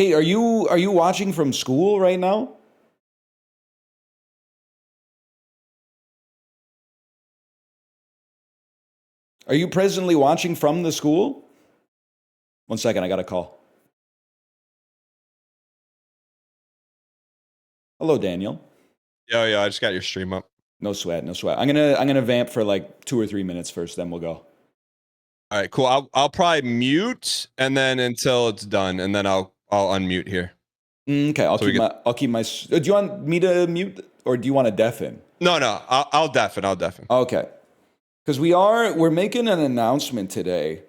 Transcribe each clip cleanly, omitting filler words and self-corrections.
Kate, are you watching from school right now? Are you presently watching from the school? 1 second, I got a call. Hello, Daniel. Yo, I just got your stream up. No sweat, no sweat. I'm gonna vamp for like 2 or 3 minutes first, then we'll go. All right, cool. I'll probably mute and then until it's done, and then I'll unmute here. Okay, I'll keep my. Do you want me to mute or do you want to deafen? No, I'll deafen. Okay, because we're making an announcement today,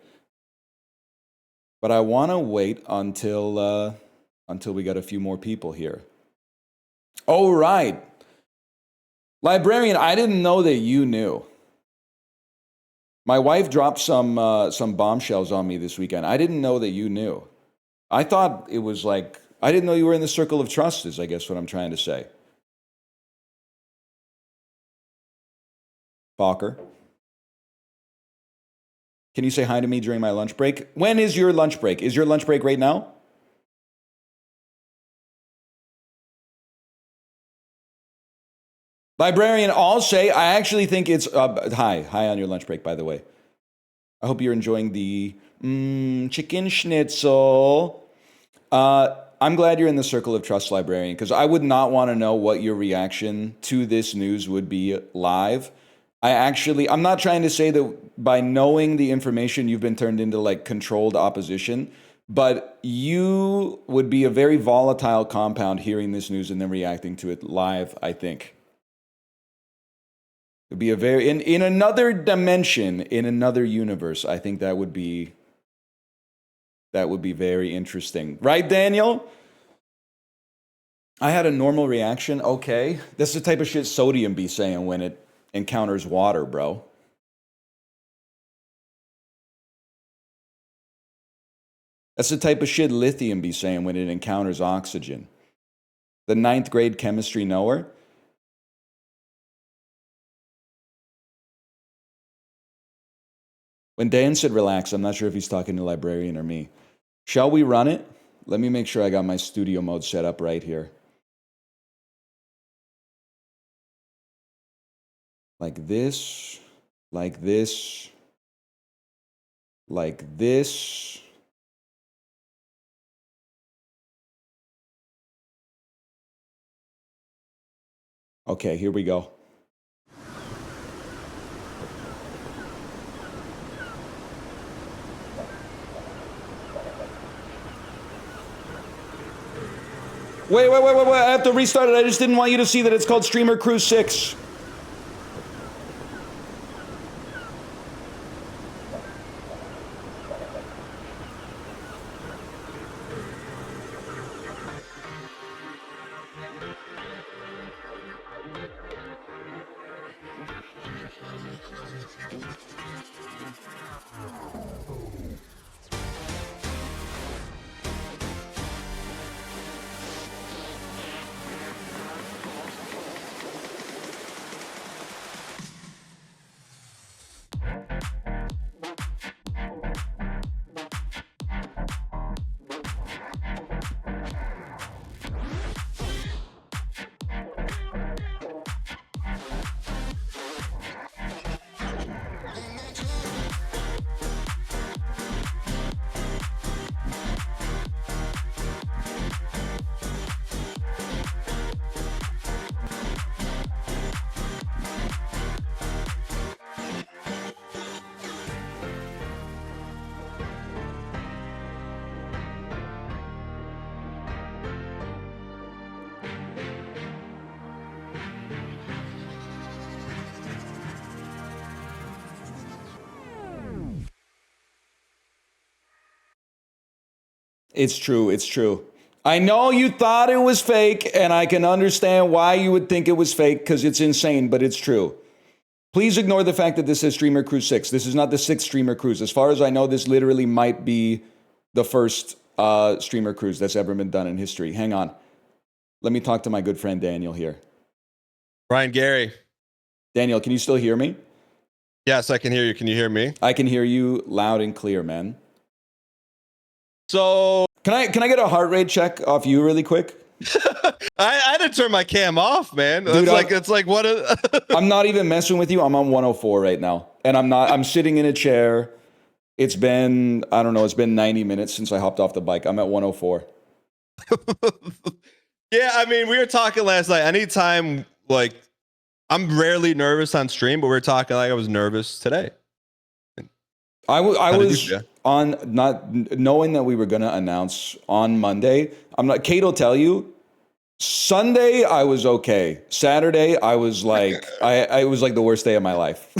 but I want to wait until we got a few more people here. Oh right, librarian, I didn't know that you knew. My wife dropped some bombshells on me this weekend. I didn't know that you knew. I thought it was like, I didn't know you were in the circle of trust, is I guess what I'm trying to say. Fokker. Can you say hi to me during my lunch break? When is your lunch break? Is your lunch break right now? Librarian, I'll say, I actually think it's, hi on your lunch break, by the way. I hope you're enjoying the chicken schnitzel. I'm glad you're in the circle of trust, librarian, because I would not want to know what your reaction to this news would be live. I'm not trying to say that by knowing the information you've been turned into like controlled opposition, but you would be a very volatile compound hearing this news and then reacting to it live, I think. It'd be a very, in another dimension, in another universe, I think that would be very interesting. Right, Daniel? I had a normal reaction. Okay. That's the type of shit sodium be saying when it encounters water, bro. That's the type of shit lithium be saying when it encounters oxygen. The 9th grade chemistry knower. When Dan said relax, I'm not sure if he's talking to librarian or me. Shall we run it? Let me make sure I got my studio mode set up right here. Like this, like this, like this. Okay, here we go. Wait, I have to restart it. I just didn't want you to see that it's called Streamer Cruise 6. It's true, it's true. I know you thought it was fake, and I can understand why you would think it was fake, because it's insane, but it's true. Please ignore the fact that this is Streamer Cruise 6. This is not the 6th Streamer Cruise. As far as I know, this literally might be the first Streamer Cruise that's ever been done in history. Hang on. Let me talk to my good friend Daniel here. Brian Gary. Daniel, can you still hear me? Yes, I can hear you. Can you hear me? I can hear you loud and clear, man. So Can I get a heart rate check off you really quick? I had to turn my cam off, man. Dude, it's like what? I'm not even messing with you. I'm on 104 right now, and I'm sitting in a chair. It's been, I don't know, it's been 90 minutes since I hopped off the bike. I'm at 104. Yeah, I mean, we were talking last night. Anytime, like, I'm rarely nervous on stream, but we were talking like I was nervous today. I was on, not knowing that we were going to announce on Monday. Kate will tell you, Sunday I was okay. Saturday I was like, it was like the worst day of my life.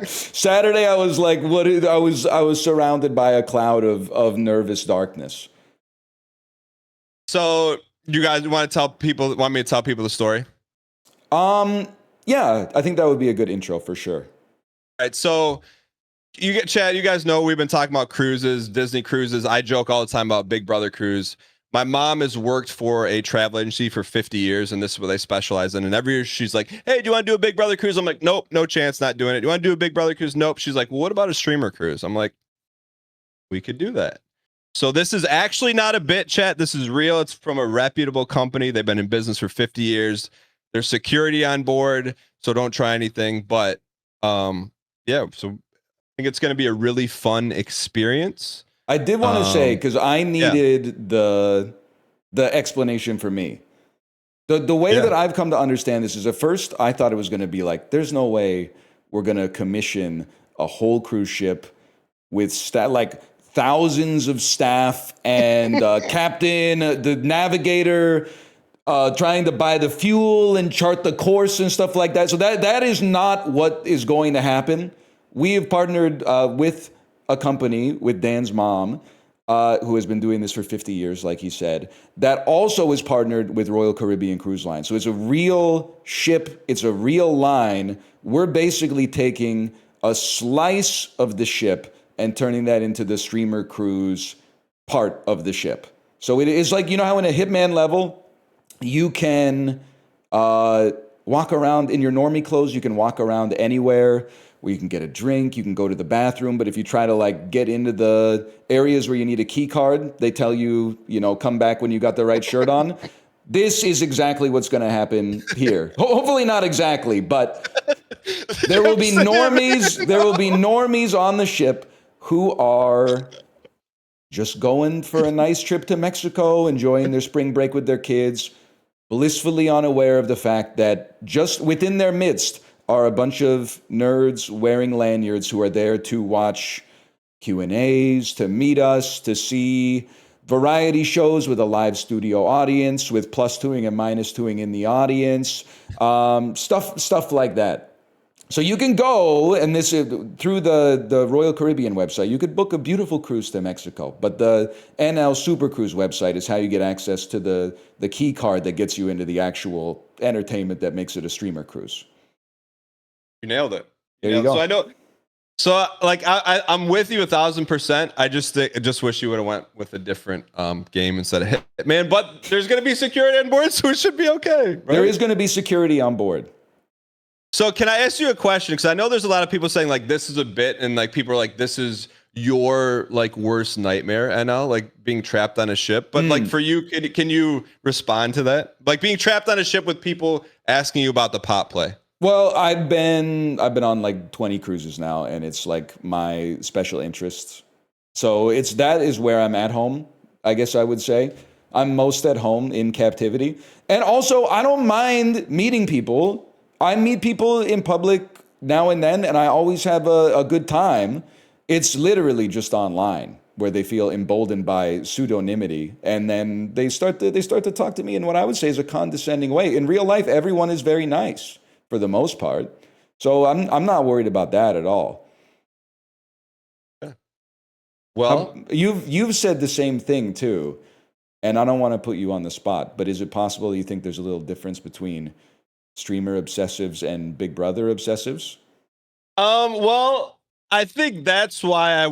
Saturday I was like, I was surrounded by a cloud of nervous darkness. So you guys want me to tell people the story? Yeah, I think that would be a good intro for sure. All right, so Chad, you guys know we've been talking about cruises, Disney cruises. I joke all the time about Big Brother cruise. My mom has worked for a travel agency for 50 years, and this is what they specialize in. And every year she's like, hey, do you want to do a Big Brother cruise? I'm like, nope, no chance, not doing it. Do you want to do a Big Brother cruise? Nope. She's like, well, what about a streamer cruise? I'm like, we could do that. So this is actually not a bit, chat. This is real. It's from a reputable company. They've been in business for 50 years. There's security on board, so don't try anything. But yeah, so I think it's going to be a really fun experience. I did want to say, because I needed the explanation for me. The way that I've come to understand this is, at first I thought it was going to be like, there's no way we're going to commission a whole cruise ship with like thousands of staff and captain, the navigator, trying to buy the fuel and chart the course and stuff like that. So that is not what is going to happen. We have partnered with a company, with Dan's mom, who has been doing this for 50 years, like he said, that also is partnered with Royal Caribbean Cruise Line. So it's a real ship. It's a real line. We're basically taking a slice of the ship and turning that into the streamer cruise part of the ship. So it is like, you know how in a Hitman level, you can walk around in your normie clothes, you can walk around anywhere where you can get a drink, you can go to the bathroom, but if you try to like get into the areas where you need a key card, they tell you, come back when you got the right shirt on. This is exactly what's going to happen here. Hopefully not exactly, but there will be normies. There will be normies on the ship who are just going for a nice trip to Mexico, enjoying their spring break with their kids, blissfully unaware of the fact that just within their midst are a bunch of nerds wearing lanyards who are there to watch Q&As, to meet us, to see variety shows with a live studio audience, with plus twoing and minus twoing in the audience, stuff like that. So you can go, and this is through the Royal Caribbean website, you could book a beautiful cruise to Mexico. But the NL Super Cruise website is how you get access to the key card that gets you into the actual entertainment that makes it a streamer cruise. You nailed it. There you go. So I know. So like I'm with you 1,000%. I just wish you would have went with a different game instead of Hitman. But there's going to be security on board, so it should be okay. Right? There is going to be security on board. So can I ask you a question? Because I know there's a lot of people saying like this is a bit, and like people are like this is your like worst nightmare, NL, like being trapped on a ship. But like for you, can you respond to that? Like being trapped on a ship with people asking you about the pot play. Well, I've been on like 20 cruises now, and it's like my special interests. So that is where I'm at home, I guess I would say. I'm most at home in captivity. And also, I don't mind meeting people. I meet people in public now and then, and I always have a good time. It's literally just online where they feel emboldened by pseudonymity, and then they start to talk to me in what I would say is a condescending way. In real life, everyone is very nice, for the most part. So I'm not worried about that at all. Well, you've said the same thing too, and I don't want to put you on the spot, but is it possible you think there's a little difference between streamer obsessives and Big Brother obsessives? Well, I think that's why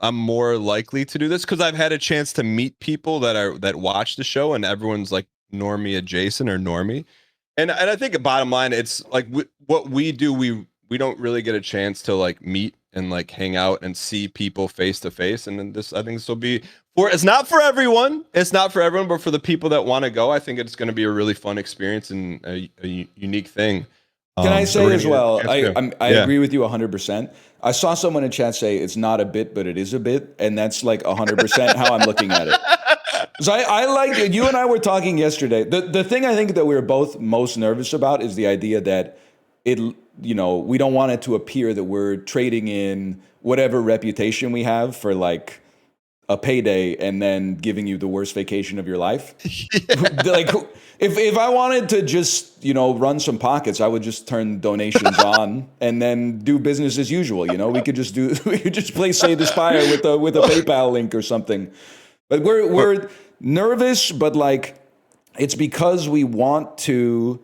I'm more likely to do this, because I've had a chance to meet people that watch the show, and everyone's like normie adjacent or normie. And I think bottom line, it's like what we do, we don't really get a chance to like meet and like hang out and see people face to face. And then I think this will be It's not for everyone. It's not for everyone, but for the people that want to go, I think it's going to be a really fun experience and a unique thing. Can I say as well, I Yeah. agree with you 100%. I saw someone in chat say it's not a bit, but it is a bit. And that's like 100% how I'm looking at it. So I like it. You and I were talking yesterday. The thing I think that we were both most nervous about is the idea that we don't want it to appear that we're trading in whatever reputation we have for like a payday and then giving you the worst vacation of your life. Like if I wanted to just, run some pockets, I would just turn donations on and then do business as usual. We could just play Slay the Spire with a PayPal link or something. But we're nervous, but like it's because we want to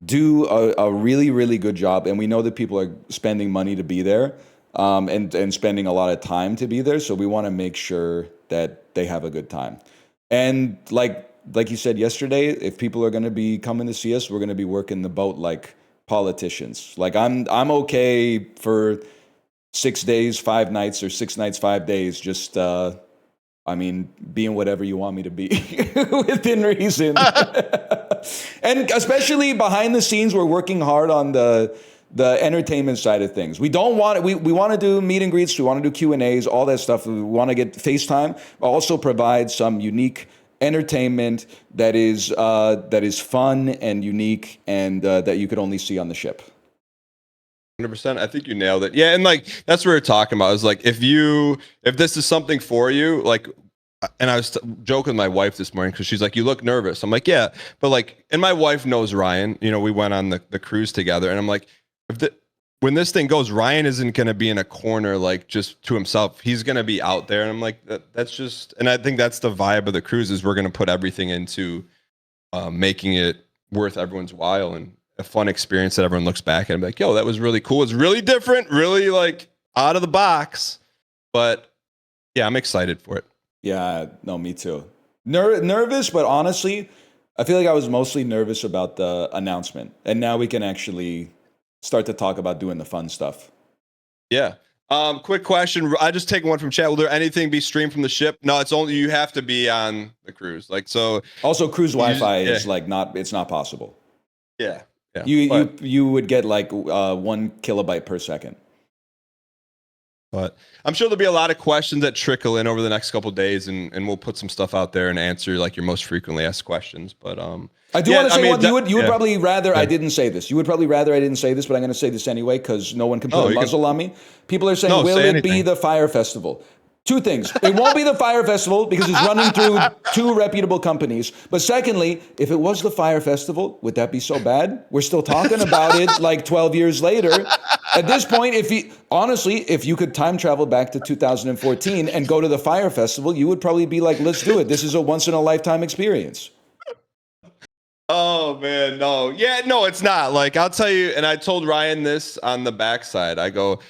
do a really, really good job, and we know that people are spending money to be there, and spending a lot of time to be there. So we want to make sure that they have a good time. And like you said yesterday, if people are going to be coming to see us, we're going to be working the boat like politicians. Like I'm okay for 6 days, 5 nights, or 6 nights, 5 days. Just being whatever you want me to be within reason. And especially behind the scenes, we're working hard on the entertainment side of things. We don't want we want to do meet and greets, we want to do Q&As, all that stuff. We want to get FaceTime, but also provide some unique entertainment that is fun and unique and that you could only see on the ship. 100%. I think you nailed it. Yeah, and like that's what we we're talking about. Is like if this is something for you, like, and I was joking with my wife this morning because she's like, "You look nervous." I'm like, "Yeah," but like, and my wife knows Ryan. We went on the cruise together, and I'm like, when this thing goes, Ryan isn't going to be in a corner like just to himself. He's going to be out there, and I'm like, that's just, and I think that's the vibe of the cruise is we're going to put everything into making it worth everyone's while and a fun experience that everyone looks back at and be like, yo, that was really cool. It's really different, really like out of the box. But yeah, I'm excited for it. Yeah, no, me too. Nervous, but honestly, I feel like I was mostly nervous about the announcement. And now we can actually start to talk about doing the fun stuff. Yeah. Quick question. I just take one from chat. Will there anything be streamed from the ship? No, it's only you have to be on the cruise. Like so. Also, cruise Wi-Fi is like it's not possible. Yeah. Yeah, you would get like 1 kilobyte per second. But I'm sure there'll be a lot of questions that trickle in over the next couple of days, and we'll put some stuff out there and answer like your most frequently asked questions. But I do want to say you would probably rather I didn't say this. You would probably rather I didn't say this, but I'm going to say this anyway because no one can put a muzzle on me. People are saying, will it be the Fire Festival? 2 things. It won't be the Fire Festival because it's running through 2 reputable companies. But secondly, if it was the Fire Festival, would that be so bad? We're still talking about it like 12 years later. At this point, if you could time travel back to 2014 and go to the Fire Festival, you would probably be like, let's do it. This is a once in a lifetime experience. Oh man, no. Yeah, no, it's not. Like I'll tell you, and I told Ryan this on the backside. I go,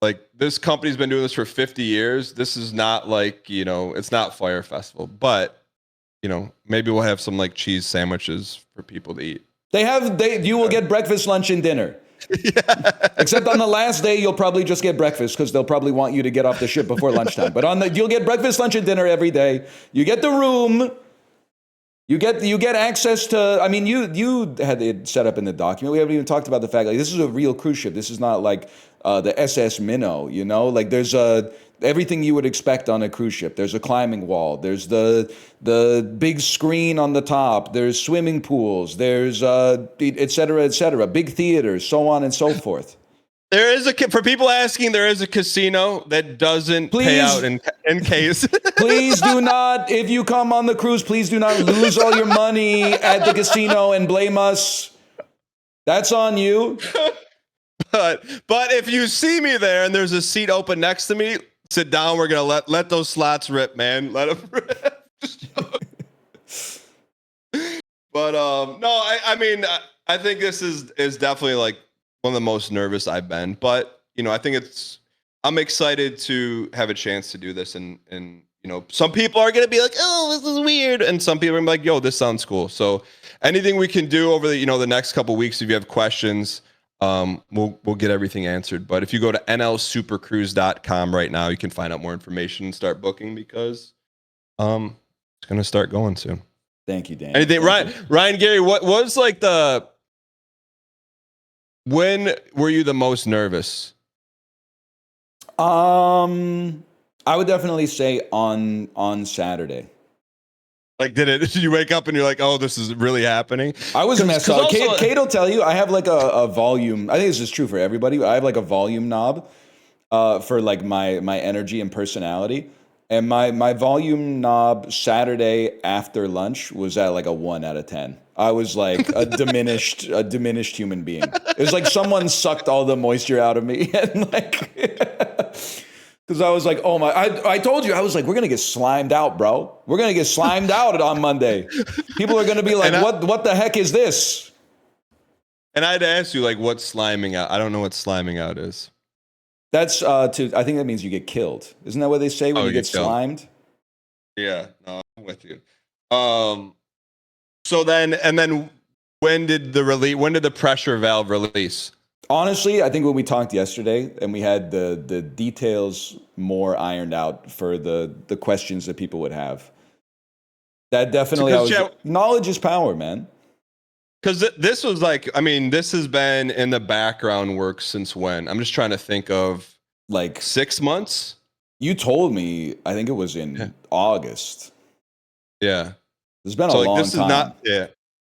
like, this company's been doing this for 50 years. This is not like, it's not Fire Festival, but, maybe we'll have some like cheese sandwiches for people to eat. You will get breakfast, lunch, and dinner. Yeah. Except on the last day, you'll probably just get breakfast because they'll probably want you to get off the ship before lunchtime. But you'll get breakfast, lunch, and dinner every day. You get the room. You get access to. I mean, you had it set up in the document. We haven't even talked about the fact like this is a real cruise ship. This is not like the SS Minnow. Like there's everything you would expect on a cruise ship. There's a climbing wall. There's the big screen on the top. There's swimming pools. There's et cetera, big theaters, so on and so forth. There is for people asking, there is a casino that doesn't pay out in case. Please do not, if you come on the cruise, please do not lose all your money at the casino and blame us. That's on you. But if you see me there and there's a seat open next to me, sit down. We're gonna let those slots rip, man. Let them rip. But no, I mean, I think this is definitely like one of the most nervous I've been. But I think I'm excited to have a chance to do this, and some people are gonna be like, oh, this is weird, and some people are gonna be like, yo, this sounds cool. So anything we can do over the next couple of weeks, if you have questions. We'll get everything answered. But if you go to nlsupercruise.com right now, you can find out more information and start booking because It's gonna start going soon. Thank you, Dan. Anything, Ryan, Gary? What was like when were you the most nervous? I would definitely say on Saturday. Like, did you wake up and you're like, oh, this is really happening? I was messed up. Kate will tell you, I have like a volume. I think this is true for everybody. I have like a volume knob for like my energy and personality. And my volume knob Saturday after lunch was at like a 1 out of 10. I was like a diminished human being. It was like someone sucked all the moisture out of me, and like, because I was like, oh my! I told you, I was like, we're gonna get slimed out, bro. We're gonna get slimed out on Monday. People are gonna be like, what the heck is this? And I had to ask you, like, what's sliming out? I don't know what sliming out is. That's I think that means you get killed. Isn't that what they say when you get slimed? Yeah, no, I'm with you. So then when did the pressure valve release? Honestly, I think when we talked yesterday and we had the details more ironed out for the questions that people would have. That definitely knowledge is power, man. Because this was like, I mean, this has been in the background work since when? I'm just trying to think of like 6 months. You told me, I think it was in August. Yeah. It's been a long time.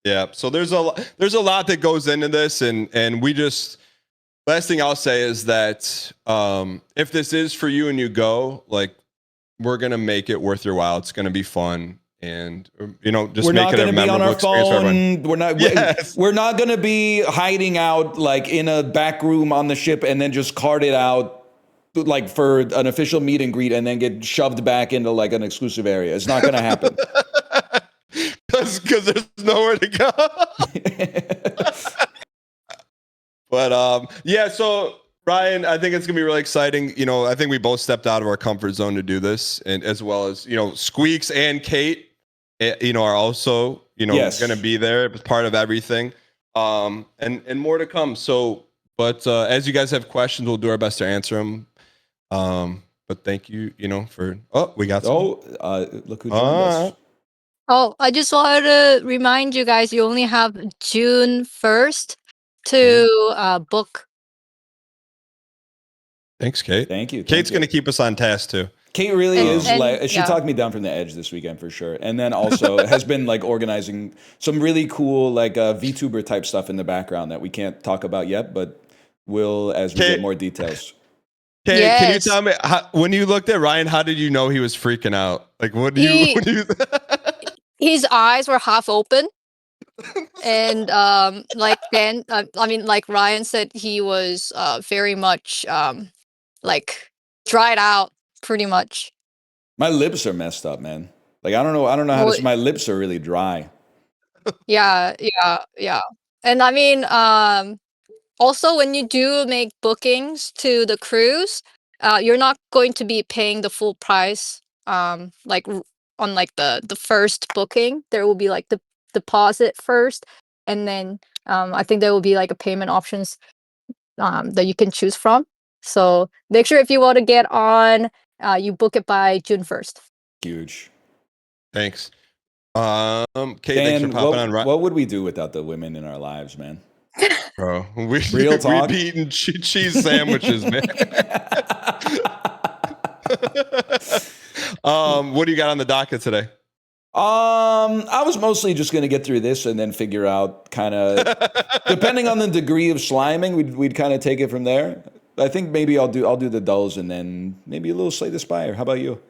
Yeah. So there's a lot that goes into this, and we just, last thing I'll say is that if this is for you and you go, like, we're gonna make it worth your while. It's gonna be fun. And just make it a memorable experience for everyone. We're not going to be hiding out like in a back room on the ship and then just carted out like for an official meet and greet and then get shoved back into like an exclusive area. It's not going to happen. Because there's nowhere to go. But so Ryan, I think it's gonna be really exciting. I think we both stepped out of our comfort zone to do this, and as well as Squeaks and Kate, are also going to be there as part of everything, and more to come. So, but as you guys have questions, we'll do our best to answer them. But thank you, for we got some. Look who joined us. I just wanted to remind you guys, you only have June 1st to book. Thanks, Kate. Thank you. Kate's going to keep us on task too. Kate really is like, she talked me down from the edge this weekend for sure. And then also has been like organizing some really cool like VTuber type stuff in the background that we can't talk about yet, but will as we get more details. Kate, can you tell me when you looked at Ryan, how did you know he was freaking out? Like, what do you? His eyes were half open, and like Ryan said, he was very much like dried out. Pretty much. My lips are messed up, man. Like I don't know how to. My lips are really dry. Yeah. And I mean, also when you do make bookings to the cruise, you're not going to be paying the full price. Like on like the first booking, there will be like the deposit first, and then I think there will be like a payment options that you can choose from. So make sure if you want to get on. You book it by June 1st. Huge. Thanks. Kate, thanks for popping on. What would we do without the women in our lives, man? Bro, real talk. We'd be eating cheese sandwiches, man. What do you got on the docket today? I was mostly just going to get through this and then figure out kind of, depending on the degree of sliming, we'd kind of take it from there. I think maybe I'll do the dulls and then maybe a little Slay the Spire. How about you?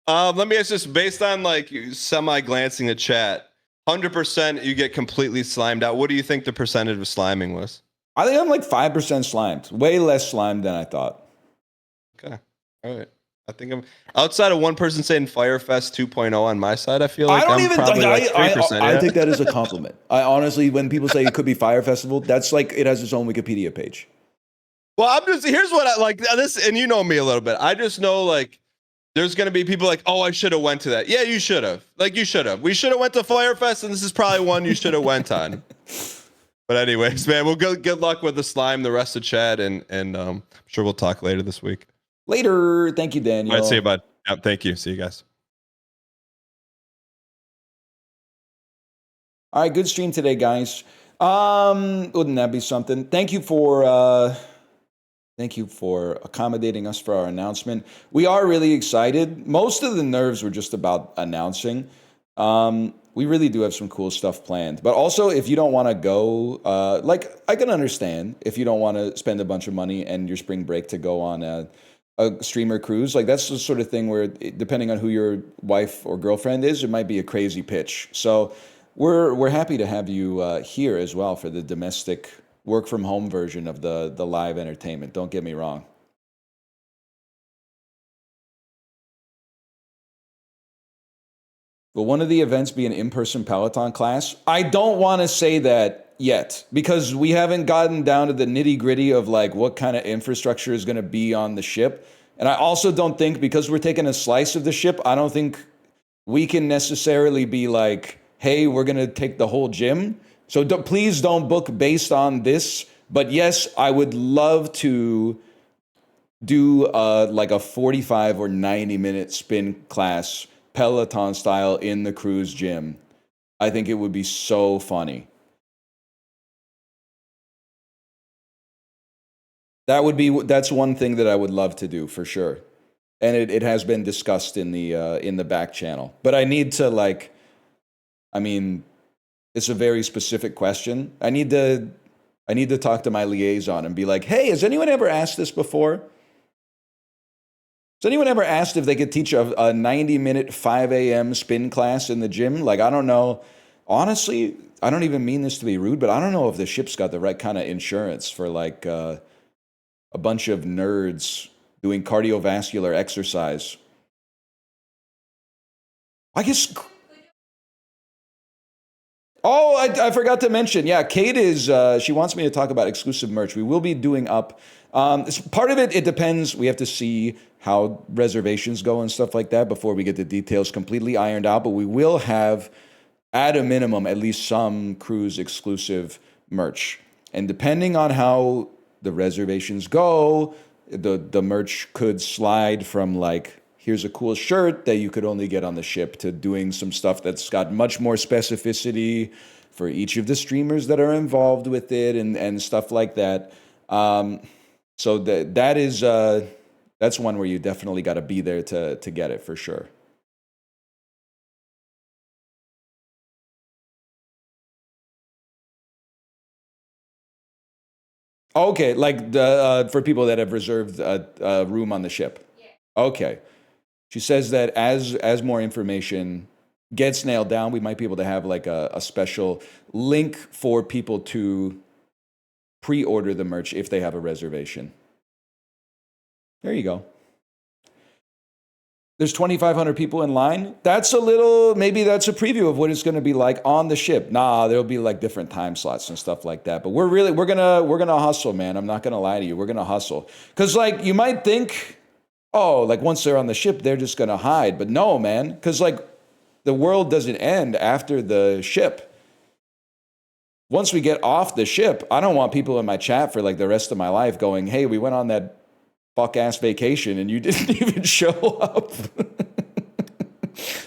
Let me ask this, based on like semi-glancing at chat, 100% you get completely slimed out. What do you think the percentage of sliming was? I think I'm like 5% slimed. Way less slimed than I thought. Okay. All right. I think I'm outside of one person saying Firefest 2.0 on my side. I feel like I'm probably like 3%. I think that is a compliment. I honestly, when people say it could be Fire Festival, that's like it has its own Wikipedia page. Well, here's what I like this, and you know me a little bit. I just know like there's gonna be people like, oh, I should have went to that. Yeah, you should have. Like you should have. We should have went to Firefest, and this is probably one you should have went on. But anyways, man, we'll go. Good luck with the slime, the rest of chat, and I'm sure we'll talk later this week. Later. Thank you, Daniel. All right, see you, bud. Yep, thank you. See you guys. All right, good stream today, guys. Wouldn't that be something? Thank you for accommodating us for our announcement. We are really excited. Most of the nerves were just about announcing. We really do have some cool stuff planned. But also, if you don't want to go, like I can understand if you don't want to spend a bunch of money and your spring break to go on a streamer cruise. Like that's the sort of thing where, depending on who your wife or girlfriend is, it might be a crazy pitch. So we're happy to have you here as well for the domestic work from home version of the live entertainment. Don't get me wrong. Will one of the events be an in-person Peloton class? I don't want to say that yet because we haven't gotten down to the nitty-gritty of like what kind of infrastructure is going to be on the ship. And I also don't think, because we're taking a slice of the ship, I don't think we can necessarily be like, hey, we're going to take the whole gym. So please don't book based on this. But yes, I would love to do like a 45 or 90-minute spin class, Peloton style, in the cruise gym. I think it would be so funny. That's one thing that I would love to do for sure. And it has been discussed in the back channel. But I need to like, I mean, it's a very specific question. I need to talk to my liaison and be like, hey, has anyone ever asked this before? Has anyone ever asked if they could teach a 90-minute 5 a.m. spin class in the gym? Like, I don't know. Honestly, I don't even mean this to be rude, but I don't know if the ship's got the right kind of insurance for like a bunch of nerds doing cardiovascular exercise. I guess. Oh, I forgot to mention. Yeah, Kate is. She wants me to talk about exclusive merch. We will be doing up. Part of it, it depends. We have to see how reservations go and stuff like that before we get the details completely ironed out. But we will have, at a minimum, at least some cruise exclusive merch. And depending on how the reservations go, the merch could slide from like, here's a cool shirt that you could only get on the ship, to doing some stuff that's got much more specificity for each of the streamers that are involved with it and stuff like that. So that's one where you definitely got to be there to get it for sure. Okay, like for people that have reserved a room on the ship. Yeah. Okay. She says that as more information gets nailed down, we might be able to have like a special link for people to pre-order the merch if they have a reservation. There you go. There's 2,500 people in line. Maybe that's a preview of what it's going to be like on the ship. Nah, there'll be like different time slots and stuff like that. But we're gonna hustle, man. I'm not gonna lie to you. We're gonna hustle. Cause like you might think, oh, like once they're on the ship, they're just gonna hide. But no, man. Cause like the world doesn't end after the ship. Once we get off the ship, I don't want people in my chat for like the rest of my life going, hey, we went on that fuck-ass vacation and you didn't even show up.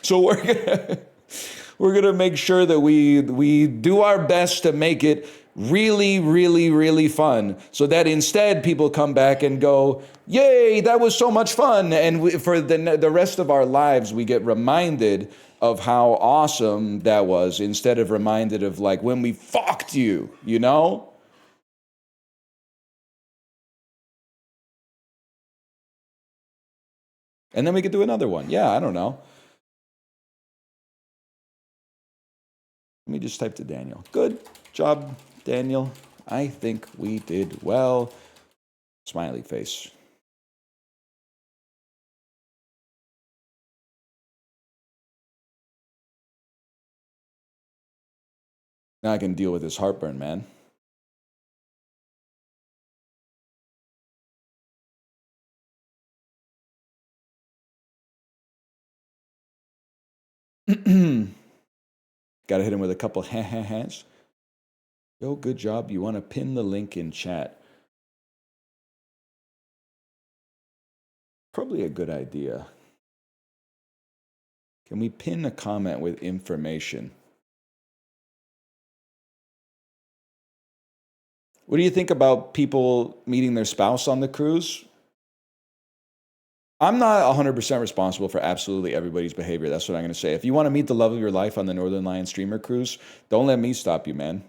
So we're gonna make sure that we do our best to make it really, really, really fun, so that instead people come back and go, yay, that was so much fun. And for the rest of our lives, we get reminded of how awesome that was, instead of reminded of like when we fucked you, you know? And then we could do another one. Yeah, I don't know. Let me just type to Daniel. Good job, Daniel. I think we did well. Smiley face. Now I can deal with this heartburn, man. Got to hit him with a couple hands. Yo, good job. You want to pin the link in chat? Probably a good idea. Can we pin a comment with information? What do you think about people meeting their spouse on the cruise? I'm not 100% responsible for absolutely everybody's behavior. That's what I'm going to say. If you want to meet the love of your life on the Northernlion streamer cruise, don't let me stop you, man.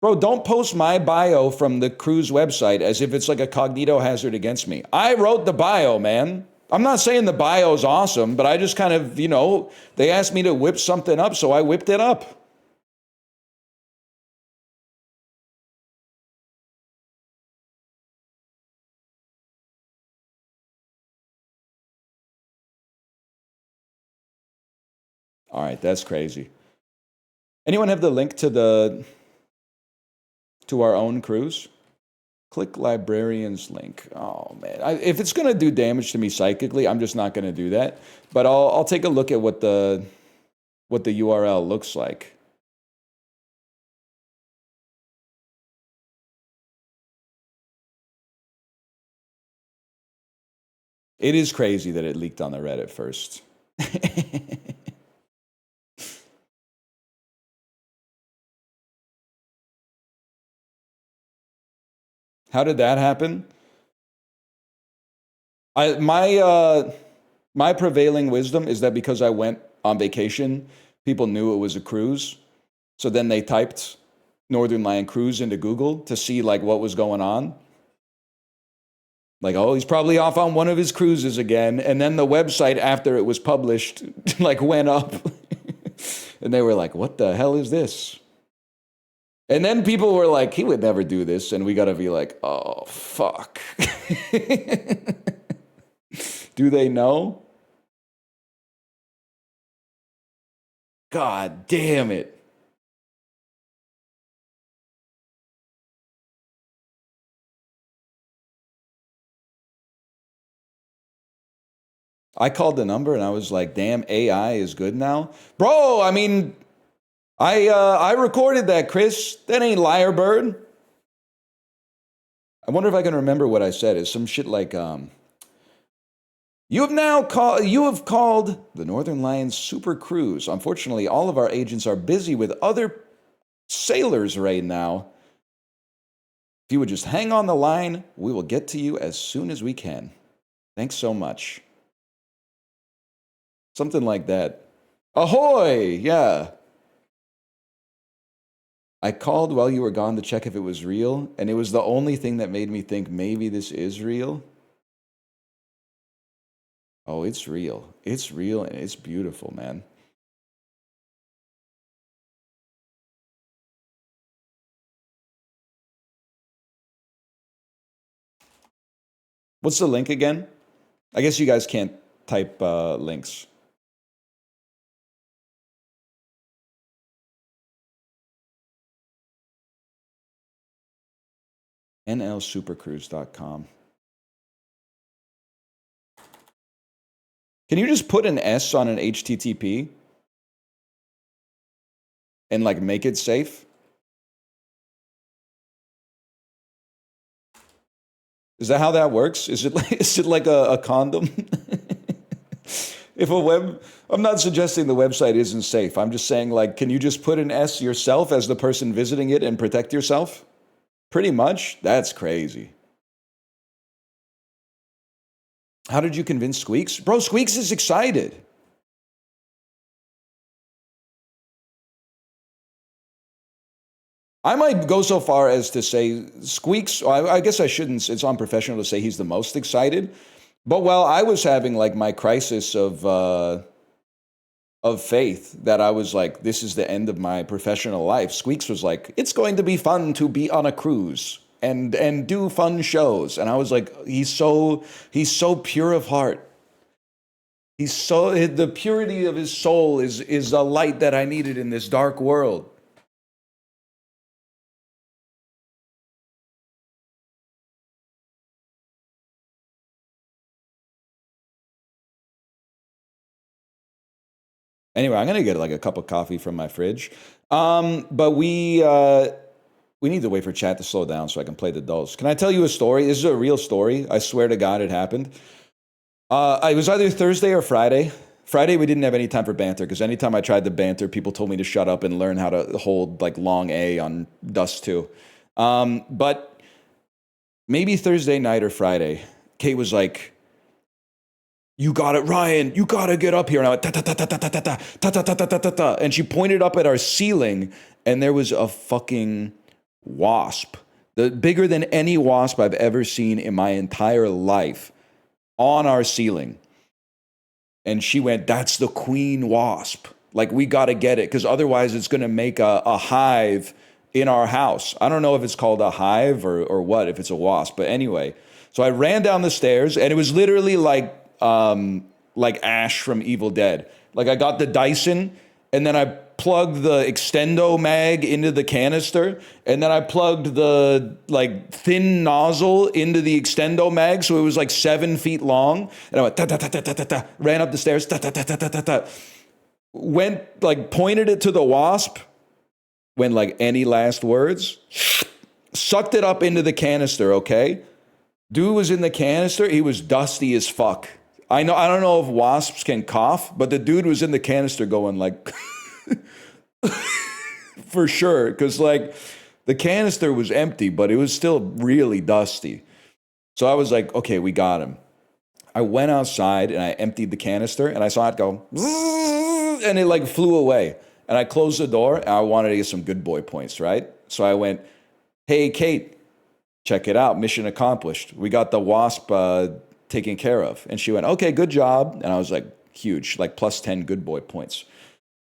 Bro, don't post my bio from the cruise website as if it's like a cognito hazard against me. I wrote the bio, man. I'm not saying the bio is awesome, but I just kind of, you know, they asked me to whip something up, so I whipped it up. All right, that's crazy. Anyone have the link to our own cruise? Click librarian's link. Oh man, if it's gonna do damage to me psychically, I'm just not gonna do that. But I'll take a look at what the URL looks like. It is crazy that it leaked on the Reddit first. How did that happen? My prevailing wisdom is that because I went on vacation, people knew it was a cruise. So then they typed Northernlion Cruise into Google to see like what was going on. Like, oh, he's probably off on one of his cruises again. And then the website after it was published like went up. And they were like, what the hell is this? And then people were like, he would never do this. And we got to be like, oh, fuck. Do they know? God damn it. I called the number and I was like, damn, AI is good now. Bro, I mean, I recorded that, Chris. That ain't liar bird. I wonder if I can remember what I said. It's some shit like, you have called the Northernlion Super Cruise. Unfortunately, all of our agents are busy with other sailors right now. If you would just hang on the line, we will get to you as soon as we can. Thanks so much. Something like that. Ahoy! Yeah. I called while you were gone to check if it was real, and it was the only thing that made me think maybe this is real. Oh, it's real. It's real and it's beautiful, man. What's the link again? I guess you guys can't type links. nlsupercruise.com. Can you just put an S on an HTTP and like make it safe? Is that how that works? Is it like a condom? I'm not suggesting the website isn't safe. I'm just saying, like, can you just put an S yourself as the person visiting it and protect yourself? Pretty much. That's crazy. How did you convince Squeaks? Bro, Squeaks is excited. I might go so far as to say Squeaks, I guess I shouldn't, it's unprofessional to say he's the most excited. But while I was having like my crisis of faith that I was like, this is the end of my professional life, Squeaks was like, it's going to be fun to be on a cruise and do fun shows. And I was like, he's so pure of heart. The purity of his soul is a light that I needed in this dark world. Anyway, I'm gonna get like a cup of coffee from my fridge. But we need to wait for chat to slow down so I can play the dulls. Can I tell you a story? This is a real story. I swear to God it happened. It was either Thursday or Friday. Friday we didn't have any time for banter because anytime I tried to banter, people told me to shut up and learn how to hold like long A on Dust 2. But maybe Thursday night or Friday, Kate was like, "You got it, Ryan. You got to get up here." And I went, ta ta ta ta ta ta ta ta ta ta ta ta ta ta. And she pointed up at our ceiling, and there was a fucking wasp, bigger than any wasp I've ever seen in my entire life, on our ceiling. And she went, "That's the queen wasp. Like, we got to get it because otherwise it's going to make a hive in our house." I don't know if it's called a hive or what, if it's a wasp. But anyway, so I ran down the stairs, and it was literally like Ash from Evil Dead. Like, I got the Dyson, and then I plugged the extendo mag into the canister, and then I plugged the like thin nozzle into the extendo mag, so it was like 7 feet long. And I went ta ta ta ta ta ta ta, ran up the stairs, ta ta ta ta ta ta ta, went like pointed it to the wasp, went like, "Any last words?" Sucked it up into the canister. Okay, dude was in the canister. He was dusty as fuck. I don't know if wasps can cough, but the dude was in the canister going like. For sure, because like the canister was empty, but it was still really dusty. So I was like, okay, we got him. I went outside and I emptied the canister and I saw it go, and it like flew away. And I closed the door and I wanted to get some good boy points, right? So I went, "Hey, Kate, check it out. Mission accomplished. We got the wasp taken care of." And she went, "Okay, good job." And I was like, huge, like plus 10 good boy points.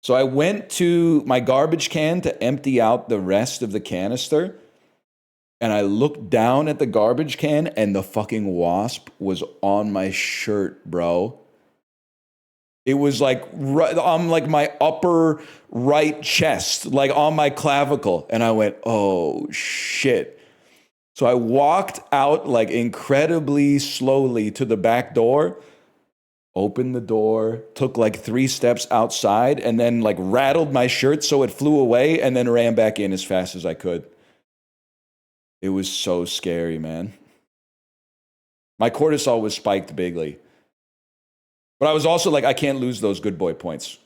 So I went to my garbage can to empty out the rest of the canister, and I looked down at the garbage can, and the fucking wasp was on my shirt, bro. It was like right on like my upper right chest, like on my clavicle, and I went, "Oh shit." So I walked out like incredibly slowly to the back door, opened the door, took like 3 steps outside, and then like rattled my shirt so it flew away, and then ran back in as fast as I could. It was so scary, man. My cortisol was spiked bigly. But I was also like, I can't lose those good boy points.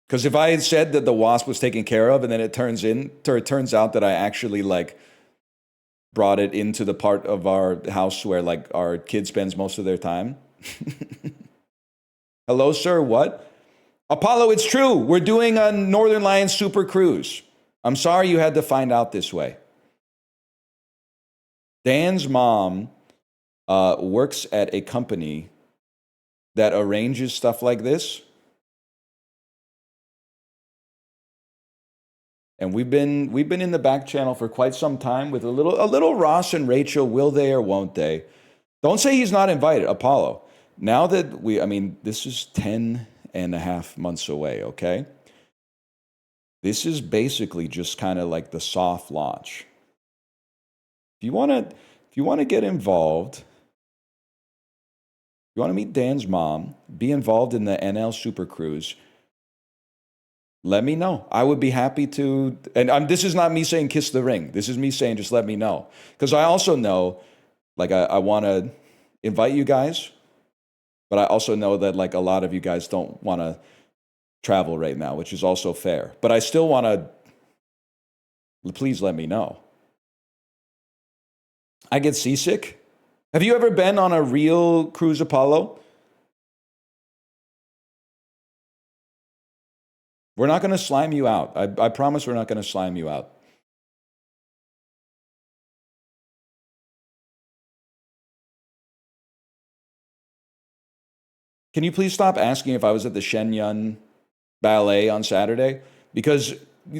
Because if I had said that the wasp was taken care of, and then it turns out that I actually like brought it into the part of our house where like our kid spends most of their time. Hello, sir. What? Apollo, it's true. We're doing a Northernlion super cruise. I'm sorry you had to find out this way. Dan's mom works at a company that arranges stuff like this. And we've been in the back channel for quite some time with a little Ross and Rachel. Will they or won't they? Don't say he's not invited, Apollo. Now that this is 10 and a half months away, okay? This is basically just kind of like the soft launch. If you want to get involved, if you want to meet Dan's mom, be involved in the NL Super Cruise, let me know. I would be happy to. And this is not me saying kiss the ring. This is me saying just let me know. Because I also know, like, I want to invite you guys, but I also know that, like, a lot of you guys don't want to travel right now, which is also fair. But I still want to, please let me know. I get seasick. Have you ever been on a real cruise, Apollo? We're not going to slime you out. I promise we're not going to slime you out. Can you please stop asking if I was at the Shenyun Ballet on Saturday? Because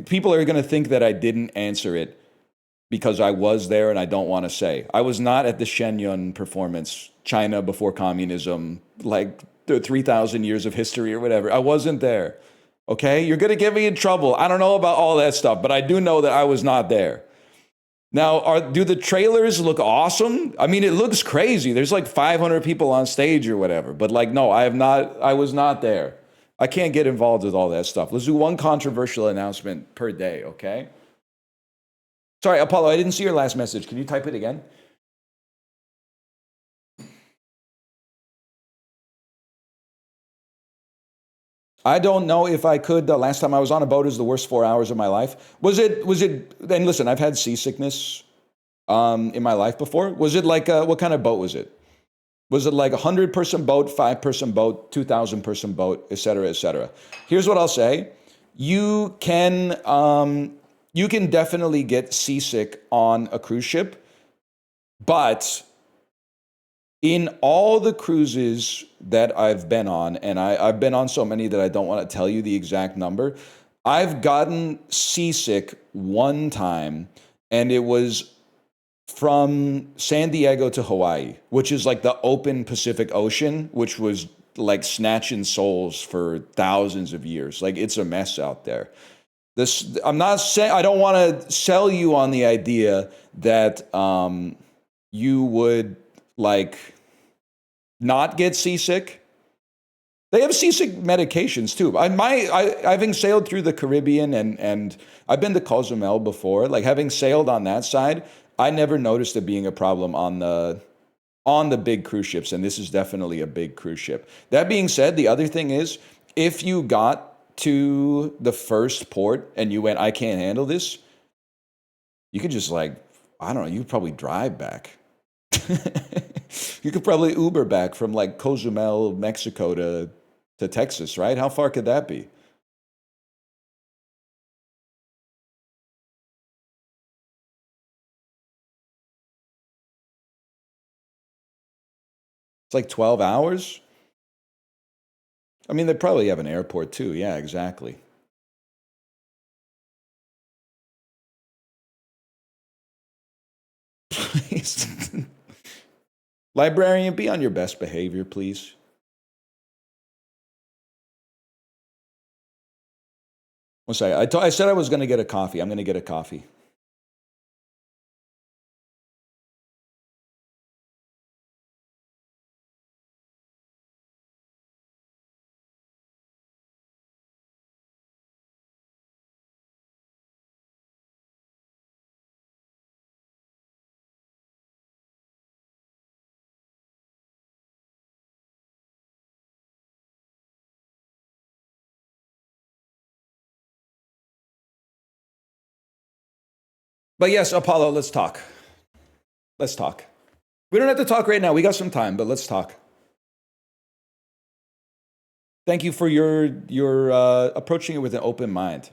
people are going to think that I didn't answer it because I was there and I don't want to say. I was not at the Shenyun performance, China before communism, like the 3,000 years of history or whatever. I wasn't there. Okay? You're going to get me in trouble. I don't know about all that stuff, but I do know that I was not there. Now, do the trailers look awesome? I mean, it looks crazy. There's like 500 people on stage or whatever. But like, no, I was not there. I can't get involved with all that stuff. Let's do one controversial announcement per day, okay? Sorry, Apollo, I didn't see your last message. Can you type it again? I don't know if I could. The last time I was on a boat is the worst 4 hours of my life. Was it, and listen, I've had seasickness in my life before. Was it like, what kind of boat was it? Was it like a 100-person boat, 5-person boat, 2,000-person boat, et cetera, et cetera? Here's what I'll say. You can definitely get seasick on a cruise ship, but in all the cruises that I've been on, and I've been on so many that I don't want to tell you the exact number, I've gotten seasick one time, and it was from San Diego to Hawaii, which is like the open Pacific Ocean, which was like snatching souls for thousands of years. Like, it's a mess out there. I'm not saying, I don't want to sell you on the idea that you would like not get seasick. They have seasick medications too. Having sailed through the Caribbean and I've been to Cozumel before, like having sailed on that side, I never noticed it being a problem on the big cruise ships, and this is definitely a big cruise ship. That being said, the other thing is, if you got to the first port and you went, I can't handle this, you could just like, I don't know, you could probably drive back. You could probably Uber back from like Cozumel, Mexico to Texas, right? How far could that be? It's like 12 hours. I mean, they probably have an airport too. Yeah, exactly. Please. Librarian, be on your best behavior, please. One second. I said I was going to get a coffee. I'm going to get a coffee. But yes, Apollo, let's talk. Let's talk. We don't have to talk right now. We got some time, but let's talk. Thank you for your approaching it with an open mind.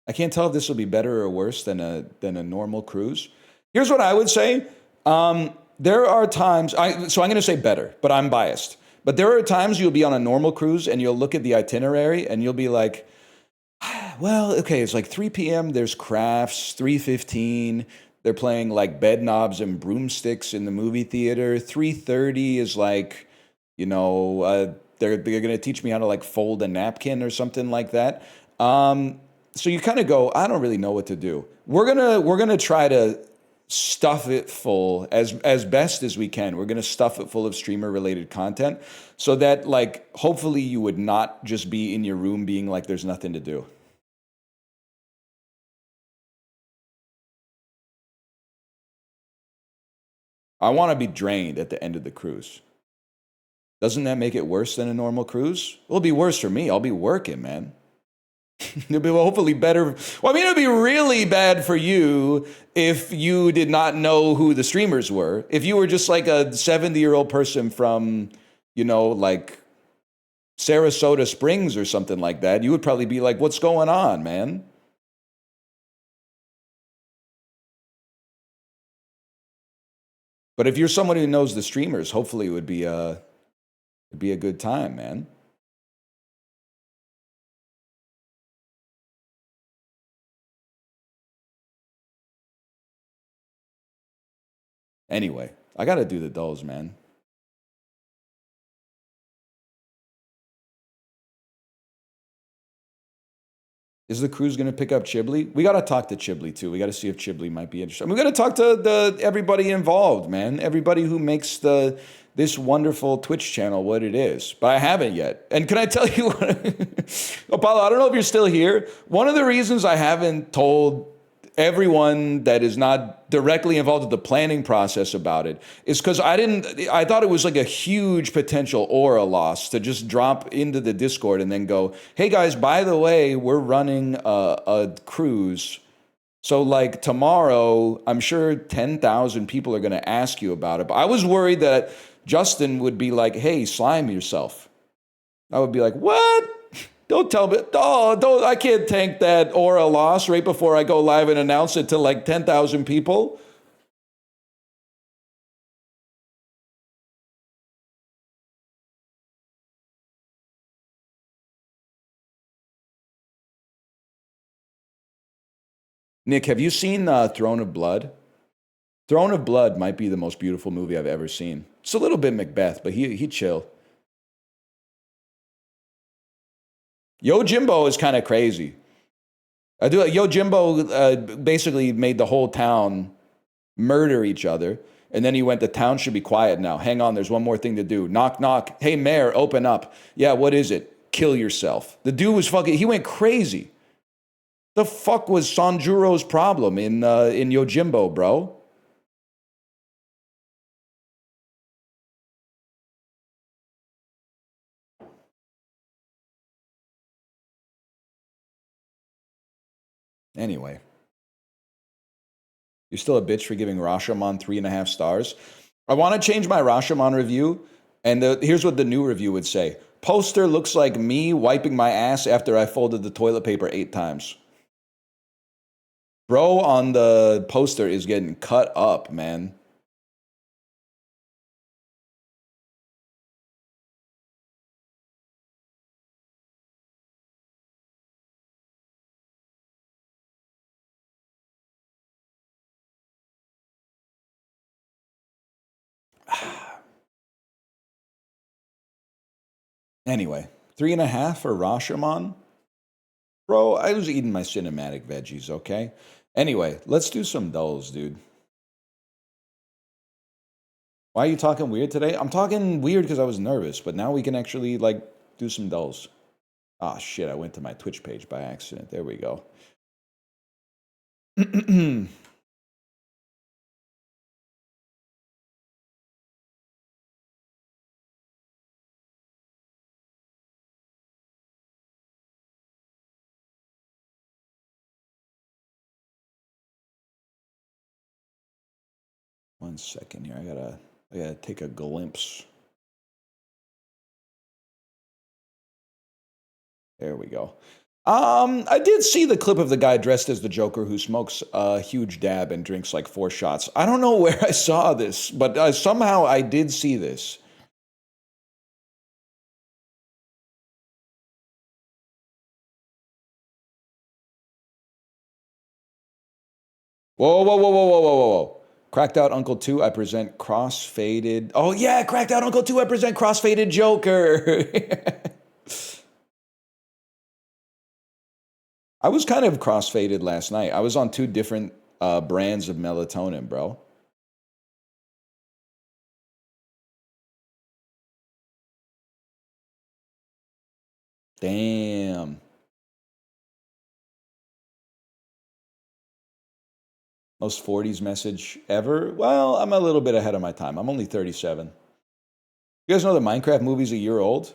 I can't tell if this will be better or worse than a normal cruise. Here's what I would say. There are times, so I'm going to say better, but I'm biased. But there are times you'll be on a normal cruise and you'll look at the itinerary and you'll be like, well, okay, it's like 3 p.m. There's crafts, 3:15. They're playing like bed knobs and broomsticks in the movie theater. 3:30 is like, they're going to teach me how to like fold a napkin or something like that. So you kind of go, I don't really know what to do. We're gonna try to stuff it full as best as we can. We're gonna stuff it full of streamer related content so that like hopefully you would not just be in your room being like there's nothing to do. I want to be drained at the end of the cruise. Doesn't that make it worse than a normal cruise? It'll be worse for me. I'll be working, man. It'll be hopefully better. Well, I mean, it'd be really bad for you if you did not know who the streamers were. If you were just like a 70-year-old person from, like Sarasota Springs or something like that, you would probably be like, what's going on, man? But if you're someone who knows the streamers, hopefully it'd be a good time, man. Anyway, I got to do the dolls, man. Is the cruise going to pick up Chiblee? We got to talk to Chiblee too. We got to see if Chiblee might be interested. We got to talk to everybody involved, man. Everybody who makes this wonderful Twitch channel what it is. But I haven't yet. And can I tell you what? Apollo, I don't know if you're still here. One of the reasons I haven't told everyone that is not directly involved with the planning process about it is because I thought it was like a huge potential aura loss to just drop into the Discord and then go, hey guys, by the way, we're running a cruise. So like tomorrow, I'm sure 10,000 people are going to ask you about it. But I was worried that Justin would be like, hey, slime yourself. I would be like, what? Don't tell me. Oh, don't. I can't tank that aura loss right before I go live and announce it to like 10,000 people. Nick, have you seen Throne of Blood? Throne of Blood might be the most beautiful movie I've ever seen. It's a little bit Macbeth, but he chill. Yojimbo is kind of crazy. Yojimbo basically made the whole town murder each other. And then he went, the town should be quiet now. Hang on, there's one more thing to do. Knock, knock. Hey, mayor, open up. Yeah, what is it? Kill yourself. The dude was he went crazy. The fuck was Sanjuro's problem in Yojimbo, bro? Anyway. You're still a bitch for giving Rashomon 3.5 stars. I want to change my Rashomon review, and here's what the new review would say. Poster looks like me wiping my ass after I folded the toilet paper 8 times. Bro on the poster is getting cut up, man. Anyway, 3.5 for Rashomon? Bro, I was eating my cinematic veggies, okay? Anyway, let's do some dulls, dude. Why are you talking weird today? I'm talking weird because I was nervous, but now we can actually, like, do some dulls. Ah, shit, I went to my Twitch page by accident. There we go. 1 second here. I gotta take a glimpse. There we go. I did see the clip of the guy dressed as the Joker who smokes a huge dab and drinks like 4 shots. I don't know where I saw this, but somehow I did see this. Whoa, whoa, whoa, whoa, whoa, whoa, whoa. Cracked Out Uncle 2, I present cross-faded. Oh, yeah, Cracked Out Uncle 2, I present cross-faded Joker. I was kind of cross-faded last night. I was on 2 different brands of melatonin, bro. Damn. Most 40s message ever? Well, I'm a little bit ahead of my time. I'm only 37. You guys know the Minecraft movie's a year old?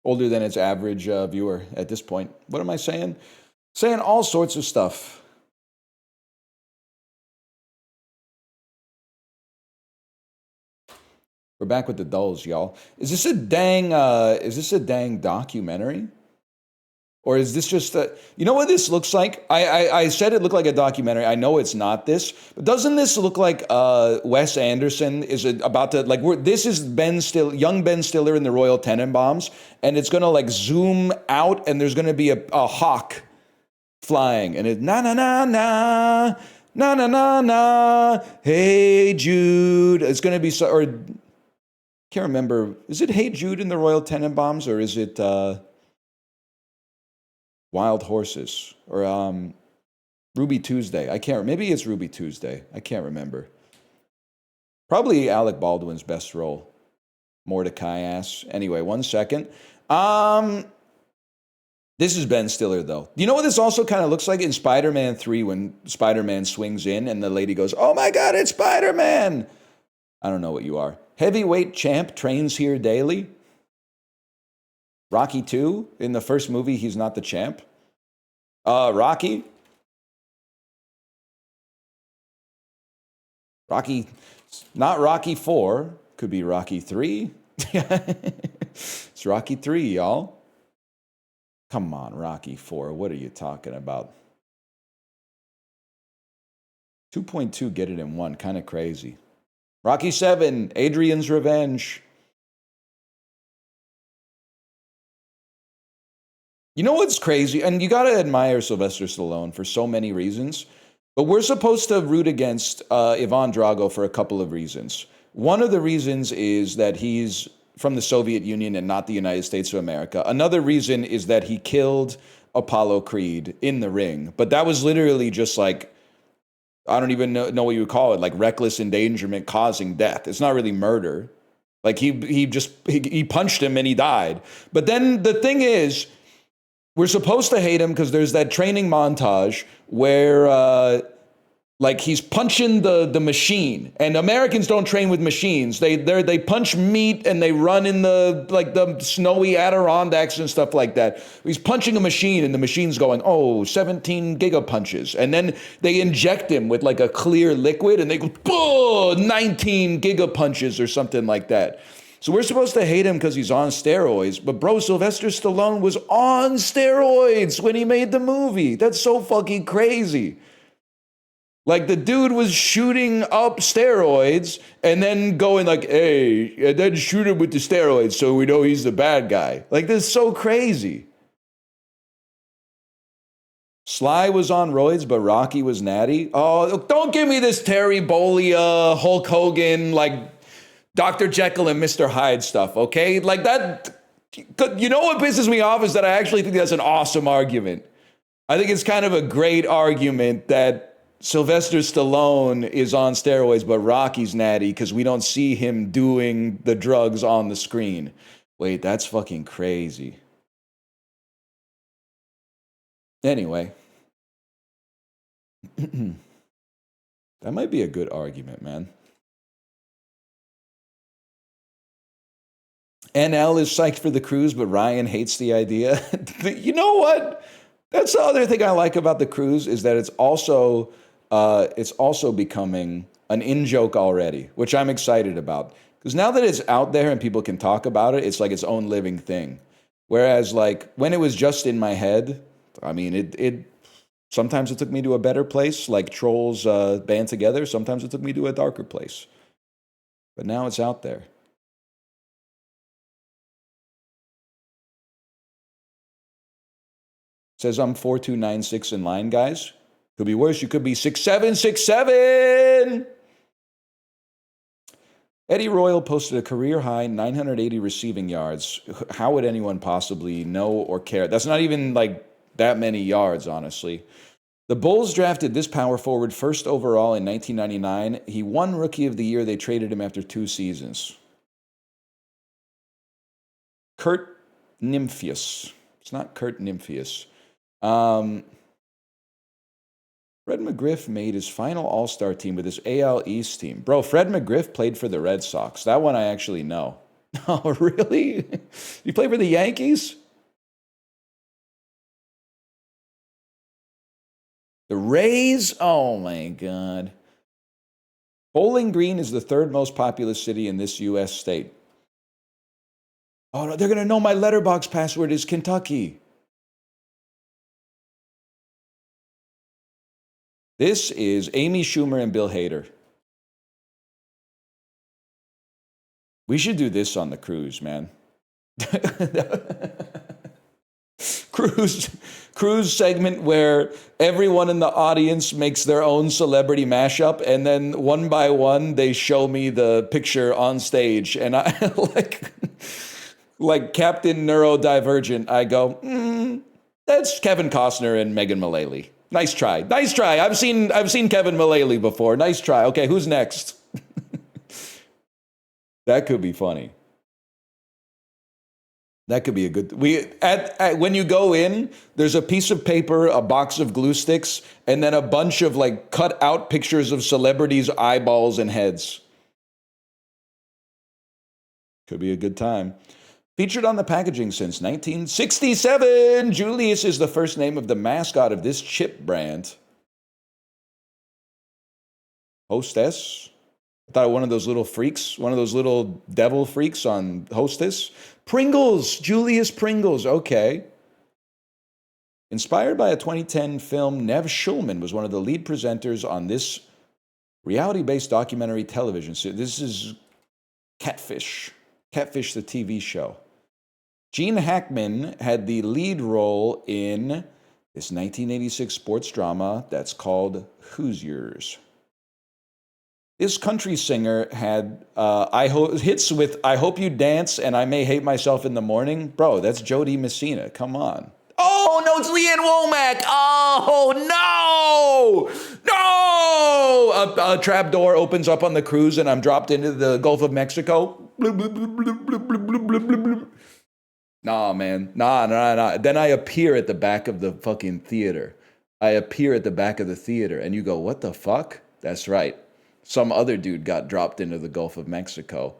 Older than its average viewer at this point. What am I saying? Saying all sorts of stuff. We're back with the dulls, y'all. Is this a dang documentary? Or is this just a, you know what this looks like? I said it looked like a documentary. I know it's not this, but doesn't this look like Wes Anderson is about to, like, this is young Ben Stiller in the Royal Tenenbaums, and it's gonna like zoom out, and there's gonna be a hawk flying, and it na na na na na na na na. Hey Jude, it's gonna be or can't remember. Is it Hey Jude in the Royal Tenenbaums, or is it? Wild Horses or Ruby Tuesday. I can't. Maybe it's Ruby Tuesday. I can't remember. Probably Alec Baldwin's best role. Mordecai ass. Anyway, 1 second. This is Ben Stiller, though. You know what this also kind of looks like in Spider-Man 3 when Spider-Man swings in and the lady goes, "Oh my God, it's Spider-Man!" I don't know what you are. Heavyweight champ trains here daily. Rocky 2, in the first movie, he's not the champ. Rocky, not Rocky 4, could be Rocky 3. It's Rocky 3, y'all. Come on, Rocky 4, what are you talking about? 2.2, get it in one, kind of crazy. Rocky 7, Adrian's Revenge. You know what's crazy? And you got to admire Sylvester Stallone for so many reasons. But we're supposed to root against Ivan Drago for a couple of reasons. One of the reasons is that he's from the Soviet Union and not the United States of America. Another reason is that he killed Apollo Creed in the ring. But that was literally just like, I don't even know what you would call it, like reckless endangerment causing death. It's not really murder. Like he punched him and he died. But then the thing is, we're supposed to hate him because there's that training montage where like he's punching the machine, and Americans don't train with machines. They punch meat and they run in the snowy Adirondacks and stuff like that. He's punching a machine and the machine's going, 17 gigapunches. And then they inject him with like a clear liquid and they go, 19 gigapunches or something like that. So we're supposed to hate him because he's on steroids. But bro, Sylvester Stallone was on steroids when he made the movie. That's so fucking crazy. Like the dude was shooting up steroids and then going like, hey, and then shoot him with the steroids so we know he's the bad guy. Like this is so crazy. Sly was on roids, but Rocky was natty. Oh, don't give me this Terry Bollea, Hulk Hogan, like Dr. Jekyll and Mr. Hyde stuff, okay? Like that, you know what pisses me off is that I actually think that's an awesome argument. I think it's kind of a great argument that Sylvester Stallone is on steroids, but Rocky's natty because we don't see him doing the drugs on the screen. Wait, that's fucking crazy. Anyway. That might be a good argument, man. NL is psyched for the cruise, but Ryan hates the idea. You know what? That's the other thing I like about the cruise is that it's also becoming an in-joke already, which I'm excited about. Because now that it's out there and people can talk about it, it's like its own living thing. Whereas like when it was just in my head, I mean, it sometimes it took me to a better place, like Trolls band together. Sometimes it took me to a darker place. But now it's out there. Says I'm 4296 in line, guys. Could be worse. You could be 6767. Eddie Royal posted a career high 980 receiving yards. How would anyone possibly know or care? That's not even like that many yards, honestly. The Bulls drafted this power forward first overall in 1999. He won Rookie of the Year. They traded him after 2 seasons. Kurt Nymphius. It's not Kurt Nymphius. Fred McGriff made his final All-Star team with his AL East team. Bro, Fred McGriff played for the Red Sox. That one I actually know. Oh, really? You play for the Yankees? The Rays? Oh, my God. Bowling Green is the 3rd most populous city in this U.S. state. Oh, no, they're going to know my letterbox password is Kentucky. This is Amy Schumer and Bill Hader. We should do this on the cruise, man. Cruise segment where everyone in the audience makes their own celebrity mashup, and then one by one they show me the picture on stage, and I like Captain Neurodivergent. I go, that's Kevin Costner and Megan Mullally. Nice try. Nice try. I've seen Kevin Mullally before. Nice try. Okay, who's next? That could be funny. That could be a good. When you go in, there's a piece of paper, a box of glue sticks, and then a bunch of like cut out pictures of celebrities' eyeballs and heads. Could be a good time. Featured on the packaging since 1967, Julius is the first name of the mascot of this chip brand. Hostess. I thought one of those little freaks, one of those little devil freaks on Hostess. Pringles, Julius Pringles, okay. Inspired by a 2010 film, Nev Schulman was one of the lead presenters on this reality-based documentary television series. This is Catfish, the TV show. Gene Hackman had the lead role in this 1986 sports drama that's called Hoosiers. This country singer had hits with I Hope You Dance and I May Hate Myself in the Morning. Bro, that's Jody Messina. Come on. Oh, no, it's Leanne Womack. Oh, no. No. A trap door opens up on the cruise and I'm dropped into the Gulf of Mexico. Nah, man. Nah. Then I appear at the back of the fucking theater. And you go, what the fuck? That's right. Some other dude got dropped into the Gulf of Mexico.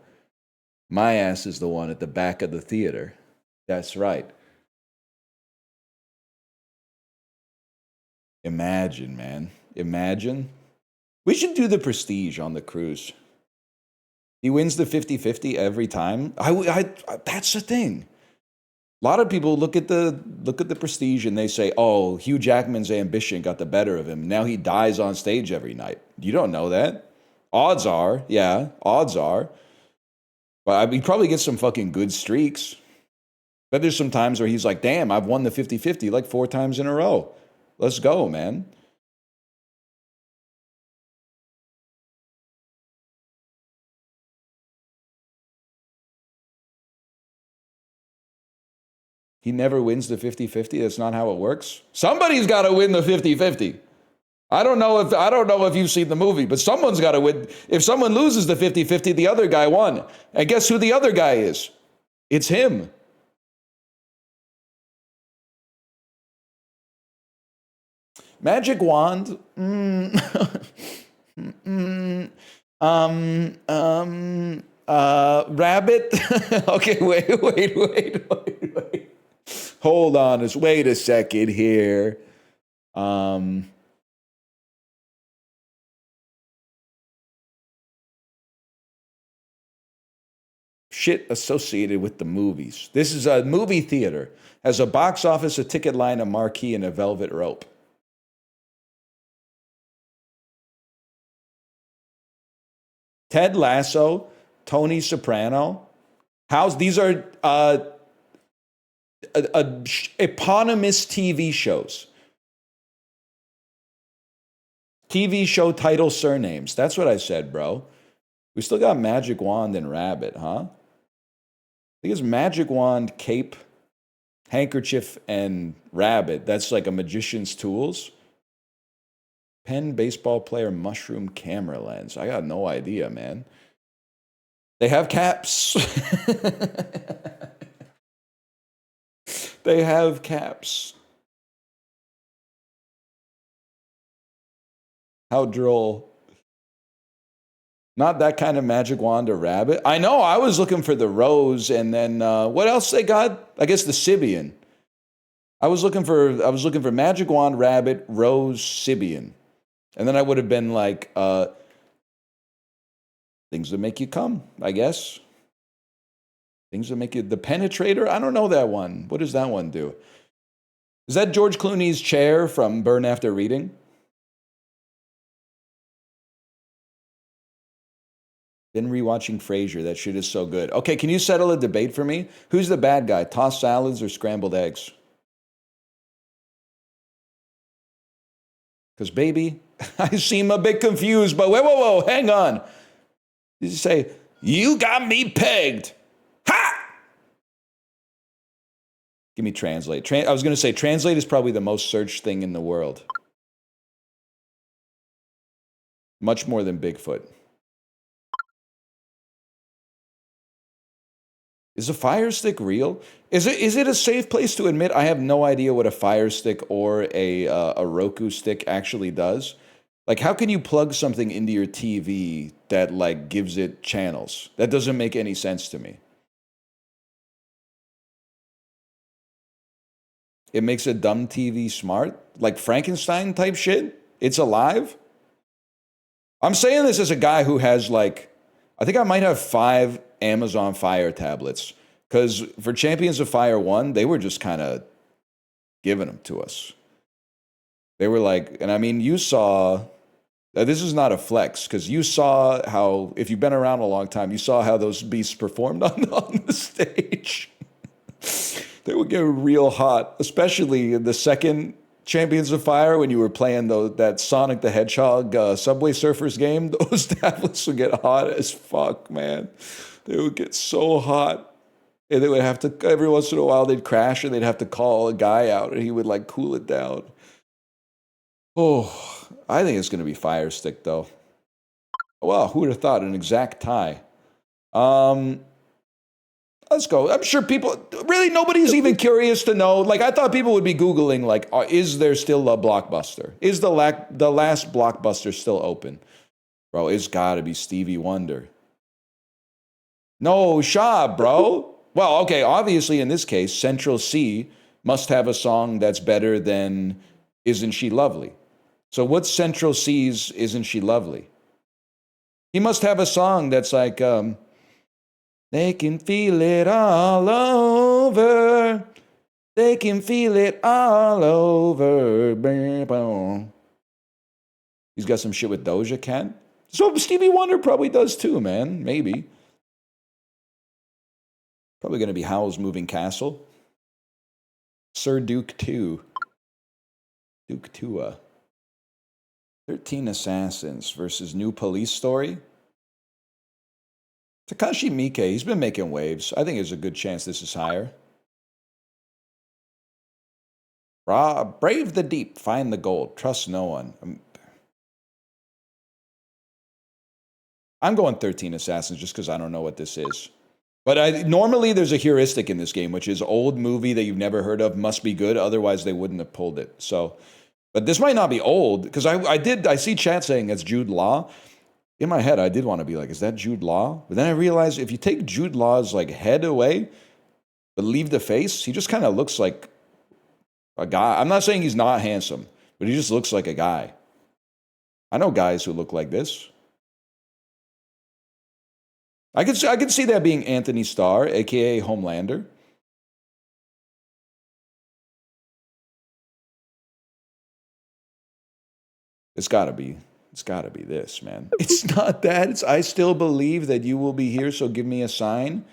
My ass is the one at the back of the theater. That's right. Imagine, man. Imagine. We should do the Prestige on the cruise. He wins the 50-50 every time. That's the thing. A lot of people look at the Prestige and they say, oh, Hugh Jackman's ambition got the better of him. Now he dies on stage every night. You don't know that. Odds are. But he probably gets some fucking good streaks. But there's some times where he's like, damn, I've won the 50-50 like 4 times in a row. Let's go, man. He never wins the 50-50. That's not how it works. Somebody's got to win the 50-50. I don't know if you've seen the movie, but someone's got to win. If someone loses the 50-50, the other guy won. And guess who the other guy is? It's him. Magic wand. Rabbit. Okay, wait. Hold on, just wait a second here. Shit associated with the movies. This is a movie theater. Has a box office, a ticket line, a marquee, and a velvet rope. Ted Lasso, Tony Soprano. These are eponymous TV shows. TV show title surnames. That's what I said, bro. We still got Magic Wand and Rabbit, huh? I think it's Magic Wand, Cape, Handkerchief, and Rabbit. That's like a magician's tools. Pen, baseball player, mushroom, camera lens. I got no idea, man. They have caps. They have caps. How droll. Not that kind of Magic Wand or Rabbit. I know, I was looking for the Rose, and then what else they got? I guess the Sibian. I was looking for Magic Wand, Rabbit, Rose, Sibian. And then I would have been like, things that make you come, I guess. Things that make you, the Penetrator? I don't know that one. What does that one do? Is that George Clooney's chair from Burn After Reading? Been rewatching Frasier. That shit is so good. Okay, can you settle a debate for me? Who's the bad guy? Tossed salads or scrambled eggs? Because, baby, I seem a bit confused, but whoa, hang on. Did you say, you got me pegged? Ha! Give me translate. I was going to say, translate is probably the most searched thing in the world. Much more than Bigfoot. Is a Fire Stick real? Is it a safe place to admit I have no idea what a Fire Stick or a Roku stick actually does? Like, how can you plug something into your TV that like gives it channels? That doesn't make any sense to me. It makes a dumb TV smart? Like Frankenstein type shit? It's alive? I'm saying this as a guy who has like, I think I might have 5 Amazon Fire tablets. Because for Champions of Fire 1, they were just kind of giving them to us. They were like, and I mean, you saw, this is not a flex, because you saw how, if you've been around a long time, you saw how those beasts performed on the stage. They would get real hot, especially in the second Champions of Fire when you were playing that Sonic the Hedgehog Subway Surfers game. Those tablets would get hot as fuck, man. They would get so hot. And they would have to, every once in a while, they'd crash and they'd have to call a guy out and he would like cool it down. Oh, I think it's going to be Fire Stick though. Well, who would have thought? An exact tie. Let's go. I'm sure people, really nobody's even curious to know. Like, I thought people would be Googling, like, is there still a Blockbuster? Is the last Blockbuster still open? Bro, it's got to be Stevie Wonder. No, Shaw, bro. Well, okay, obviously in this case, Central C must have a song that's better than Isn't She Lovely? So what's Central C's Isn't She Lovely? He must have a song that's like, they can feel it all over. They can feel it all over. He's got some shit with Doja Cat. So Stevie Wonder probably does too, man. Maybe. Probably going to be Howl's Moving Castle. Sir Duke 2. Duke 2. 13 Assassins versus New Police Story. Takashi Miike, he's been making waves. I think there's a good chance this is higher. Brave the deep, find the gold, trust no one. I'm going 13 Assassins just because I don't know what this is. But normally there's a heuristic in this game, which is old movie that you've never heard of must be good, otherwise they wouldn't have pulled it. So, but this might not be old because I see chat saying it's Jude Law. In my head, I did want to be like, is that Jude Law? But then I realized if you take Jude Law's like head away, but leave the face, he just kind of looks like a guy. I'm not saying he's not handsome, but he just looks like a guy. I know guys who look like this. I could see that being Anthony Starr, aka Homelander. It's gotta be this, man. It's not that. I still believe that you will be here, so give me a sign.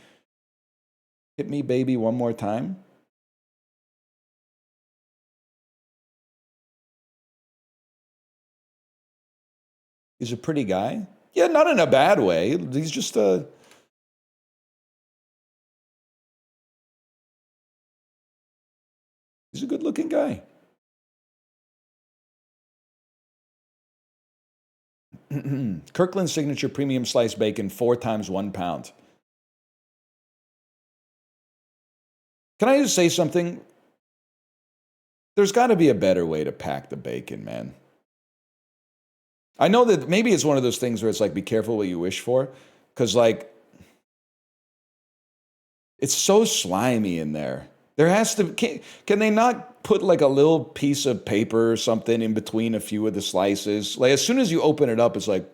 Hit me, baby, one more time. He's a pretty guy. Yeah, not in a bad way. He's just a... He's a good-looking guy. Kirkland Signature Premium Sliced Bacon, 4 times 1 pound. Can I just say something? There's got to be a better way to pack the bacon, man. I know that maybe it's one of those things where it's like, be careful what you wish for. Because, like, it's so slimy in there. There has to... Can they not put, like, a little piece of paper or something in between a few of the slices? Like, as soon as you open it up, it's like...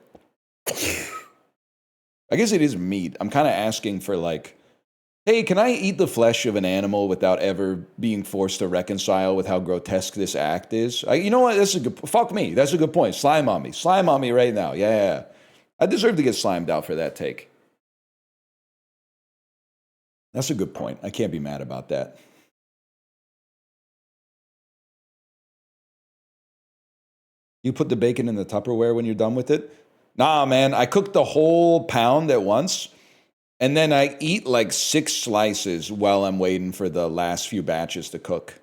I guess it is meat. I'm kind of asking for, like... Hey, can I eat the flesh of an animal without ever being forced to reconcile with how grotesque this act is? You know what? That's a good... Fuck me. That's a good point. Slime on me. Slime on me right now. Yeah. I deserve to get slimed out for that take. That's a good point. I can't be mad about that. You put the bacon in the Tupperware when you're done with it? Nah, man. I cooked the whole pound at once. And then I eat like 6 slices while I'm waiting for the last few batches to cook.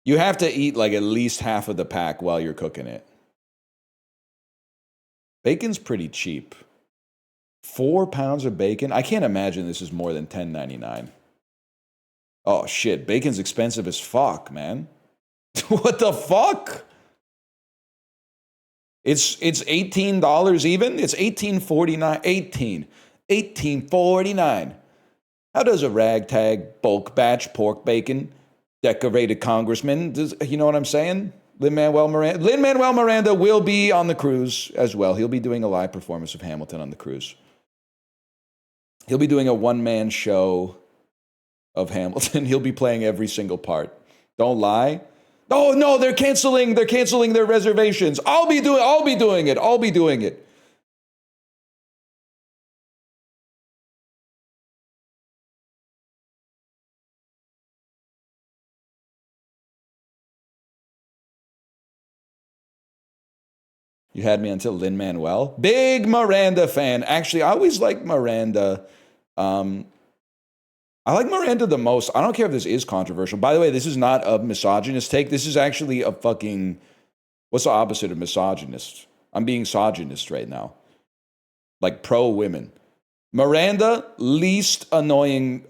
You have to eat like at least half of the pack while you're cooking it. Bacon's pretty cheap. 4 pounds of bacon. I can't imagine this is more than $10.99. Oh shit, bacon's expensive as fuck, man. What the fuck? It's $18 even. It's $18.49. $18.49. How does a ragtag bulk batch pork bacon decorated congressman? You know what I'm saying? Lin-Manuel Miranda will be on the cruise as well. He'll be doing a live performance of Hamilton on the cruise. He'll be doing a one-man show of Hamilton. He'll be playing every single part. Don't lie. Oh no, they're canceling their reservations. I'll be doing it. You had me until Lin-Manuel. Big Miranda fan. Actually, I always liked Miranda. I like Miranda the most. I don't care if this is controversial. By the way, this is not a misogynist take. This is actually a fucking... What's the opposite of misogynist? I'm being misogynist right now. Like pro-women. Miranda, least annoying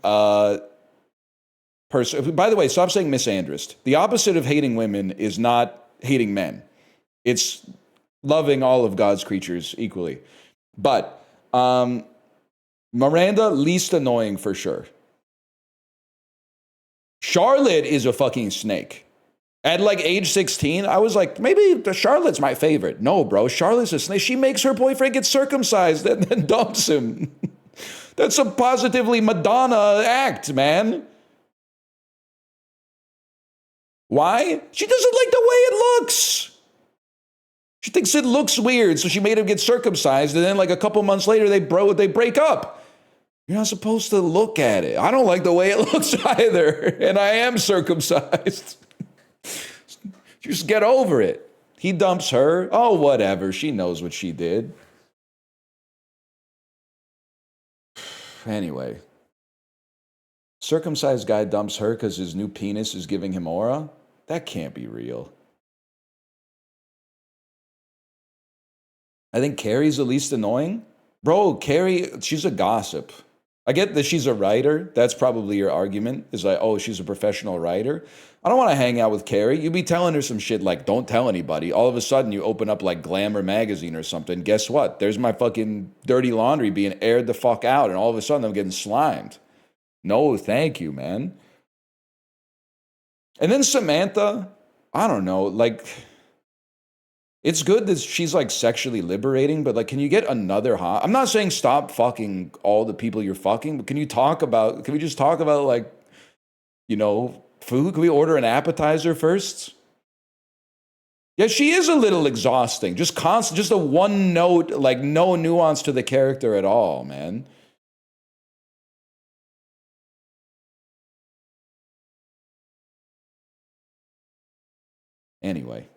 person. By the way, stop saying misandrist. The opposite of hating women is not hating men. It's loving all of God's creatures equally. But Miranda, least annoying for sure. Charlotte is a fucking snake. At like age 16, I was like, maybe Charlotte's my favorite. No, bro, Charlotte's a snake. She makes her boyfriend get circumcised and then dumps him. That's a positively Madonna act, man. Why? She doesn't like the way it looks. She thinks it looks weird, so she made him get circumcised, and then like a couple months later, they break up. You're not supposed to look at it. I don't like the way it looks either, and I am circumcised. Just get over it. He dumps her. Oh, whatever. She knows what she did. Anyway. Circumcised guy dumps her because his new penis is giving him aura? That can't be real. I think Carrie's the least annoying. Bro, Carrie, she's a gossip. I get that she's a writer. That's probably your argument. Is like, oh, she's a professional writer. I don't want to hang out with Carrie. You be telling her some shit like, don't tell anybody. All of a sudden, you open up like Glamour magazine or something. Guess what? There's my fucking dirty laundry being aired the fuck out. And all of a sudden, I'm getting slimed. No, thank you, man. And then Samantha, I don't know, like... It's good that she's like sexually liberating, but like, can you get another hot? I'm not saying stop fucking all the people you're fucking, but can we just talk about like, you know, food? Can we order an appetizer first? Yeah, she is a little exhausting. Just constant, just a one note, like no nuance to the character at all, man. Anyway.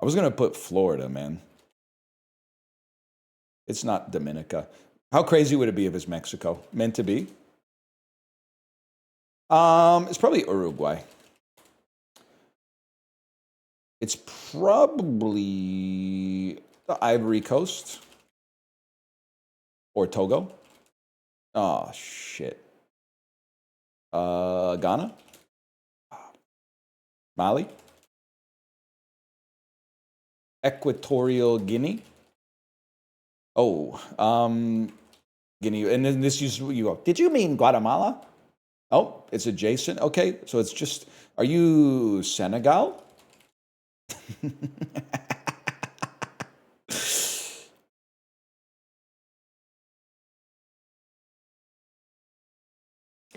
I was going to put Florida, man. It's not Dominica. How crazy would it be if it's Mexico? Meant to be? It's probably Uruguay. It's probably the Ivory Coast. Or Togo. Oh, shit. Ghana? Mali? Equatorial Guinea. Oh, Guinea. And then this you go, did you mean Guatemala? Oh, it's adjacent. Okay, so it's just, are you Senegal?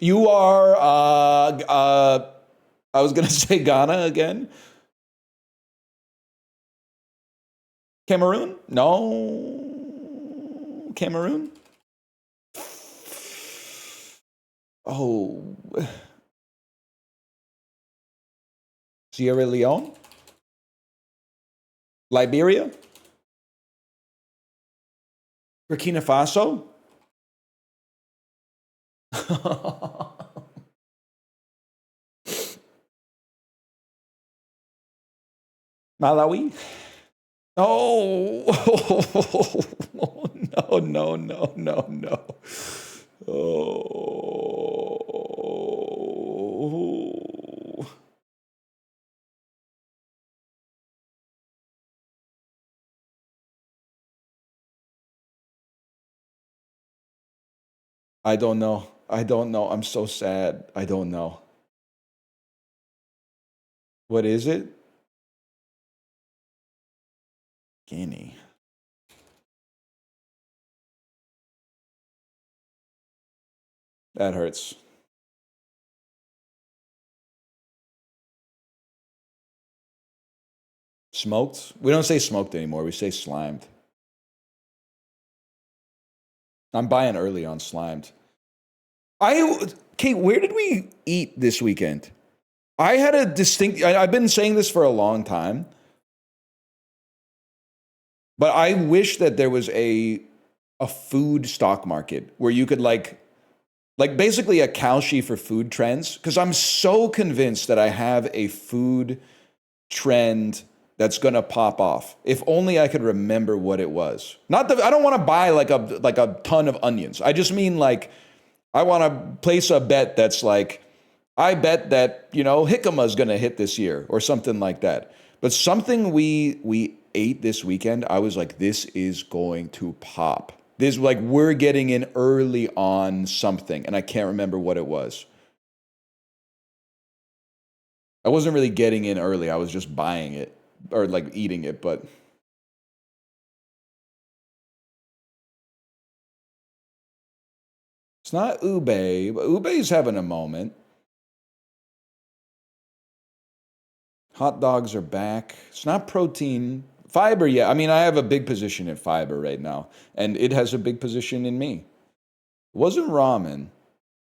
You are, I was going to say Ghana again. Cameroon? No. Cameroon? Oh. Sierra Leone? Liberia? Burkina Faso? Malawi? Oh, no, no, no, no, no. Oh. I don't know. I don't know. I'm so sad. I don't know. What is it? Guinea. That hurts. Smoked? We don't say smoked anymore. We say slimed. I'm buying early on slimed. Kate, where did we eat this weekend? I had a distinct. I've been saying this for a long time, but I wish that there was a food stock market where you could like basically a Kalshi for food trends. Because I'm so convinced that I have a food trend that's gonna pop off. If only I could remember what it was. Not that I don't want to buy like a ton of onions. I just mean like I want to place a bet that's like I bet that jicama is gonna hit this year or something like that. But something we ate this weekend, I was like, this is going to pop. This like we're getting in early on something, and I can't remember what it was. I wasn't really getting in early. I was just buying it or like eating it, but it's not ube. But ube's having a moment. Hot dogs are back. It's not protein. Fiber, yeah. I mean, I have a big position in fiber right now, and it has a big position in me. It wasn't ramen.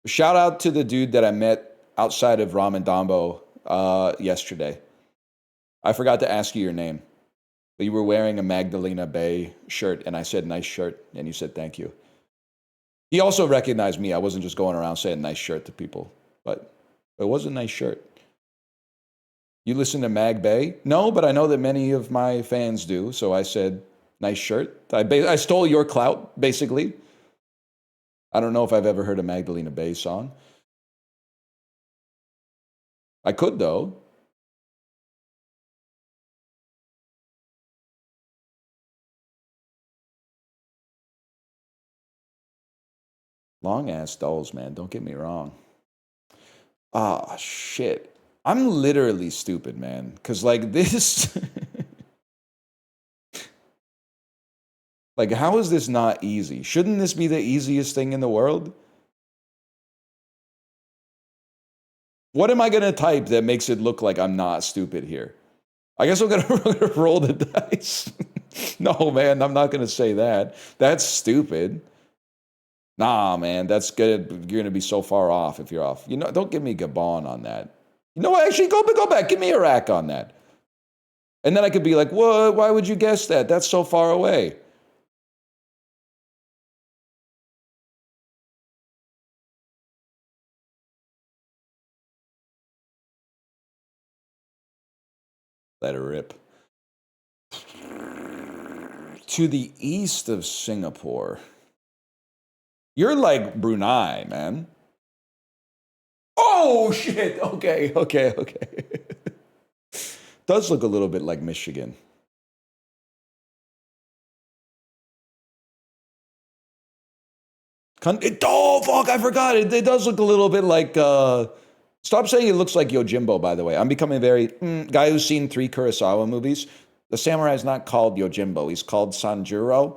Shout out to the dude that I met outside of Ramen Dambo yesterday. I forgot to ask you your name, but you were wearing a Magdalena Bay shirt, and I said, nice shirt, and you said, thank you. He also recognized me. I wasn't just going around saying nice shirt to people, but it was a nice shirt. You listen to Mag Bay? No, but I know that many of my fans do, so I said, nice shirt. I stole your clout, basically. I don't know if I've ever heard a Magdalena Bay song. I could, though. Long ass dolls, man. Don't get me wrong. Ah, shit. I'm literally stupid, man. Because, like, this. Like, how is this not easy? Shouldn't this be the easiest thing in the world? What am I going to type that makes it look like I'm not stupid here? I guess I'm going to roll the dice. No, man, I'm not going to say that. That's stupid. Nah, man, that's good. You're going to be so far off if you're off. Don't give me Gabon on that. Actually, go back. Give me Iraq on that. And then I could be like, what? Why would you guess that? That's so far away. Let it rip. To the east of Singapore. You're like Brunei, man. Oh, shit. Okay. Does look a little bit like Michigan. Oh, fuck, I forgot. It does look a little bit like... Stop saying it looks like Yojimbo, by the way. I'm becoming very... guy who's seen 3 Kurosawa movies. The samurai is not called Yojimbo. He's called Sanjuro.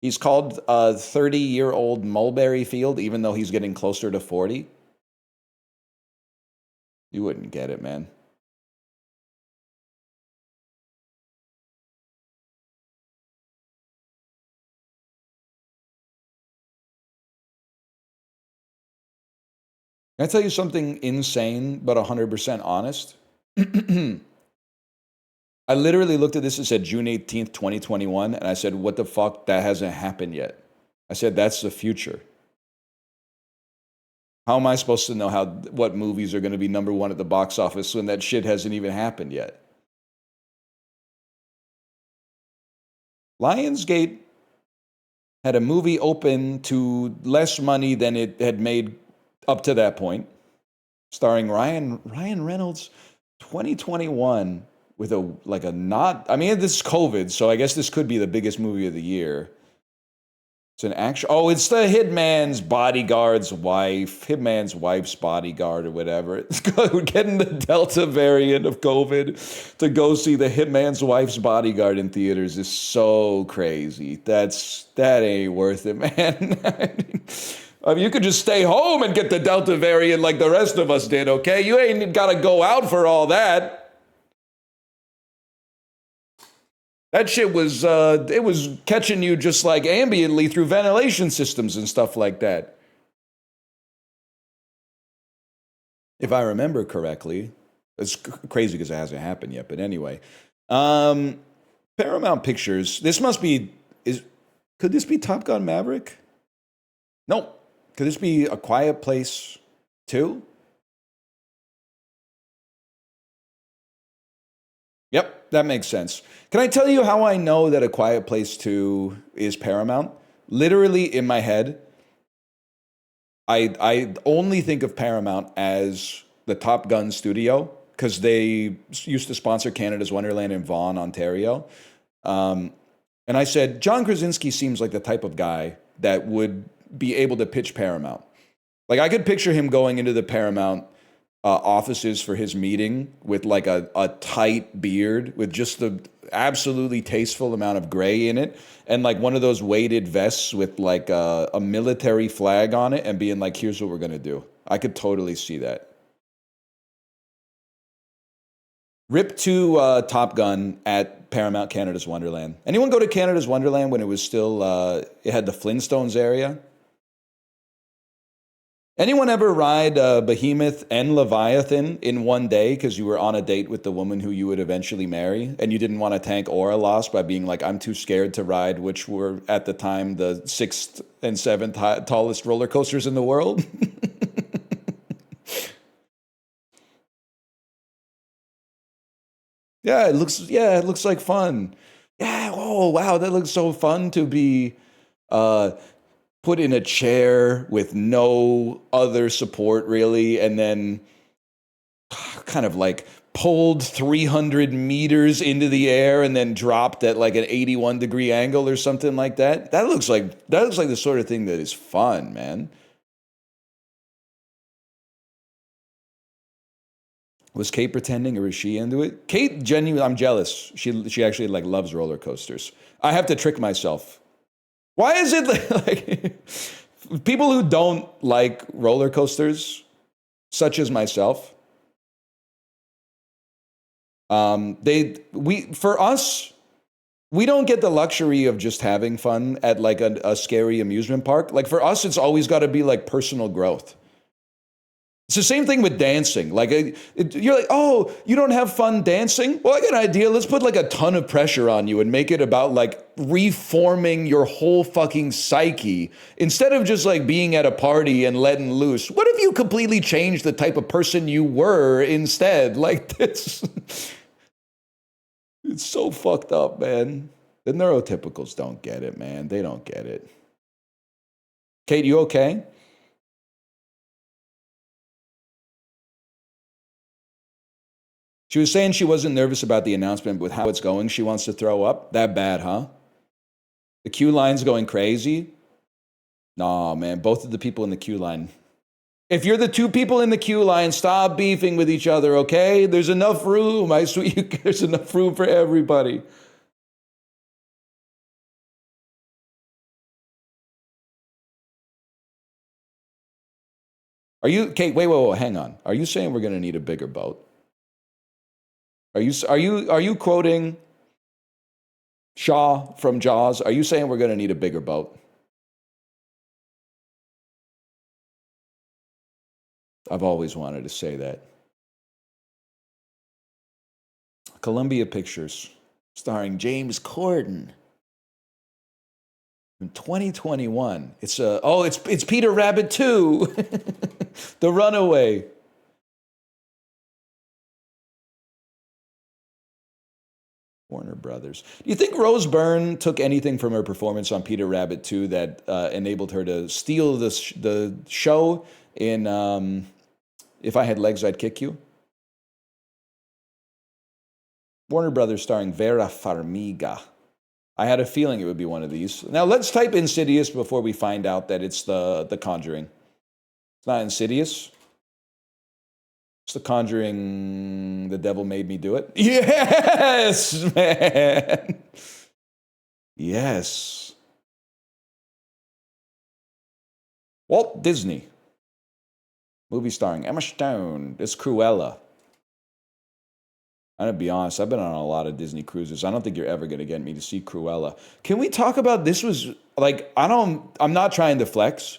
He's called 30-year-old mulberry field, even though he's getting closer to 40. You wouldn't get it, man. Can I tell you something insane but 100% honest? I literally looked at this and said June 18th, 2021, and I said, what the fuck? That hasn't happened yet. I said, that's the future. How am I supposed to know what movies are going to be number 1 at the box office when that shit hasn't even happened yet? Lionsgate had a movie open to less money than it had made up to that point, starring Ryan Reynolds, 2021, with a not. I mean, this is COVID, so I guess this could be the biggest movie of the year. It's an action. Oh, it's the Hitman's bodyguard's wife, Hitman's wife's bodyguard or whatever. We're getting the Delta variant of COVID to go see the Hitman's wife's bodyguard in theaters is so crazy. That ain't worth it, man. I mean, you could just stay home and get the Delta variant like the rest of us did, okay? You ain't got to go out for all that. That shit was, it was catching you just like ambiently through ventilation systems and stuff like that. If I remember correctly. It's crazy because it hasn't happened yet, but anyway. Paramount Pictures, this must be, could this be Top Gun Maverick? No. Could this be A Quiet Place 2? Yep, that makes sense. Can I tell you how I know that A Quiet Place 2 is Paramount? Literally in my head, I only think of Paramount as the Top Gun studio because they used to sponsor Canada's Wonderland in Vaughan, Ontario. And I said, John Krasinski seems like the type of guy that would be able to pitch Paramount. Like I could picture him going into the Paramount offices for his meeting with like a tight beard with just the absolutely tasteful amount of gray in it and like one of those weighted vests with like a military flag on it and being like, here's what we're going to do. I could totally see that. Rip to Top Gun at Paramount Canada's Wonderland. Anyone go to Canada's Wonderland when it was still, it had the Flintstones area? Anyone ever ride Behemoth and Leviathan in one day because you were on a date with the woman who you would eventually marry and you didn't want to tank aura loss by being like, I'm too scared to ride, which were at the time the 6th and 7th tallest roller coasters in the world? Yeah, it looks like fun. Yeah, oh wow, that looks so fun to be put in a chair with no other support really, and then kind of like pulled 300 meters into the air and then dropped at like an 81-degree angle or something like that. That looks like the sort of thing that is fun, man. Was Kate pretending or was she into it? Kate genuinely, I'm jealous. She actually like loves roller coasters. I have to trick myself. Why is it like people who don't like roller coasters, such as myself, for us, we don't get the luxury of just having fun at like a scary amusement park. Like for us, it's always got to be like personal growth. It's the same thing with dancing. Like you're like, oh, you don't have fun dancing? Well, I got an idea. Let's put like a ton of pressure on you and make it about like reforming your whole fucking psyche instead of just like being at a party and letting loose. What if you completely changed the type of person you were instead? Like this, it's so fucked up, man. The neurotypicals don't get it, man. They don't get it. Kate, you okay? She was saying she wasn't nervous about the announcement, but with how it's going, she wants to throw up. That bad, huh? The queue line's going crazy? Nah, man, both of the people in the queue line. If you're the two people in the queue line, stop beefing with each other, okay? There's enough room, I swear you, there's enough room for everybody. Are you, Kate, wait, hang on. Are you saying we're going to need a bigger boat? Are you quoting Shaw from Jaws? Are you saying we're going to need a bigger boat? I've always wanted to say that. Columbia Pictures, starring James Corden. In 2021, it's Peter Rabbit 2, The Runaway. Warner Brothers. Do you think Rose Byrne took anything from her performance on Peter Rabbit 2 that enabled her to steal the show in If I Had Legs, I'd Kick You? Warner Brothers starring Vera Farmiga. I had a feeling it would be one of these. Now let's type Insidious before we find out that it's the Conjuring. It's not Insidious. It's The Conjuring, The Devil Made Me Do It. Yes, man. Yes. Walt Disney. Movie starring Emma Stone. It's Cruella. I'm going to be honest, I've been on a lot of Disney cruises. I don't think you're ever going to get me to see Cruella. Can we talk about this? Was like, I'm not trying to flex.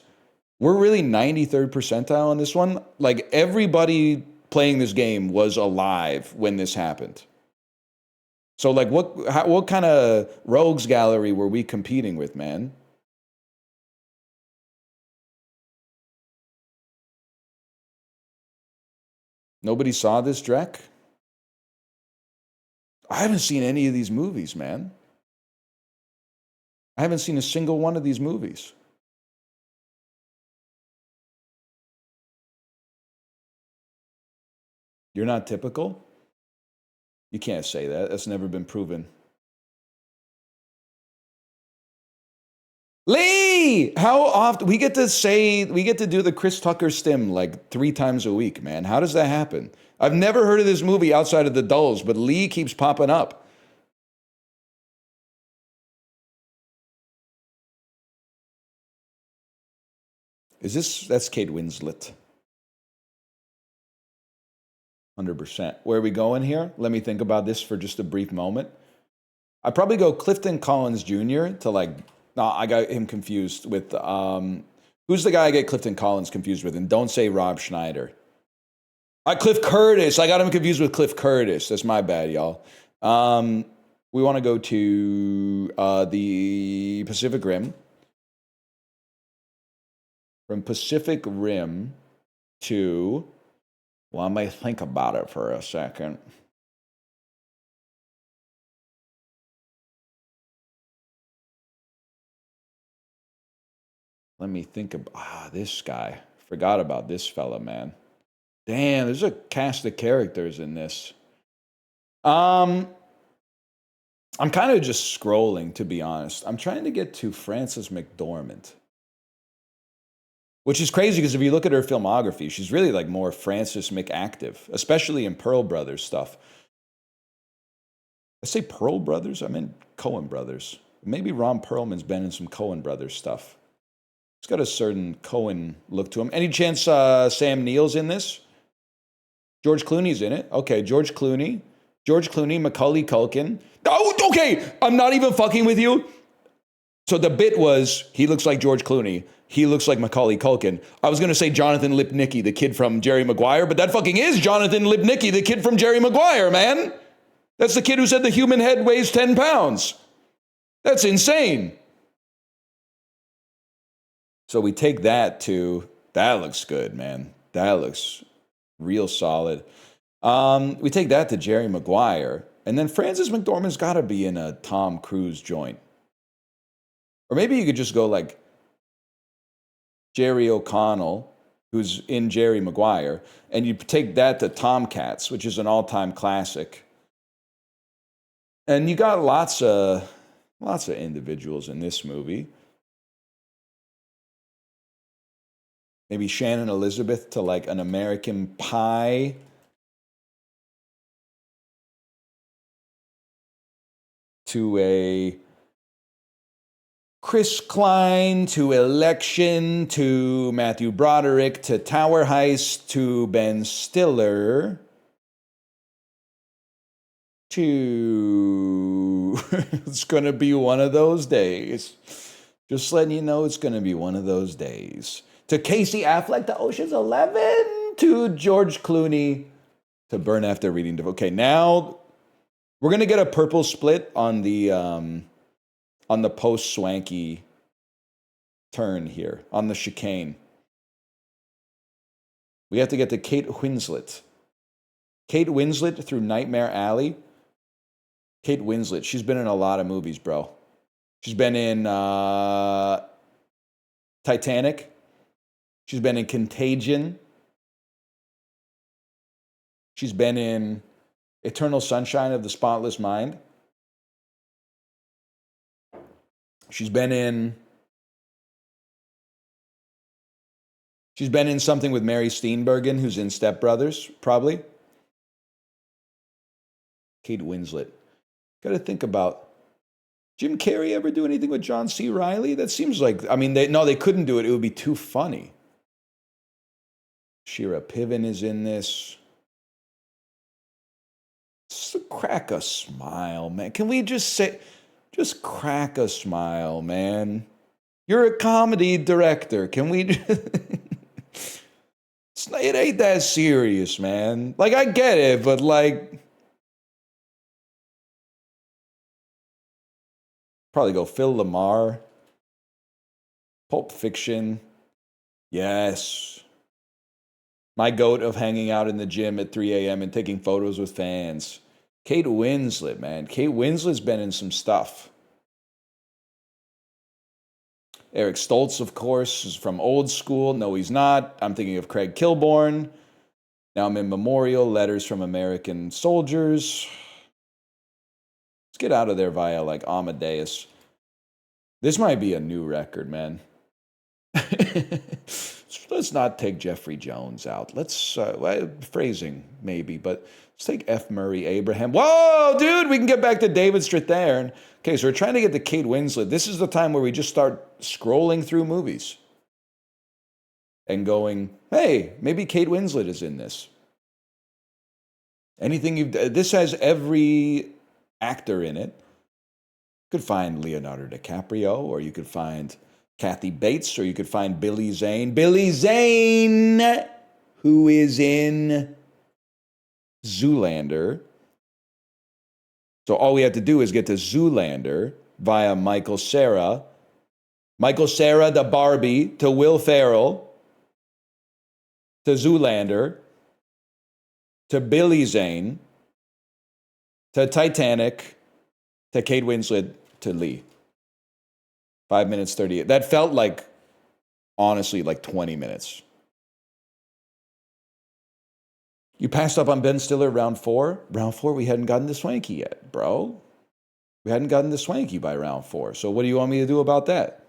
We're really 93rd percentile on this one. Like, everybody playing this game was alive when this happened. So, like, what kind of rogues gallery were we competing with, man? Nobody saw this, Drek? I haven't seen any of these movies, man. I haven't seen a single one of these movies. You're not typical? You can't say that. That's never been proven. Lee! How often? We get to do the Chris Tucker stim like 3 times a week, man. How does that happen? I've never heard of this movie outside of the Dulls, but Lee keeps popping up. That's Kate Winslet. 100%. Where are we going here? Let me think about this for just a brief moment. I'd probably go Clifton Collins Jr. to like, no, I got him confused with, who's the guy I get Clifton Collins confused with? And don't say Rob Schneider. Cliff Curtis. I got him confused with Cliff Curtis. That's my bad, y'all. We want to go to the Pacific Rim. From Pacific Rim to, well, I may think about it for a second. Let me think about this guy. Forgot about this fella, man. Damn, there's a cast of characters in this. I'm kind of just scrolling, to be honest. I'm trying to get to Frances McDormand. Which is crazy because if you look at her filmography, she's really like more Frances McActive, especially in Pearl Brothers stuff. I say Pearl Brothers? I meant Coen Brothers. Maybe Ron Perlman's been in some Coen Brothers stuff. He's got a certain Coen look to him. Any chance Sam Neill's in this? George Clooney's in it. Okay, George Clooney, Macaulay Culkin. Oh, okay, I'm not even fucking with you. So the bit was, he looks like George Clooney. He looks like Macaulay Culkin. I was going to say Jonathan Lipnicki, the kid from Jerry Maguire, but that fucking is Jonathan Lipnicki, the kid from Jerry Maguire, man. That's the kid who said the human head weighs 10 pounds. That's insane. So we take that to, that looks good, man. That looks real solid. We take that to Jerry Maguire, and then Frances McDormand's got to be in a Tom Cruise joint. Or maybe you could just go like Jerry O'Connell, who's in Jerry Maguire, and you take that to Tomcats, which is an all-time classic. And you got lots of individuals in this movie. Maybe Shannon Elizabeth to like An American Pie. To a Chris Klein, to Election, to Matthew Broderick, to Tower Heist, to Ben Stiller, to it's going to be one of those days. Just letting you know it's going to be one of those days. To Casey Affleck, to Ocean's 11, to George Clooney, to Burn After Reading. Okay, now we're going to get a purple split on the post-swanky turn here, on the chicane. We have to get to Kate Winslet. Kate Winslet through Nightmare Alley. Kate Winslet. She's been in a lot of movies, bro. She's been in Titanic. She's been in Contagion. She's been in Eternal Sunshine of the Spotless Mind. She's been in something with Mary Steenburgen, who's in Step Brothers, probably. Kate Winslet. Got to think about, Jim Carrey ever do anything with John C. Reilly? That seems like, I mean, they couldn't do it. It would be too funny. Shira Piven is in this. Just crack a smile, man. Can we just say, just crack a smile, man? You're a comedy director. Can we it ain't that serious, man. Like, I get it, but like, probably go Phil Lamar. Pulp Fiction. Yes. My goat of hanging out in the gym at 3 a.m. and taking photos with fans. Kate Winslet, man. Kate Winslet's been in some stuff. Eric Stoltz, of course, is from Old School. No, he's not. I'm thinking of Craig Kilborn. Now I'm in Memorial, Letters from American Soldiers. Let's get out of there via like Amadeus. This might be a new record, man. Let's not take Jeffrey Jones out. Let's, phrasing maybe, but let's take F. Murray Abraham. Whoa, dude, we can get back to David Strathairn. Okay, so we're trying to get to Kate Winslet. This is the time where we just start scrolling through movies and going, hey, maybe Kate Winslet is in this. This has every actor in it. You could find Leonardo DiCaprio, or you could find Kathy Bates, or you could find Billy Zane. Billy Zane, who is in Zoolander. So all we have to do is get to Zoolander via Michael Cera. Michael Cera, the Barbie, to Will Ferrell, to Zoolander, to Billy Zane, to Titanic, to Kate Winslet, to Lee. 5 minutes, 38. That felt like, honestly, like 20 minutes. You passed up on Ben Stiller round 4? Round 4, we hadn't gotten to Swanky yet, bro. We hadn't gotten to Swanky by round 4. So what do you want me to do about that?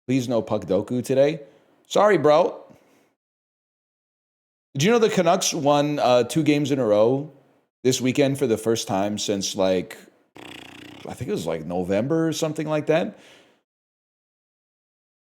Please no Puck Doku today. Sorry, bro. Did you know the Canucks won 2 games in a row this weekend for the first time since like, I think it was like November or something like that?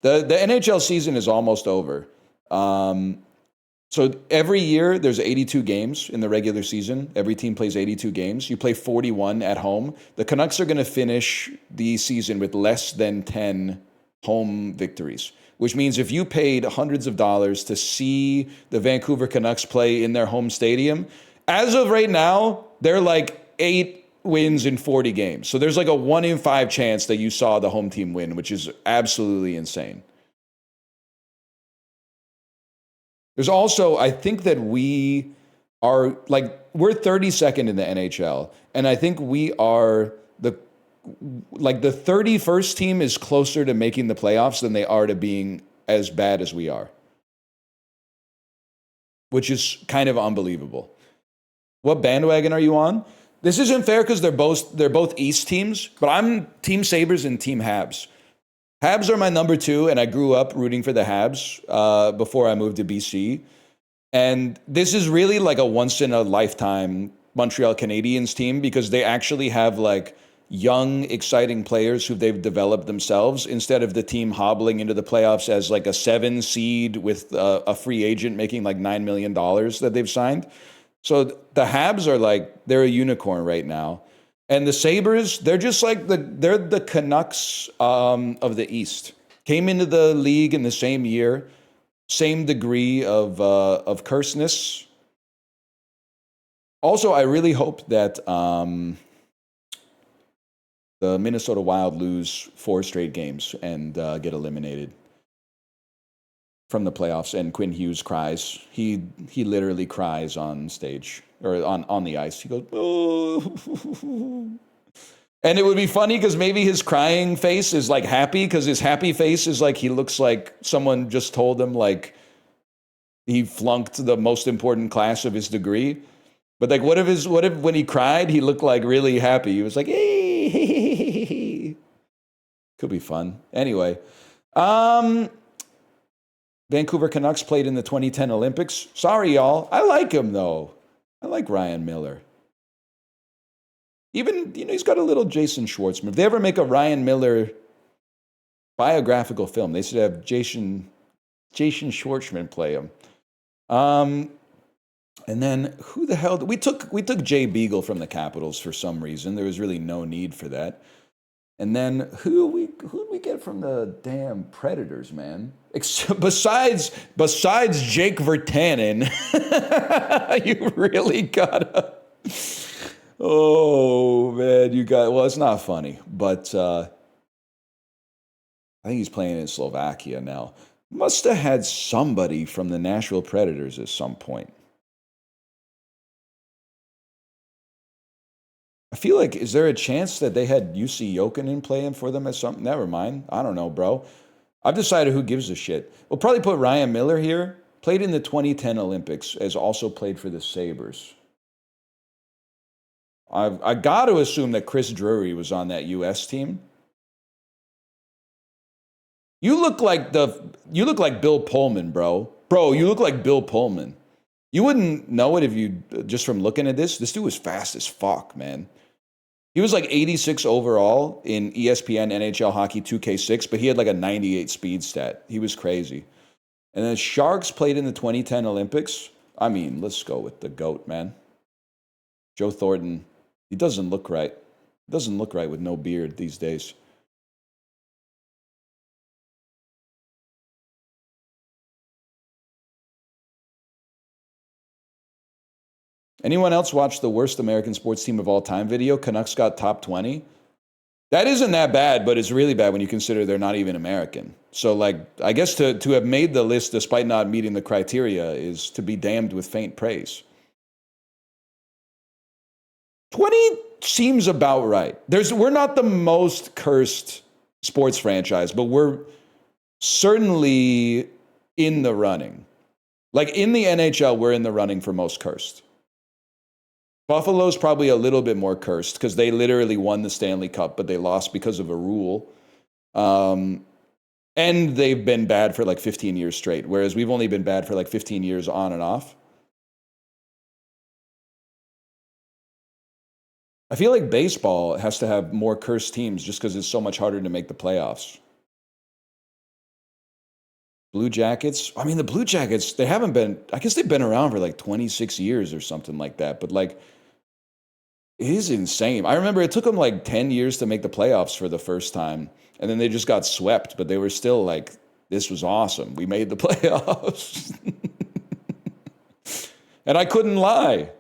The NHL season is almost over. So every year there's 82 games in the regular season. Every team plays 82 games. You play 41 at home. The Canucks are going to finish the season with less than 10 home victories, which means if you paid hundreds of dollars to see the Vancouver Canucks play in their home stadium, as of right now, they're like 8 wins in 40 games. So there's like a 1 in 5 chance that you saw the home team win, which is absolutely insane. There's also, I think that we are like, we're 32nd in the NHL, and I think we are the 31st team is closer to making the playoffs than they are to being as bad as we are, which is kind of unbelievable. What bandwagon are you on? This isn't fair because they're both East teams, but I'm Team Sabres and Team Habs. Habs are my number 2, and I grew up rooting for the Habs before I moved to BC. And this is really like a once-in-a-lifetime Montreal Canadiens team because they actually have like young, exciting players who they've developed themselves instead of the team hobbling into the playoffs as like a 7 seed with a free agent making like $9 million that they've signed. So the Habs are like, they're a unicorn right now. And the Sabres, they're just like they're the Canucks of the East. Came into the league in the same year, same degree of curseness. Also, I really hope that the Minnesota Wild lose 4 straight games and get eliminated. from the playoffs, and Quinn Hughes cries. He literally cries on stage or on the ice. He goes, oh. And it would be funny because maybe his crying face is like happy, because his happy face is like he looks like someone just told him like he flunked the most important class of his degree. But like, what if when he cried, he looked like really happy? He was like, hey, could be fun. Anyway, Vancouver Canucks played in the 2010 Olympics. Sorry, y'all. I like him though. I like Ryan Miller. Even, he's got a little Jason Schwartzman. If they ever make a Ryan Miller biographical film, they should have Jason Schwartzman play him. And then who the hell we took Jay Beagle from the Capitals for some reason. There was really no need for that. And then who did we get from the damn Predators, man? Besides Jake Virtanen, you really gotta. Oh man, well, it's not funny, but I think he's playing in Slovakia now. Must have had somebody from the Nashville Predators at some point. I feel like, is there a chance that they had UC Jokinen playing for them as something? Never mind. I don't know, bro. I've decided who gives a shit. We'll probably put Ryan Miller here. Played in the 2010 Olympics, as also played for the Sabres. I got to assume that Chris Drury was on that U.S. team. You look like Bill Pullman, bro. Bro, you look like Bill Pullman. You wouldn't know it if you, just from looking at this. This dude was fast as fuck, man. He was like 86 overall in ESPN NHL Hockey 2K6, but he had like a 98 speed stat. He was crazy. And then Sharks played in the 2010 Olympics. I mean, let's go with the GOAT, man. Joe Thornton. He doesn't look right. Doesn't look right with no beard these days. Anyone else watch the worst American sports team of all time video? Canucks got top 20. That isn't that bad, but it's really bad when you consider they're not even American. So, like, I guess to have made the list despite not meeting the criteria is to be damned with faint praise. 20 seems about right. We're not the most cursed sports franchise, but we're certainly in the running. Like, in the NHL, we're in the running for most cursed. Buffalo's probably a little bit more cursed because they literally won the Stanley Cup, but they lost because of a rule. And they've been bad for like 15 years straight, whereas we've only been bad for like 15 years on and off. I feel like baseball has to have more cursed teams just because it's so much harder to make the playoffs. Blue Jackets. I mean, the Blue Jackets, they haven't been, I guess they've been around for like 26 years or something like that. But like, it is insane. I remember it took them like 10 years to make the playoffs for the first time. And then they just got swept, but they were still like, this was awesome. We made the playoffs. And I couldn't lie.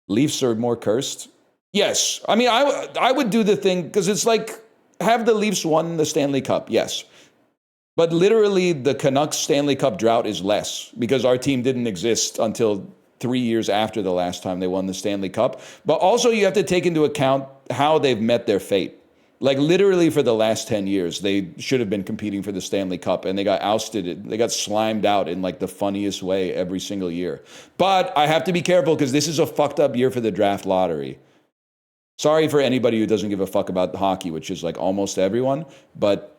Leafs are more cursed. Yes. I mean, I would do the thing because it's like, have the Leafs won the Stanley Cup? Yes. But literally, the Canucks Stanley Cup drought is less because our team didn't exist until 3 years after the last time they won the Stanley Cup. But also, you have to take into account how they've met their fate. Like, literally, for the last 10 years, they should have been competing for the Stanley Cup, and they got ousted. They got slimed out in, like, the funniest way every single year. But I have to be careful because this is a fucked up year for the draft lottery. Sorry for anybody who doesn't give a fuck about hockey, which is, like, almost everyone. But,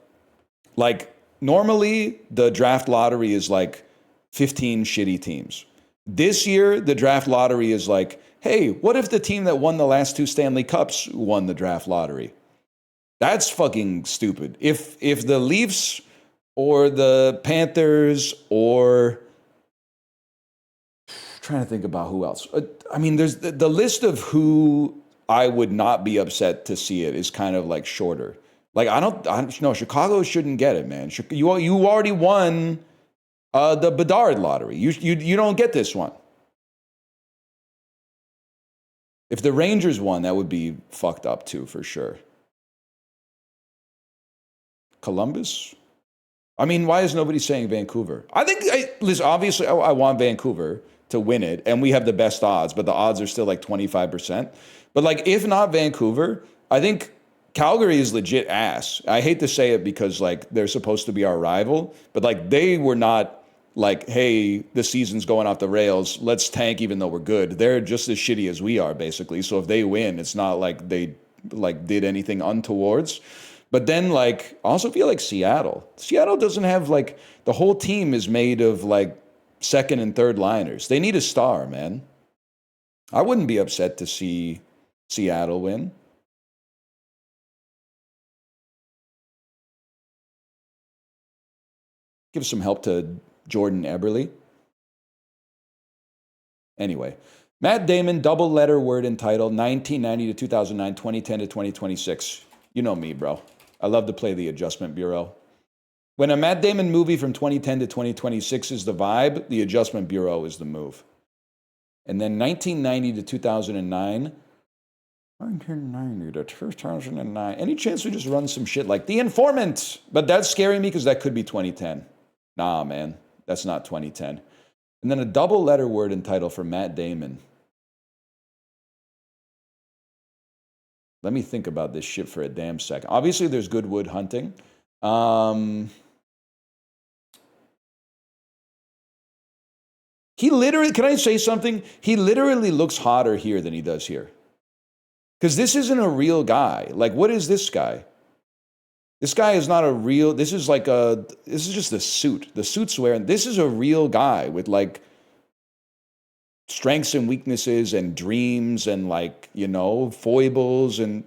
like, normally, the draft lottery is like 15 shitty teams. This year, the draft lottery is like, hey, what if the team that won the last 2 Stanley Cups won the draft lottery? That's fucking stupid. If the Leafs or the Panthers or I'm trying to think about who else. I mean, there's the list of who I would not be upset to see it is kind of like shorter. Like, I don't know. Chicago shouldn't get it, man. You already won the Bedard lottery. You don't get this one. If the Rangers won, that would be fucked up too, for sure. Columbus? I mean, why is nobody saying Vancouver? I think, listen, obviously, I want Vancouver to win it, and we have the best odds, but the odds are still like 25%. But like, if not Vancouver, I think Calgary is legit ass. I hate to say it because like they're supposed to be our rival, but like they were not like, hey, the season's going off the rails, let's tank even though we're good. They're just as shitty as we are, basically. So if they win, it's not like they like did anything untowards. But then, like, I also feel like Seattle. Seattle doesn't have, like, the whole team is made of, like, second and third liners. They need a star, man. I wouldn't be upset to see Seattle win. Give some help to Jordan Eberle. Anyway, Matt Damon, double letter word and title, 1990 to 2009, 2010 to 2026. You know me, bro. I love to play the Adjustment Bureau. When a Matt Damon movie from 2010 to 2026 is the vibe, the Adjustment Bureau is the move. And then 1990 to 2009. 1990 to 2009. Any chance we just run some shit like The Informant? But that's scaring me because that could be 2010. Nah, man. That's not 2010. And then a double letter word and title for Matt Damon. Let me think about this shit for a damn second. Obviously, there's Goodwood Hunting. He literally, can I say something? He literally looks hotter here than he does here. Because this isn't a real guy. Like, what is this guy? This guy is not a real, this is just a suit. The suit's wearing, this is a real guy with like strengths and weaknesses and dreams and like, you know, foibles and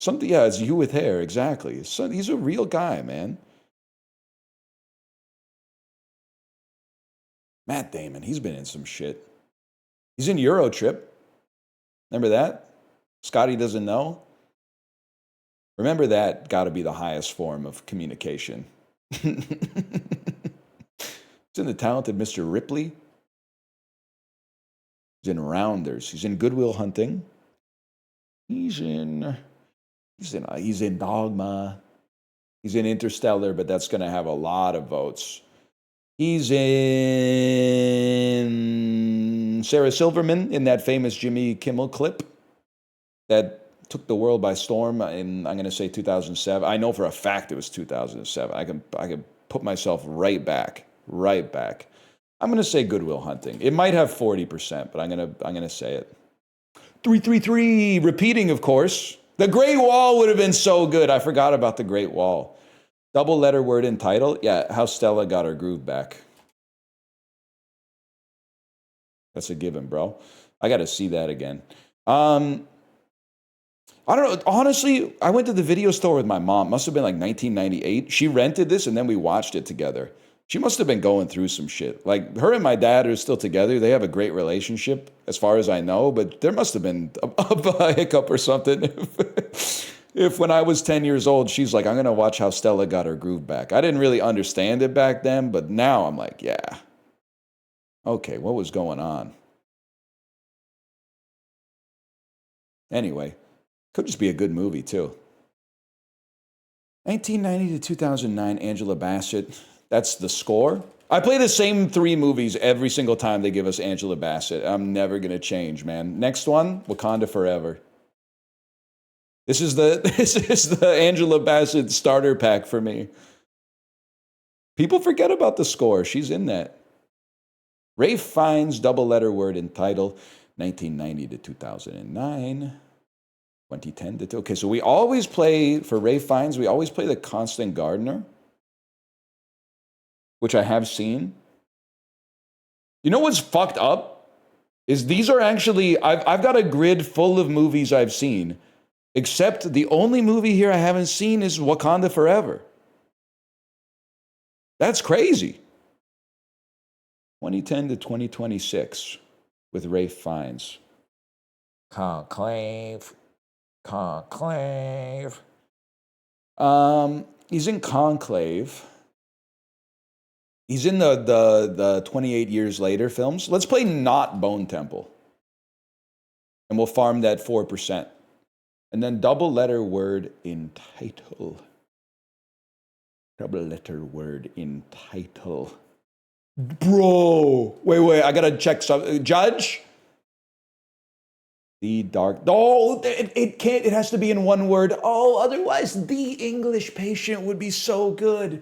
something. Yeah, it's you with hair, exactly. So he's a real guy, man. Matt Damon, he's been in some shit. He's in Eurotrip. Remember that? Scotty doesn't know. Remember that got to be the highest form of communication. He's in The Talented Mr. Ripley. He's in Rounders. He's in Good Will Hunting. He's in Dogma. He's in Interstellar, but that's going to have a lot of votes. He's in Sarah Silverman in that famous Jimmy Kimmel clip that took the world by storm in, I'm going to say 2007. I know for a fact it was 2007. I can put myself right back. I'm going to say Good Will Hunting. It might have 40%, but I'm going to say it. 333, repeating, of course. The Great Wall would have been so good. I forgot about The Great Wall. Double letter word and title. Yeah, how Stella got her groove back. That's a given, bro. I got to see that again. I don't know. Honestly, I went to the video store with my mom. Must have been like 1998. She rented this and then we watched it together. She must have been going through some shit. Like, her and my dad are still together. They have a great relationship as far as I know, but there must have been a hiccup or something. If when I was 10 years old, she's like, I'm going to watch how Stella got her groove back. I didn't really understand it back then, but now I'm like, yeah. Okay, what was going on? Anyway, could just be a good movie, too. 1990 to 2009, Angela Bassett. That's the score. I play the same 3 movies every single time they give us Angela Bassett. I'm never going to change, man. Next one, Wakanda Forever. This is the Angela Bassett starter pack for me. People forget about the score. She's in that. Ralph Fiennes, double letter word and title, 1990 to 2009, 2010 to... Okay, so we always play, for Ralph Fiennes, we always play the Constant Gardener, which I have seen. You know what's fucked up? Is these are actually... I've got a grid full of movies I've seen, except the only movie here I haven't seen is Wakanda Forever. That's crazy. 2010 to 2026 with Ralph Fiennes. Conclave. He's in Conclave. He's in the 28 Years Later films. Let's play not Bone Temple. And we'll farm that 4%. And then double letter word in title. Double letter word in title. Bro. Wait. I gotta check something. Judge? The dark. Oh, it can't. It has to be in one word. Oh, otherwise, the English patient would be so good.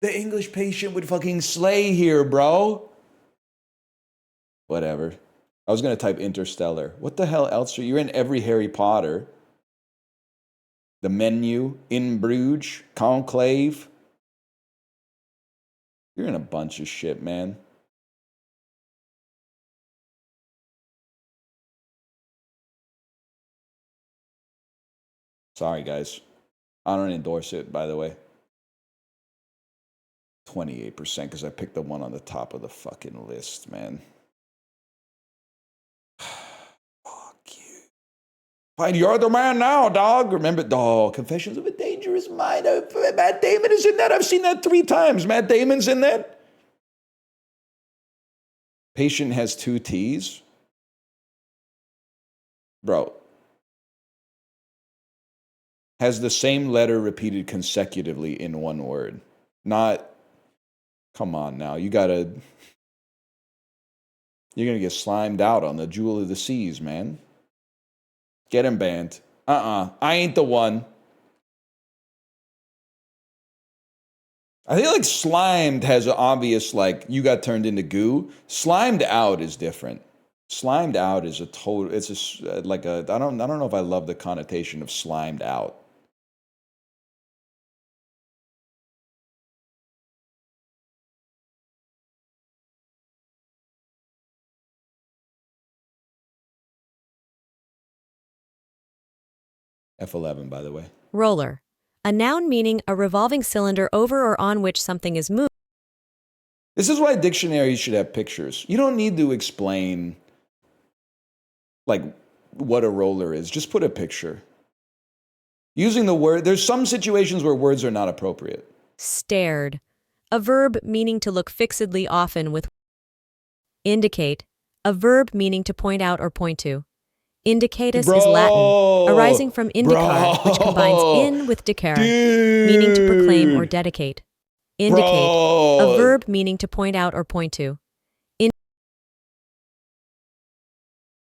The English patient would fucking slay here, bro. Whatever. I was gonna type Interstellar. What the hell else? You're in every Harry Potter. The Menu, In Bruges, Conclave. You're in a bunch of shit, man. Sorry, guys. I don't endorse it, by the way. 28% because I picked the one on the top of the fucking list, man. Fuck you. Fine, you're the man now, dog. Remember, dog. Confessions of a Dangerous Mind. Matt Damon is in that. I've seen that 3 times. Matt Damon's in that. Patient has 2 T's. Bro. Has the same letter repeated consecutively in one word. Not, come on now. You're going to get slimed out on the Jewel of the Seas, man. Get him banned. I ain't the one. I think like slimed has an obvious, like, you got turned into goo. Slimed out is different. Slimed out is a total, it's a, like a, I don't know if I love the connotation of slimed out. F11, by the way. Roller. A noun meaning a revolving cylinder over or on which something is moved. This is why dictionaries should have pictures. You don't need to explain, like, what a roller is. Just put a picture. Using the word, there's some situations where words are not appropriate. Stared. A verb meaning to look fixedly, often with. Indicate. A verb meaning to point out or point to. Indicatus is Latin, arising from indicar, which combines in with dicere, meaning to proclaim or dedicate. Indicate, a verb meaning to point out or point to.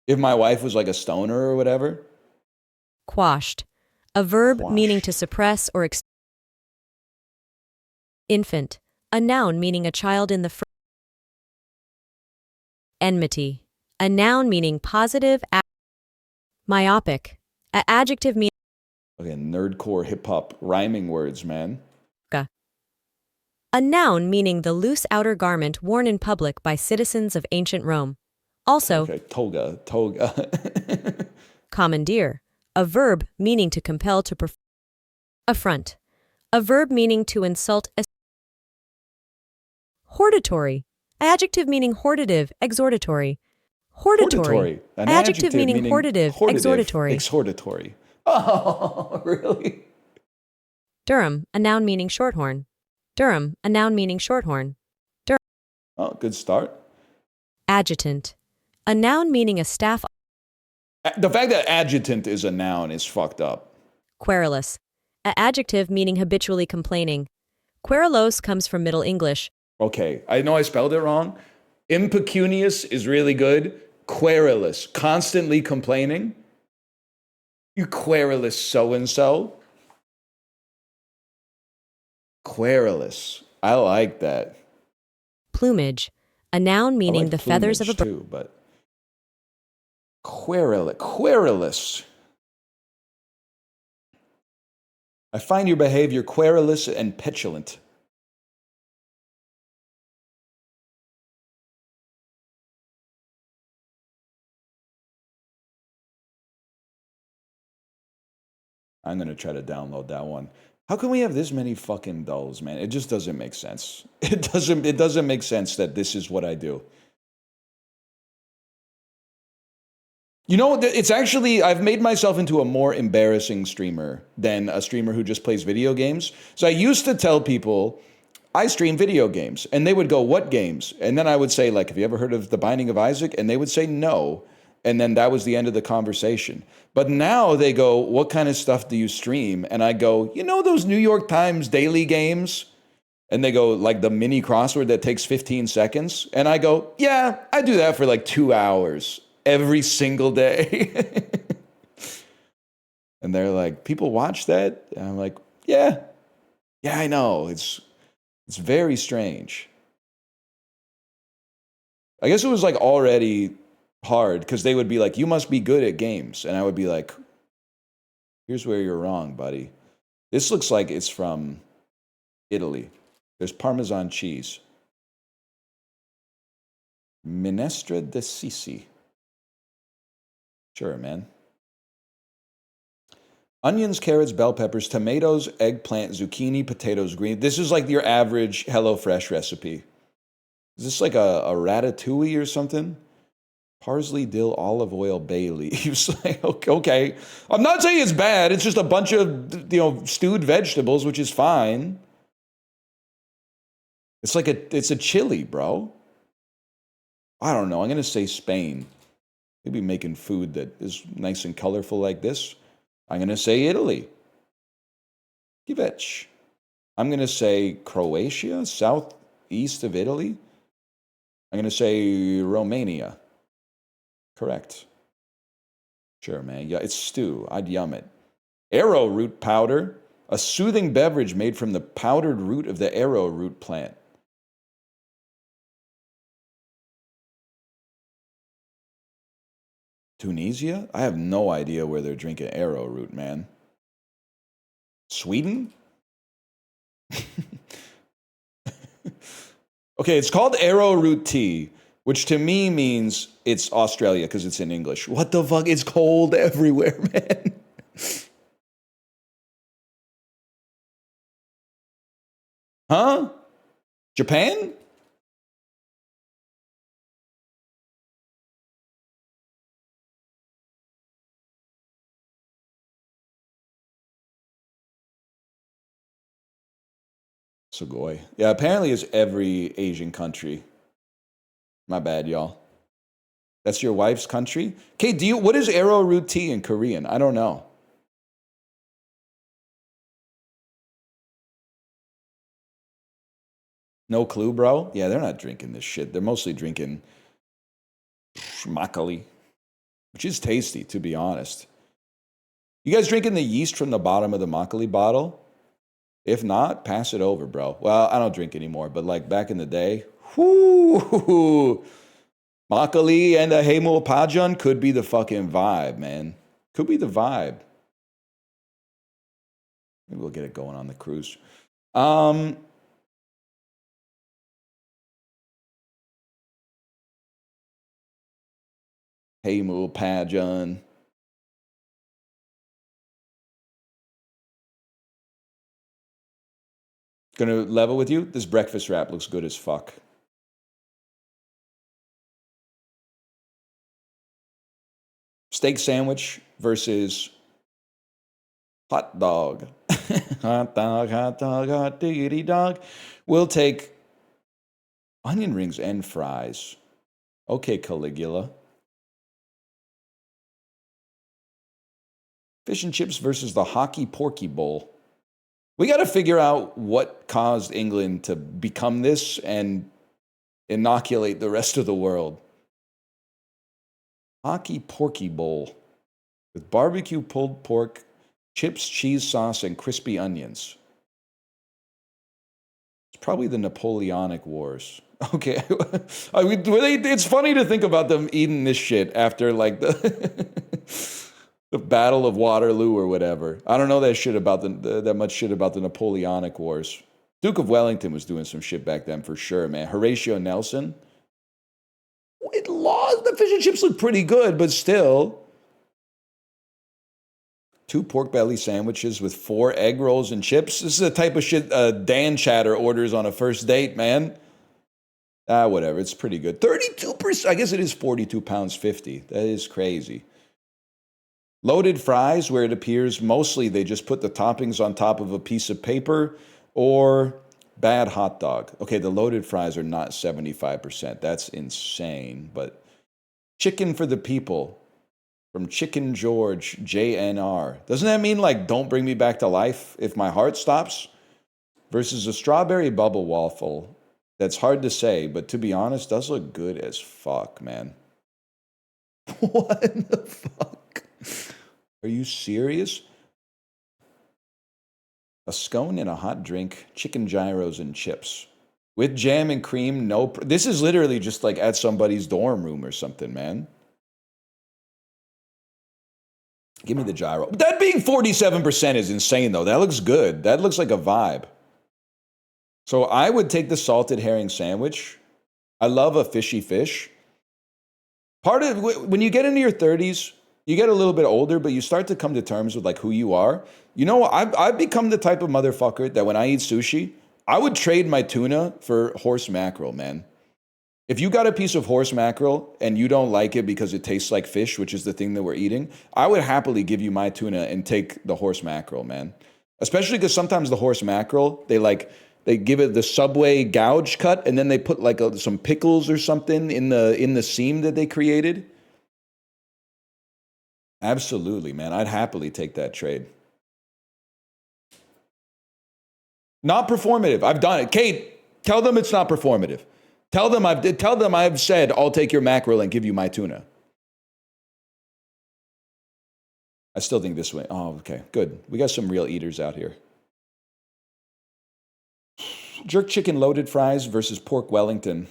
If my wife was like a stoner or whatever. Quashed, a verb meaning to suppress or infant, a noun meaning a child in the enmity, a noun meaning positive. Myopic, an adjective meaning. Okay, nerdcore hip-hop rhyming words, man. A noun meaning the loose outer garment worn in public by citizens of ancient Rome. Also, okay, toga. commandeer, a verb meaning to compel to perform. Affront, a verb meaning to insult. Hortatory, adjective meaning hortative, exhortatory. Hortatory. An adjective meaning hortative, exhortatory. Exhortatory. Oh, really? Durham, a noun meaning shorthorn. Durham, a noun meaning shorthorn. Durham. Oh, good start. Adjutant, a noun meaning a staff. The fact that adjutant is a noun is fucked up. Querulous, an adjective meaning habitually complaining. Querulos comes from Middle English. Okay, I know I spelled it wrong. Impecunious is really good. Querulous, constantly complaining. You querulous so-and-so. Querulous. I like that. Plumage, a noun meaning like the feathers of a bird. Too, but querulous. I find your behavior querulous and petulant. I'm going to try to download that one. How can we have this many fucking dolls, man? It just doesn't make sense. It doesn't make sense that this is what I do. You know, it's actually, I've made myself into a more embarrassing streamer than a streamer who just plays video games. So I used to tell people, I stream video games. And they would go, what games? And then I would say, like, have you ever heard of The Binding of Isaac? And they would say no. And then that was the end of the conversation. But now they go, what kind of stuff do you stream? And I go, you know those New York Times daily games? And they go, like the mini crossword that takes 15 seconds? And I go, yeah, I do that for like 2 hours every single day. And they're like, people watch that? And I'm like, yeah, I know. It's very strange. I guess it was like already hard because they would be like, you must be good at games. And I would be like, here's where you're wrong, buddy. This looks like it's from Italy. There's Parmesan cheese. Minestra di Sisi. Sure, man. Onions, carrots, bell peppers, tomatoes, eggplant, zucchini, potatoes, green. This is like your average HelloFresh recipe. Is this like a ratatouille or something? Parsley, dill, olive oil, bay leaves. Okay. I'm not saying it's bad. It's just a bunch of, stewed vegetables, which is fine. It's a chili, bro. I don't know. I'm going to say Spain. Maybe making food that is nice and colorful like this. I'm going to say Italy. Kivech. I'm going to say Croatia, southeast of Italy. I'm going to say Romania. Correct. Sure, man. Yeah, it's stew. I'd yum it. Arrowroot powder, a soothing beverage made from the powdered root of the arrowroot plant. Tunisia? I have no idea where they're drinking arrowroot, man. Sweden? Okay, it's called arrowroot tea, which to me means it's Australia because it's in English. What the fuck? It's cold everywhere, man. Huh? Japan? Sugoi. Yeah, apparently it's every Asian country. My bad, y'all. That's your wife's country? Okay, what is arrowroot tea in Korean? I don't know. No clue, bro? Yeah, they're not drinking this shit. They're mostly drinking makgeolli, which is tasty, to be honest. You guys drinking the yeast from the bottom of the makgeolli bottle? If not, pass it over, bro. Well, I don't drink anymore, but like back in the day, whoo, makgeolli and a Haemul Pajan could be the fucking vibe, man. Could be the vibe. Maybe we'll get it going on the cruise. Haemul Pajan. Gonna level with you? This breakfast wrap looks good as fuck. Steak sandwich versus hot dog. Hot dog, hot diggity dog. We'll take onion rings and fries. Okay, Caligula. Fish and chips versus the hockey porky bowl. We got to figure out what caused England to become this and inoculate the rest of the world. Hockey porky bowl with barbecue pulled pork, chips, cheese sauce, and crispy onions. It's probably the Napoleonic Wars. Okay. It's funny to think about them eating this shit after like the the Battle of Waterloo or whatever. I don't know that much shit about the Napoleonic Wars. Duke of Wellington was doing some shit back then for sure, man. Horatio Nelson. It lost. The fish and chips look pretty good, but still. 2 pork belly sandwiches with 4 egg rolls and chips. This is the type of shit Dan Chatter orders on a first date, man. Whatever. It's pretty good. 32%. I guess it is 42 pounds 50. That is crazy. Loaded fries, where it appears mostly they just put the toppings on top of a piece of paper, or bad hot dog. Okay, the loaded fries are not 75%. That's insane, but Chicken for the people. From Chicken George JNR. Doesn't that mean like don't bring me back to life if my heart stops? Versus a strawberry bubble waffle. That's hard to say, but to be honest, does look good as fuck, man. What the fuck? Are you serious? A scone and a hot drink, chicken gyros and chips. With jam and cream, no... This is literally just like at somebody's dorm room or something, man. Give me the gyro. That being 47% is insane, though. That looks good. That looks like a vibe. So I would take the salted herring sandwich. I love a fishy fish. Part of when you get into your 30s, you get a little bit older, but you start to come to terms with like who you are. You know, I've become the type of motherfucker that when I eat sushi, I would trade my tuna for horse mackerel, man. If you got a piece of horse mackerel and you don't like it because it tastes like fish, which is the thing that we're eating, I would happily give you my tuna and take the horse mackerel, man. Especially because sometimes the horse mackerel, they give it the Subway gouge cut and then they put like some pickles or something in the seam that they created. Absolutely, man. I'd happily take that trade. Not performative. I've done it. Kate, tell them it's not performative. Tell them I've said I'll take your mackerel and give you my tuna. I still think this way. Oh, okay, good. We got some real eaters out here. Jerk chicken loaded fries versus pork Wellington.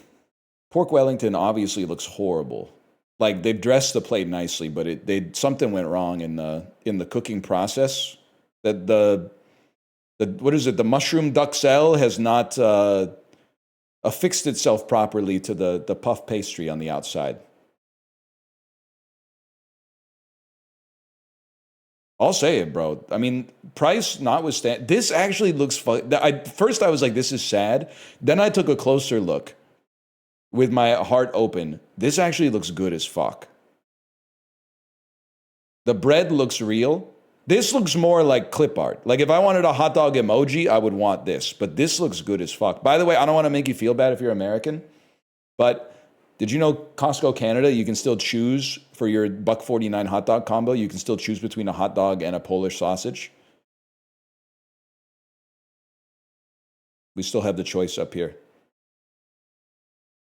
Pork Wellington obviously looks horrible. Like they've dressed the plate nicely, but something went wrong in the cooking process. That the what is it? The mushroom duxelle has not affixed itself properly to the puff pastry on the outside. I'll say it, bro. I mean, price notwithstanding, this actually looks fun. First, I was like, this is sad. Then I took a closer look with my heart open. This actually looks good as fuck. The bread looks real. This looks more like clip art. Like if I wanted a hot dog emoji, I would want this. But this looks good as fuck. By the way, I don't want to make you feel bad if you're American, but did you know Costco Canada, you can still choose for your $1.49 hot dog combo, you can still choose between a hot dog and a Polish sausage? We still have the choice up here.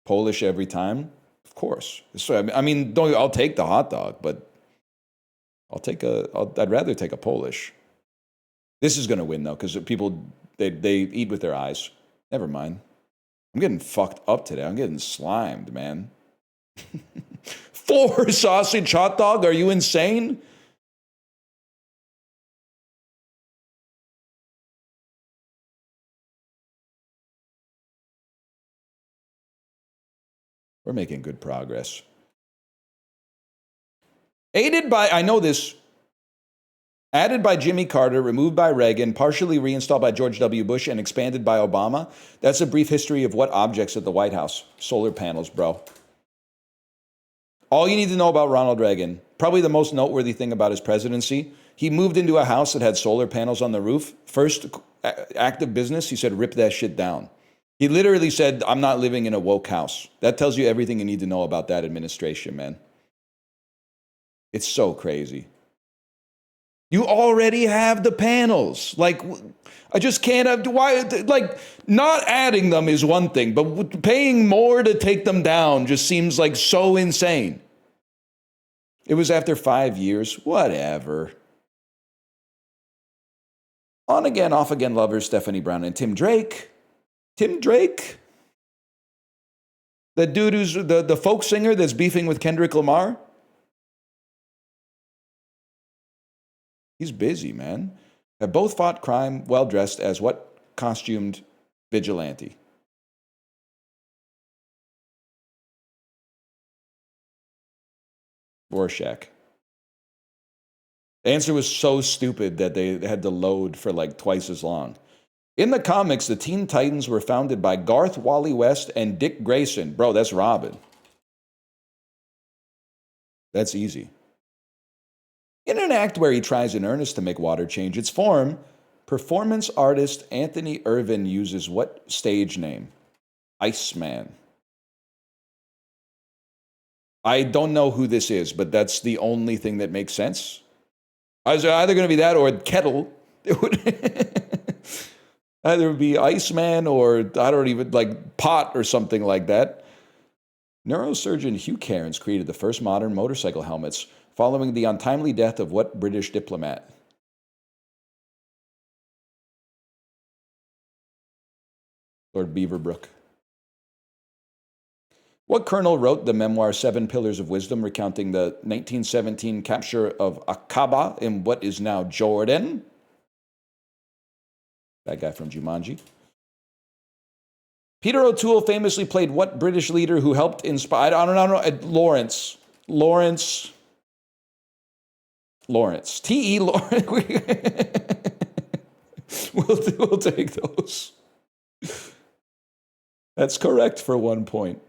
Polish every time? Of course. So, I mean, I'll take the hot dog, but I'd rather take a Polish. This is going to win, though, because people, they eat with their eyes. Never mind. I'm getting fucked up today. I'm getting slimed, man. 4 sausage hot dog? Are you insane? We're making good progress. Aided by, I know this, added by Jimmy Carter, removed by Reagan, partially reinstalled by George W. Bush, and expanded by Obama. That's a brief history of what objects at the White House. Solar panels, bro. All you need to know about Ronald Reagan, probably the most noteworthy thing about his presidency, he moved into a house that had solar panels on the roof. First act of business, he said, rip that shit down. He literally said, I'm not living in a woke house. That tells you everything you need to know about that administration, man. It's so crazy. You already have the panels. Like, I just can't have, why, like, not adding them is one thing, but paying more to take them down just seems like so insane. It was after 5 years, whatever. On again, off again lovers, Stephanie Brown and Tim Drake. Tim Drake? That dude who's the folk singer that's beefing with Kendrick Lamar? He's busy, man. Have both fought crime well dressed as what? Costumed vigilante. Rorschach. The answer was so stupid that they had to load for like twice as long. In the comics, the Teen Titans were founded by Garth Wally West and Dick Grayson. Bro, that's Robin. That's easy. In an act where he tries in earnest to make water change its form, performance artist Anthony Irvin uses what stage name? Iceman. I don't know who this is, but that's the only thing that makes sense. I was either going to be that or Kettle. It would either be Iceman or I don't even like Pot or something like that. Neurosurgeon Hugh Cairns created the first modern motorcycle helmets following the untimely death of what British diplomat? Lord Beaverbrook. What colonel wrote the memoir Seven Pillars of Wisdom, recounting the 1917 capture of Aqaba in what is now Jordan? That guy from Jumanji. Peter O'Toole famously played what British leader who helped inspire... I don't know. Lawrence. T.E. Lawrence. We'll take those. That's correct for 1 point.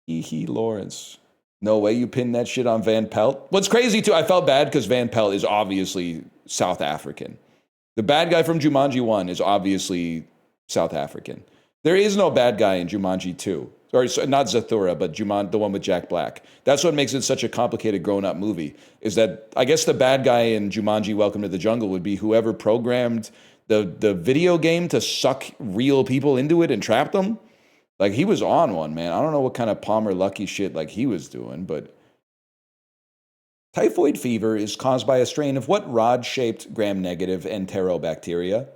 T.E. Lawrence. No way you pinned that shit on Van Pelt. What's crazy, too, I felt bad because Van Pelt is obviously South African. The bad guy from Jumanji 1 is obviously South African. There is no bad guy in Jumanji 2. Or not Zathura, but the one with Jack Black. That's what makes it such a complicated grown-up movie, is that I guess the bad guy in Jumanji Welcome to the Jungle would be whoever programmed the video game to suck real people into it and trap them. Like, he was on one, man. I don't know what kind of Palmer Lucky shit like he was doing, but... Typhoid fever is caused by a strain of what rod-shaped gram-negative enterobacteria?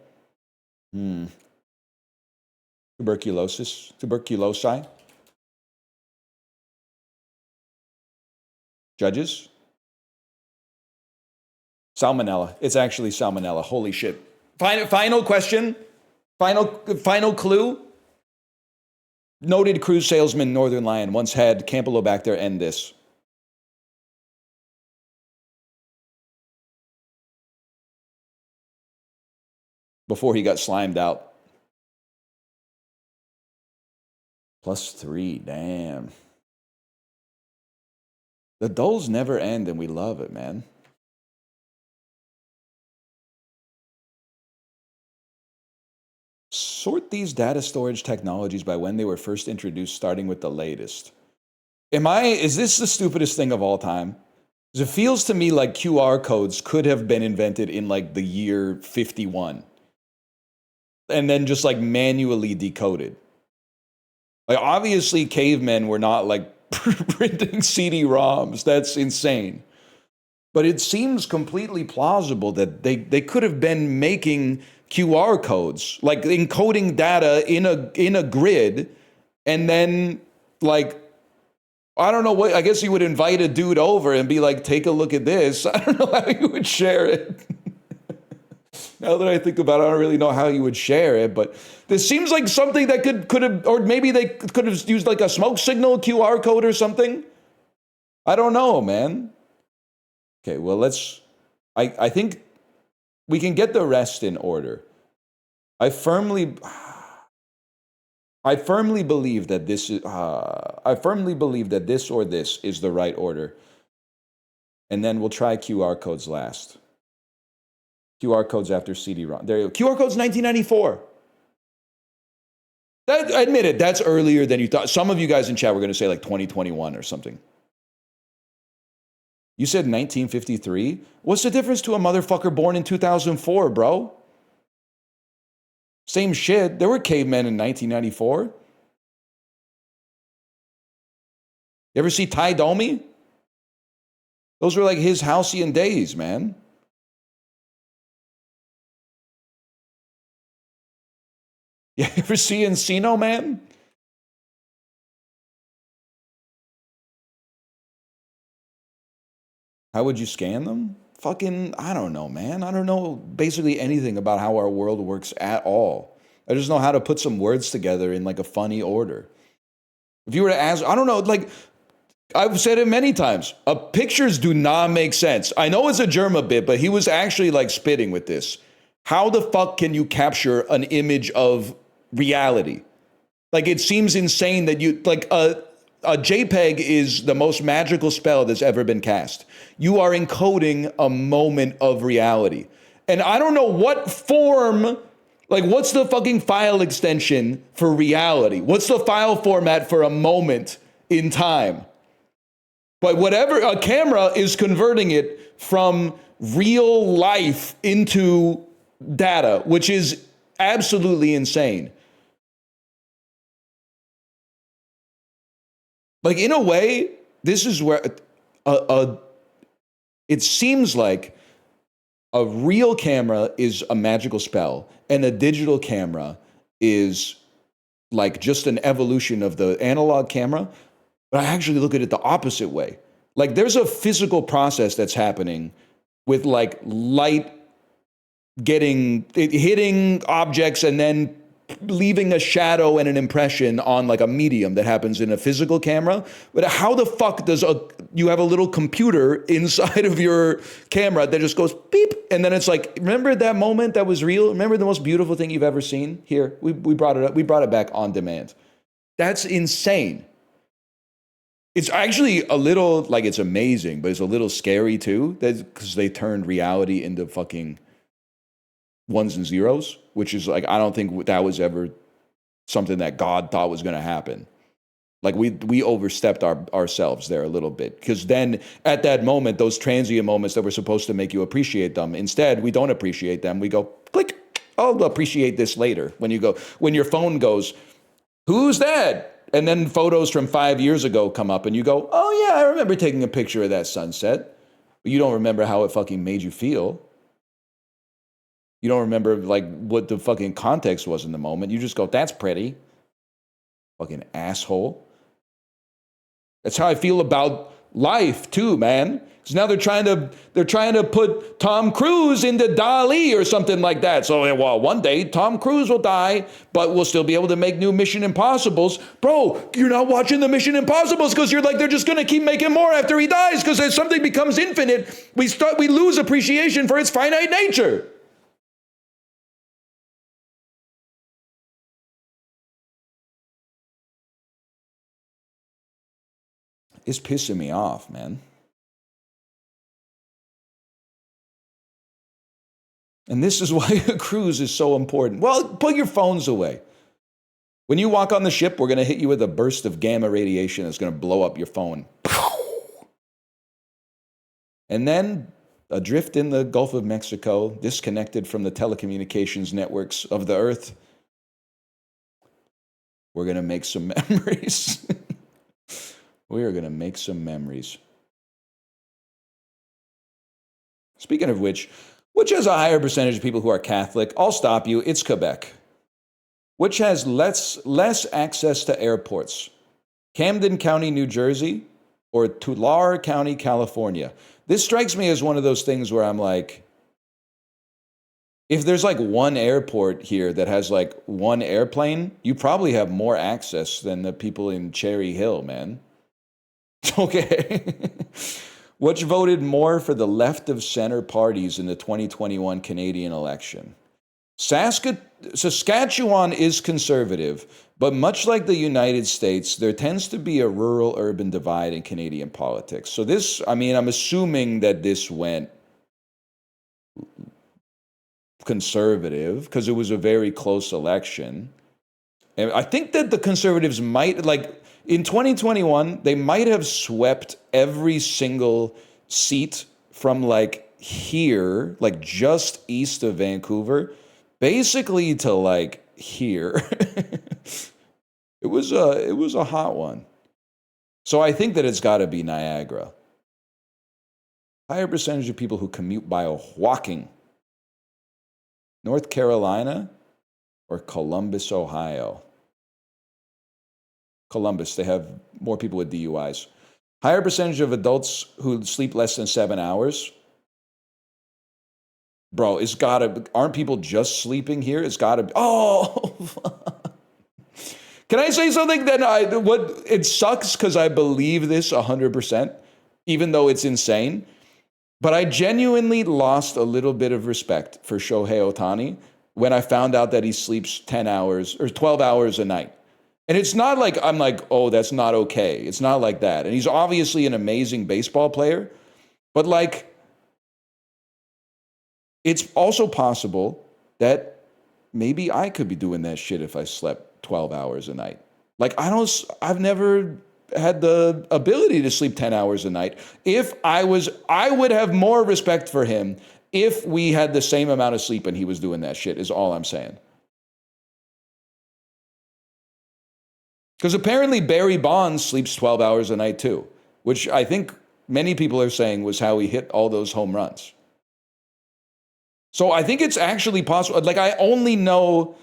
Tuberculosis? Judges? Salmonella. It's actually salmonella. Holy shit. Final question. Final clue. Noted cruise salesman Northernlion once had Campylobacter endis. Before he got slimed out. +3, damn. The dulls never end and we love it, man. Sort these data storage technologies by when they were first introduced, starting with the latest. Is this the stupidest thing of all time? Because it feels to me like QR codes could have been invented in like the year 51. And then just like manually decoded. Like, obviously, cavemen were not like printing CD-ROMs. That's insane. But it seems completely plausible that they could have been making QR codes, like encoding data in a grid, and then like, I don't know what. I guess you would invite a dude over and be like, "Take a look at this." I don't know how you would share it. Now that I think about it, I don't really know how you would share it, but this seems like something that could have, or maybe they could have used like a smoke signal QR code or something. I don't know, man. Okay, well, I think we can get the rest in order. I firmly believe that this is, or this is the right order. And then we'll try QR codes last. QR codes after CD-ROM. There you go. QR codes 1994. Admit it, that's earlier than you thought. Some of you guys in chat were going to say like 2021 or something. You said 1953? What's the difference to a motherfucker born in 2004, bro? Same shit. There were cavemen in 1994. You ever see Ty Domi? Those were like his halcyon days, man. You ever see Encino Man? How would you scan them? Fucking, I don't know, man. I don't know basically anything about how our world works at all. I just know how to put some words together in like a funny order. If you were to ask, I don't know, like, I've said it many times. Pictures do not make sense. I know it's a Germa bit, but he was actually like spitting with this. How the fuck can you capture an image of reality? Like, it seems insane that you, like, a JPEG is the most magical spell that's ever been cast. You are encoding a moment of reality. And I don't know what form, like, what's the fucking file extension for reality? What's the file format for a moment in time? But whatever, a camera is converting it from real life into data, which is absolutely insane. Like, in a way, this is where it seems like a real camera is a magical spell, and a digital camera is like just an evolution of the analog camera. But I actually look at it the opposite way. Like, there's a physical process that's happening with like light hitting objects and then leaving a shadow and an impression on like a medium that happens in a physical camera. But how the fuck does you have a little computer inside of your camera that just goes beep, and then it's like, remember that moment that was real? Remember the most beautiful thing you've ever seen? Here, we brought it up. We brought it back on demand. That's insane. It's actually a little, like, it's amazing, but it's a little scary too, because they turned reality into fucking ones and zeros, which is like, I don't think that was ever something that God thought was going to happen. Like, we overstepped ourselves there a little bit, because then at that moment, those transient moments that were supposed to make you appreciate them, instead we don't appreciate them. We go click, I'll appreciate this later. When your phone goes, who's that? And then photos from 5 years ago come up and you go, oh yeah, I remember taking a picture of that sunset. But you don't remember how it fucking made you feel. You don't remember like what the fucking context was in the moment. You just go, that's pretty. Fucking asshole. That's how I feel about life too, man. Because now they're trying to put Tom Cruise into DALL-E or something like that. So, well, one day Tom Cruise will die, but we'll still be able to make new Mission Impossibles. Bro, you're not watching the Mission Impossibles because you're like, they're just going to keep making more after he dies, because as something becomes infinite, we lose appreciation for its finite nature. It's pissing me off, man. And this is why a cruise is so important. Well, put your phones away. When you walk on the ship, we're going to hit you with a burst of gamma radiation that's going to blow up your phone. And then, adrift in the Gulf of Mexico, disconnected from the telecommunications networks of the Earth, we're going to make some memories. We are going to make some memories. Speaking of which has a higher percentage of people who are Catholic? I'll stop you. It's Quebec. Which has less access to airports? Camden County, New Jersey, or Tulare County, California? This strikes me as one of those things where I'm like, if there's like one airport here that has like one airplane, you probably have more access than the people in Cherry Hill, man. Okay. Which voted more for the left of center parties in the 2021 Canadian election? Saskatchewan is conservative, but much like the United States, there tends to be a rural-urban divide in Canadian politics. So this, I mean, I'm assuming that this went conservative because it was a very close election. And I think that the Conservatives might, like, in 2021, they might have swept every single seat from like here, like just east of Vancouver, basically to like here. It was a hot one. So I think that it's got to be Niagara. Higher percentage of people who commute by walking. North Carolina or Columbus, Ohio? Columbus, they have more people with DUIs. Higher percentage of adults who sleep less than 7 hours. Bro, it's gotta, aren't people just sleeping here? It's gotta be, oh, can I say something that it sucks because I believe this 100%, even though it's insane, but I genuinely lost a little bit of respect for Shohei Ohtani when I found out that he sleeps 10 hours or 12 hours a night. And it's not like I'm like, oh, that's not okay. It's not like that. And he's obviously an amazing baseball player. But like, it's also possible that maybe I could be doing that shit if I slept 12 hours a night. Like, I've never had the ability to sleep 10 hours a night. I would have more respect for him if we had the same amount of sleep and he was doing that shit, is all I'm saying. Because apparently Barry Bonds sleeps 12 hours a night too, which I think many people are saying was how he hit all those home runs. So I think it's actually possible. Like, I only know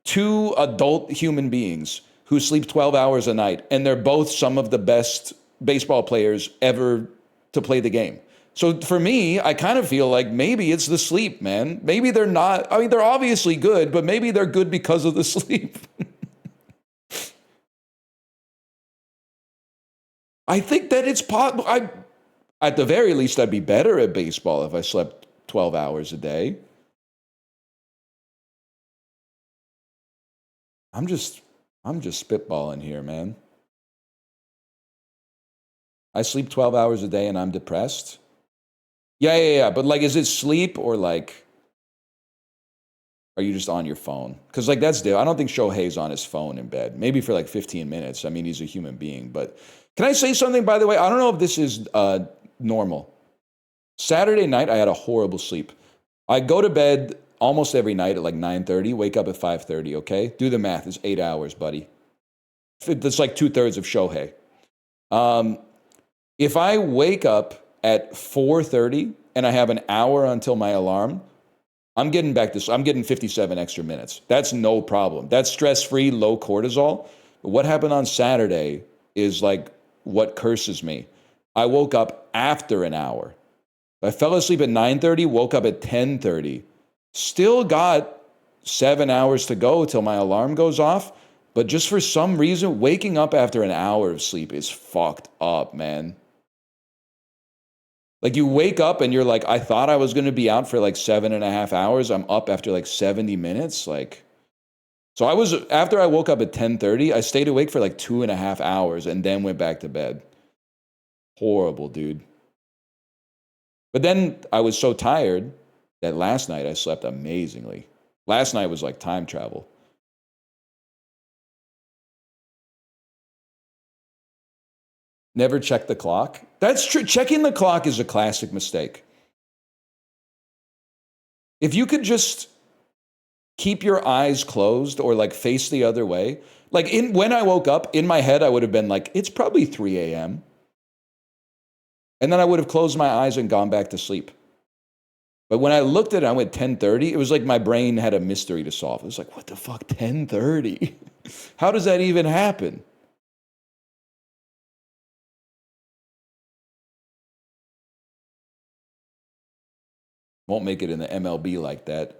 2 adult human beings who sleep 12 hours a night, and they're both some of the best baseball players ever to play the game. So for me, I kind of feel like maybe it's the sleep, man. Maybe they're not. I mean, they're obviously good, but maybe they're good because of the sleep. I think that it's possible. At the very least, I'd be better at baseball if I slept 12 hours a day. I'm just spitballing here, man. I sleep 12 hours a day and I'm depressed. Yeah. But like, is it sleep or like, are you just on your phone? Because like, that's I don't think Shohei's on his phone in bed. Maybe for like 15 minutes. I mean, he's a human being. But can I say something, by the way? I don't know if this is normal. Saturday night, I had a horrible sleep. I go to bed almost every night at like 9:30, wake up at 5:30, okay? Do the math. It's 8 hours, buddy. That's like 2/3 of Shohei. If I wake up at 4:30 and I have an hour until my alarm, I'm getting 57 extra minutes. That's no problem. That's stress-free, low cortisol. But what happened on Saturday is like what curses me. I woke up after an hour. I fell asleep at 9:30, woke up at 10:30. Still got 7 hours to go till my alarm goes off. But just for some reason, waking up after an hour of sleep is fucked up, man. Like, you wake up and you're like, I thought I was going to be out for like 7.5 hours. I'm up after like 70 minutes. Like, so after I woke up at 10:30, I stayed awake for like 2.5 hours and then went back to bed. Horrible, dude. But then I was so tired that last night I slept amazingly. Last night was like time travel. Never check the clock. That's true. Checking the clock is a classic mistake. If you could just keep your eyes closed or like face the other way. Like when I woke up, in my head, I would have been like, it's probably 3 a.m. And then I would have closed my eyes and gone back to sleep. But when I looked at it, I went 10:30. It was like my brain had a mystery to solve. It was like, what the fuck, 10:30? How does that even happen? Won't make it in the MLB like that.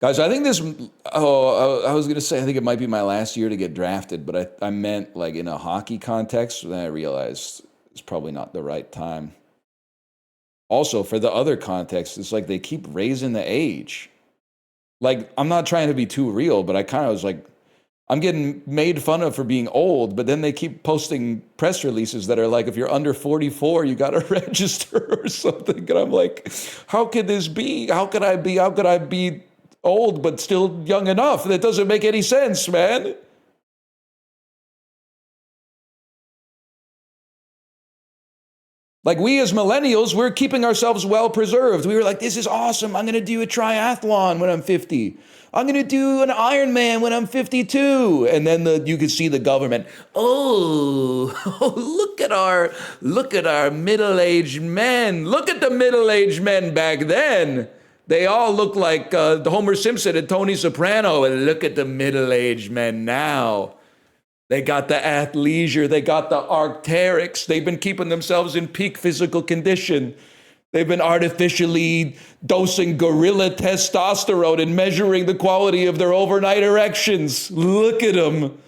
Guys, I think I was going to say, I think it might be my last year to get drafted, but I meant like in a hockey context, and then I realized it's probably not the right time. Also, for the other context, it's like they keep raising the age. Like, I'm not trying to be too real, but I kind of was like, I'm getting made fun of for being old, but then they keep posting press releases that are like, if you're under 44, you got to register or something. And I'm like, how could this be? How could I be old but still young enough? That doesn't make any sense, man. Like, we as millennials, we're keeping ourselves well preserved. We were like, this is awesome. I'm going to do a triathlon when I'm 50. I'm going to do an Ironman when I'm 52. And then you could see the government, look at our middle-aged men. Look at the middle-aged men back then. They all look like Homer Simpson and Tony Soprano. And look at the middle-aged men now. They got the athleisure. They got the Arc'teryx. They've been keeping themselves in peak physical condition. They've been artificially dosing gorilla testosterone and measuring the quality of their overnight erections. Look at them.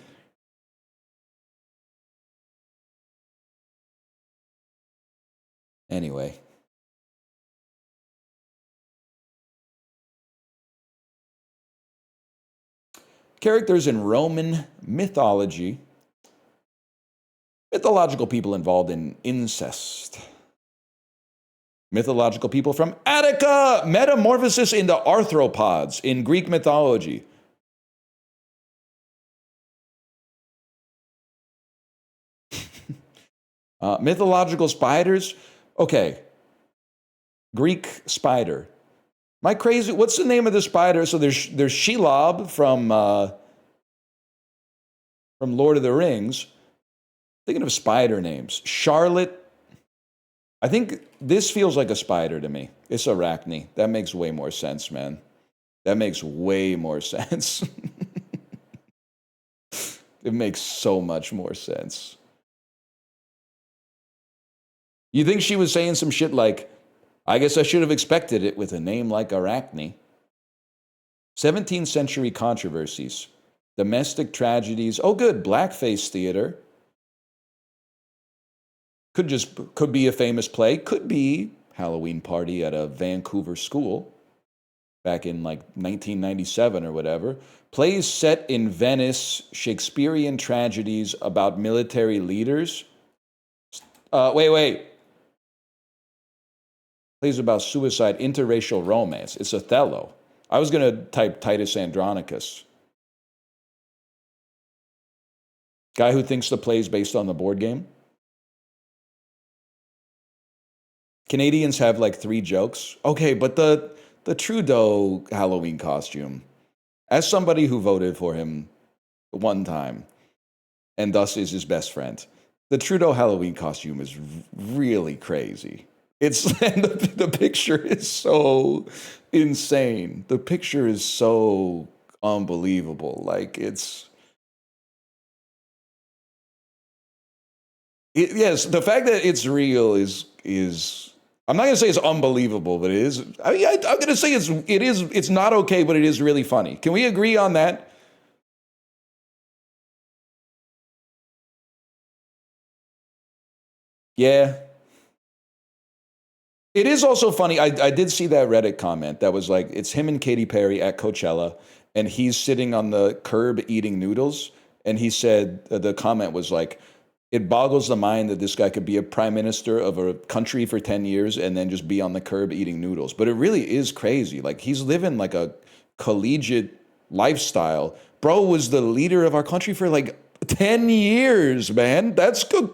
Anyway. Characters in Roman mythology. Mythological people involved in incest. Mythological people from Attica. Metamorphosis into arthropods in Greek mythology. Mythological spiders. Okay. Greek spider. My crazy. What's the name of the spider? So there's Shelob from Lord of the Rings. Thinking of spider names. Charlotte. I think this feels like a spider to me. It's Arachne. That makes way more sense, man. That makes way more sense. It makes so much more sense. You think she was saying some shit like, I guess I should have expected it with a name like Arachne. 17th century controversies. Domestic tragedies. Oh, good. Blackface theater. Could be a famous play. Could be Halloween party at a Vancouver school back in like 1997 or whatever. Plays set in Venice, Shakespearean tragedies about military leaders. Wait. Plays about suicide, interracial romance. It's Othello. I was going to type Titus Andronicus. Guy who thinks the play is based on the board game. Canadians have like 3 jokes. Okay, but the Trudeau Halloween costume, as somebody who voted for him one time, and thus is his best friend, the Trudeau Halloween costume is really crazy. It's and the picture is so insane. The picture is so unbelievable. Like yes, the fact that it's real is I'm not gonna say it's unbelievable, but it is. I mean, I'm gonna say it's not okay, but it is really funny. Can we agree on that? Yeah. It is also funny. I did see that Reddit comment that was like, it's him and Katy Perry at Coachella, and he's sitting on the curb eating noodles. And he said, the comment was like, it boggles the mind that this guy could be a prime minister of a country for 10 years and then just be on the curb eating noodles. But it really is crazy. Like, he's living like a collegiate lifestyle. Bro was the leader of our country for like 10 years, man. That's good.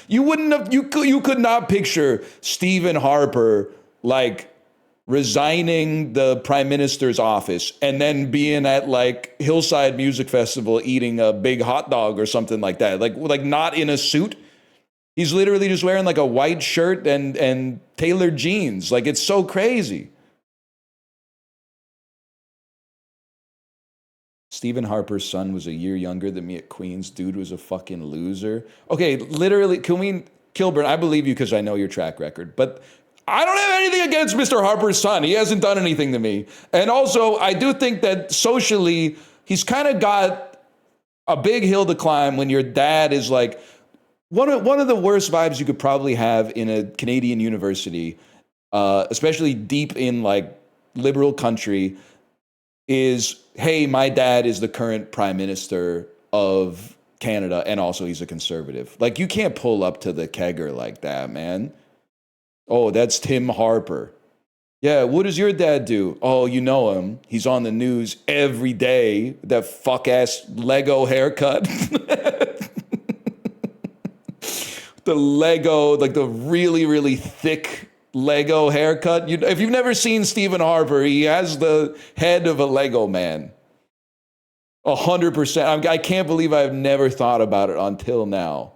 You wouldn't have, you could not picture Stephen Harper like resigning the prime minister's office and then being at like Hillside Music Festival eating a big hot dog or something like that. Like not in a suit. He's literally just wearing like a white shirt and tailored jeans. Like, it's so crazy. Stephen Harper's son was a year younger than me at Queens. Dude was a fucking loser. Okay, literally, Kilburn, I believe you because I know your track record, but I don't have anything against Mr. Harper's son. He hasn't done anything to me. And also, I do think that socially, he's kind of got a big hill to climb when your dad is like, one of the worst vibes you could probably have in a Canadian university, especially deep in like liberal country, is, hey, my dad is the current prime minister of Canada, and also he's a conservative. Like, you can't pull up to the kegger like that, man. Oh, that's Tim Harper. Yeah, what does your dad do? Oh, you know him. He's on the news every day. That fuck-ass Lego haircut. The Lego, like the really, really thick Lego haircut. If you've never seen Stephen Harper, he has the head of a Lego man. 100%. I can't believe I've never thought about it until now.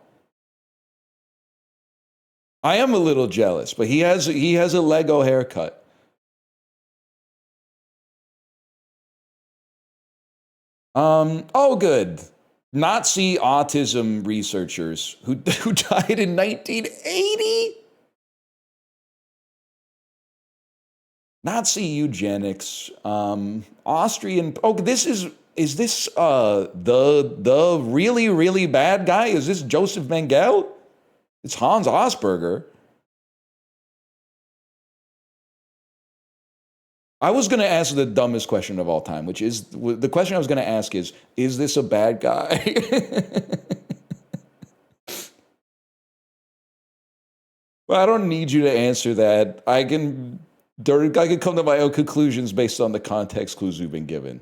I am a little jealous, but he has a Lego haircut. Oh, good. Nazi autism researchers who died in 1980. Nazi eugenics, Austrian. Oh, is this the really, really bad guy? Is this Joseph Mengele? It's Hans Asperger. I was going to ask the dumbest question of all time, which is, the question I was going to ask is this a bad guy? Well, I don't need you to answer that. I can come to my own conclusions based on the context clues we've been given.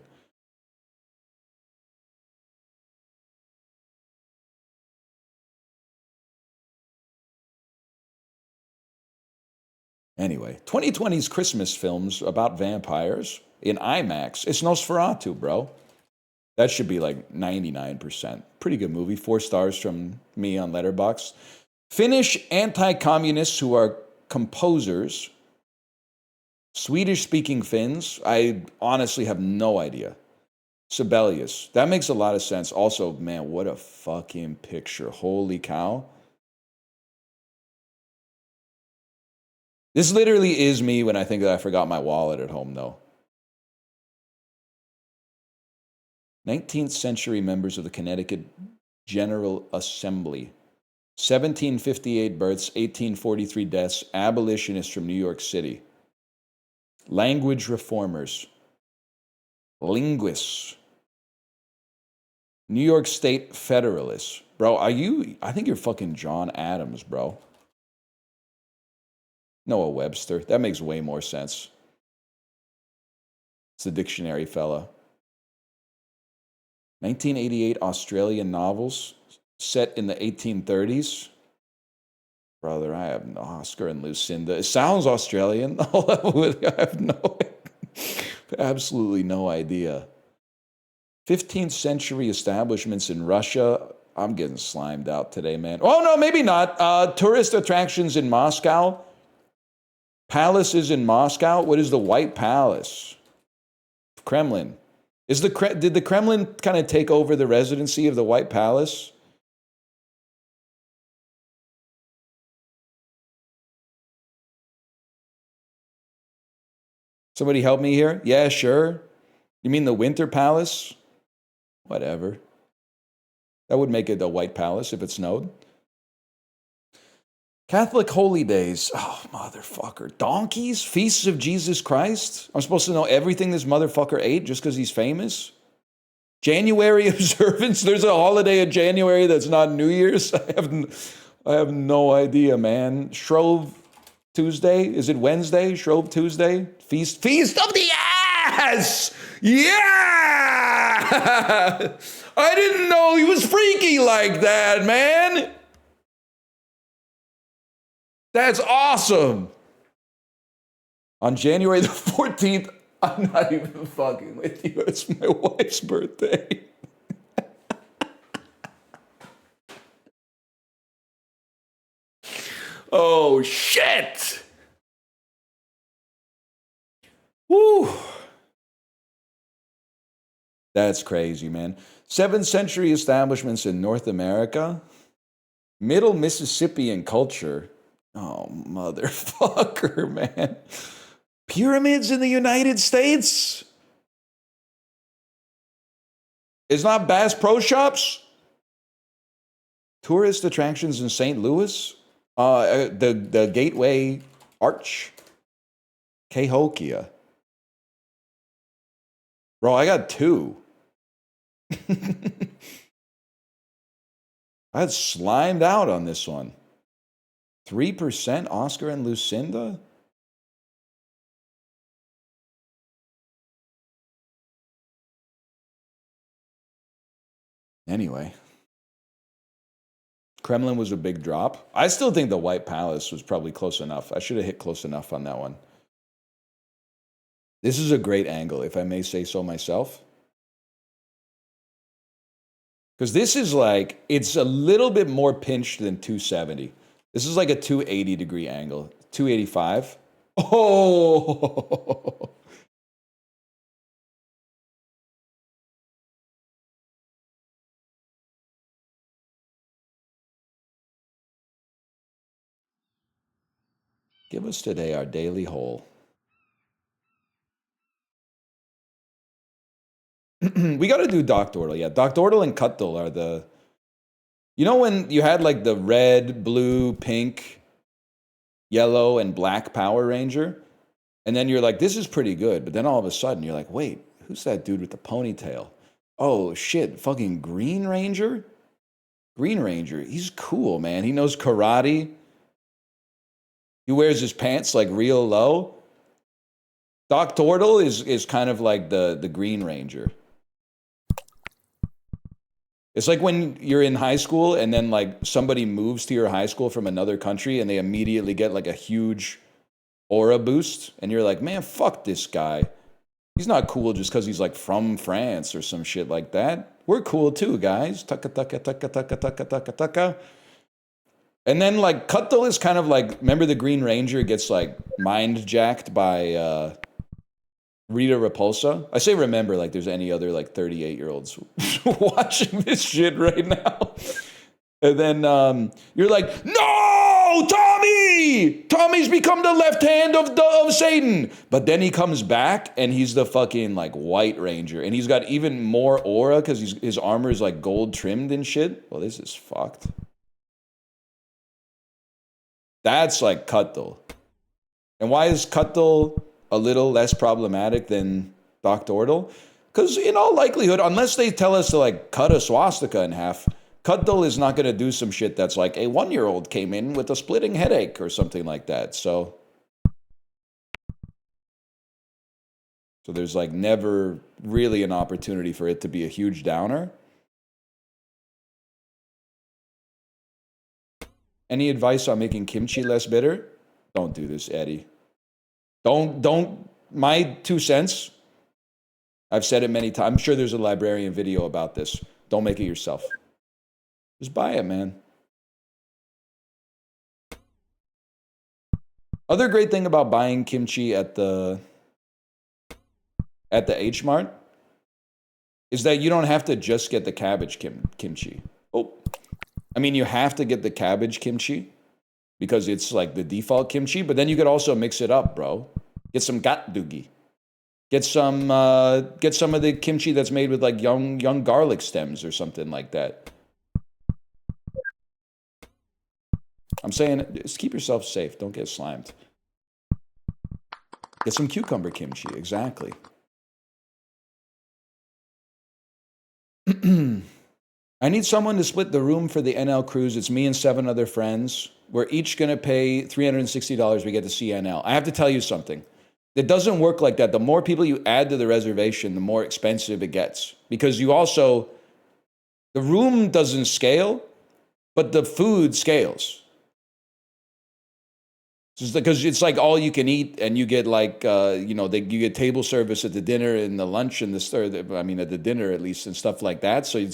Anyway, 2020's Christmas films about vampires in IMAX. It's Nosferatu, bro. That should be like 99%. Pretty good movie. 4 stars from me on Letterboxd. Finnish anti-communists who are composers. Swedish-speaking Finns. I honestly have no idea. Sibelius. That makes a lot of sense. Also, man, what a fucking picture. Holy cow. This literally is me when I think that I forgot my wallet at home, though. 19th century members of the Connecticut General Assembly. 1758 births, 1843 deaths, abolitionists from New York City. Language reformers. Linguists. New York State Federalists. Bro, I think you're fucking John Adams, bro. Noah Webster. That makes way more sense. It's the dictionary fella. 1988 Australian novels set in the 1830s. Brother, I have no Oscar and Lucinda. It sounds Australian. I have absolutely no idea. 15th century establishments in Russia. I'm getting slimed out today, man. Oh, no, maybe not. Tourist attractions in Moscow. Palaces in Moscow. What is the White Palace? Kremlin. Did the Kremlin kind of take over the residency of the White Palace? Somebody help me here? Yeah, sure. You mean the Winter Palace? Whatever. That would make it the White Palace if it snowed. Catholic holy days. Oh, motherfucker. Donkeys? Feasts of Jesus Christ? I'm supposed to know everything this motherfucker ate just because he's famous? January observance? There's a holiday in January that's not New Year's? I have no idea, man. Shrove Tuesday? Is it Wednesday? Shrove Tuesday? Feast of the ass! Yeah! I didn't know he was freaky like that, man! That's awesome! On January the 14th, I'm not even fucking with you. It's my wife's birthday. Oh, shit! Woo! That's crazy, man. 7th century establishments in North America. Middle Mississippian culture. Oh, motherfucker, man. Pyramids in the United States? It's not Bass Pro Shops? Tourist attractions in St. Louis? The Gateway Arch? Cahokia. Bro, I got 2. I had slimed out on this one. 3% Oscar and Lucinda? Anyway. Kremlin was a big drop. I still think the White Palace was probably close enough. I should have hit close enough on that one. This is a great angle, if I may say so myself. Because this is like, it's a little bit more pinched than 270. This is like a 280 degree angle. 285. Oh! Give us today our daily haul. We got to do Doc Dordle. Yeah, Doc Dordle and Cutdle are the... You know when you had like the red, blue, pink, yellow, and black Power Ranger? And then you're like, this is pretty good. But then all of a sudden you're like, wait, who's that dude with the ponytail? Oh, shit, fucking Green Ranger? Green Ranger, he's cool, man. He knows karate. He wears his pants like real low. Doc Dordle is kind of like the Green Ranger. It's like when you're in high school and then like somebody moves to your high school from another country and they immediately get like a huge aura boost, and you're like, man, fuck this guy. He's not cool just because he's like from France or some shit like that. We're cool too, guys. Tucka, tucka, tucka, tucka, tucka, tucka, tucka. And then like Cutthul is kind of like, remember the Green Ranger gets like mind jacked by Rita Repulsa? I say remember like there's any other like 38-year-olds watching this shit right now. And then you're like, no, Tommy! Tommy's become the left hand of Satan. But then he comes back and he's the fucking like White Ranger. And he's got even more aura because his armor is like gold trimmed and shit. Well, this is fucked. That's like Cutthul. And why is Cutthul a little less problematic than Dr. Ordle? Because in all likelihood, unless they tell us to like cut a swastika in half, Cutthul is not going to do some shit that's like a 1-year-old came in with a splitting headache or something like that. So there's like never really an opportunity for it to be a huge downer. Any advice on making kimchi less bitter? Don't do this, Eddie. Don't, my 2 cents. I've said it many times. I'm sure there's a librarian video about this. Don't make it yourself. Just buy it, man. Other great thing about buying kimchi at the H Mart is that you don't have to just get the cabbage kimchi. Oh, I mean, you have to get the cabbage kimchi because it's like the default kimchi, but then you could also mix it up, bro. Get some gatdugi. Get some of the kimchi that's made with like young garlic stems or something like that. I'm saying, just keep yourself safe. Don't get slimed. Get some cucumber kimchi, exactly. I need someone to split the room for the NL cruise. It's me and 7 other friends. We're each going to pay $360. We get to see NL. I have to tell you something. It doesn't work like that. The more people you add to the reservation, the more expensive it gets. Because you also, the room doesn't scale, but the food scales. Because it's like all you can eat, and you get like, you get table service at the dinner and the lunch and at the dinner at least and stuff like that. So you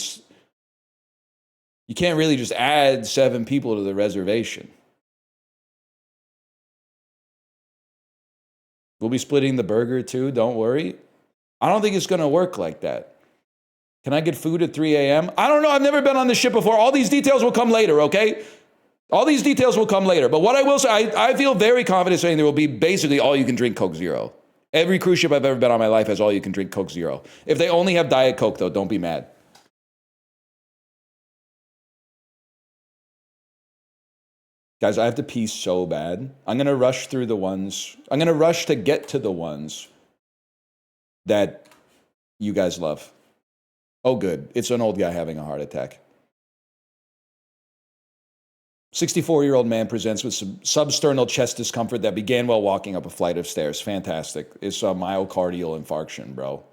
can't really just add 7 people to the reservation. We'll be splitting the burger too, don't worry. I don't think it's going to work like that. Can I get food at 3 a.m.? I don't know. I've never been on this ship before. All these details will come later, okay? All these details will come later. But what I will say, I feel very confident saying there will be basically all-you-can-drink Coke Zero. Every cruise ship I've ever been on in my life has all-you-can-drink Coke Zero. If they only have Diet Coke, though, don't be mad. Guys, I have to pee so bad. I'm going to rush through the ones. I'm going to rush to get to the ones that you guys love. Oh, good. It's an old guy having a heart attack. 64-year-old man presents with some substernal chest discomfort that began while walking up a flight of stairs. Fantastic. It's a myocardial infarction, bro.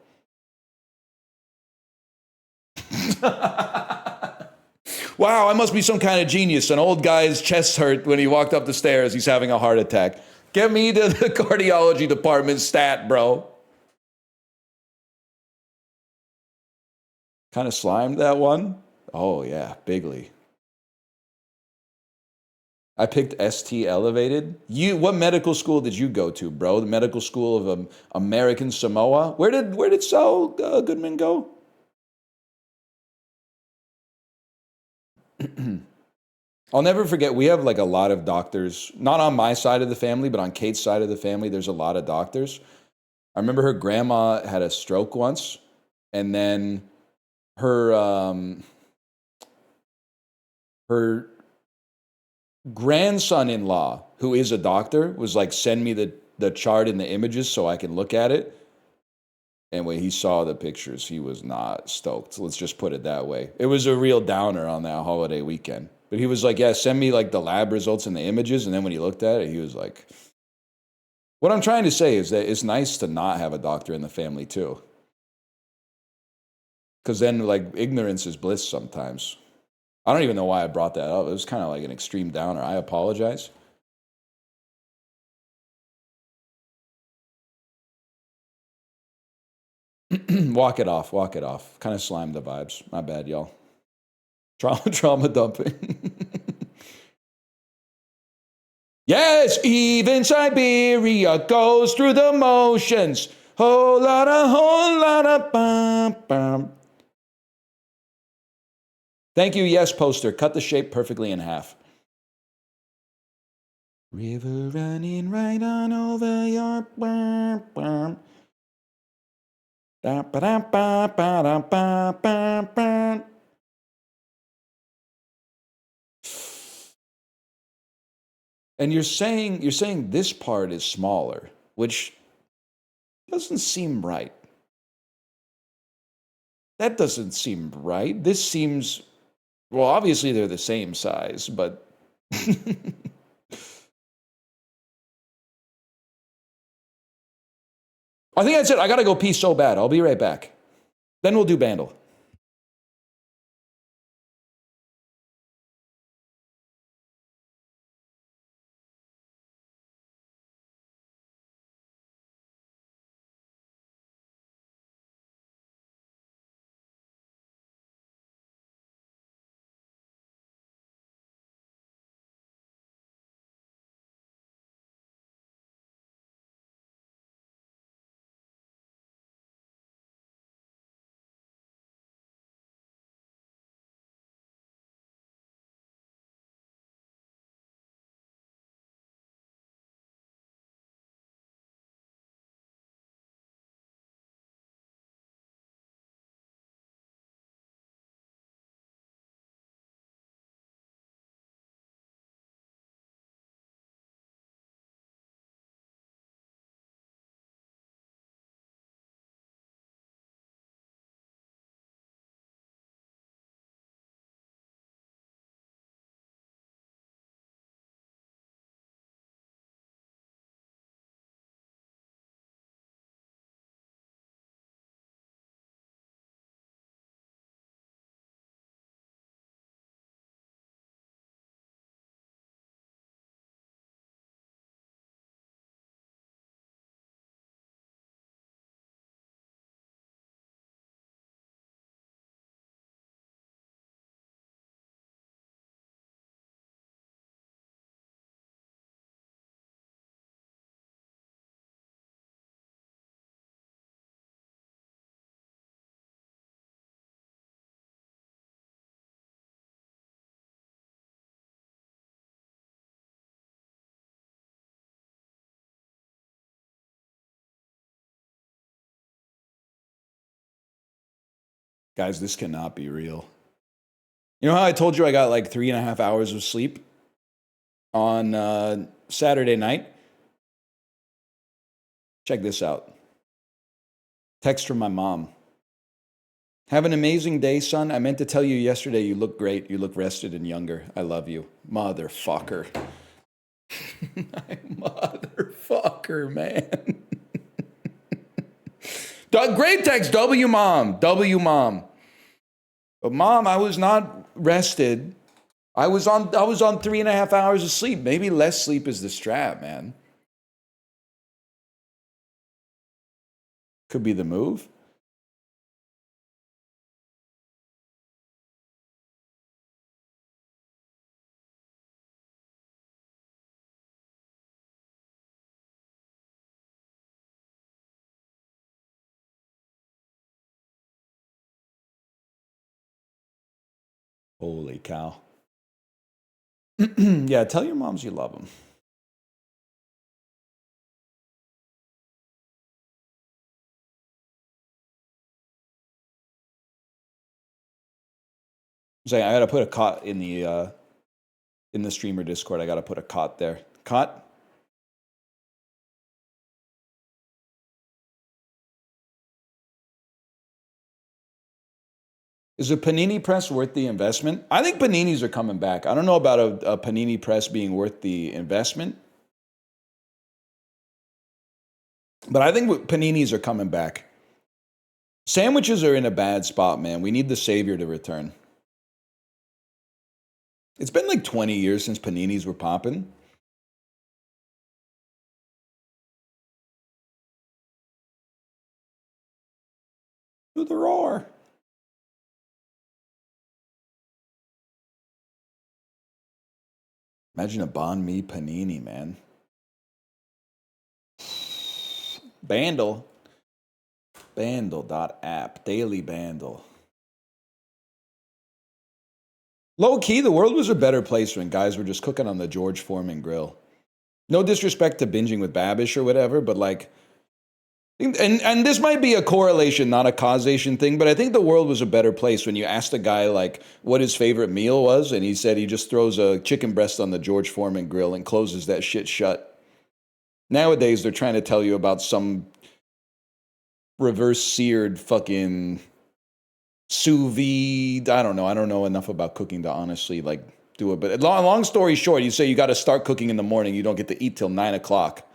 Wow, I must be some kind of genius. An old guy's chest hurt when he walked up the stairs. He's having a heart attack. Get me to the cardiology department stat, bro. Kind of slimed that one. Oh, yeah, bigly. I picked ST Elevated. What medical school did you go to, bro? The medical school of American Samoa? Where did Saul Goodman go? I'll never forget, we have like a lot of doctors, not on my side of the family, but on Kate's side of the family, there's a lot of doctors. I remember her grandma had a stroke once, and then her grandson-in-law, who is a doctor, was like, send me the chart and the images so I can look at it. And when he saw the pictures, he was not stoked. Let's just put it that way. It was a real downer on that holiday weekend. But he was like, yeah, send me like the lab results and the images. And then when he looked at it, he was like, what I'm trying to say is that it's nice to not have a doctor in the family too. Because then like ignorance is bliss sometimes. I don't even know why I brought that up. It was kind of like an extreme downer. I apologize. Walk it off. Walk it off. Kind of slime the vibes. My bad, y'all. Trauma dumping. Yes, even Siberia goes through the motions. Whole lot of bum, bum. Thank you, yes, poster. Cut the shape perfectly in half. River running right on over your bum, bum. Da, ba, da, ba, ba, da, ba, ba, ba. And you're saying this part is smaller, which doesn't seem right. That doesn't seem right. This seems, well, obviously they're the same size, but I think that's it. I gotta go pee so bad. I'll be right back. Then we'll do Bandle. Guys, this cannot be real. You know how I told you I got like 3.5 hours of sleep on Saturday night? Check this out. Text from my mom. Have an amazing day, son. I meant to tell you yesterday you look great. You look rested and younger. I love you. Motherfucker. Motherfucker, man. Great text, W mom. W mom. But mom, I was not rested. I was on 3.5 hours of sleep. Maybe less sleep is the strat, man. Could be the move. Holy cow. Yeah, tell your moms you love them. Saying I gotta put a cot in the streamer Discord. I gotta put a cot there. Cot? Is a panini press worth the investment? I think paninis are coming back. I don't know about a panini press being worth the investment, but I think paninis are coming back. Sandwiches are in a bad spot, man. We need the savior to return. It's been like 20 years since paninis were popping. the roar. Imagine a banh mi panini, man. Bandle. Bandle.app. Daily Bandle. Low key, the world was a better place when guys were just cooking on the George Foreman grill. No disrespect to binging with Babish or whatever, but like, and this might be a correlation, not a causation thing, but I think the world was a better place when you asked a guy like what his favorite meal was, and he said he just throws a chicken breast on the George Foreman grill and closes that shit shut. Nowadays, they're trying to tell you about some reverse seared fucking sous vide. I don't know enough about cooking to honestly like do it. But long story short, you say you got to start cooking in the morning. You don't get to eat till 9 o'clock.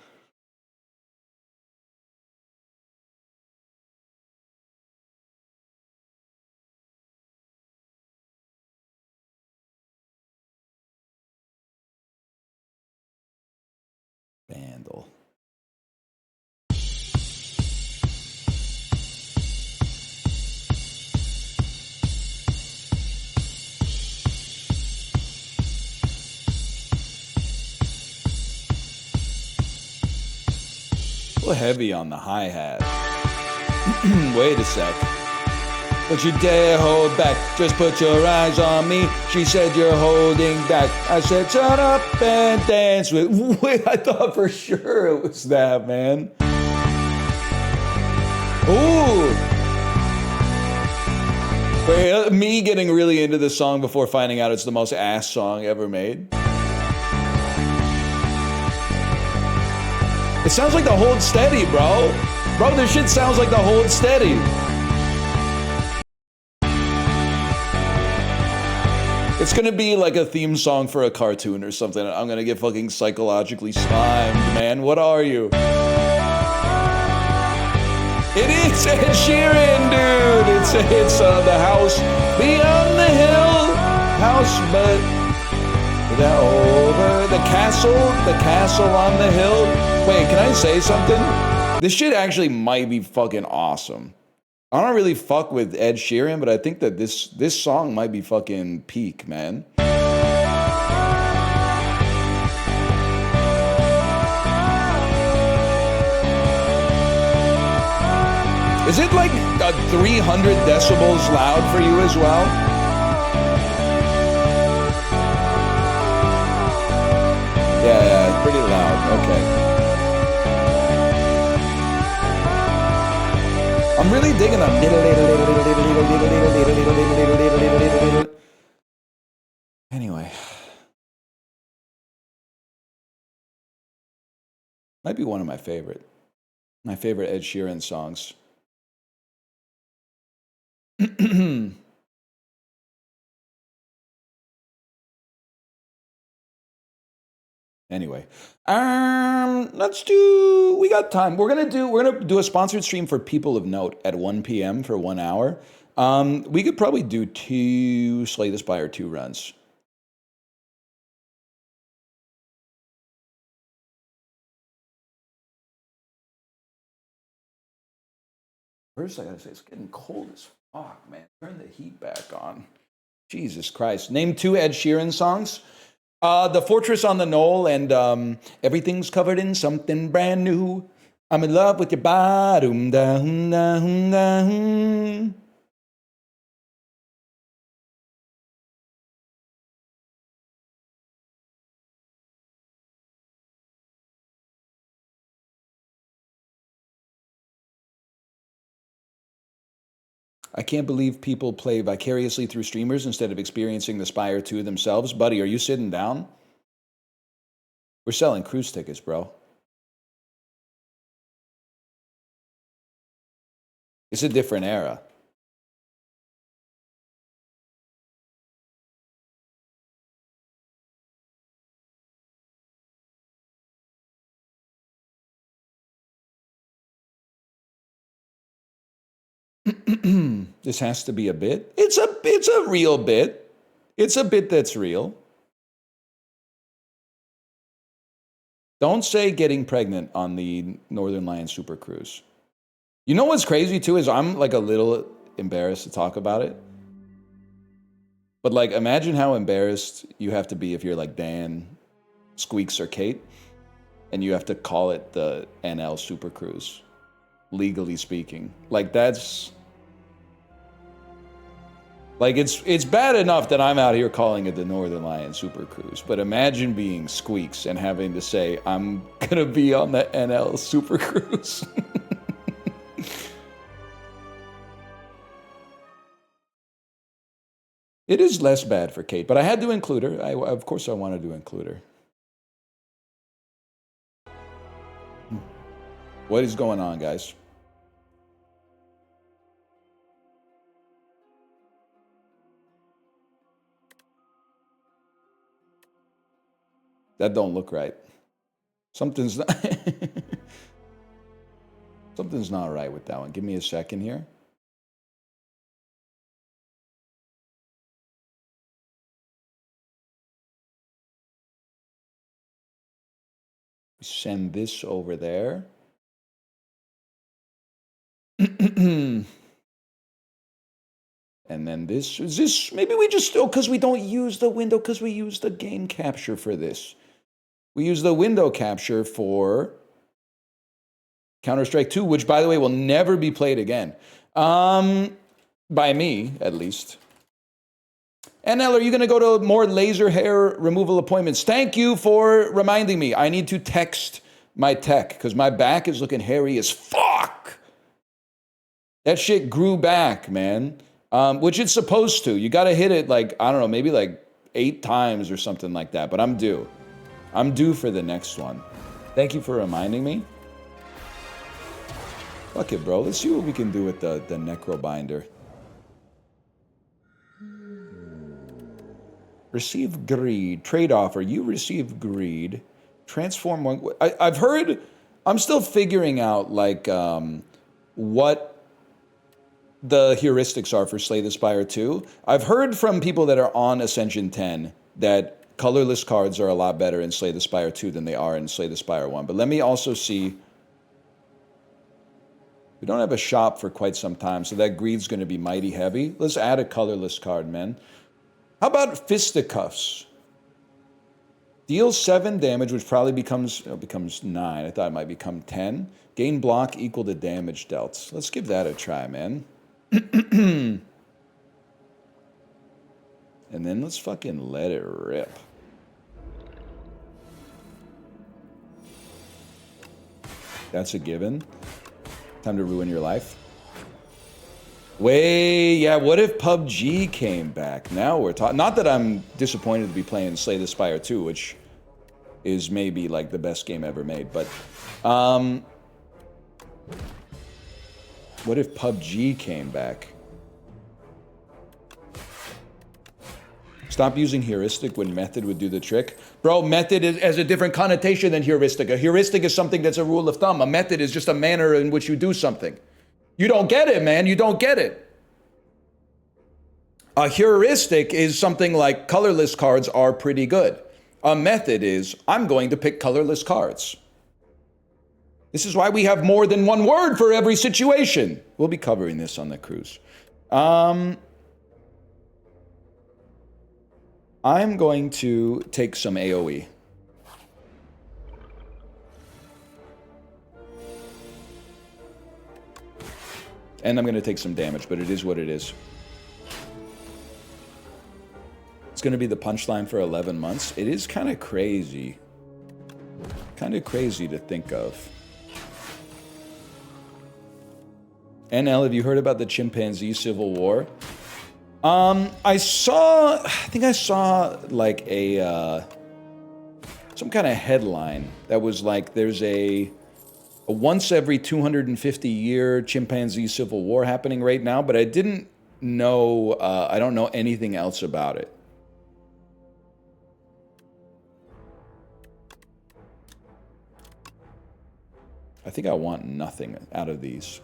Vandal. A little heavy on the hi-hat. Wait a sec. Don't you dare hold back. Just put your eyes on me. She said you're holding back. I said shut up and dance with. Wait, I thought for sure it was that, man. Ooh. Wait, me getting really into this song before finding out it's the most ass song ever made. It sounds like the Hold Steady, bro. Bro, this shit sounds like the Hold Steady. It's gonna be like a theme song for a cartoon or something. I'm gonna get fucking psychologically slimed, man. What are you? It is Ed Sheeran, dude. It's the house beyond the hill. House, but that over the castle on the hill. Wait, can I say something? This shit actually might be fucking awesome. I don't really fuck with Ed Sheeran, but I think that this song might be fucking peak, man. Is it like 300 decibels loud for you as well? Yeah, pretty loud. Okay. I'm really digging them. Anyway. Might be one of my favorite Ed Sheeran songs. Anyway, we got time. We're gonna do a sponsored stream for people of note at 1 p.m. for 1 hour. We could probably do 2 Slay the Spire 2 runs. First, I gotta say, it's getting cold as fuck, man. Turn the heat back on. Jesus Christ. Name 2 Ed Sheeran songs. The Fortress on the Knoll and Everything's Covered in Something Brand New. I'm in love with your body. I can't believe people play vicariously through streamers instead of experiencing the Spire 2 themselves. Buddy, are you sitting down? We're selling cruise tickets, bro. It's a different era. This has to be a bit. It's a real bit. It's a bit that's real. Don't say getting pregnant on the Northernlion Super Cruise. You know what's crazy too is I'm like a little embarrassed to talk about it. But like, imagine how embarrassed you have to be if you're like Dan, Squeaks, or Kate, and you have to call it the NL Super Cruise, legally speaking. Like, that's... Like, it's bad enough that I'm out here calling it the Northernlion Super Cruise, but imagine being Squeaks and having to say, I'm gonna be on the NL Super Cruise. It is less bad for Kate, but I had to include her. Of course I wanted to include her. What is going on, guys? That don't look right. Something's not Something's not right with that one. Give me a second here. Send this over there. And then this is this. Maybe we just, oh, because we don't use the window, because we use the game capture for this. We use the window capture for Counter-Strike 2, which, by the way, will never be played again. By me, at least. NL, are you going to go to more laser hair removal appointments? Thank you for reminding me. I need to text my tech, because my back is looking hairy as fuck. That shit grew back, man. Which it's supposed to. You got to hit it like, I don't know, maybe like 8 times or something like that. But I'm due. I'm due for the next one. Thank you for reminding me. Fuck it, bro. Let's see what we can do with the Necro Binder. Receive greed. Trade offer. You receive greed. Transform one. I've heard... I'm still figuring out, like, what the heuristics are for Slay the Spire 2. I've heard from people that are on Ascension 10 that colorless cards are a lot better in Slay the Spire 2 than they are in Slay the Spire 1. But let me also see... We don't have a shop for quite some time, so that greed's going to be mighty heavy. Let's add a colorless card, man. How about Fisticuffs? Deals 7 damage, which probably becomes 9. I thought it might become 10. Gain block equal to damage dealt. Let's give that a try, man. And then let's fucking let it rip. That's a given. Time to ruin your life. Wait, yeah, what if PUBG came back? Now we're talking. Not that I'm disappointed to be playing Slay the Spire 2, which is maybe like the best game ever made, but what if PUBG came back? Stop using heuristic when method would do the trick. Bro, method has a different connotation than heuristic. A heuristic is something that's a rule of thumb. A method is just a manner in which you do something. You don't get it, man. You don't get it. A heuristic is something like colorless cards are pretty good. A method is, I'm going to pick colorless cards. This is why we have more than one word for every situation. We'll be covering this on the cruise. I'm going to take some AoE. And I'm going to take some damage, but it is what it is. It's going to be the punchline for 11 months. It is kind of crazy. Kind of crazy to think of. NL, have you heard about the chimpanzee civil war? I think I saw like a, some kind of headline that was like, there's a once every 250 year chimpanzee civil war happening right now, but I didn't know, I don't know anything else about it. I think I want nothing out of these.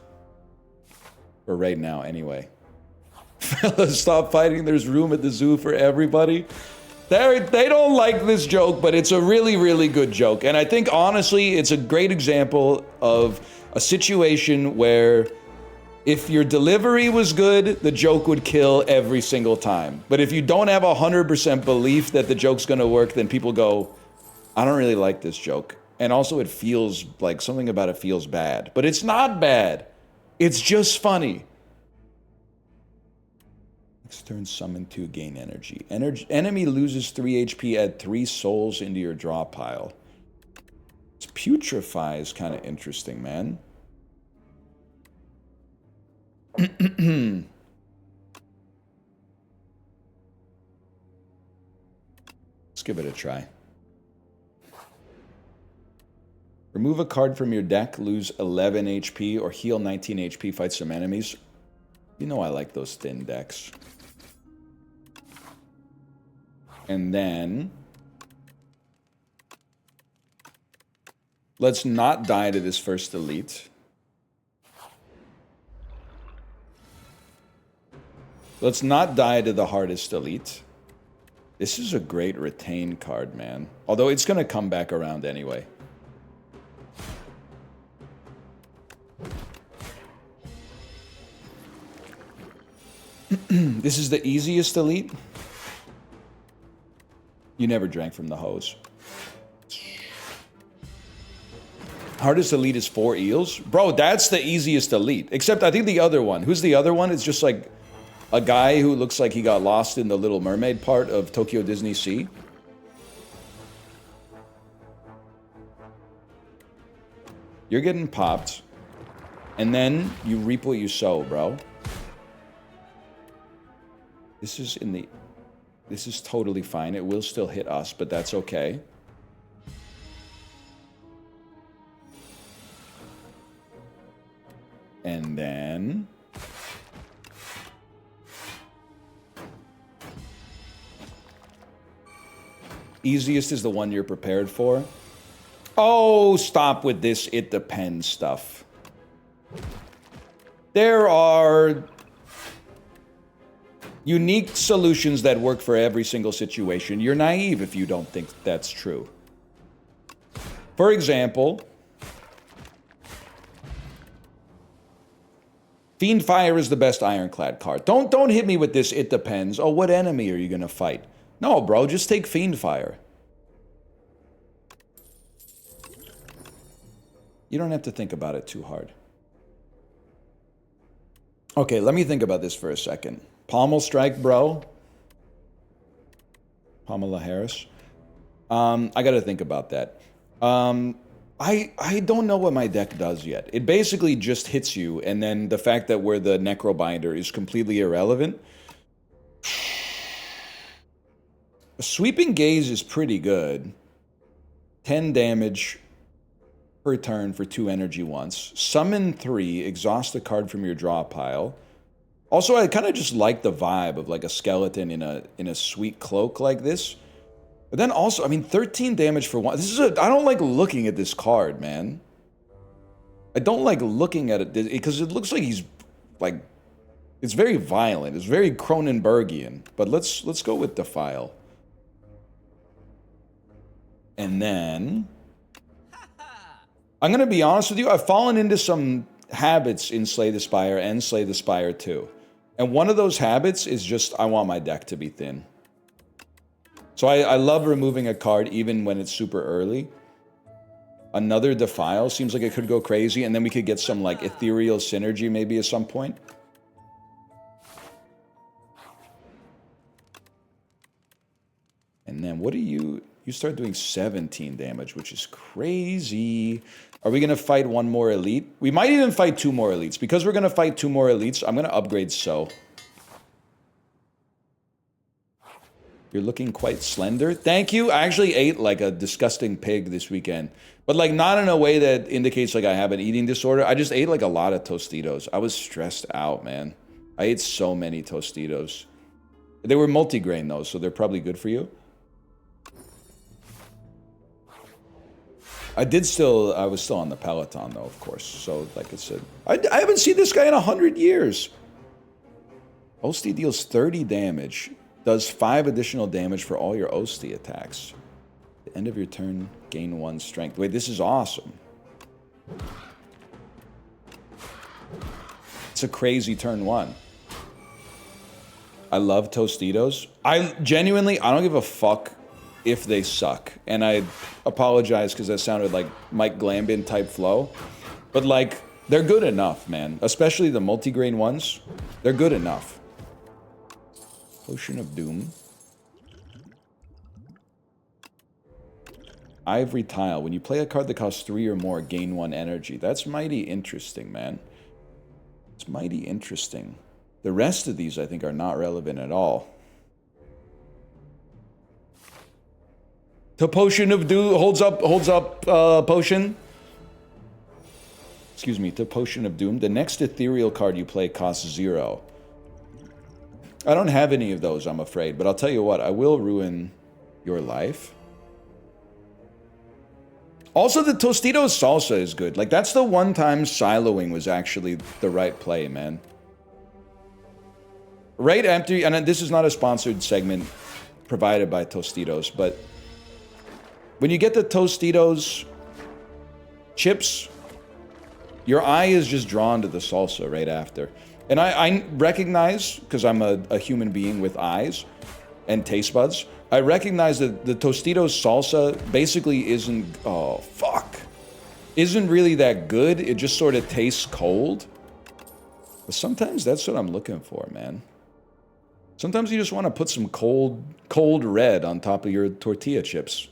For right now, anyway. Fellas, stop fighting. There's room at the zoo for everybody. They don't like this joke, but it's a really, really good joke. And I think, honestly, it's a great example of a situation where If your delivery was good, the joke would kill every single time. But if you don't have 100% belief that the joke's gonna work, then people go, I don't really like this joke. And also it feels like something about it feels bad. But it's not bad. It's just funny. Next turn, summon 2, gain energy. Enemy loses 3 HP, add 3 souls into your draw pile. This putrefy is kind of interesting, man. Let's give it a try. Remove a card from your deck, lose 11 HP, or heal 19 HP, fight some enemies. You know I like those thin decks. And then... let's not die to this first elite. Let's not die to the hardest elite. This is a great retain card, man. Although it's going to come back around anyway. This is the easiest elite. You never drank from the hose. Hardest elite is 4 eels? Bro, that's the easiest elite. Except I think the other one. Who's the other one? It's just like... a guy who looks like he got lost in the Little Mermaid part of Tokyo Disney Sea. You're getting popped. And then you reap what you sow, bro. This is in the... this is totally fine. It will still hit us, but that's okay. And then... easiest is the one you're prepared for. Oh, stop with this it depends stuff. There are unique solutions that work for every single situation. You're naive if you don't think that's true. For example, Fiendfire is the best Ironclad card. Don't hit me with this it depends. Oh, what enemy are you going to fight? No, bro, just take Fiendfire. You don't have to think about it too hard. Okay, let me think about this for a second. Pommel Strike, bro. Pamela Harris. I gotta think about that. I don't know what my deck does yet. It basically just hits you, and then the fact that we're the Necrobinder is completely irrelevant. A Sweeping Gaze is pretty good. 10 damage per turn for 2 energy once. Summon 3, exhaust a card from your draw pile. Also, I kind of just like the vibe of like a skeleton in a sweet cloak like this. But then also, I mean, 13 damage for 1. This is I don't like looking at this card, man. I don't like looking at it because it looks like he's like, it's very violent. It's very Cronenbergian. But let's go with Defile. And then, I'm going to be honest with you, I've fallen into some habits in Slay the Spire and Slay the Spire II. And one of those habits is just, I want my deck to be thin. So I love removing a card even when it's super early. Another Defile seems like it could go crazy, and then we could get some like ethereal synergy maybe at some point. And then what do you... You start doing 17 damage, which is crazy. Are we going to fight one more elite? We might even fight 2 more elites. Because we're going to fight 2 more elites, I'm going to upgrade So. You're looking quite slender. Thank you. I actually ate like a disgusting pig this weekend. But like not in a way that indicates like I have an eating disorder. I just ate like a lot of Tostitos. I was stressed out, man. I ate so many Tostitos. They were multigrain though, so they're probably good for you. I was still on the Peloton though, of course. So like I said, I haven't seen this guy in 100 years. Osti deals 30 damage. Does 5 additional damage for all your Osti attacks. At the end of your turn, gain 1 strength. Wait, this is awesome. It's a crazy turn one. I love Tostitos. I don't give a fuck if they suck. And I apologize because that sounded like Mike Glambin type flow. But like, they're good enough, man. Especially the multigrain ones. They're good enough. Potion of Doom. Ivory Tile. When you play a card that costs 3 or more, gain 1 energy. That's mighty interesting, man. It's mighty interesting. The rest of these, I think, are not relevant at all. The Potion of Doom holds up, Potion. Excuse me, the Potion of Doom. The next ethereal card you play costs 0. I don't have any of those, I'm afraid, but I'll tell you what, I will ruin your life. Also, the Tostitos salsa is good. Like, that's the one time siloing was actually the right play, man. Right after, and this is not a sponsored segment provided by Tostitos, but when you get the Tostitos chips, your eye is just drawn to the salsa right after. And I recognize, because I'm a human being with eyes and taste buds, I recognize that the Tostitos salsa basically isn't really that good. It just sort of tastes cold. But sometimes that's what I'm looking for, man. Sometimes you just want to put some cold red on top of your tortilla chips.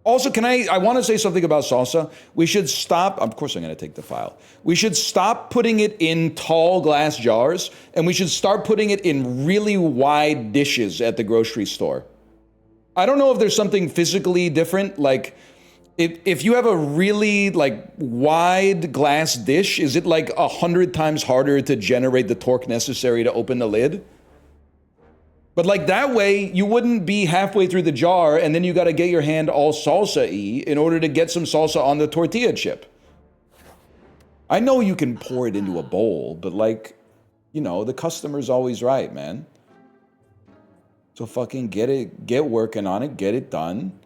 Also, I want to say something about salsa. We should stop, of course I'm going to take the file. We should stop putting it in tall glass jars, and we should start putting it in really wide dishes at the grocery store. I don't know if there's something physically different, like, if you have a really, like, wide glass dish, is it like 100 times harder to generate the torque necessary to open the lid? But like that way, you wouldn't be halfway through the jar and then you got to get your hand all salsa-y in order to get some salsa on the tortilla chip. I know you can pour it into a bowl, but like, you know, the customer's always right, man. So fucking get working on it, get it done.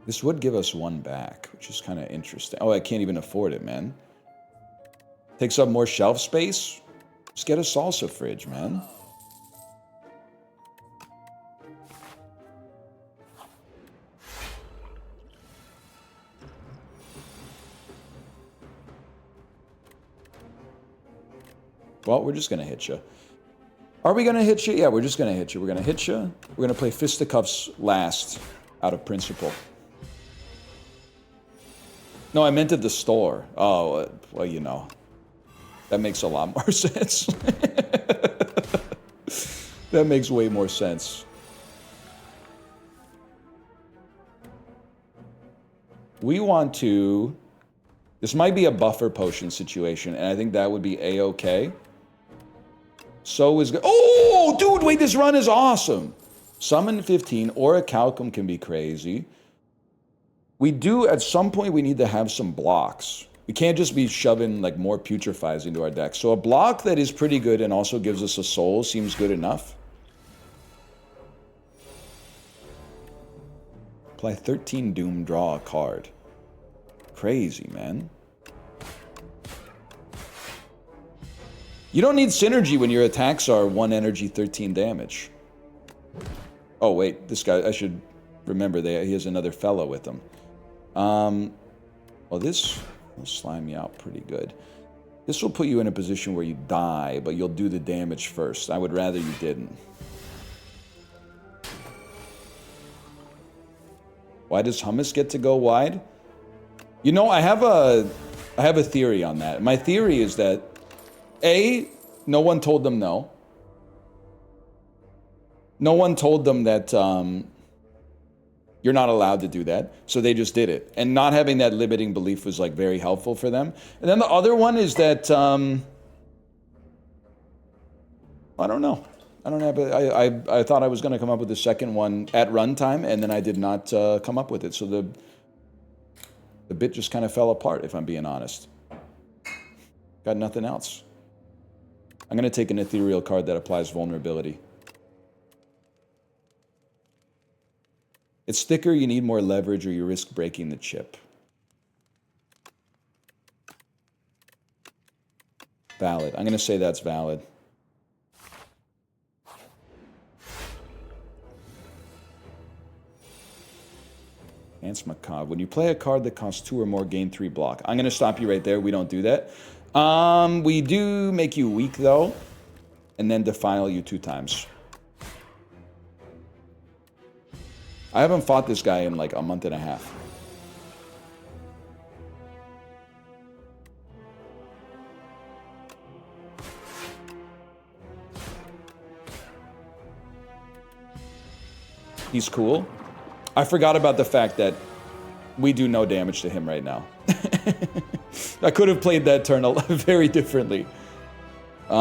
This would give us 1 back, which is kind of interesting. Oh, I can't even afford it, man. Takes up more shelf space. Just get a salsa fridge, man. Well, we're just going to hit you. Are we going to hit you? Yeah, we're just going to hit you. We're going to hit you. We're going to play Fisticuffs last, out of principle. No, I meant at the store. Oh, well, you know. That makes a lot more sense. That makes way more sense. We want to... This might be a buffer potion situation, and I think that would be A-okay. So is... Oh, dude, wait, this run is awesome. Summon 15 or a Calcum can be crazy. We do, at some point, we need to have some blocks. We can't just be shoving like more putrefies into our deck. So a block that is pretty good and also gives us a soul seems good enough. Apply 13 Doom, draw a card. Crazy, man. You don't need synergy when your attacks are 1 energy, 13 damage. Oh, wait, this guy, I should remember that he has another fellow with him. Well, this will slime you out pretty good. This will put you in a position where you die, but you'll do the damage first. I would rather you didn't. Why does hummus get to go wide? You know, I have a theory on that. My theory is that A, no one told them no. No one told them that you're not allowed to do that, so they just did it. And not having that limiting belief was like very helpful for them. And then the other one is that I don't know. I don't have. I thought I was going to come up with the second one at runtime, and then I did not come up with it. So the bit just kind of fell apart, if I'm being honest. Got nothing else. I'm going to take an ethereal card that applies vulnerability. It's thicker, you need more leverage, or you risk breaking the chip. Valid. I'm going to say that's valid. Ants Macabre. When you play a card that costs 2 or more, gain 3 block. I'm going to stop you right there. We don't do that. We do make you weak, though, and then defile you 2 times. I haven't fought this guy in like a month and a half. He's cool. I forgot about the fact that we do no damage to him right now. I could have played that turn very differently. We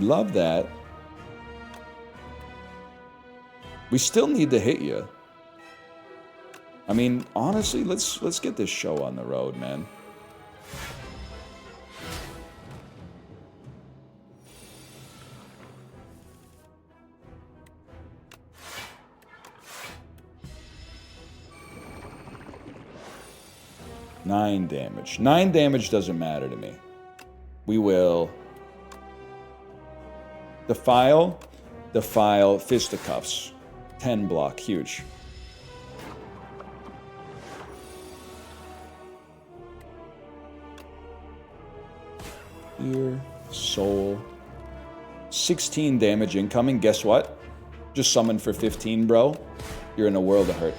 love that. We still need to hit you. I mean, honestly, let's get this show on the road, man. Nine damage. 9 damage doesn't matter to me. We will defile, fisticuffs. 10 block, huge. Ear, soul. 16 damage incoming. Guess what? Just summon for 15, bro. You're in a world of hurt.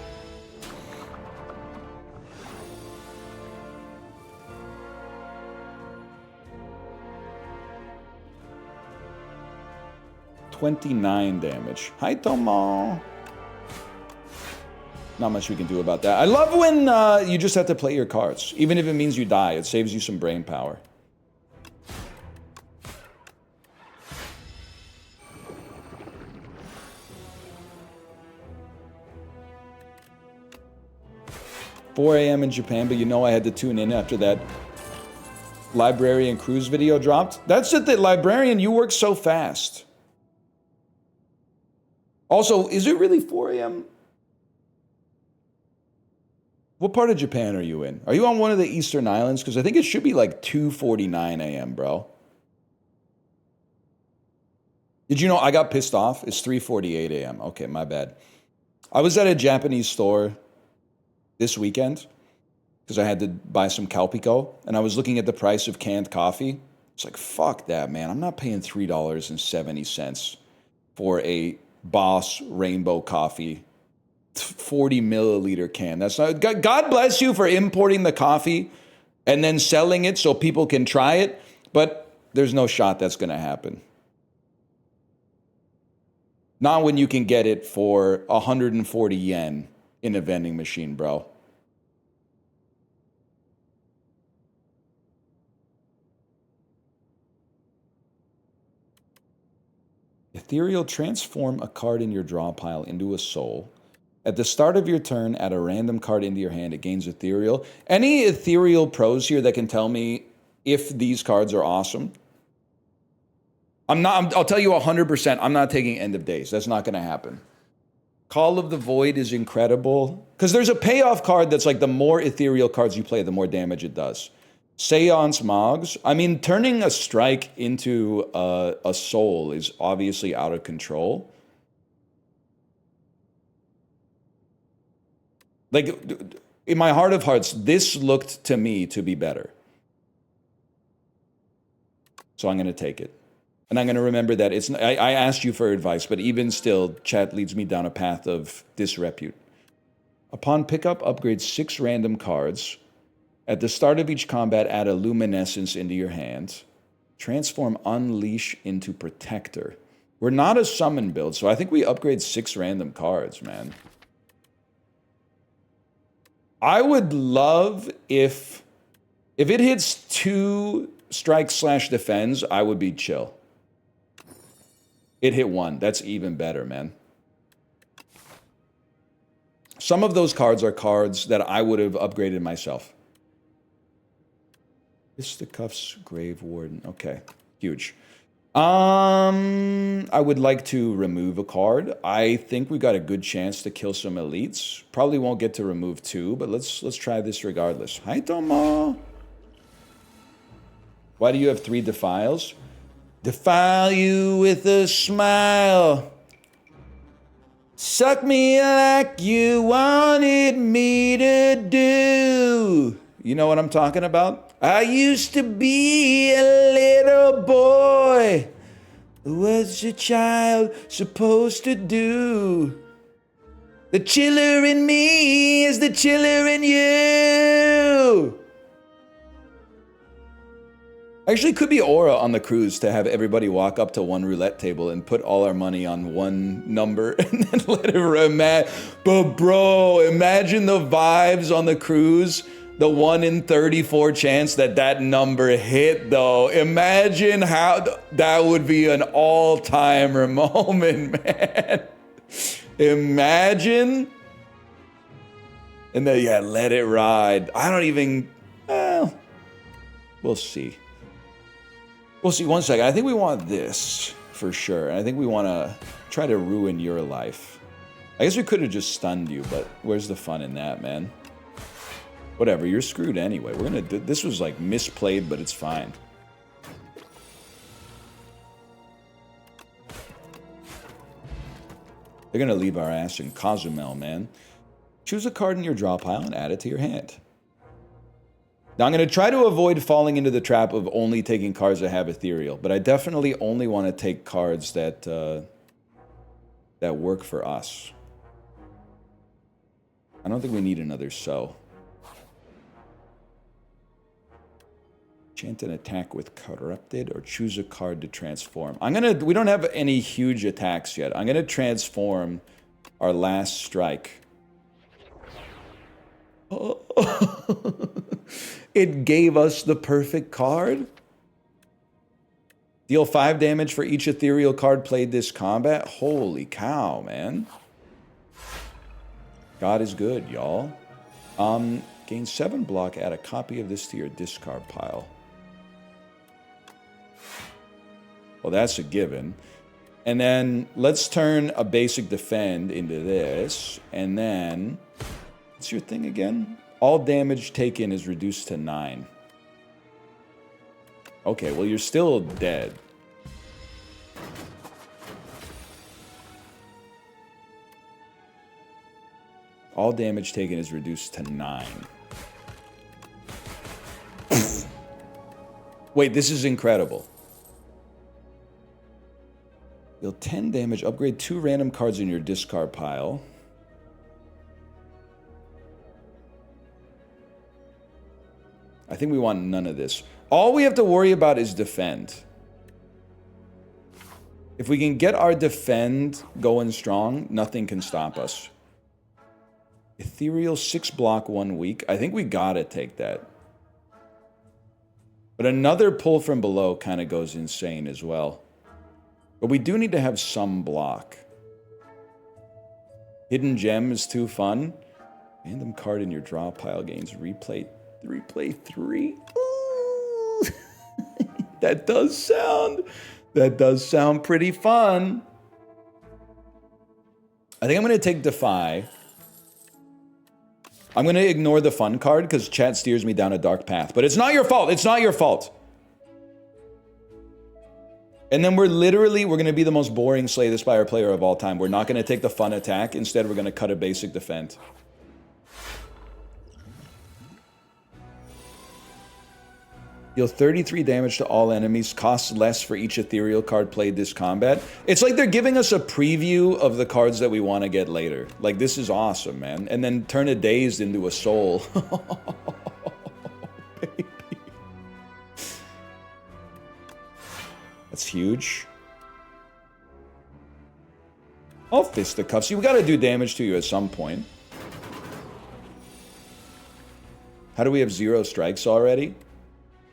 $29 damage. Hi, Tomo. Not much we can do about that. I love when you just have to play your cards. Even if it means you die, it saves you some brain power. $4 a.m. in Japan, but you know I had to tune in after that Librarian Cruise video dropped. That's it, that Librarian, you work so fast. Also, is it really 4 a.m.? What part of Japan are you in? Are you on one of the Eastern Islands? Because I think it should be like 2:49 a.m., bro. Did you know I got pissed off? It's 3:48 a.m. Okay, my bad. I was at a Japanese store this weekend because I had to buy some Calpico, and I was looking at the price of canned coffee. It's like, fuck that, man. I'm not paying $3.70 for a Boss Rainbow Coffee 40 milliliter can. That's not. God bless you for importing the coffee and then selling it so people can try it, but there's no shot that's going to happen. Not when you can get it for 140 yen in a vending machine, bro. Ethereal, transform a card in your draw pile into a soul. At the start of your turn, add a random card into your hand. It gains Ethereal. Any Ethereal pros here that can tell me if these cards are awesome? I'll tell you 100%, I'm not taking End of Days. That's not going to happen. Call of the Void is incredible. Because there's a payoff card that's like the more ethereal cards you play, the more damage it does. Seance Mogs. I mean, turning a strike into a soul is obviously out of control. Like, in my heart of hearts, this looked to me to be better. So I'm going to take it. And I'm going to remember that it's. I asked you for advice, but even still, chat leads me down a path of disrepute. Upon pickup, upgrade 6 random cards. At the start of each combat, add a luminescence into your hand. Transform Unleash into Protector. We're not a summon build, so I think we upgrade 6 random cards, man. I would love if it hits 2 strike/defends, I would be chill. It hit 1. That's even better, man. Some of those cards are cards that I would have upgraded myself. Fisticuffs, Grave Warden. Okay, huge. I would like to remove a card. I think we got a good chance to kill some elites. Probably won't get to remove 2, but let's try this regardless. Hi, Tomo. Why do you have 3 defiles? Defile you with a smile. Suck me like you wanted me to do. You know what I'm talking about? I used to be a little boy. What's a child supposed to do? The chiller in me is the chiller in you. Actually, could be aura on the cruise to have everybody walk up to one roulette table and put all our money on one number and then let it remap. But bro, imagine the vibes on the cruise. The 1 in 34 chance that number hit, though. Imagine how that would be an all-timer moment, man. Imagine. And then, yeah, let it ride. I don't even, well, we'll see. We'll see. One second. I think we want this for sure. And I think we want to try to ruin your life. I guess we could have just stunned you, but where's the fun in that, man? Whatever, you're screwed anyway. We're gonna do, this was like misplayed, but it's fine. They're gonna leave our ass in Cozumel, man. Choose a card in your draw pile and add it to your hand. Now I'm gonna try to avoid falling into the trap of only taking cards that have ethereal, but I definitely only want to take cards that that work for us. I don't think we need another so. Chant an attack with corrupted or choose a card to transform. We don't have any huge attacks yet. I'm gonna transform our last strike. Oh. It gave us the perfect card. Deal 5 damage for each ethereal card played this combat. Holy cow, man. God is good, y'all. Gain 7 block, add a copy of this to your discard pile. Well, that's a given. And then let's turn a basic defend into this. And then, what's your thing again? All damage taken is reduced to 9. Okay, well, you're still dead. All damage taken is reduced to 9. Wait, this is incredible. Deal 10 damage, upgrade 2 random cards in your discard pile. I think we want none of this. All we have to worry about is defend. If we can get our defend going strong, nothing can stop us. Ethereal 6 block 1 week. I think we gotta take that. But another pull from below kind of goes insane as well. But we do need to have some block. Hidden gem is too fun. Random card in your draw pile gains replay 3. Ooh. That does sound pretty fun. I think I'm going to take Defy. I'm going to ignore the fun card because chat steers me down a dark path. But it's not your fault. It's not your fault. And then we're going to be the most boring Slay the Spire player of all time. We're not going to take the fun attack. Instead, we're going to cut a basic defend. Deal 33 damage to all enemies. Costs less for each ethereal card played this combat. It's like they're giving us a preview of the cards that we want to get later. Like, this is awesome, man. And then turn a Dazed into a Soul. Baby. That's huge. I'll fisticuffs you. We got to do damage to you at some point. How do we have 0 strikes already?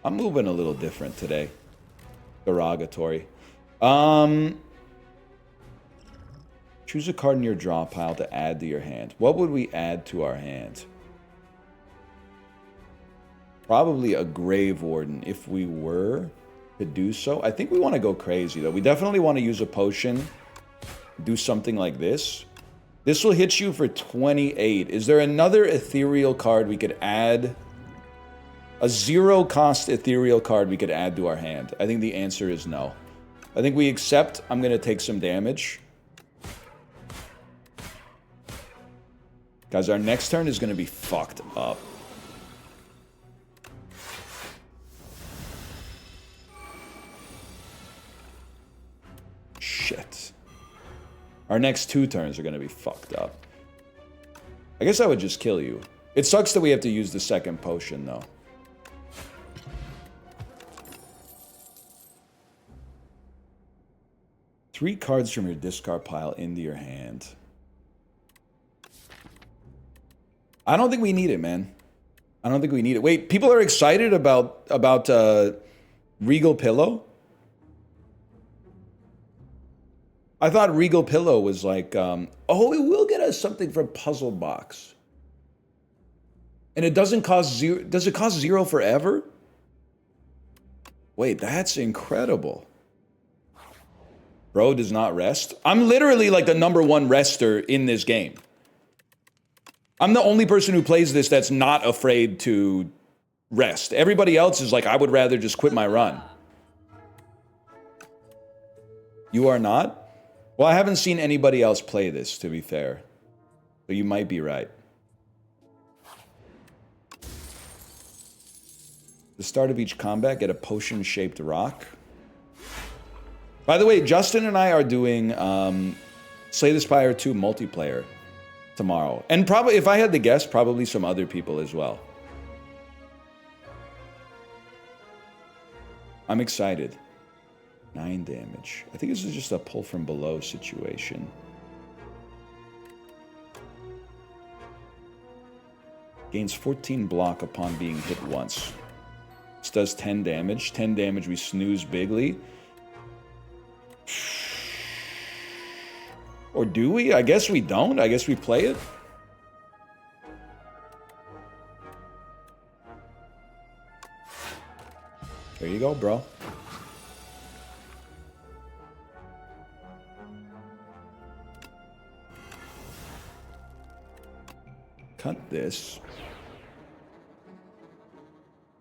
I'm moving a little different today. Derogatory. Choose a card in your draw pile to add to your hand. What would we add to our hand? Probably a Grave Warden if we were to do so. I think we want to go crazy, though. We definitely want to use a potion. Do something like this. This will hit you for 28. Is there another ethereal card we could add? A zero-cost ethereal card we could add to our hand? I think the answer is no. I think we accept I'm going to take some damage. Guys, our next turn is going to be fucked up. Shit. Our next 2 turns are going to be fucked up. I guess I would just kill you. It sucks that we have to use the second potion, though. Three cards from your discard pile into your hand. I don't think we need it, man. I don't think we need it. Wait, people are excited about Regal Pillow? I thought Regal Pillow was like, oh, it will get us something from Puzzle Box. And it doesn't cost 0. Does it cost 0 forever? Wait, that's incredible. Bro does not rest. I'm literally like the #1 rester in this game. I'm the only person who plays this that's not afraid to rest. Everybody else is like, I would rather just quit my run. You are not? Well, I haven't seen anybody else play this, to be fair. But you might be right. The start of each combat, get a potion-shaped rock. By the way, Justin and I are doing Slay the Spire II multiplayer tomorrow. And probably, if I had to guess, probably some other people as well. I'm excited. 9 damage. I think this is just a pull from below situation. Gains 14 block upon being hit once. This does 10 damage. 10 damage, we snooze bigly. Or do we? I guess we don't. I guess we play it. There you go, bro. Cut this.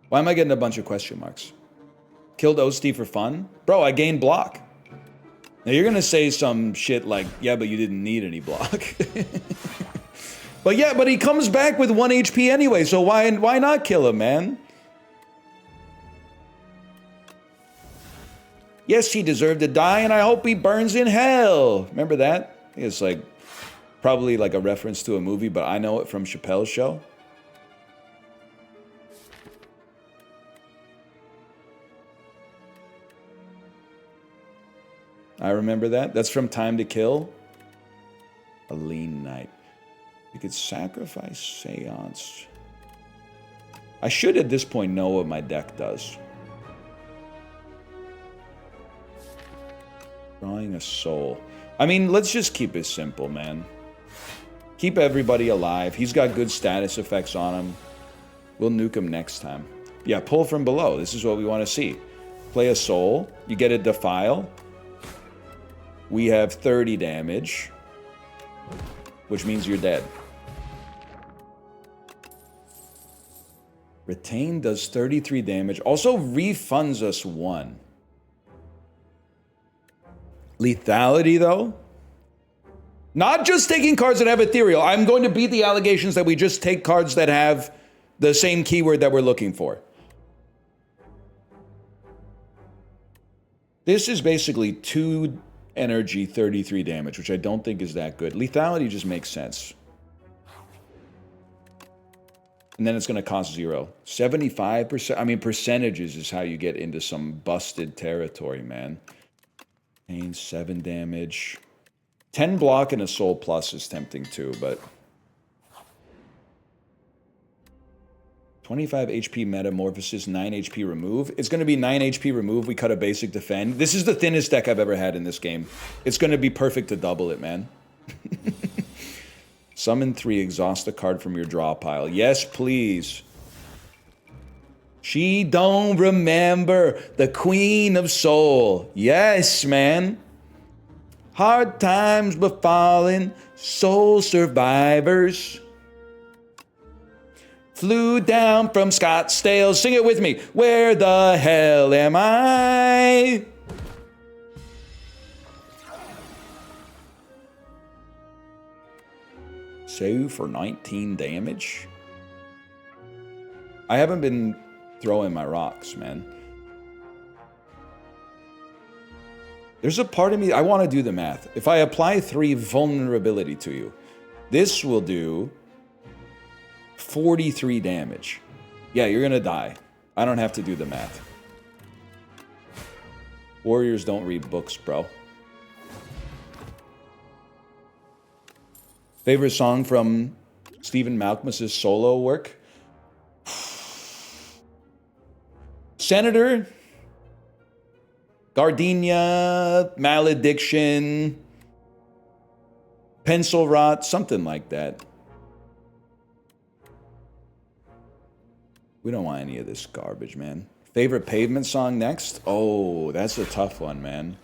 Why am I getting a bunch of question marks? Killed Osti for fun? Bro, I gained block. Now you're gonna say some shit like, yeah, but you didn't need any block. But yeah, but he comes back with 1 HP anyway, so why not kill him, man? Yes, he deserved to die, and I hope he burns in hell. Remember that? I think it's like, probably like a reference to a movie, but I know it from Chappelle's Show. I remember that. That's from Time to Kill. A lean night. You could sacrifice Seance. I should at this point know what my deck does. Drawing a soul. I mean, let's just keep it simple, man. Keep everybody alive. He's got good status effects on him. We'll nuke him next time. Yeah, pull from below. This is what we want to see. Play a soul. You get a defile. We have 30 damage, which means you're dead. Retain does 33 damage. Also refunds us 1. Lethality, though? Not just taking cards that have ethereal. I'm going to beat the allegations that we just take cards that have the same keyword that we're looking for. This is basically 2 energy, 33 damage, which I don't think is that good. Lethality just makes sense. And then it's going to cost 0. 75%. I mean, percentages is how you get into some busted territory, man. Pain, 7 damage. 10 block and a soul plus is tempting too, but 25 HP metamorphosis, 9 HP remove. It's going to be 9 HP remove. We cut a basic defend. This is the thinnest deck I've ever had in this game. It's going to be perfect to double it, man. Summon 3, exhaust a card from your draw pile. Yes, please. She don't remember the Queen of Soul. Yes, man. Hard times befalling soul survivors. Flew down from Scottsdale. Sing it with me. Where the hell am I? So for 19 damage. I haven't been throwing my rocks, man. There's a part of me, I want to do the math. If I apply 3 vulnerability to you, this will do 43 damage. Yeah, you're gonna die. I don't have to do the math. Warriors don't read books, bro. Favorite song from Stephen Malkmus's solo work? Senator, Gardenia, Malediction, Pencil Rot, something like that. We don't want any of this garbage, man. Favorite Pavement song next? Oh, that's a tough one, man.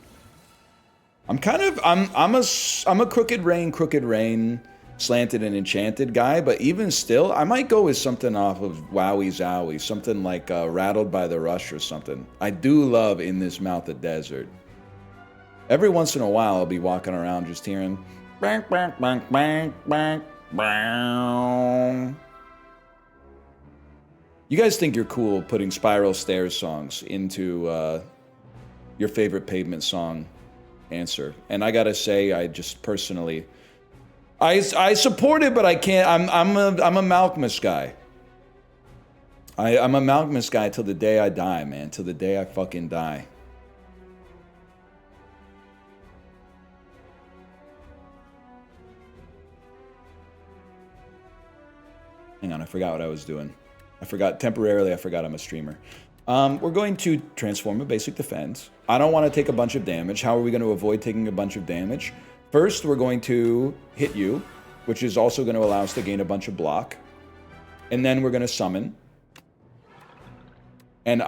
I'm a Crooked Rain, Slanted and Enchanted guy, but even still, I might go with something off of Wowie Zowie, something like Rattled by the Rush or something. I do love In This Mouth of Desert. Every once in a while, I'll be walking around just hearing bang, bang, bang, bang, bang, bang. You guys think you're cool putting Spiral Stairs songs into your favorite Pavement song answer. And I gotta say, I just personally... I support it, but I can't. I'm a Malkmus guy. I'm a Malkmus guy till the day I die, man. Till the day I fucking die. Hang on, I forgot what I was doing. I forgot I'm a streamer. We're going to transform a basic defense. I don't want to take a bunch of damage. How are we going to avoid taking a bunch of damage? First, we're going to hit you, which is also going to allow us to gain a bunch of block. And then we're going to summon. And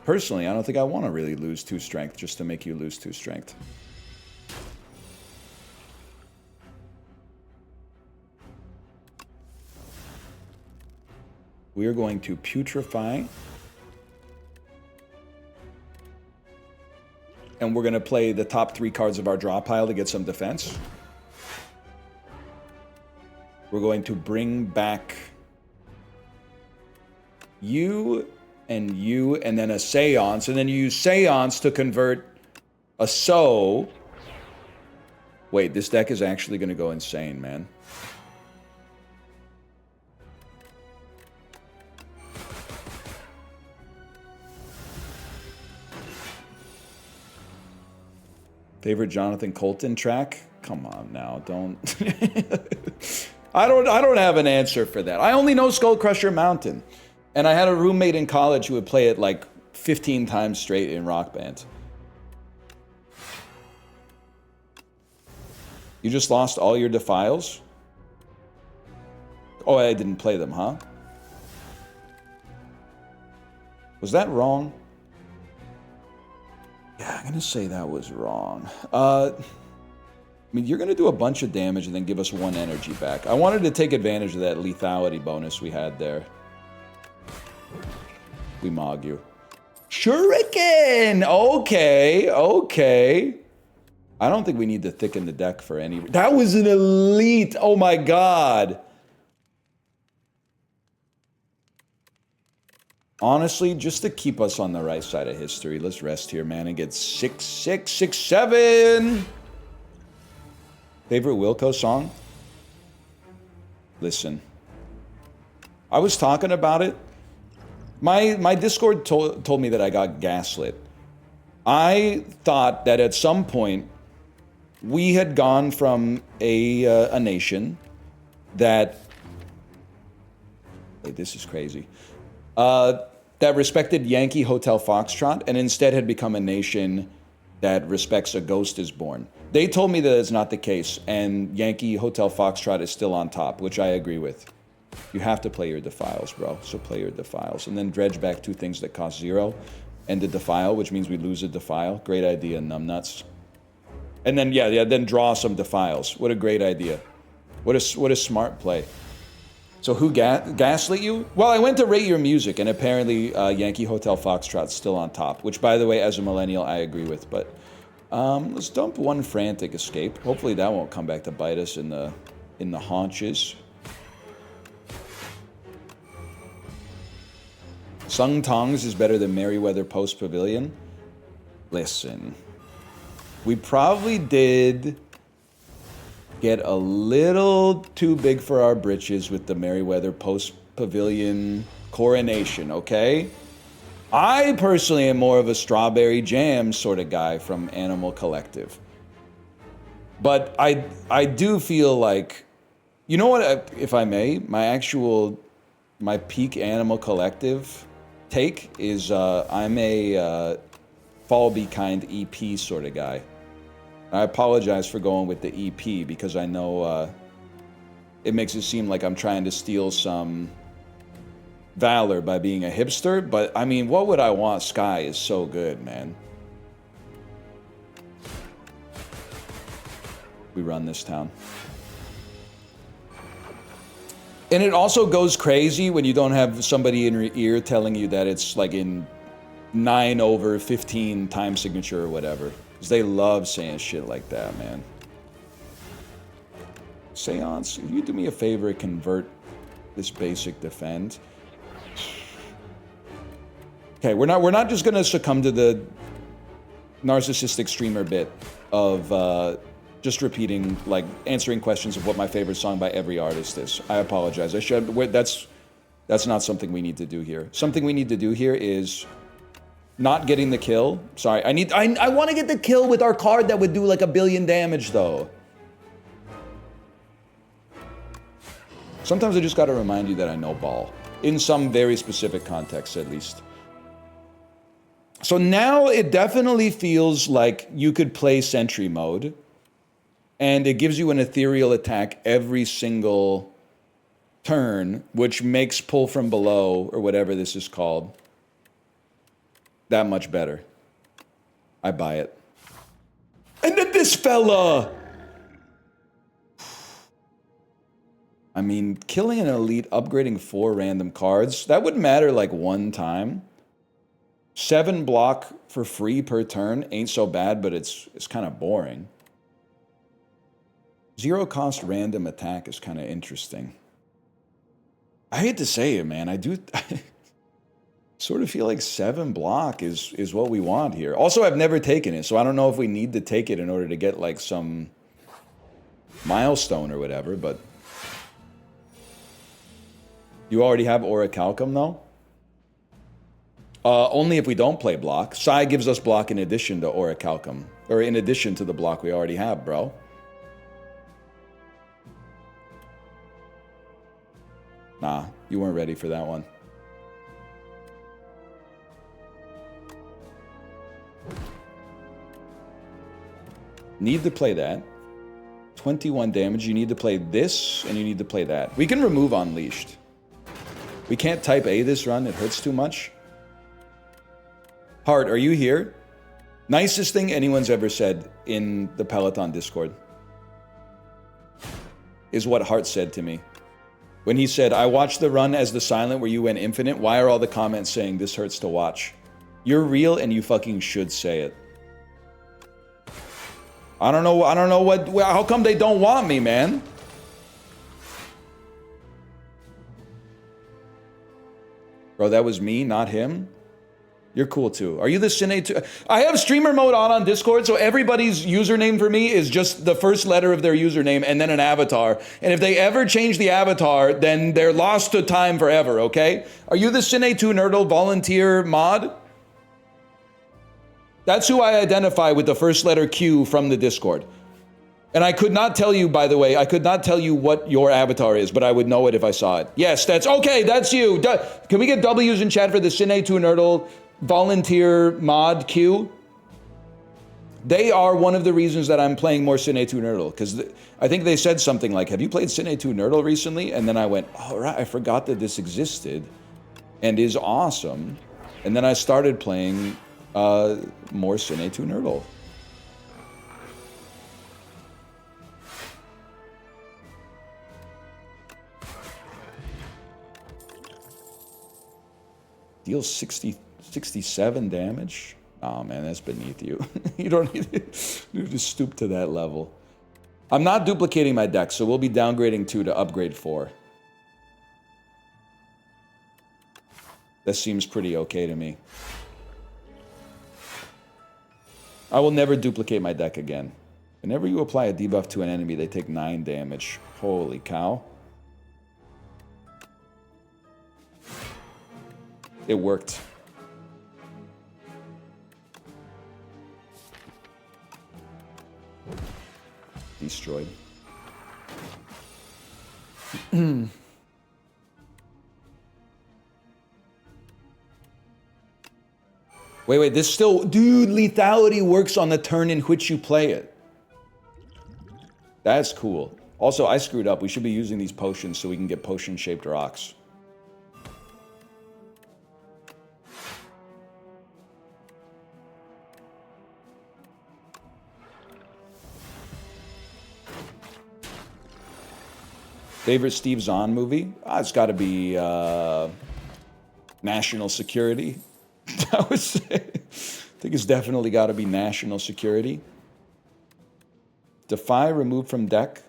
personally, I don't think I want to really lose 2 strength just to make you lose 2 strength. We are going to putrefy. And we're going to play the top 3 cards of our draw pile to get some defense. We're going to bring back you, and then a Seance, and then you use Seance to convert a So. Wait, this deck is actually going to go insane, man. Favorite Jonathan Colton track? Come on now, don't. I don't have an answer for that. I only know Skull Crusher Mountain. And I had a roommate in college who would play it like 15 times straight in Rock Band. You just lost all your Defiles? Oh, I didn't play them, huh? Was that wrong? Yeah, I'm gonna say that was wrong. I mean, you're gonna do a bunch of damage and then give us 1 energy back. I wanted to take advantage of that lethality bonus we had there. We mog you. Shuriken! Okay, okay. I don't think we need to thicken the deck for any... That was an elite! Oh my god! Honestly, just to keep us on the right side of history, let's rest here, man, and get 6, 6, 6, 7. Favorite Wilco song? Listen. I was talking about it. My Discord told me that I got gaslit. I thought that at some point we had gone from a nation that... Wait, this is crazy. That respected Yankee Hotel Foxtrot and instead had become a nation that respects A Ghost is Born. They told me that it's not the case, and Yankee Hotel Foxtrot is still on top, which I agree with. You have to play your Defiles, bro. So play your Defiles. And then dredge back 2 things that cost 0. And the Defile, which means we lose a Defile. Great idea, numbnuts. And then, yeah, then draw some Defiles. What a great idea. What a smart play. So who gaslit you? Well, I went to rate your music, and apparently Yankee Hotel Foxtrot's still on top. Which, by the way, as a millennial, I agree with. But let's dump 1 Frantic Escape. Hopefully that won't come back to bite us in the haunches. Sung Tongs is better than Merryweather Post Pavilion. Listen. We probably did get a little too big for our britches with the Merryweather Post Pavilion coronation, okay? I personally am more of a strawberry jam sort of guy from Animal Collective. But I do feel like, you know what, if I may, my peak Animal Collective take is I'm a Fall Be Kind EP sort of guy. I apologize for going with the EP because I know it makes it seem like I'm trying to steal some valor by being a hipster, but I mean, what would I want? Sky is so good, man. We run this town. And it also goes crazy when you don't have somebody in your ear telling you that it's like in 9/15 time signature or whatever. Because they love saying shit like that, man. Seance, if you do me a favor and convert this basic defend. Okay, we're not just gonna succumb to the narcissistic streamer bit of just repeating, like, answering questions of what my favorite song by every artist is. I apologize. That's not something we need to do here. Something we need to do here is not getting the kill. Sorry, I want to get the kill with our card that would do like 1 billion damage, though. Sometimes I just got to remind you that I know ball. In some very specific context, at least. So now it definitely feels like you could play Sentry mode. And it gives you an ethereal attack every single turn, which makes pull from below, or whatever this is called, that much better. I buy it. And then this fella! I mean, killing an elite, upgrading 4 random cards, that would matter like 1 time. 7 block for free per turn ain't so bad, but it's kind of boring. 0 cost random attack is kind of interesting. I hate to say it, man. I sort of feel like 7 block is what we want here. Also, I've never taken it, so I don't know if we need to take it in order to get like some milestone or whatever, but you already have Orichalcum, though? Only if we don't play block. Sai gives us block in addition to Orichalcum, or in addition to the block we already have, bro. Nah, you weren't ready for that one. Need to play that. 21 damage. You need to play this, and you need to play that. We can remove Unleashed. We can't type A this run. It hurts too much. Hart, are you here? Nicest thing anyone's ever said in the Peloton Discord is what Hart said to me. When he said, I watched the run as the silent where you went infinite. Why are all the comments saying this hurts to watch? You're real and you fucking should say it. I don't know what, how come they don't want me, man? Bro, that was me, not him. You're cool too. Are you the Cine 2? I have streamer mode on Discord, so everybody's username for me is just the first letter of their username and then an avatar. And if they ever change the avatar, then they're lost to time forever, okay? Are you the Cine 2 Nerdle volunteer mod? That's who I identify with the first letter Q from the Discord. And I could not tell you, by the way, I could not tell you what your avatar is, but I would know it if I saw it. Yes, that's, okay, that's you. Can we get W's in chat for the Cine 2 Nerdle volunteer mod Q? They are one of the reasons that I'm playing more Cine 2 Nerdle, because I think they said something like, have you played Cine 2 Nerdle recently? And then I went, all right, I forgot that this existed and is awesome. And then I started playing more Cine 2 Nerdle. Deals 67 damage. Oh man, that's beneath you. You don't need to stoop to that level. I'm not duplicating my deck, so we'll be downgrading 2 to upgrade 4. That seems pretty okay to me. I will never duplicate my deck again. Whenever you apply a debuff to an enemy, they take 9 damage. Holy cow. It worked. Destroyed. Wait, this still... Dude, lethality works on the turn in which you play it. That's cool. Also, I screwed up. We should be using these potions so we can get potion-shaped rocks. Favorite Steve Zahn movie? It's got to be National Security. I would say. I think it's definitely got to be National Security. Defy removed from deck?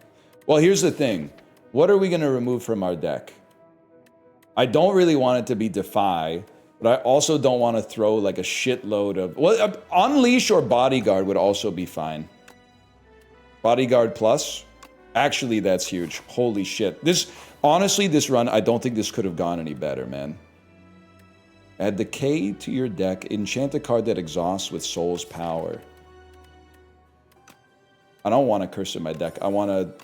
Well, here's the thing. What are we going to remove from our deck? I don't really want it to be Defy, but I also don't want to throw like a shitload of... Well, Unleash or Bodyguard would also be fine. Bodyguard plus? Actually, that's huge. Holy shit. Honestly, this run, I don't think this could have gone any better, man. Add Decay to your deck. Enchant a card that exhausts with Soul's Power. I don't want to curse in my deck. I want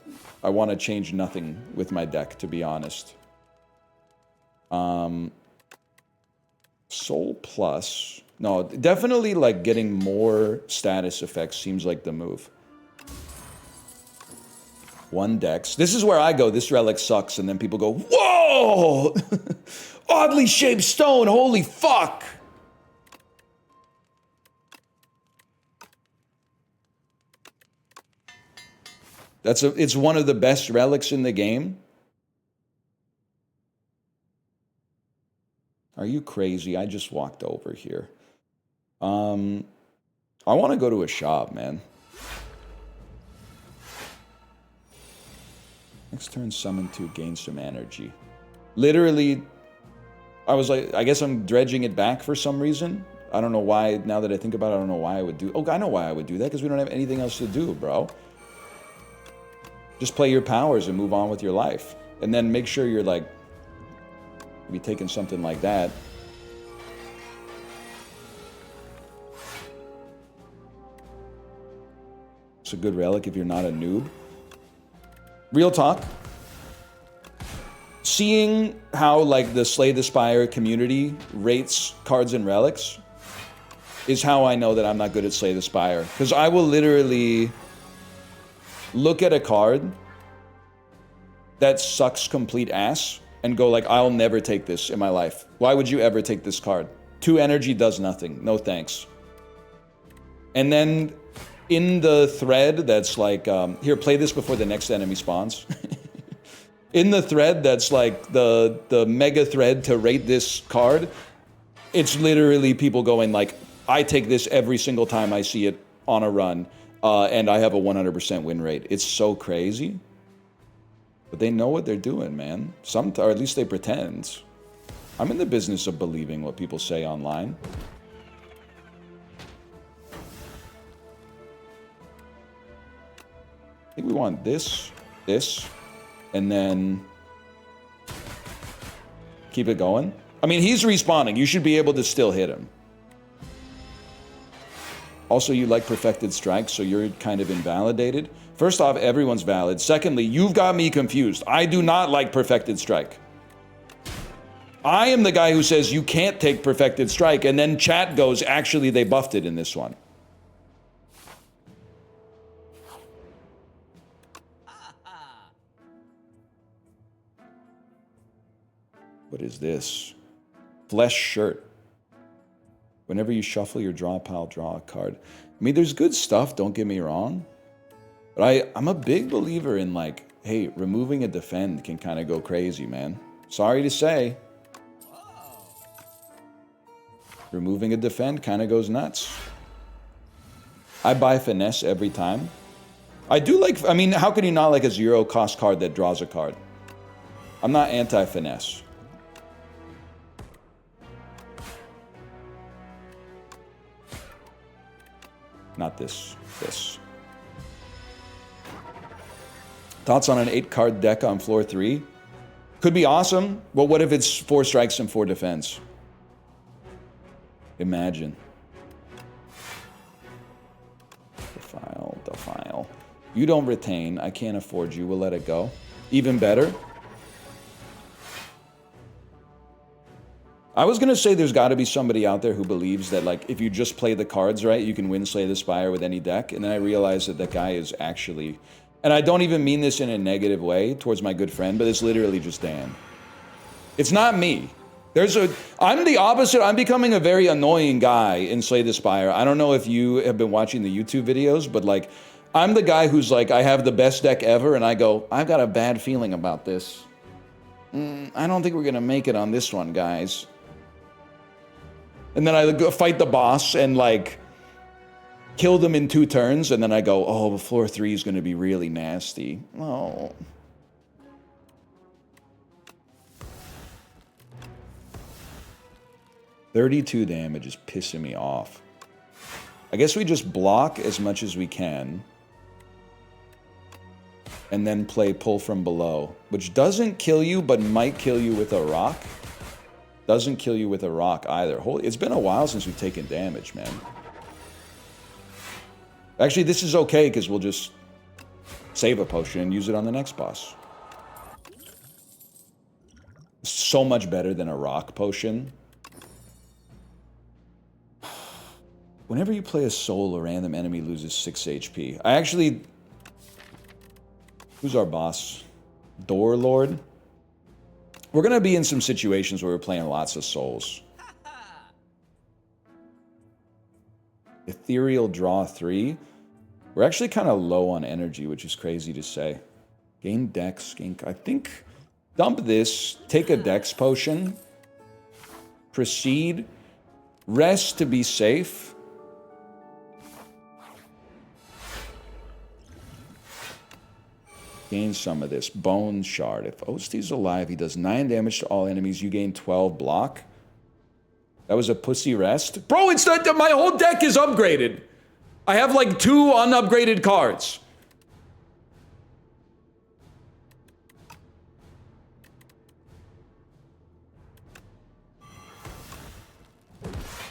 to change nothing with my deck, to be honest. Soul plus. No, definitely like getting more status effects seems like the move. 1 dex. This is where I go, this relic sucks, and then people go, whoa! Oddly shaped stone, holy fuck! It's one of the best relics in the game. Are you crazy? I just walked over here. I want to go to a shop, man. Next turn, summon 2, gain some energy. Literally, I was like, I guess I'm dredging it back for some reason. I don't know why, now that I think about it, I don't know why I would do... Oh, I know why I would do that, because we don't have anything else to do, bro. Just play your powers and move on with your life. And then make sure you're like... Be taking something like that. It's a good relic if you're not a noob. Real talk. Seeing how like the Slay the Spire community rates cards and relics is how I know that I'm not good at Slay the Spire. Because I will literally look at a card that sucks complete ass and go like, I'll never take this in my life. Why would you ever take this card? 2 energy does nothing. No thanks. And then in the thread that's like, here, play this before the next enemy spawns. In the thread that's like the mega thread to rate this card, it's literally people going like, I take this every single time I see it on a run, and I have a 100% win rate. It's so crazy. But they know what they're doing, man. Or at least they pretend. I'm in the business of believing what people say online. I think we want this, and then keep it going. I mean, he's respawning. You should be able to still hit him. Also, you like Perfected Strike, so you're kind of invalidated. First off, everyone's valid. Secondly, you've got me confused. I do not like Perfected Strike. I am the guy who says you can't take Perfected Strike, and then chat goes, actually, they buffed it in this one. What is this? Flesh shirt. Whenever you shuffle your draw pile, draw a card. I mean, there's good stuff, don't get me wrong. But I'm a big believer in, like, hey, removing a defend can kind of go crazy, man. Sorry to say. Removing a defend kind of goes nuts. I buy finesse every time. I do like, I mean, how can you not like a 0 cost card that draws a card? I'm not anti-finesse. Not this. This. Thoughts on an 8-card deck on floor 3? Could be awesome, but what if it's 4 strikes and 4 defense? Imagine. Defile. You don't retain. I can't afford you. We'll let it go. Even better. I was going to say there's got to be somebody out there who believes that, like, if you just play the cards right, you can win Slay the Spire with any deck. And then I realized that that guy is actually... And I don't even mean this in a negative way towards my good friend, but it's literally just Dan. It's not me. I'm the opposite. I'm becoming a very annoying guy in Slay the Spire. I don't know if you have been watching the YouTube videos, but, like, I'm the guy who's like, I have the best deck ever, and I go, I've got a bad feeling about this. I don't think we're going to make it on this one, guys. And then I go fight the boss and, like, kill them in 2 turns, and then I go, oh, floor 3 is going to be really nasty. Oh. $32 damage is pissing me off. I guess we just block as much as we can. And then play Pull from Below, which doesn't kill you, but might kill you with a rock. Doesn't kill you with a rock either. Holy, it's been a while since we've taken damage, man. Actually, this is okay, because we'll just save a potion and use it on the next boss. So much better than a rock potion. Whenever you play a soul, a random enemy loses 6 HP. I actually... Who's our boss? Door Lord? We're going to be in some situations where we're playing lots of souls. Ethereal draw 3. We're actually kind of low on energy, which is crazy to say. Gain dex, I think... Dump this, take a dex potion. Proceed. Rest to be safe. Gain some of this. Bone Shard. If Osti's alive, he does 9 damage to all enemies. You gain 12 block. That was a pussy rest. Bro, it's not, my whole deck is upgraded. I have like 2 unupgraded cards.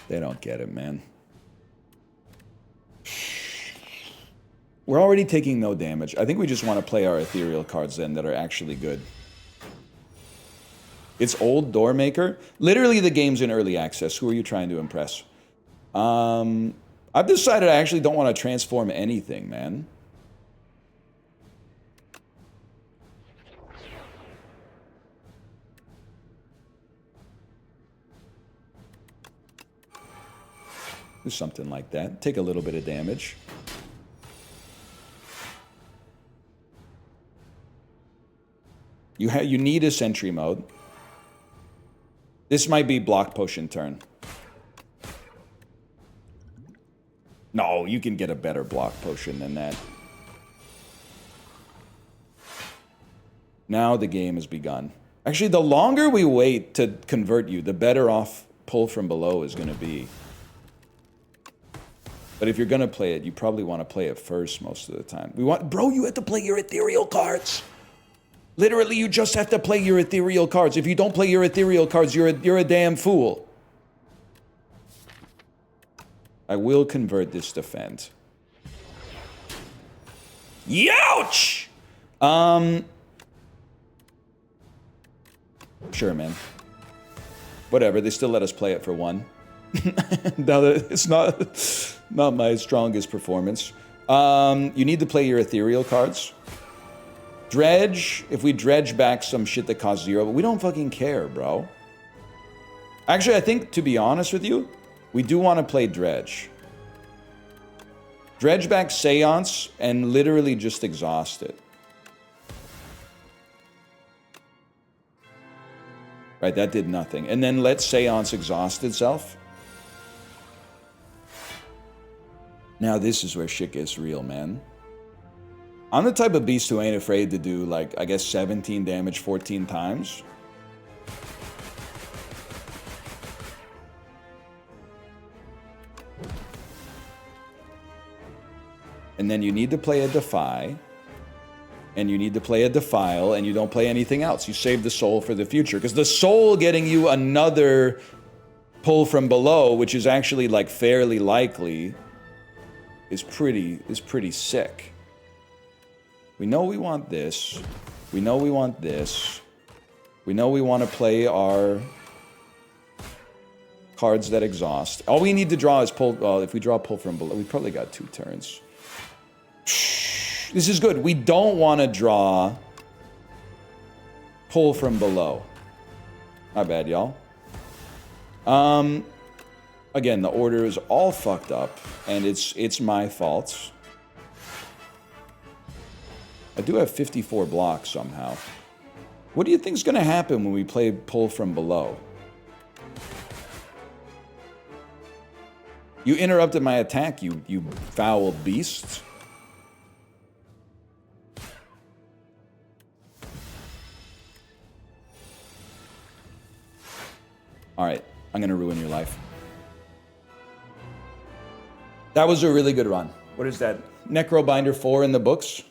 They don't get it, man. We're already taking no damage. I think we just want to play our ethereal cards then that are actually good. It's old Doormaker. Literally the game's in early access. Who are you trying to impress? I've decided I actually don't want to transform anything, man. Do something like that. Take a little bit of damage. You need a sentry mode. This might be block potion turn. No, you can get a better block potion than that. Now the game has begun. Actually, the longer we wait to convert you, the better off Pull from Below is going to be. But if you're going to play it, you probably want to play it first most of the time. Bro, you have to play your ethereal cards. Literally, you just have to play your ethereal cards. If you don't play your ethereal cards, you're a damn fool. I will convert this defense. Youch! Sure, man. Whatever, they still let us play it for 1. Now that it's not my strongest performance. You need to play your ethereal cards. Dredge, if we dredge back some shit that costs 0, but we don't fucking care, bro. Actually, I think, to be honest with you, we do want to play Dredge. Dredge back Seance and literally just exhaust it. Right, that did nothing. And then let Seance exhaust itself. Now this is where shit gets real, man. I'm the type of beast who ain't afraid to do, like, I guess 17 damage 14 times. And then you need to play a Defy. And you need to play a Defile, and you don't play anything else. You save the soul for the future. Because the soul getting you another pull from below, which is actually, like, fairly likely, is pretty sick. We know we want this. We know we want this. We know we want to play our cards that exhaust. All we need to draw is pull. Well, if we draw pull from below, we probably got 2 turns. This is good. We don't want to draw pull from below. Not bad, y'all. Again, the order is all fucked up, and it's my fault. I do have 54 blocks somehow. What do you think's gonna happen when we play pull from below? You interrupted my attack, you foul beast. Alright, I'm gonna ruin your life. That was a really good run. What is that? Necrobinder 4 in the books?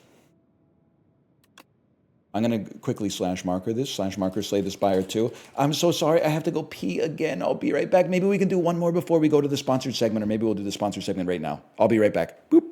I'm gonna quickly slash marker this. Slash marker Slay the Spire II. I'm so sorry, I have to go pee again. I'll be right back. Maybe we can do one more before we go to the sponsored segment, or maybe we'll do the sponsored segment right now. I'll be right back. Boop.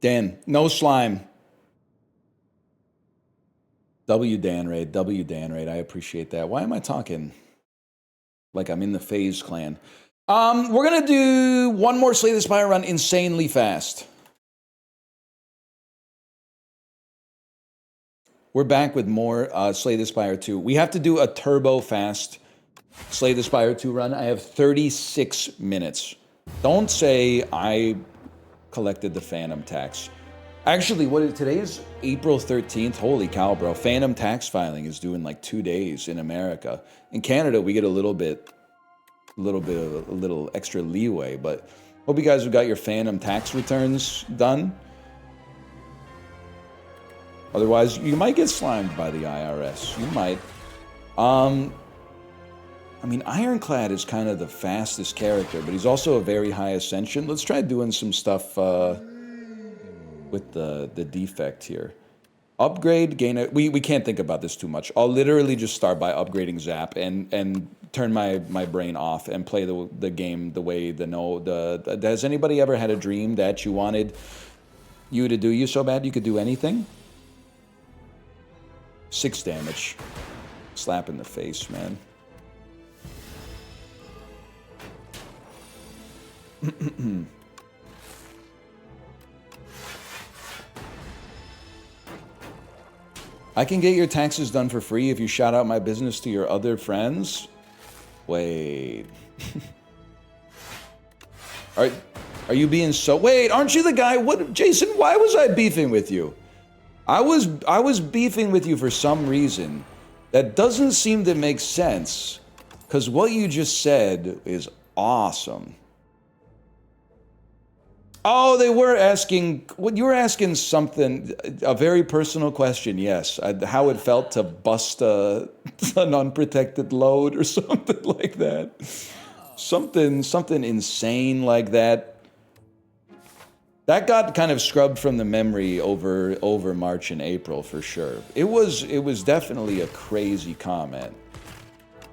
Dan, no slime. W Dan Raid, I appreciate that. Why am I talking like I'm in the FaZe clan? We're gonna do one more Slay the Spire run insanely fast. We're back with more Slay the Spire 2. We have to do a turbo fast Slay the Spire 2 run. I have 36 minutes. Don't say I collected the Phantom tax. Actually, today is April 13th. Holy cow, bro. Phantom tax filing is due in like 2 days in America. In Canada, we get a little extra leeway, but hope you guys have got your Phantom tax returns done. Otherwise, you might get slimed by the IRS. You might. I mean, Ironclad is kind of the fastest character, but he's also a very high ascension. Let's try doing some stuff with the defect here. Upgrade, gain a... We can't think about this too much. I'll literally just start by upgrading Zap and turn my brain off and play the game the way has anybody ever had a dream that you wanted you to do you so bad you could do anything? 6 damage. Slap in the face, man. I can get your taxes done for free if you shout out my business to your other friends. Wait. Are you being so... Wait, aren't you the guy... What, Jason, why was I beefing with you? I was beefing with you for some reason that doesn't seem to make sense, because what you just said is awesome. Oh, they were asking... What, you were asking something, a very personal question, yes. How it felt to bust an unprotected load or something like that. Something insane like that. That got kind of scrubbed from the memory over March and April for sure. It was definitely a crazy comment.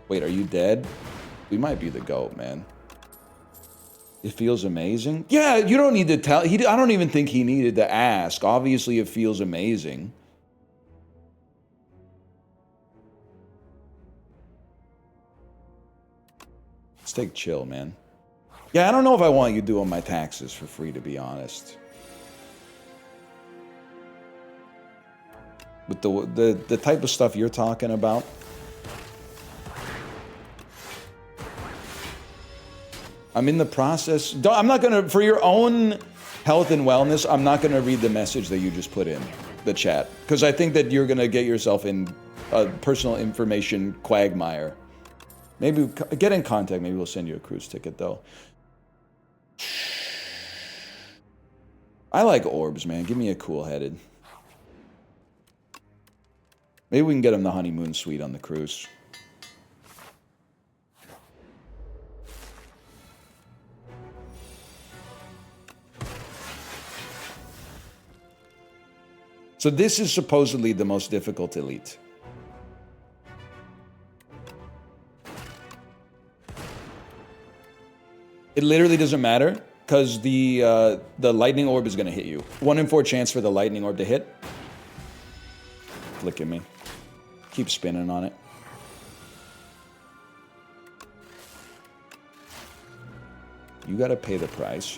Wait, are you dead? We might be the GOAT, man. It feels amazing? Yeah, you don't need to tell. I don't even think he needed to ask. Obviously, it feels amazing. Let's take chill, man. Yeah, I don't know if I want you doing my taxes for free, to be honest. With the type of stuff you're talking about. I'm in the process. I'm not going to, for your own health and wellness, I'm not going to read the message that you just put in the chat. Because I think that you're going to get yourself in a personal information quagmire. Maybe get in contact. Maybe we'll send you a cruise ticket, though. I like orbs, man. Give me a cool-headed. Maybe we can get him the honeymoon suite on the cruise. So this is supposedly the most difficult elite. It literally doesn't matter, because the lightning orb is going to hit you. 1 in 4 chance for the lightning orb to hit. Look at me. Keep spinning on it. You got to pay the price.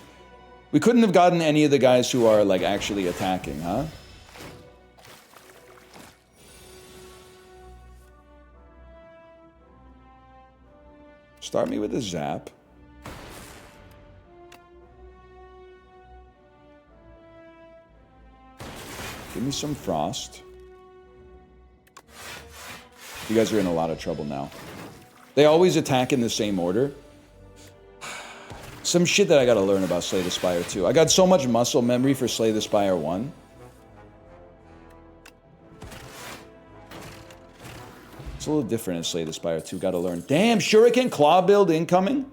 We couldn't have gotten any of the guys who are, like, actually attacking, huh? Start me with a zap. Give me some frost. You guys are in a lot of trouble now. They always attack in the same order. Some shit that I gotta learn about Slay the Spire 2. I got so much muscle memory for Slay the Spire 1. It's a little different in Slay the Spire 2. Gotta learn. Damn, Shuriken Claw build incoming?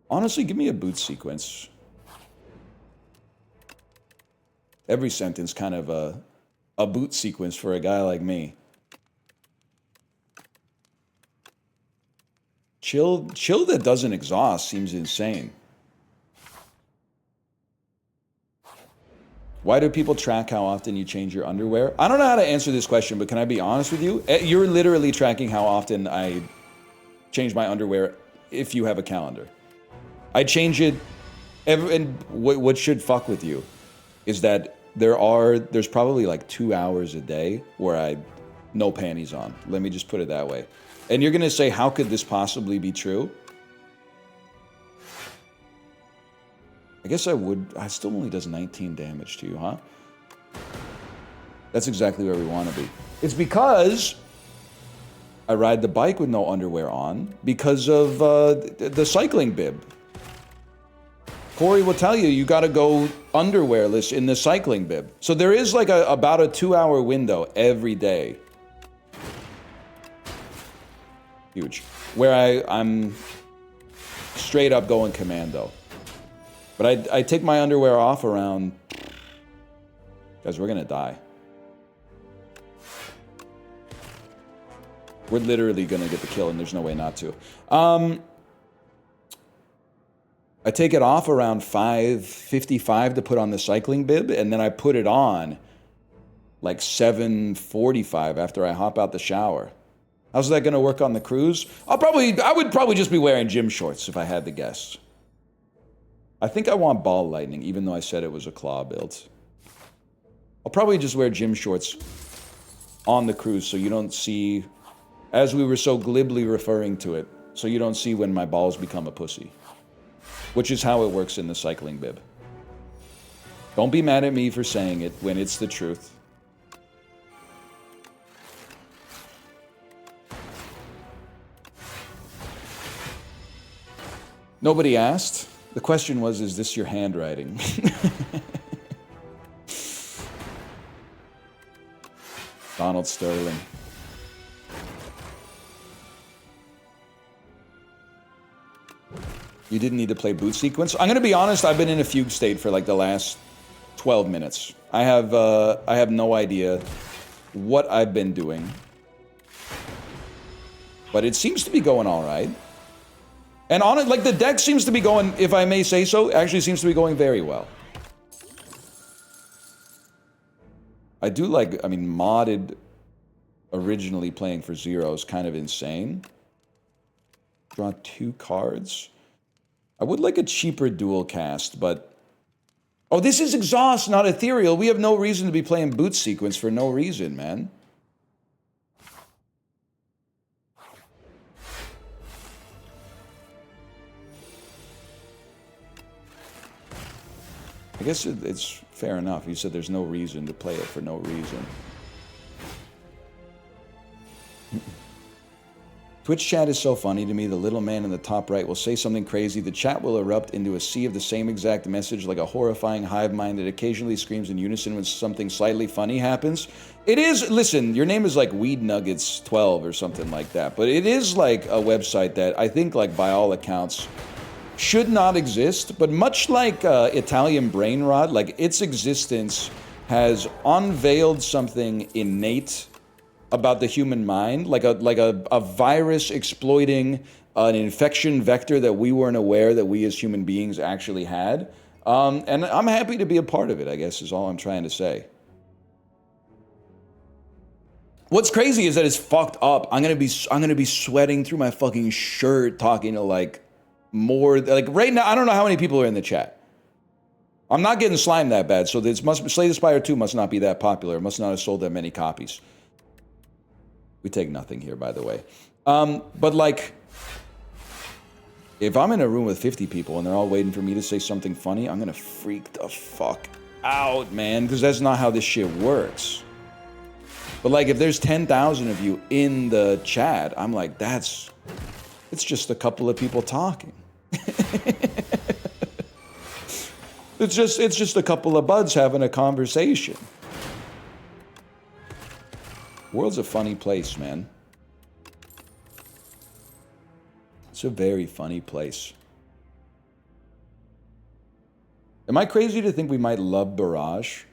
Honestly, give me a boot sequence. Every sentence kind of a boot sequence for a guy like me. Chill that doesn't exhaust seems insane. Why do people track how often you change your underwear? I don't know how to answer this question, but can I be honest with you? You're literally tracking how often I change my underwear if you have a calendar. I change it and what should fuck with you is that there's probably like 2 hours a day where I no panties on. Let me just put it that way. And you're gonna say, how could this possibly be true? I guess I would. I still only does 19 damage to you, huh? That's exactly where we want to be. It's because I ride the bike with no underwear on because of the cycling bib. Corey will tell you, you got to go underwearless in the cycling bib. So there is like about a 2-hour window every day. Huge. Where I'm straight up going commando. But I take my underwear off around... Guys, we're going to die. We're literally going to get the kill, and there's no way not to. I take it off around 5:55 to put on the cycling bib, and then I put it on like 7:45 after I hop out the shower. How's that going to work on the cruise? I would probably just be wearing gym shorts if I had to guess. I think I want ball lightning, even though I said it was a claw build. I'll probably just wear gym shorts on the cruise so you don't see, as we were so glibly referring to it, so you don't see when my balls become a pussy. Which is how it works in the cycling bib. Don't be mad at me for saying it when it's the truth. Nobody asked. The question was, is this your handwriting? Donald Sterling. You didn't need to play boot sequence. I'm gonna be honest, I've been in a fugue state for like the last 12 minutes. I have no idea what I've been doing. But it seems to be going all right. And on it, like the deck seems to be going, if I may say so, actually seems to be going very well. I do like, I mean, modded originally playing for 0 is kind of insane. Draw 2 cards. I would like a cheaper dual cast, but... Oh, this is exhaust, not ethereal. We have no reason to be playing boot sequence for no reason, man. I guess it's fair enough. You said there's no reason to play it for no reason. Twitch chat is so funny to me. The little man in the top right will say something crazy. The chat will erupt into a sea of the same exact message like a horrifying hive mind that occasionally screams in unison when something slightly funny happens. It is, listen, your name is like Weed Nuggets 12 or something like that. But it is like a website that I think, like, by all accounts, should not exist, but much like Italian brain rot, like its existence has unveiled something innate about the human mind, like a virus exploiting an infection vector that we weren't aware that we as human beings actually had. And I'm happy to be a part of it, I guess, is all I'm trying to say. What's crazy is that it's fucked up. I'm gonna be sweating through my fucking shirt talking to like more, like right now, I don't know how many people are in the chat. I'm not getting slimed that bad, so this must, Slay the Spire 2 must not be that popular. It must not have sold that many copies. We take nothing here, by the way. But like, if I'm in a room with 50 people and they're all waiting for me to say something funny, I'm gonna freak the fuck out, man, because that's not how this shit works. But like, if there's 10,000 of you in the chat, I'm like, it's just a couple of people talking. It's just a couple of buds having a conversation. World's a funny place, man. It's a very funny place. Am I crazy to think we might love Barrage?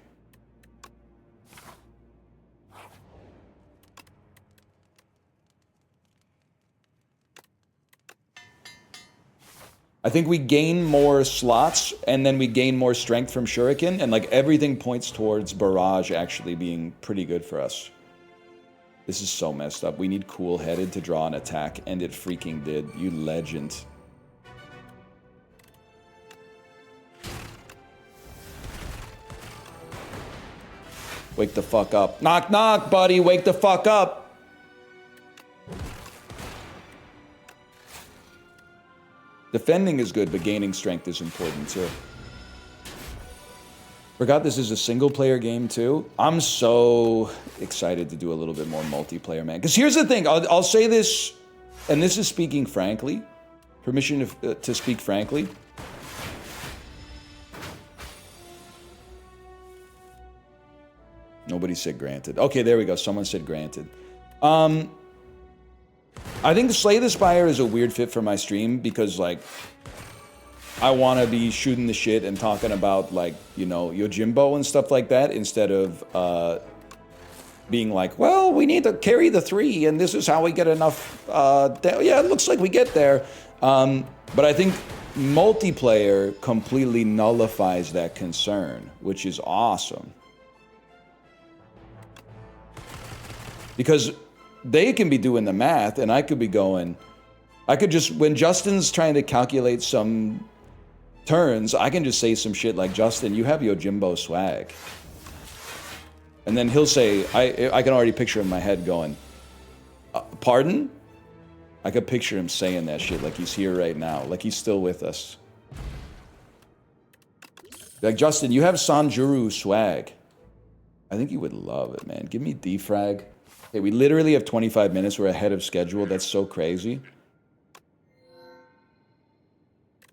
I think we gain more slots, and then we gain more strength from Shuriken, and like everything points towards Barrage actually being pretty good for us. This is so messed up. We need Cool-Headed to draw an attack, and it freaking did. You legend. Wake the fuck up. Knock, knock, buddy. Wake the fuck up. Defending is good, but gaining strength is important too. Forgot this is a single-player game too. I'm so excited to do a little bit more multiplayer, man. Because here's the thing. I'll say this, and this is speaking frankly. Permission to speak frankly. Nobody said granted. Okay, there we go. Someone said granted. I think Slay the Spire is a weird fit for my stream because, like, I want to be shooting the shit and talking about, like, you know, Yojimbo and stuff like that instead of being like, well, we need to carry the 3 and this is how we get enough. Yeah, it looks like we get there. But I think multiplayer completely nullifies that concern, which is awesome. Because they can be doing the math, and I could be going... I could just... When Justin's trying to calculate some turns, I can just say some shit like, Justin, you have Yojimbo swag. And then he'll say... I can already picture in my head going, pardon? I could picture him saying that shit like he's here right now. Like he's still with us. Like, Justin, you have Sanjuro swag. I think you would love it, man. Give me defrag. Hey, we literally have 25 minutes. We're ahead of schedule. That's so crazy.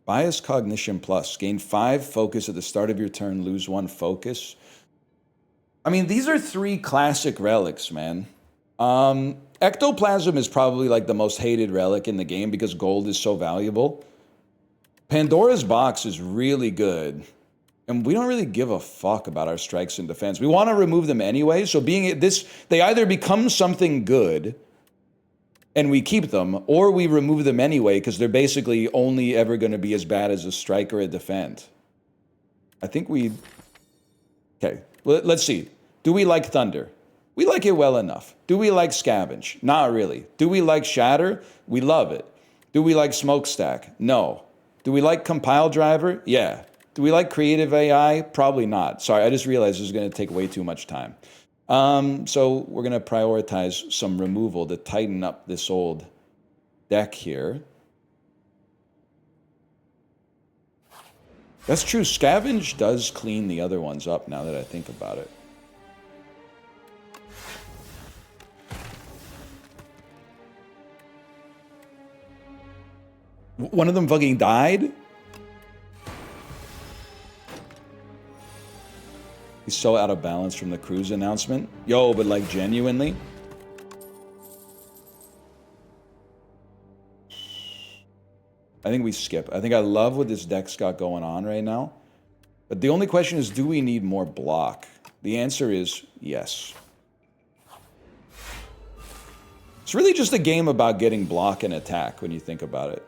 Bias Cognition Plus. Gain 5 focus at the start of your turn. Lose 1 focus. I mean, these are 3 classic relics, man. Ectoplasm is probably like the most hated relic in the game because gold is so valuable. Pandora's Box is really good. And we don't really give a fuck about our strikes and defense. We want to remove them anyway. So being this, they either become something good and we keep them, or we remove them anyway because they're basically only ever going to be as bad as a strike or a defend. I think we... Okay, well, let's see. Do we like Thunder? We like it well enough. Do we like Scavenge? Not really. Do we like Shatter? We love it. Do we like Smokestack? No. Do we like Compile Driver? Yeah. Do we like Creative AI? Probably not. Sorry, I just realized this is going to take way too much time. So we're going to prioritize some removal to tighten up this old deck here. That's true. Scavenge does clean the other ones up now that I think about it. One of them fucking died? He's so out of balance from the cruise announcement. Yo, but like genuinely? I think we skip. I think I love what this deck's got going on right now. But the only question is, do we need more block? The answer is yes. It's really just a game about getting block and attack when you think about it.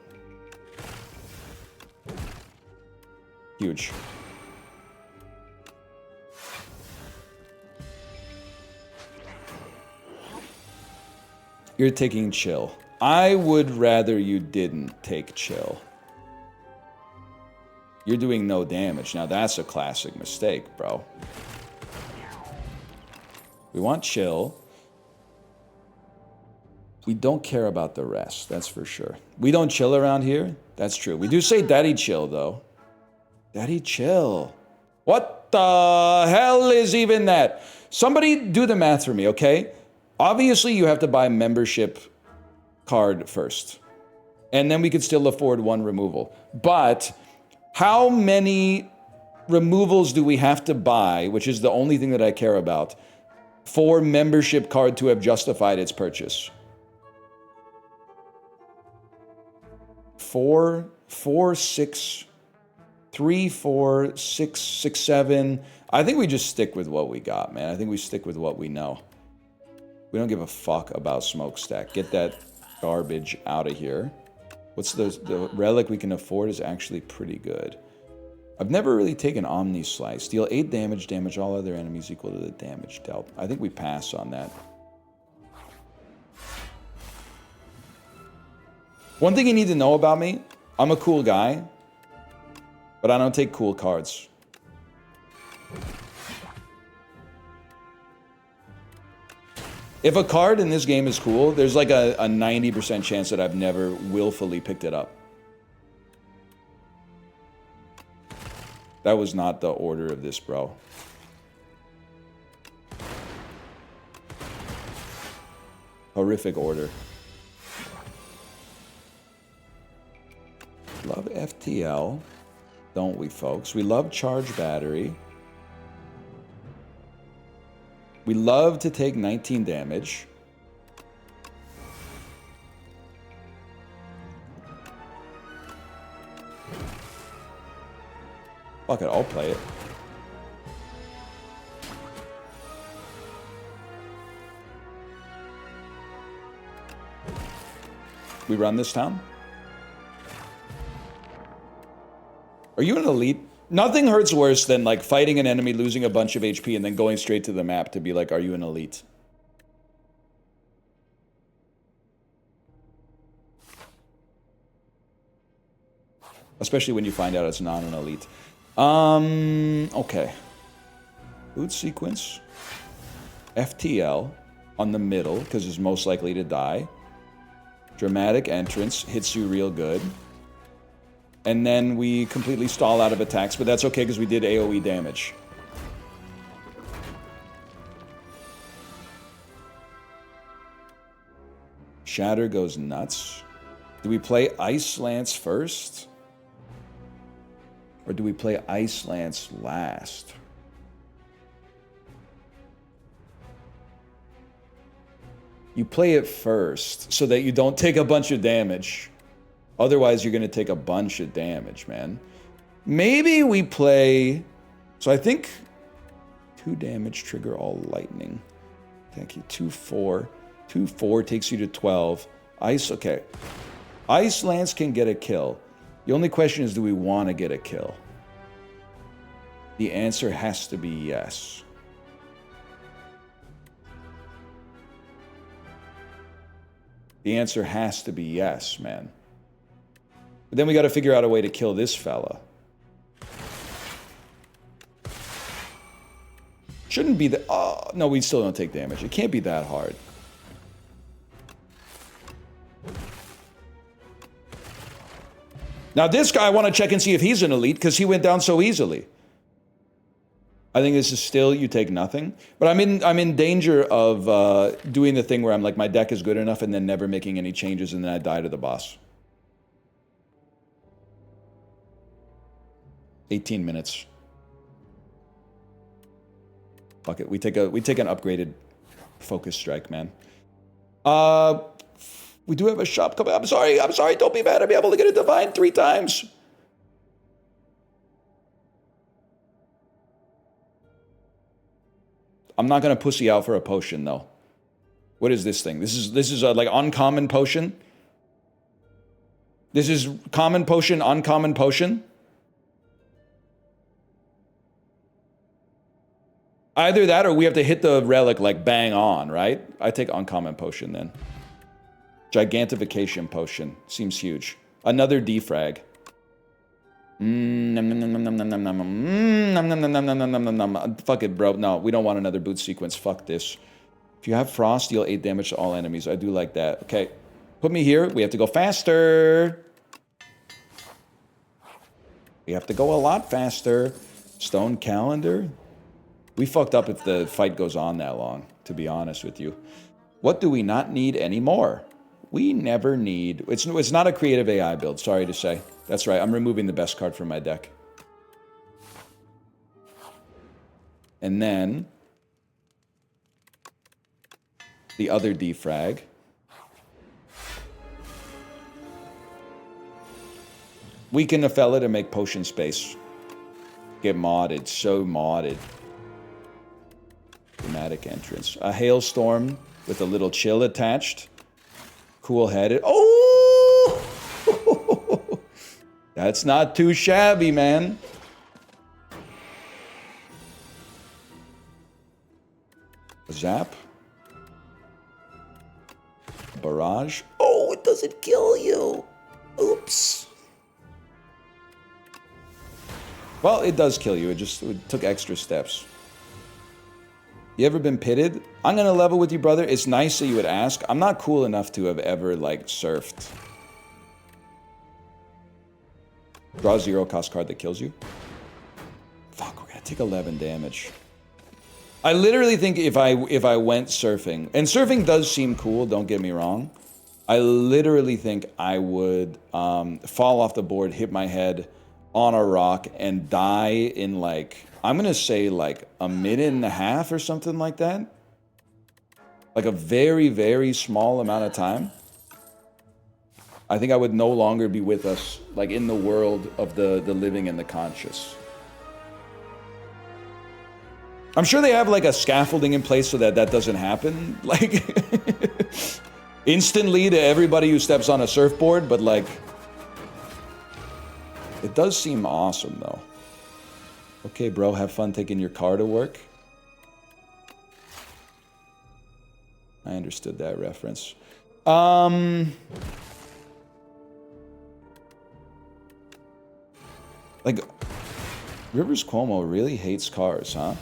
Huge. You're taking chill. I would rather you didn't take chill. You're doing no damage. Now that's a classic mistake, bro. We want chill. We don't care about the rest, that's for sure. We don't chill around here. That's true. We do say daddy chill, though. Daddy chill. What the hell is even that? Somebody do the math for me, okay? Obviously, you have to buy membership card first. And then we could still afford 1 removal. But how many removals do we have to buy, which is the only thing that I care about, for membership card to have justified its purchase? 4, 6, 3, 4, 6, 6, 7. I think we just stick with what we got, man. I think we stick with what we know. We don't give a fuck about Smokestack. Get that garbage out of here. What's the relic we can afford is actually pretty good. I've never really taken Omni Slice. Deal 8 damage, damage all other enemies equal to the damage dealt. I think we pass on that. One thing you need to know about me, I'm a cool guy, but I don't take cool cards. If a card in this game is cool, there's like a 90% chance that I've never willfully picked it up. That was not the order of this, bro. Horrific order. Love FTL, don't we, folks? We love Charge Battery. We love to take 19 damage. Fuck it, I'll play it. We run this town? Are you an elite? Nothing hurts worse than like fighting an enemy, losing a bunch of HP, and then going straight to the map to be like, are you an elite? especially when you find out it's not an elite. Okay. Boot sequence. FTL on the middle, because it's most likely to die. Dramatic entrance, hits you real good. And then we completely stall out of attacks, but that's okay because we did AoE damage. Shatter goes nuts. Do we play Ice Lance first? Or do we play Ice Lance last? You play it first so that you don't take a bunch of damage. Otherwise, you're going to take a bunch of damage, man. Maybe we play... So I think 2 damage trigger all lightning. Thank you. 2-4. 2-4 takes you to 12. Ice, okay. Ice Lance can get a kill. The only question is, do we want to get a kill? The answer has to be yes. The answer has to be yes, man. But then we got to figure out a way to kill this fella. Shouldn't be the... Oh, no, we still don't take damage. It can't be that hard. Now this guy, I want to check and see if he's an elite, because he went down so easily. I think this is still, you take nothing. But I'm in danger of doing the thing where I'm like, my deck is good enough and then never making any changes and then I die to the boss. 18 minutes. Fuck it. We take an upgraded focus strike, man. We do have a shop coming. I'm sorry. Don't be mad. I'll be able to get a divine 3 times. I'm not gonna pussy out for a potion though. What is this thing? This is a like uncommon potion. This is common potion, uncommon potion. Either that or we have to hit the relic like bang on, right? I take uncommon potion then. Gigantification potion. Seems huge. Another defrag. Fuck it, bro. No, we don't want another boot sequence. Fuck this. If you have frost, deal 8 damage to all enemies. I do like that. Okay. Put me here. We have to go faster. We have to go a lot faster. Stone calendar. We fucked up if the fight goes on that long, to be honest with you. What do we not need anymore? We never need... It's not a creative AI build, sorry to say. That's right, I'm removing the best card from my deck. And then... the other defrag. Weaken a fella to make potion space. Get modded, so modded. Dramatic entrance. A hailstorm with a little chill attached. Cool-headed. Oh! That's not too shabby, man. Zap. Barrage. Oh, it doesn't kill you. Oops. Well, it does kill you. It took extra steps. You ever been pitted? I'm gonna level with you, brother. It's nice that you would ask. I'm not cool enough to have ever, like, surfed. Draw a 0-cost card that kills you. Fuck, we're gonna take 11 damage. I literally think if I went surfing, and surfing does seem cool, don't get me wrong. I literally think I would fall off the board, hit my head on a rock, and die in, like... I'm going to say like a minute and a half or something like that. Like a very, very small amount of time. I think I would no longer be with us, like in the world of the living and the conscious. I'm sure they have like a scaffolding in place so that that doesn't happen. Like instantly to everybody who steps on a surfboard, but like it does seem awesome though. Okay, bro, have fun taking your car to work. I understood that reference. Like, Rivers Cuomo really hates cars, huh?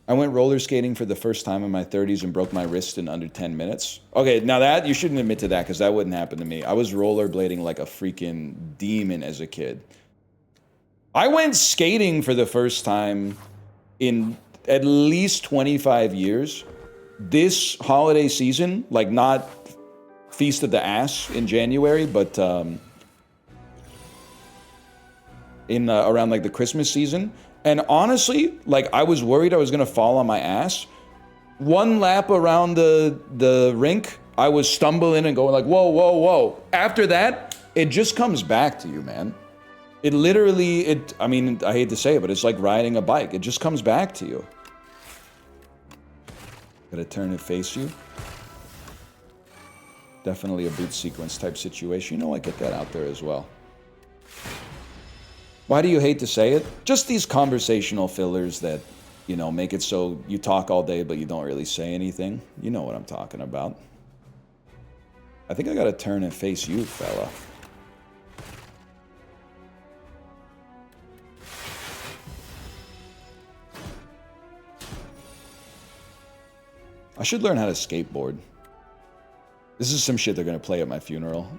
I went roller skating for the first time in my 30s and broke my wrist in under 10 minutes. Okay, now that, you shouldn't admit to that because that wouldn't happen to me. I was rollerblading like a freaking demon as a kid. I went skating for the first time in at least 25 years. This holiday season, like not Feast of the Ass in January, but in around like the Christmas season. And honestly, like I was worried I was gonna fall on my ass. One lap around the rink, I was stumbling and going like, whoa, whoa, whoa. After that, it just comes back to you, man. It literally, I mean, I hate to say it, but it's like riding a bike. It just comes back to you. Gotta turn and face you. Definitely a boot sequence type situation. You know, I get that out there as well. Why do you hate to say it? Just these conversational fillers that, you know, make it so you talk all day, but you don't really say anything. You know what I'm talking about. I think I gotta turn and face you, fella. I should learn how to skateboard. This is some shit they're gonna play at my funeral.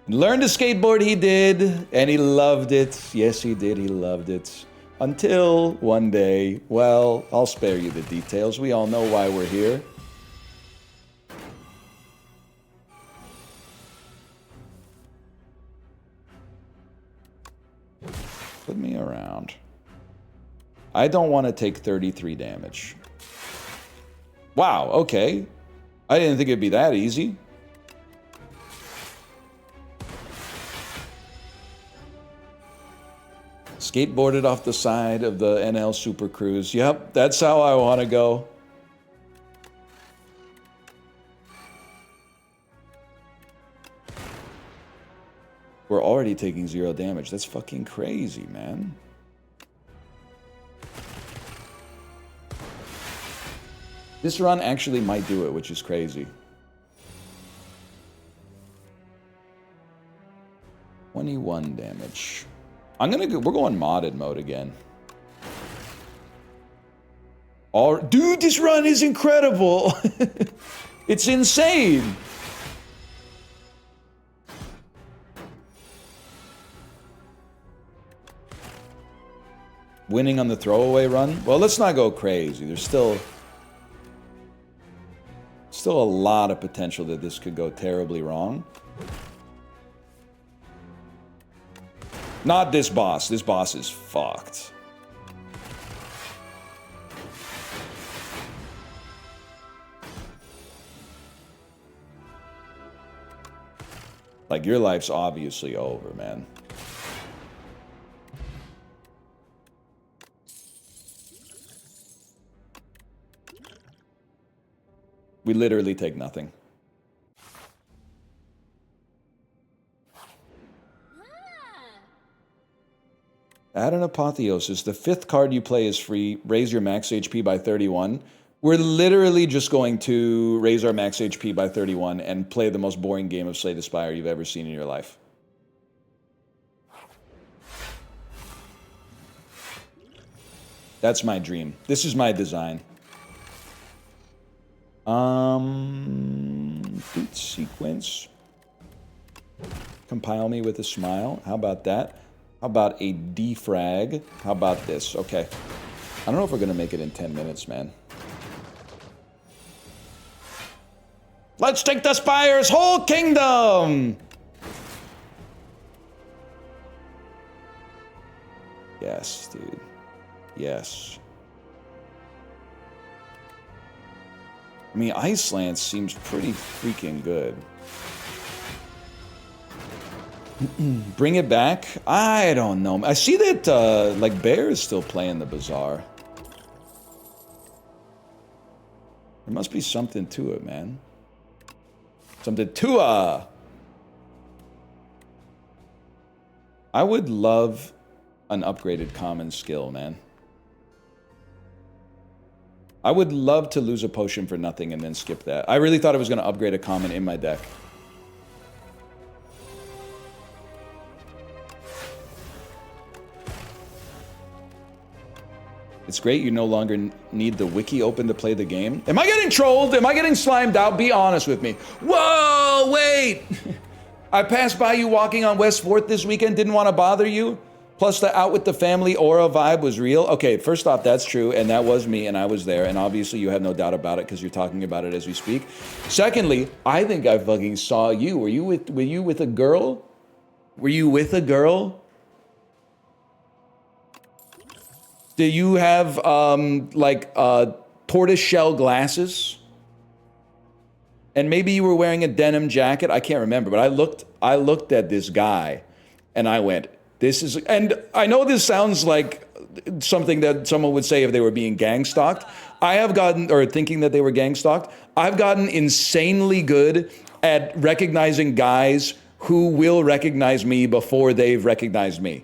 Learned to skateboard, he did, and he loved it. Yes, he did, he loved it. Until one day, well, I'll spare you the details. We all know why we're here. Put me around. I don't want to take 33 damage. Wow, okay. I didn't think it'd be that easy. Skateboarded off the side of the NL Super Cruise. Yep, that's how I want to go. We're already taking 0 damage. That's fucking crazy, man. This run actually might do it, which is crazy. 21 damage. We're going modded mode again. Dude, this run is incredible. It's insane. Winning on the throwaway run? Well, let's not go crazy. There's still a lot of potential that this could go terribly wrong. Not this boss. This boss is fucked. Like, your life's obviously over, man. We literally take nothing. Add an Apotheosis. The 5th card you play is free. Raise your max HP by 31. We're literally just going to raise our max HP by 31 and play the most boring game of Slay the Spire you've ever seen in your life. That's my dream. This is my design. Boot sequence. Compile me with a smile. How about that? How about a defrag? How about this? Okay. I don't know if we're gonna make it in 10 minutes, man. Let's take the Spire's whole kingdom! Yes, dude. Yes. I mean, Ice Lance seems pretty freaking good. Bring it back? I don't know. I see that, like, Bear is still playing the Bazaar. There must be something to it, man. Something to it! I would love an upgraded common skill, man. I would love to lose a potion for nothing and then skip that. I really thought I was going to upgrade a common in my deck. It's great you no longer need the wiki open to play the game. Am I getting trolled? Am I getting slimed out? Be honest with me. Whoa, wait! I passed by you walking on West 4th this weekend, didn't want to bother you. Plus the out with the family aura vibe was real. Okay, first off, that's true, and that was me, and I was there, and obviously you have no doubt about it because you're talking about it as we speak. Secondly, I think I fucking saw you. Were you with a girl? Were you with a girl? Do you have tortoiseshell glasses? And maybe you were wearing a denim jacket. I can't remember, but I looked at this guy, and I went, "This is." And I know this sounds like something that someone would say if they were being gang stalked. I have gotten, or thinking that they were gang stalked. I've gotten insanely good at recognizing guys who will recognize me before they've recognized me.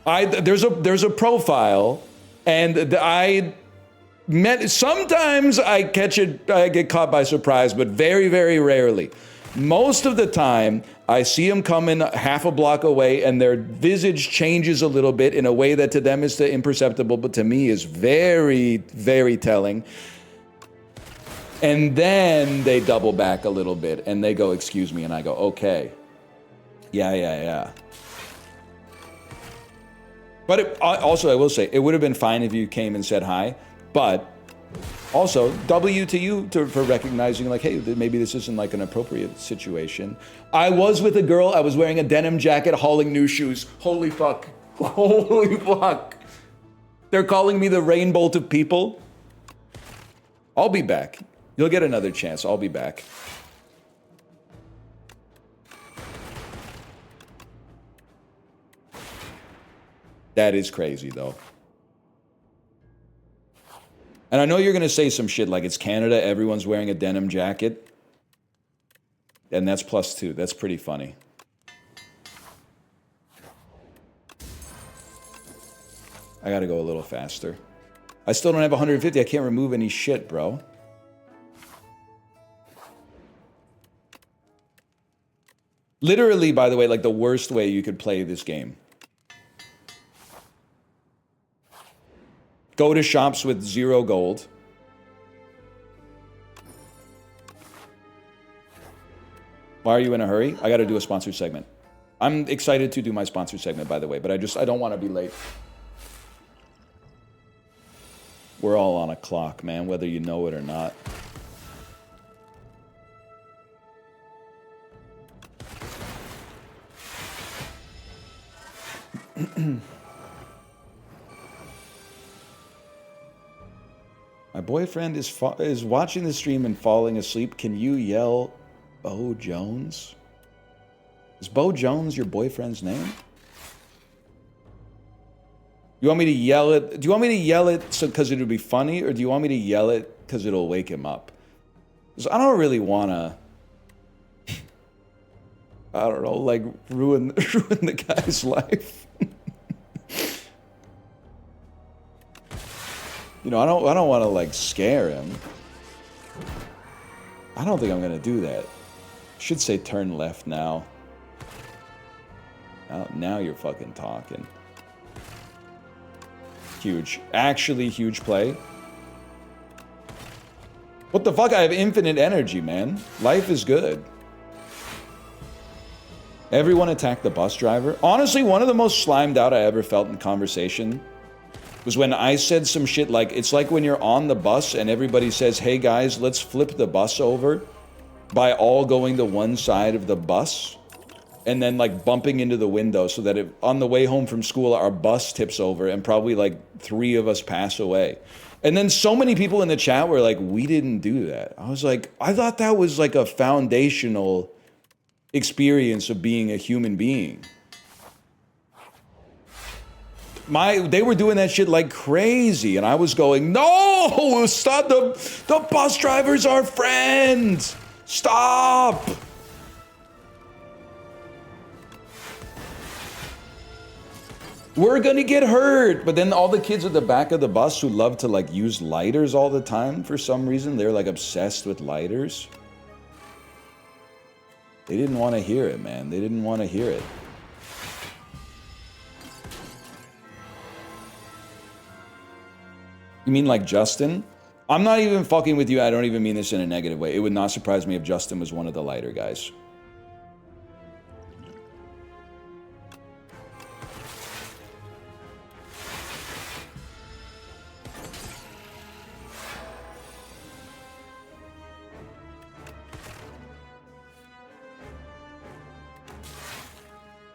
There's a profile, and I met. Sometimes I get caught by surprise, but very, very rarely. Most of the time, I see them coming half a block away, and their visage changes a little bit in a way that to them is imperceptible, but to me is very, very telling. And then they double back a little bit, and they go, "Excuse me," and I go, "Okay. Yeah. But also, I will say, it would have been fine if you came and said hi, but also, W to you for recognizing, like, hey, maybe this isn't like an appropriate situation. I was with a girl, I was wearing a denim jacket, hauling new shoes. Holy fuck. Holy fuck. They're calling me the rain bolt of people. I'll be back. You'll get another chance. I'll be back. That is crazy, though. And I know you're going to say some shit like it's Canada, everyone's wearing a denim jacket. And that's +2. That's pretty funny. I got to go a little faster. I still don't have 150. I can't remove any shit, bro. Literally, by the way, like the worst way you could play this game. Go to shops with 0 gold. Why are you in a hurry? I got to do a sponsored segment. I'm excited to do my sponsored segment, by the way, but I don't want to be late. We're all on a clock, man, whether you know it or not. My boyfriend is watching the stream and falling asleep. Can you yell Bo Jones? Is Bo Jones your boyfriend's name? You want me to yell it? Do you want me to yell it because it'll be funny, or do you want me to yell it because it'll wake him up? Because I don't really want to, I don't know, like ruin the guy's life. You know, I don't want to like scare him. I don't think I'm gonna do that. Should say turn left now. Now you're fucking talking. Huge. Actually huge play. What the fuck? I have infinite energy, man. Life is good. Everyone attacked the bus driver. Honestly, one of the most slimed out I ever felt in conversation was when I said some shit like, it's like when you're on the bus and everybody says, hey guys, let's flip the bus over by all going to one side of the bus and then like bumping into the window so that on the way home from school, our bus tips over and probably like 3 of us pass away. And then so many people in the chat were like, we didn't do that. I was like, I thought that was like a foundational experience of being a human being. They were doing that shit like crazy, and I was going, no, stop, the bus driver's our friend. Stop. We're gonna get hurt. But then all the kids at the back of the bus who love to like use lighters all the time for some reason, they're like obsessed with lighters. They didn't want to hear it, man. They didn't want to hear it. You mean like Justin? I'm not even fucking with you. I don't even mean this in a negative way. It would not surprise me if Justin was one of the lighter guys.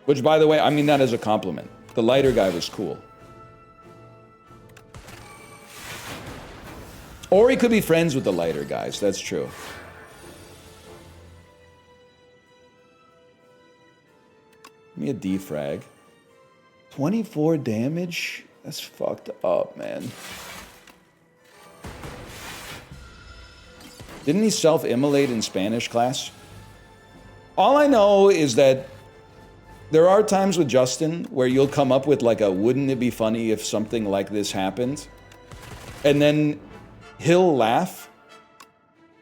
Which, by the way, I mean that as a compliment. The lighter guy was cool. Or he could be friends with the lighter guys. That's true. Give me a defrag. 24 damage? That's fucked up, man. Didn't he self-immolate in Spanish class? All I know is that there are times with Justin where you'll come up with like a wouldn't it be funny if something like this happened? And then he'll laugh.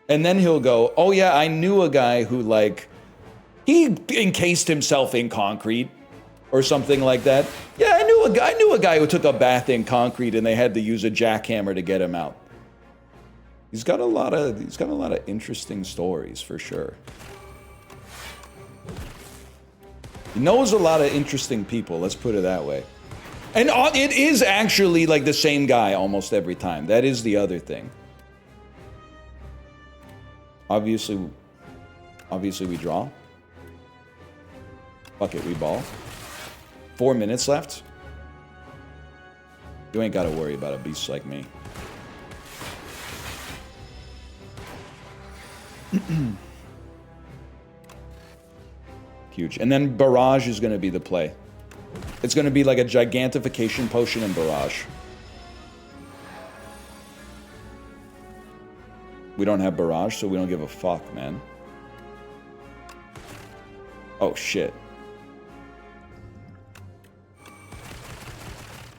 And then he'll go, oh yeah, I knew a guy who like, he encased himself in concrete or something like that. Yeah, I knew a guy who took a bath in concrete and they had to use a jackhammer to get him out. He's got a lot of interesting stories for sure. He knows a lot of interesting people, let's put it that way. And it is actually like the same guy almost every time. That is the other thing. Obviously we draw. Fuck it, we ball. 4 minutes left. You ain't gotta worry about a beast like me. Huge. And then Barrage is going to be the play. It's going to be like a gigantification potion and Barrage. We don't have Barrage, so we don't give a fuck, man. Oh, shit.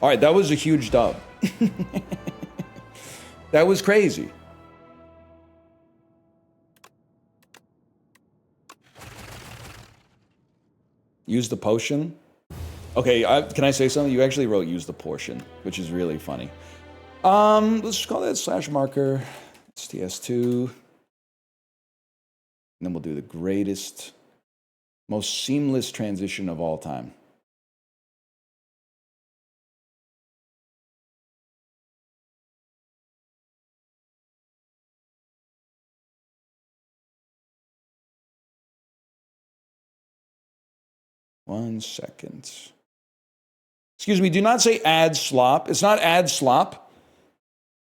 Alright, that was a huge dub. That was crazy. Use the potion. Okay, can I say something? You actually wrote use the portion, which is really funny. Let's just call that slash marker. It's TS2. And then we'll do the greatest, most seamless transition of all time. One second. Excuse me, do not say add slop. It's not add slop.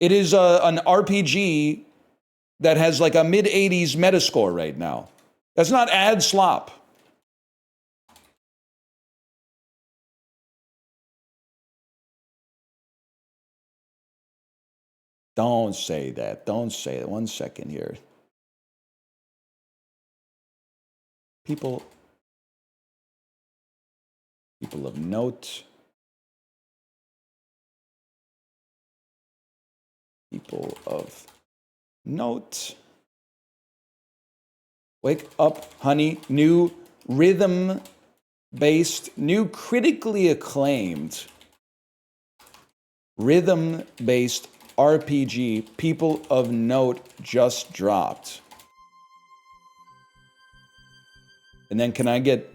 It is an RPG that has like a mid-80s metascore right now. That's not add slop. Don't say that. Don't say that. 1 second here. People of note. People of note. Wake up, honey. New rhythm-based, new critically acclaimed rhythm-based RPG, People of Note, just dropped. And then can I get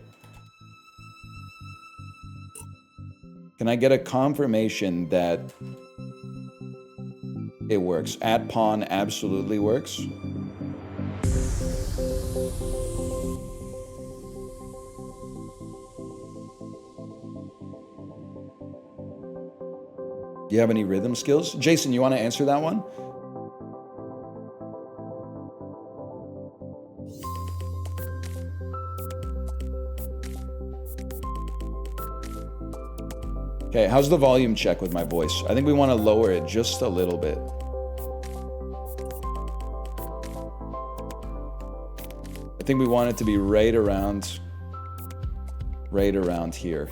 a confirmation that it works? At pawn absolutely works. Do you have any rhythm skills? Jason, you want to answer that one? Okay, how's the volume check with my voice? I think we want to lower it just a little bit. I think we want it to be right around here.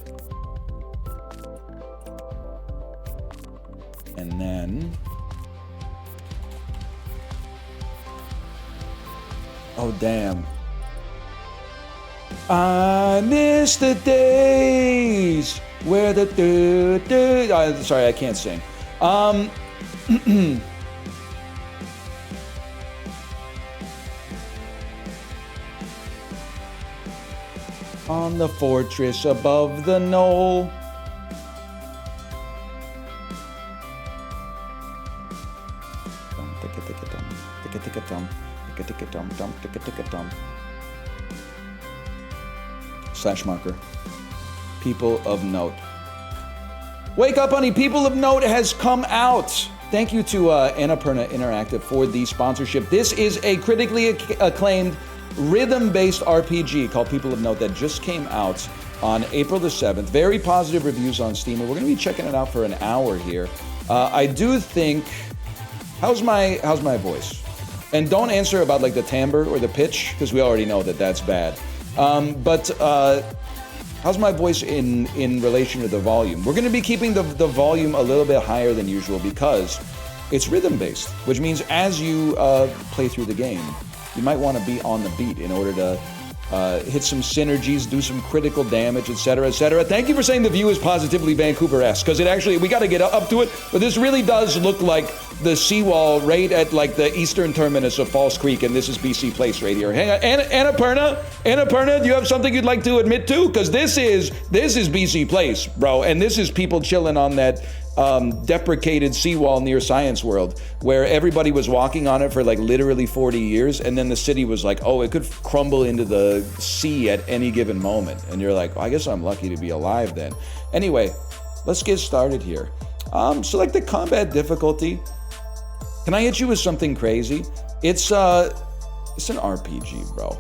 And then, oh damn. I miss the days where the sorry, I can't sing. On the fortress above the knoll. Slash marker. People of Note. Wake up, honey. People of Note has come out. Thank you to Annapurna Interactive for the sponsorship. This is a critically acclaimed rhythm-based RPG called People of Note that just came out on April the 7th. Very positive reviews on Steam, and we're going to be checking it out for an hour here. I do think... How's my voice? And don't answer about like the timbre or the pitch, because we already know that that's bad. But how's my voice in relation to the volume? We're going to be keeping the volume a little bit higher than usual because it's rhythm-based, which means as you play through the game, you might want to be on the beat in order to hit some synergies, do some critical damage, etc., etc. Thank you for saying the view is positively Vancouver-esque, because it actually, we got to get up to it, but this really does look like the seawall right at like the eastern terminus of False Creek, and this is BC Place right here. Hang on, Annapurna, do you have something you'd like to admit to? Because this is BC Place, bro, and this is people chilling on that deprecated seawall near Science World, where everybody was walking on it for like literally 40 years, and then the city was like, oh, it could crumble into the sea at any given moment. And you're like, well, I guess I'm lucky to be alive then. Anyway, let's get started here. Select the combat difficulty. Can I hit you with something crazy? It's an RPG, bro.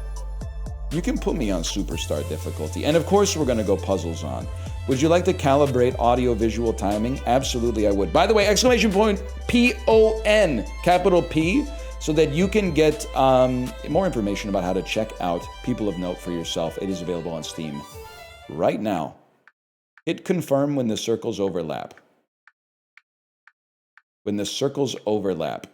You can put me on superstar difficulty. And of course, we're gonna go puzzles on. Would you like to calibrate audio-visual timing? Absolutely, I would. By the way, exclamation point PON, capital P, so that you can get more information about how to check out People of Note for yourself. It is available on Steam right now. Hit confirm when the circles overlap. When the circles overlap.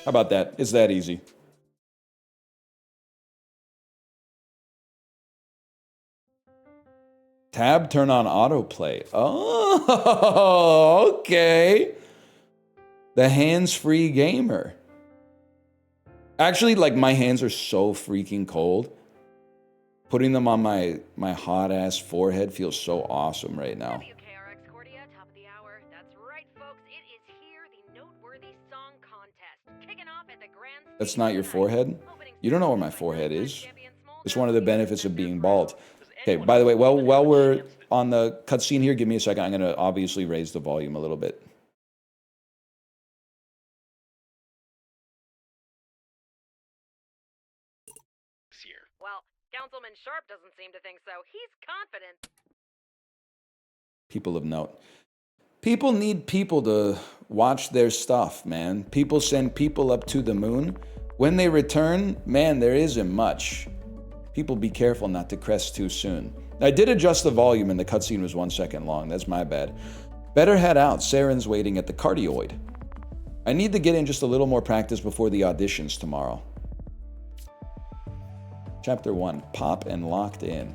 How about that? It's that easy. Tab, turn on autoplay. Oh, okay. The hands-free gamer. Actually, like, my hands are so freaking cold. Putting them on my hot-ass forehead feels so awesome right now. WKRX Cordia, top of the hour. That's right, folks. It is here, the Noteworthy Song Contest. Kicking off at the Grand That's not your forehead? You don't know where my forehead is. It's one of the benefits of being bald. Okay, by the way, while we're on the cutscene here, give me a second. I'm going to obviously raise the volume a little bit. Well, Councilman Sharp doesn't seem to think so. He's confident. People of Note. People need people to watch their stuff, man. People send people up to the moon. When they return, man, there isn't much. People be careful not to crest too soon. I did adjust the volume and the cutscene was 1 second long. That's my bad. Better head out. Saren's waiting at the cardioid. I need to get in just a little more practice before the auditions tomorrow. Chapter 1, Pop and Locked In.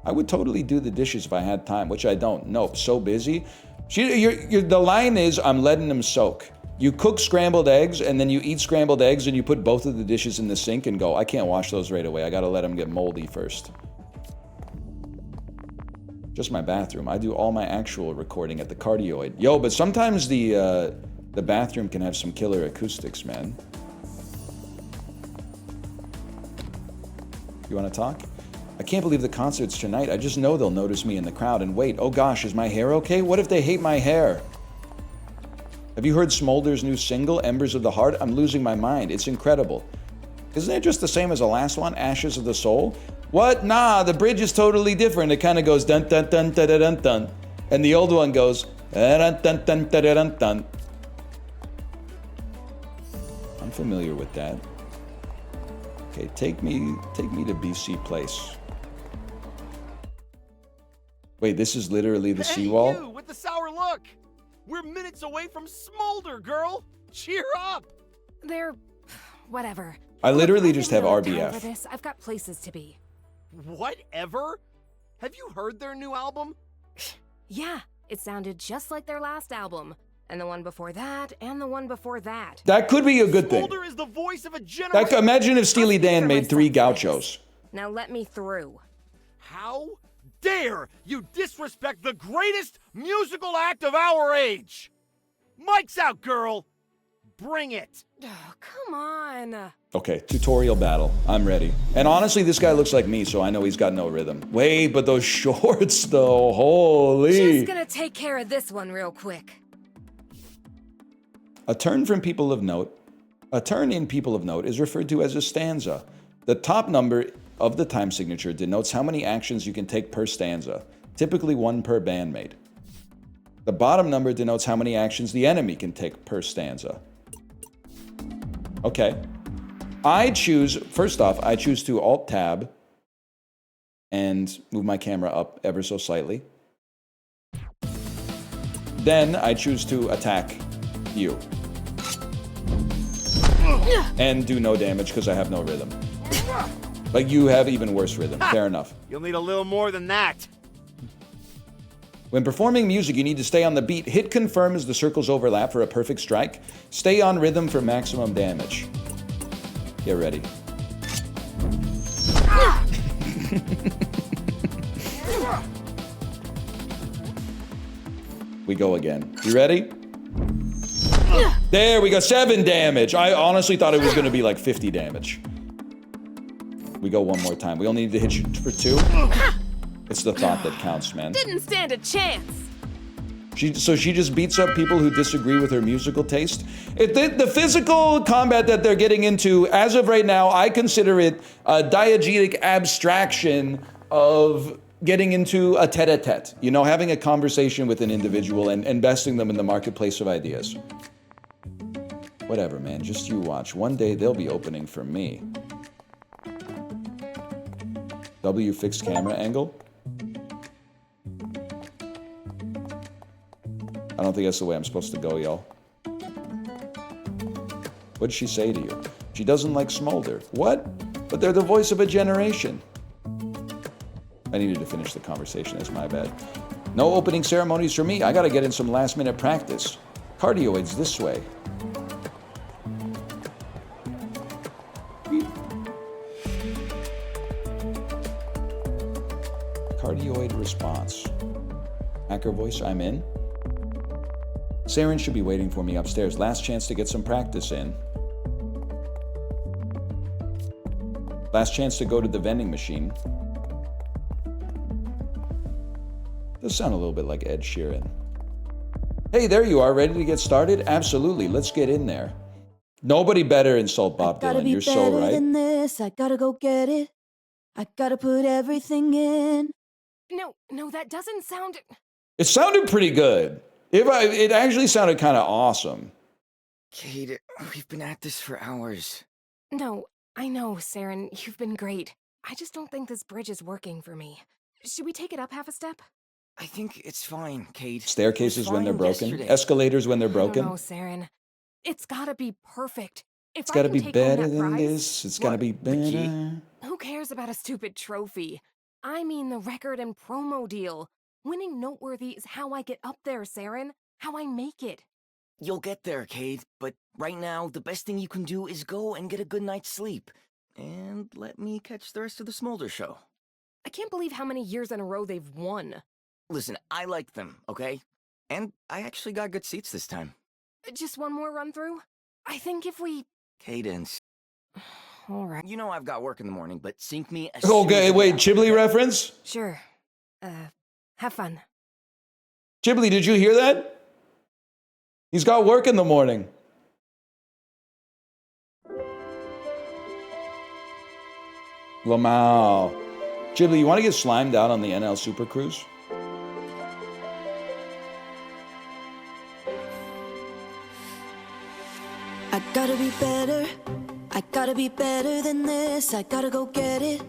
I would totally do the dishes if I had time, which I don't. Nope, so busy. The line is, I'm letting them soak. You cook scrambled eggs, and then you eat scrambled eggs, and you put both of the dishes in the sink and go, I can't wash those right away. I gotta let them get moldy first. Just my bathroom. I do all my actual recording at the cardioid. Yo, but sometimes the bathroom can have some killer acoustics, man. You wanna talk? I can't believe the concert's tonight. I just know they'll notice me in the crowd. And wait, oh gosh, is my hair okay? What if they hate my hair? Have you heard Smolder's new single, Embers of the Heart? I'm losing my mind. It's incredible. Isn't it just the same as the last one, Ashes of the Soul? What? Nah, the bridge is totally different. It kind of goes dun dun dun dun dun dun dun. And the old one goes dun dun dun dun dun dun. I'm familiar with that. Okay, take me to BC Place. Wait, this is literally the seawall? minutes away from Smolder, girl. Cheer up. They're... whatever. I literally Look, just didn't have really time for RBF. this. I've got places to be. Whatever? Have you heard their new album? Yeah, it sounded just like their last album. And the one before that, and the one before that. That could be a good thing. Smolder is the voice of a generation. Imagine if Steely I'll speak Dan for made 3 myself for gauchos. this. Now let me through. How dare you disrespect the greatest musical act of our age? Mike's out, girl. Bring it. Oh, come on. Okay, tutorial battle. I'm ready. And honestly, this guy looks like me, so I know he's got no rhythm. Wait, but those shorts, though, holy. Just gonna take care of this one real quick. A turn in People of Note is referred to as a stanza. The top number of the time signature denotes how many actions you can take per stanza, typically 1 per bandmate. The bottom number denotes how many actions the enemy can take per stanza. Okay. First off, I choose to Alt-Tab and move my camera up ever so slightly. Then I choose to attack you. And do no damage because I have no rhythm. Like, you have even worse rhythm. Fair enough. You'll need a little more than that. When performing music, you need to stay on the beat. Hit confirm as the circles overlap for a perfect strike. Stay on rhythm for maximum damage. Get ready. We go again. You ready? There we go, 7 damage. I honestly thought it was gonna be like 50 damage. We go one more time. We only need to hit you for 2. It's the thought that counts, man. Didn't stand a chance. So she just beats up people who disagree with her musical taste. The physical combat that they're getting into, as of right now, I consider it a diegetic abstraction of getting into a tete-a-tete. You know, having a conversation with an individual and investing them in the marketplace of ideas. Whatever, man, just you watch. One day they'll be opening for me. W fixed camera angle. I don't think that's the way I'm supposed to go, y'all. What'd she say to you? She doesn't like Smolder. What? But they're the voice of a generation. I needed to finish the conversation, that's my bad. No opening ceremonies for me. I gotta get in some last minute practice. Cardioids this way. Cardioid response. Hacker voice, I'm in. Saren should be waiting for me upstairs. Last chance to get some practice in. Last chance to go to the vending machine. Does sound a little bit like Ed Sheeran. Hey, there you are, ready to get started? Absolutely, let's get in there. Nobody better insult Bob Dylan, you're so right. Than this. I gotta go get it. I gotta put everything in. No, that doesn't sound... It sounded pretty good. It actually sounded kind of awesome. Kate, we've been at this for hours. No, I know, Saren, you've been great. I just don't think this bridge is working for me. Should we take it up half a step? I think it's fine, Kate. Staircases when they're Fine broken. yesterday. Escalators when they're broken. No, Saren. It's gotta be perfect. If It's I gotta can be take home better that than prize- this. It's gotta be The key? better. Who cares about a stupid trophy? I mean the record and promo deal. Winning Noteworthy is how I get up there, Saren. How I make it. You'll get there, Kate, but right now, the best thing you can do is go and get a good night's sleep. And let me catch the rest of the Smolder show. I can't believe how many years in a row they've won. Listen, I like them, okay? And I actually got good seats this time. Just one more run through? I think if we... Cadence. All right. You know I've got work in the morning, but sync me as Okay, soon as wait, I'm Chiblee out. reference? Sure. Have fun. Chiblee, did you hear that? He's got work in the morning. Lamau. Chiblee, you want to get slimed out on the NL Super Cruise? I gotta be better. I gotta be better than this. I gotta go get it.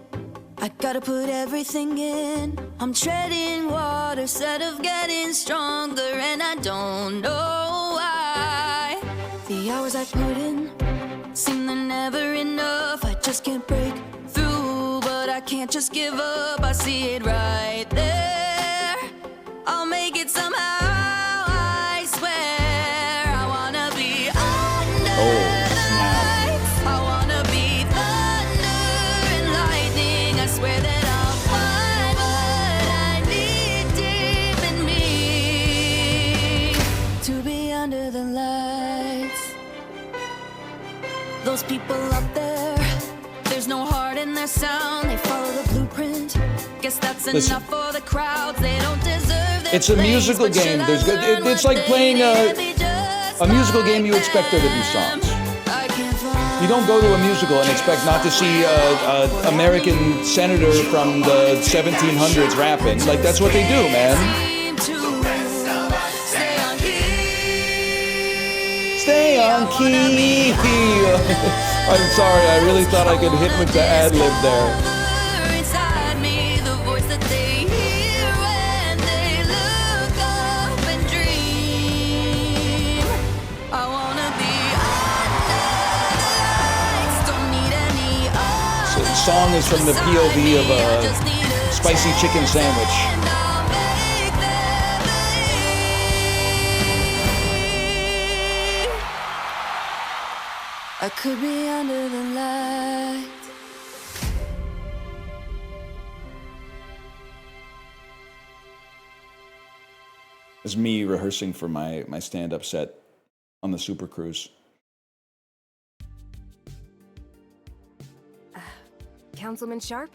I gotta put everything in. I'm treading water instead of getting stronger, and I don't know why. The hours I put in seem they're never enough. I just can't break through, but I can't just give up. I see it right there. I'll make it somehow, I swear. I wanna be under the lights. I wanna be thunder and lightning. I swear that I'll find what I need deep in me to be under the lights. Those people up there, there's no heart in their sound. They follow the blueprint. Guess that's enough for the crowds. They don't deserve their It's a place, musical but should game. I There's good. learn It's what like they playing did? They just a musical game. You like expect there to be that. songs. I can't find You don't go to a musical and expect not to see an American senator from the 1700s rapping. Like, that's what they do, man. seem to stay on key. Stay on key. I'm sorry, I really thought I could hit with the ad-lib there. Inside me, the voice that they hear when they look up and dream. I wanna be under the lights. Don't need any So the song is from the POV of a spicy chicken sandwich. and I'll make them believe. I could be under the lights. It's me rehearsing for my stand-up set on the Super Cruise. Councilman Sharp?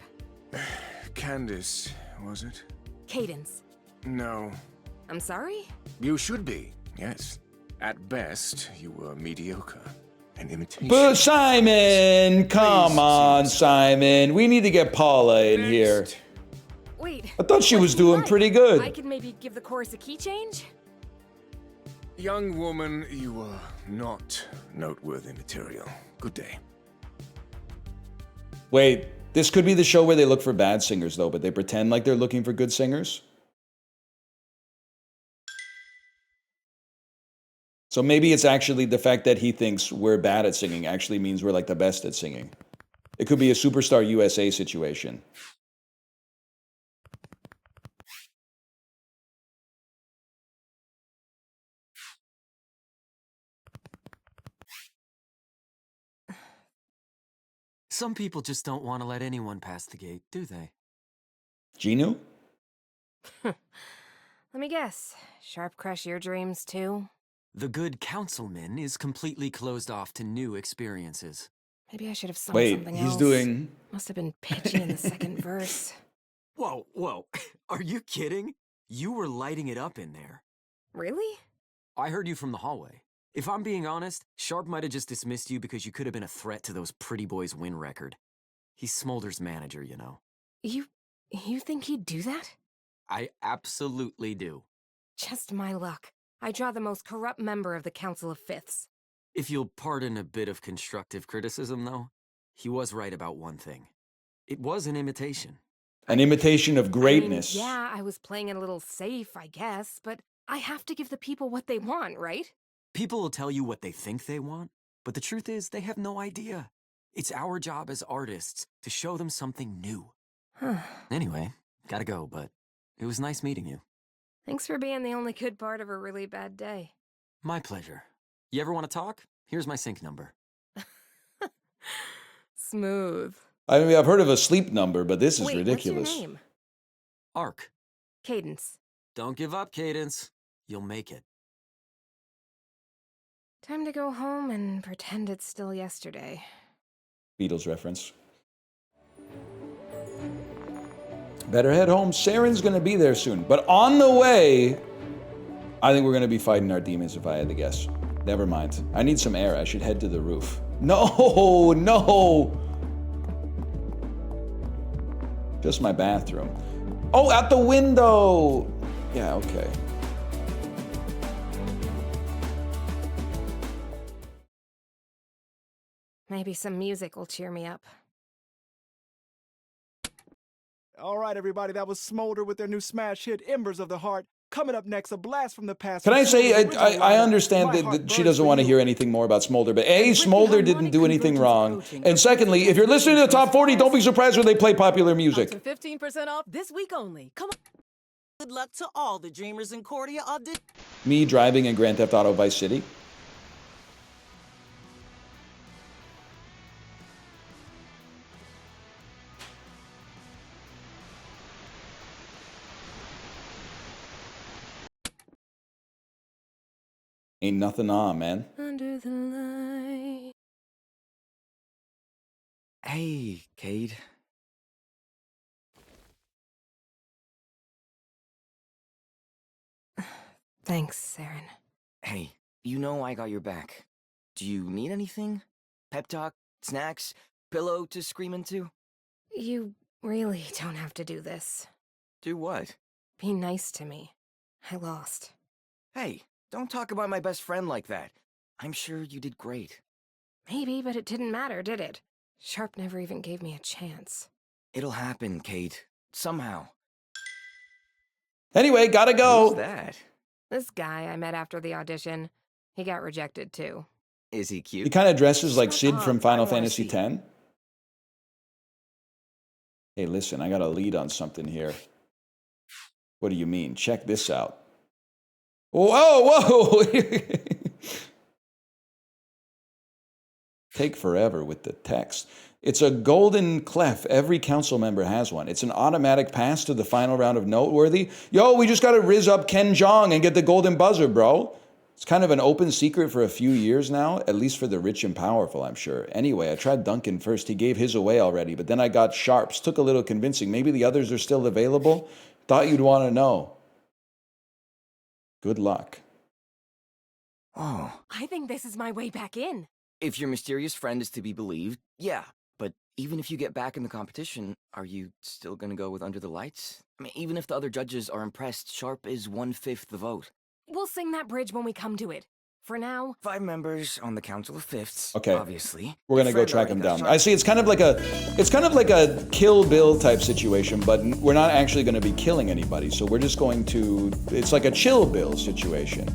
Candace, was it? Cadence. No. I'm sorry? You should be, yes. At best, you were mediocre. An imitation. But Simon, come on, Simon. We need to get Paula in here. Next. Wait. I thought she what was do you doing want? pretty good. I could maybe give the chorus a key change? Young woman, you are not noteworthy material. Good day. Wait, this could be the show where they look for bad singers, though, but they pretend like they're looking for good singers? So maybe it's actually the fact that he thinks we're bad at singing actually means we're like the best at singing. It could be a Superstar USA situation. Some people just don't want to let anyone pass the gate, do they? Genu? Let me guess. Sharp crush your dreams too? The good councilman is completely closed off to new experiences. Maybe I should have sung Wait, something he's else. doing... Must have been pitchy in the second verse. Whoa, whoa. Are you kidding? You were lighting it up in there. Really? I heard you from the hallway. If I'm being honest, Sharp might have just dismissed you because you could have been a threat to those pretty boys' win record. He's Smolder's manager, you know. You think he'd do that? I absolutely do. Just my luck. I draw the most corrupt member of the Council of Fifths. If you'll pardon a bit of constructive criticism, though, he was right about one thing. It was an imitation. An imitation of greatness. I mean, yeah, I was playing it a little safe, I guess, but I have to give the people what they want, right? People will tell you what they think they want, but the truth is they have no idea. It's our job as artists to show them something new. Anyway, gotta go, but it was nice meeting you. Thanks for being the only good part of a really bad day. My pleasure. You ever want to talk? Here's my sync number. Smooth. I mean, I've heard of a sleep number, but this is Wait, ridiculous. what's your name? Arc. Cadence. Don't give up, Cadence. You'll make it. Time to go home and pretend it's still yesterday. Beatles reference. Better head home. Saren's going to be there soon. But on the way, I think we're going to be fighting our demons if I had to guess. Never mind. I need some air. I should head to the roof. No, no. Just my bathroom. Oh, out the window. Yeah, okay. Maybe some music will cheer me up. All right, everybody, that was Smolder with their new smash hit, Embers of the Heart. Coming up next, a blast from the past. Can I say, Smolder's original I lineup, understand My that, Heart that she Burns doesn't for want to You. hear anything more about Smolder, but A, Smolder didn't do anything wrong. And secondly, if you're listening to the top 40, don't be surprised when they play popular music. 15% off this week only. Come on. Good luck to all the dreamers in Cordia audition. Me driving in Grand Theft Auto Vice City. Ain't nothing on, man. Under the light. Hey, Cade. Thanks, Saren. Hey, you know I got your back. Do you need anything? Pep talk? Snacks? Pillow to scream into? You really don't have to do this. Do what? Be nice to me. I lost. Hey, don't talk about my best friend like that. I'm sure you did great. Maybe, but it didn't matter, did it? Sharp never even gave me a chance. It'll happen, Kate. Somehow. Anyway, gotta go. Who's that? This guy I met after the audition, he got rejected too. Is he cute? He kind of dresses like Sid from Final I wanna Fantasy see. X. Hey, listen, I got a lead on something here. What do you mean? Check this out. Whoa, whoa! Take forever with the text. It's a golden clef. Every council member has one. It's an automatic pass to the final round of Noteworthy. Yo, we just got to rizz up Ken Jeong and get the golden buzzer, bro. It's kind of an open secret for a few years now, at least for the rich and powerful, I'm sure. Anyway, I tried Duncan first. He gave his away already, but then I got Sharps. Took a little convincing. Maybe the others are still available. Thought you'd want to know. Good luck. Oh. I think this is my way back in. If your mysterious friend is to be believed, yeah. But even if you get back in the competition, are you still gonna go with Under the Lights? I mean, even if the other judges are impressed, Sharp is 1/5 the vote. We'll sing that bridge when we come to it. For now, 5 members on the Council of Fifths. Okay. Obviously. We're gonna Your go friend track already him got down. Sharp. I see. It's kind of like a Kill Bill type situation, but we're not actually going to be killing anybody. So we're just going to. It's like a Chill Bill situation.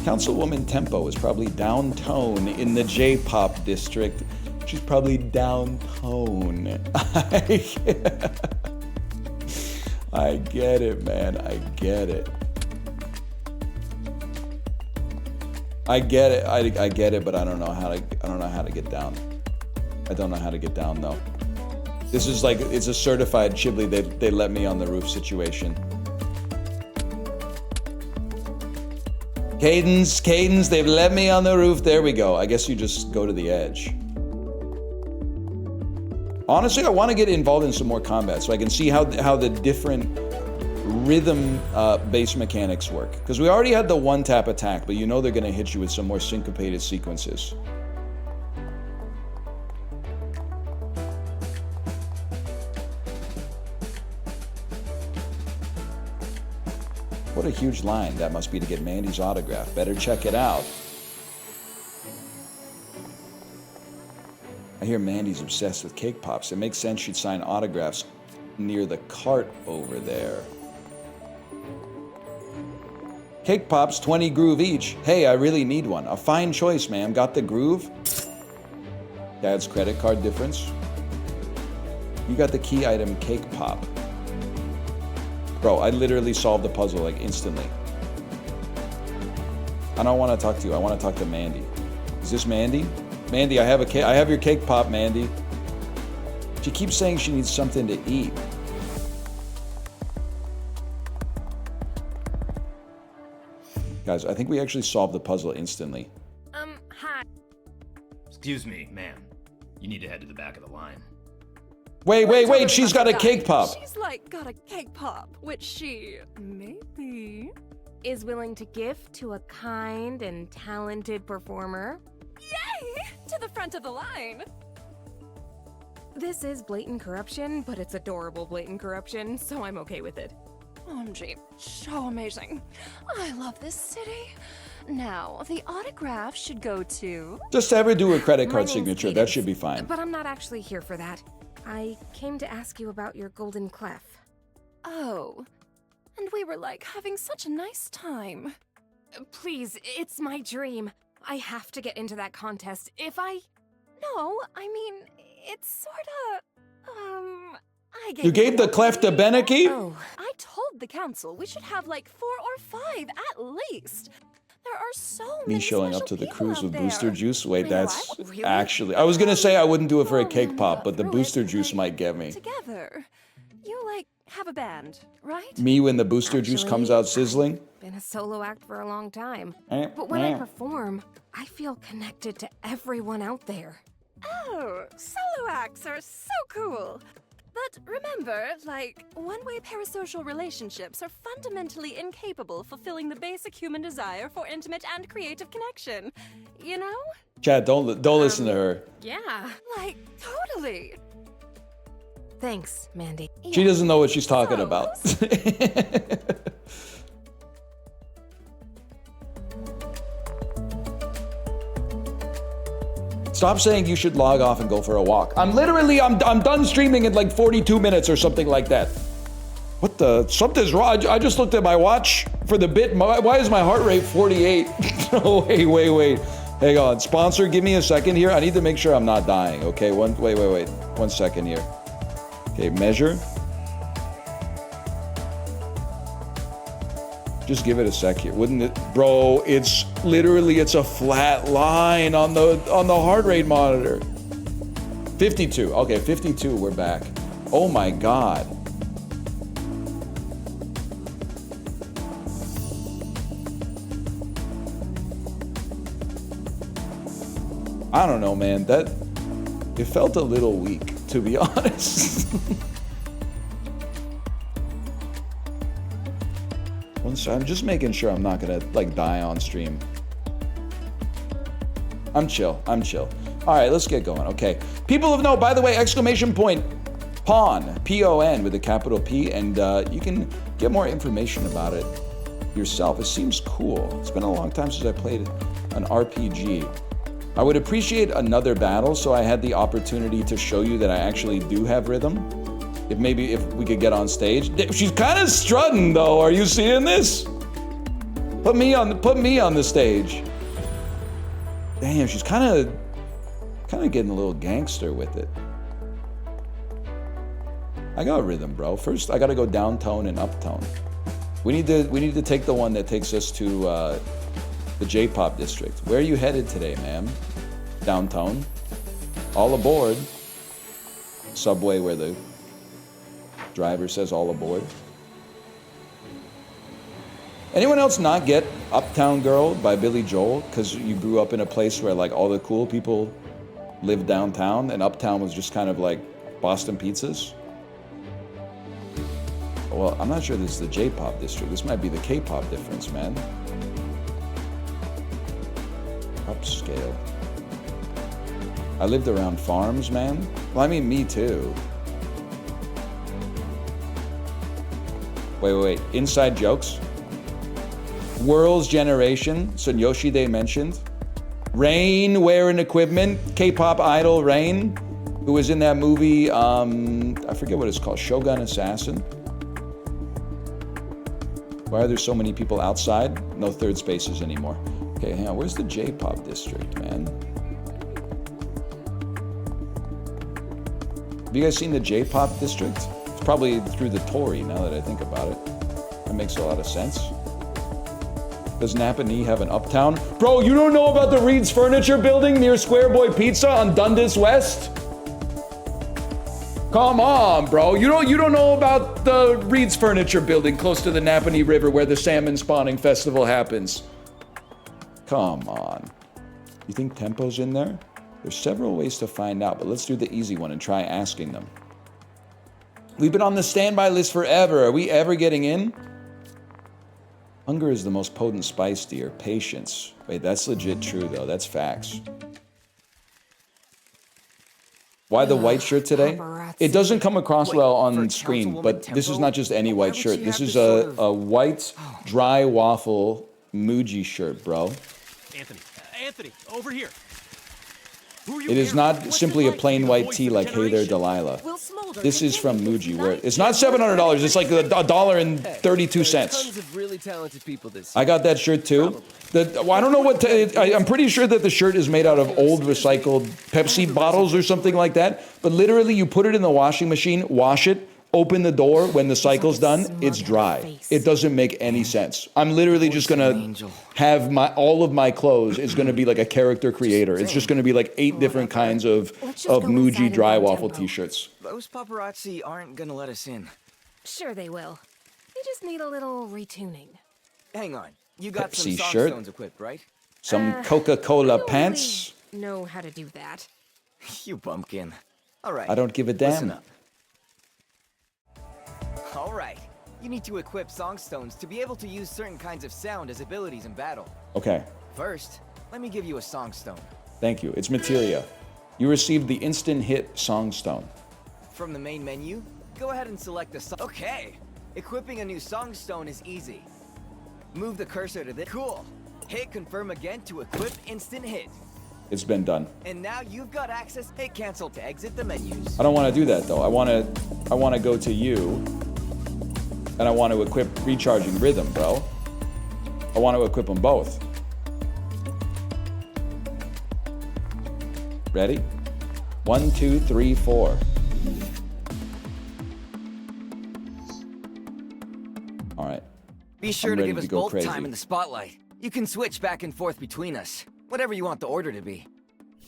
Councilwoman Tempo is probably down-tone in the J-pop district. She's probably down-tone. I get it, man. I get it. I get it. I get it, but I don't know how to get down. I don't know how to get down though. This is like it's a certified Chibli. They let me on the roof situation. Cadence, they've let me on the roof. There we go. I guess you just go to the edge. Honestly, I want to get involved in some more combat so I can see how the different rhythm-based mechanics work. Because we already had the one-tap attack, but you know they're going to hit you with some more syncopated sequences. What a huge line that must be to get Mandy's autograph. Better check it out. I hear Mandy's obsessed with cake pops. It makes sense she'd sign autographs near the cart over there. Cake pops, 20 groove each. Hey, I really need one. A fine choice, ma'am. Got the groove? Dad's credit card difference. You got the key item cake pop. Bro, I literally solved the puzzle like instantly. I don't want to talk to you. I want to talk to Mandy. Is this Mandy? Mandy, I have your cake pop, Mandy. She keeps saying she needs something to eat. Guys, I think we actually solved the puzzle instantly. Hi. Excuse me, ma'am. You need to head to the back of the line. Wait, she's got a cake pop. She's like got a cake pop, which she maybe Is willing to gift to a kind and talented performer. Yay! To the front of the line. This is blatant corruption, but it's adorable blatant corruption, so I'm okay with it. OMG, so amazing. I love this city. Now, the autograph should go to... Just have her do a credit My card name's signature. That Cadence, should be fine. But I'm not actually here for that. I came to ask you about your golden clef. Oh. And we were like having such a nice time. Please, it's my dream. I have to get into that contest. No, I mean, it's sorta... I gave You gave the clef to Beneki? Oh, I told the council we should have like 4 or 5 at least. There are so many Me showing up special to the people cruise out with there. booster juice? Wait, Really? that's Really? actually... I was gonna say I wouldn't do it for a cake pop, but the booster juice might get me. Together. You like have a band, right? Me when the booster juice comes out sizzling? Been a solo act for a long time. Eh, But when I eh. perform, I feel connected to everyone out there. Oh, solo acts are so cool. But remember, like, one-way parasocial relationships are fundamentally incapable of fulfilling the basic human desire for intimate and creative connection. You know? Chad, don't listen to her. Yeah. Like, totally. Thanks, Mandy. She doesn't know what she's talking about. Stop saying you should log off and go for a walk. I'm done streaming in like 42 minutes or something like that. What the? Something's wrong. I just looked at my watch for the bit. Why is my heart rate 48? Oh, wait. Hang on. Sponsor, give me a second here. I need to make sure I'm not dying. Okay, wait. 1 second here. Okay, measure. Just give it a sec here, wouldn't it? Bro, it's a flat line on the heart rate monitor. 52, okay, 52, we're back. Oh my God. I don't know, man, it felt a little weak, to be honest. I'm just making sure I'm not gonna like die on stream. I'm chill. All right, let's get going. Okay. People of note, by the way, exclamation point, PON, P-O-N with a capital P, and you can get more information about it yourself. It seems cool. It's been a long time since I played an RPG. I would appreciate another battle so I had the opportunity to show you that I actually do have rhythm. If we could get on stage. She's kind of strutting though. Are you seeing this? Put me on the stage. Damn, she's kind of getting a little gangster with it. I got rhythm, bro. First, I got to go downtone and uptone. We need to take the one that takes us to the J-pop district. Where are you headed today, ma'am? Downtone. All aboard. Subway where the driver says all aboard. Anyone else not get Uptown Girl by Billy Joel because you grew up in a place where like all the cool people lived downtown and Uptown was just kind of like Boston pizzas? Well, I'm not sure this is the J-pop district. This might be the K-pop difference, man. Upscale. I lived around farms, man. Well, I mean, me too. Wait. Inside jokes. World's Generation, Sunyoshide mentioned. Rain wearing equipment, K-pop idol Rain, who was in that movie, I forget what it's called, Shogun Assassin. Why are there so many people outside? No third spaces anymore. Okay, hang on, where's the J-pop district, man? Have you guys seen the J-pop district? It's probably through the Tory, now that I think about it. That makes a lot of sense. Does Napa Knee have an uptown? Bro, you don't know about the Reed's Furniture Building near Square Boy Pizza on Dundas West? Come on, bro. You don't know about the Reed's Furniture Building close to the Napa Knee River where the Salmon Spawning Festival happens? Come on. You think Tempo's in there? There's several ways to find out, but let's do the easy one and try asking them. We've been on the standby list forever. Are we ever getting in? Hunger is the most potent spice, dear. Patience. Wait, that's legit true, though. That's facts. Why the white shirt today? It doesn't come across well on screen, but this is not just any white shirt. This is a white, dry waffle Muji shirt, bro. Anthony, over here. It is not simply a plain white tee like Hey There Delilah. This is from Muji, where it's not $700, it's like $1.32. Tons of really talented people this I got that shirt too. Well, I don't know what, I'm pretty sure that the shirt is made out of old recycled Pepsi bottles or something like that. But literally you put it in the washing machine, wash it, open the door, when the cycle's done, it's dry. It doesn't make any sense. I'm literally just gonna have all of my clothes is gonna be like a character creator. It's just gonna be like 8 different kinds of Muji dry waffle t-shirts. Those paparazzi aren't gonna let us in. Sure they will. They just need a little retuning. Hang on. You got some Pepsi song shirt. stones equipped, right? Some Coca-Cola pants. Know how to do that. You bumpkin. All right. I don't give a Listen damn. up. All right. You need to equip songstones to be able to use certain kinds of sound as abilities in battle. Okay, First, let me give you a songstone. thank you. It's materia. You received the instant hit Songstone. From the main menu, go ahead and select the song. Okay. Equipping a new songstone is easy. Move the cursor to this. Cool. Hit confirm again to equip instant hit. It's been done. And now you've got access. Hit cancel to exit the menus. I don't want to do that though. I want to go to you, and I want to equip recharging rhythm, bro. I want to equip them both. Ready? 1, 2, 3, 4. All right. Be sure I'm to ready give us to go both crazy. time in the spotlight. You can switch back and forth between us. Whatever you want the order to be.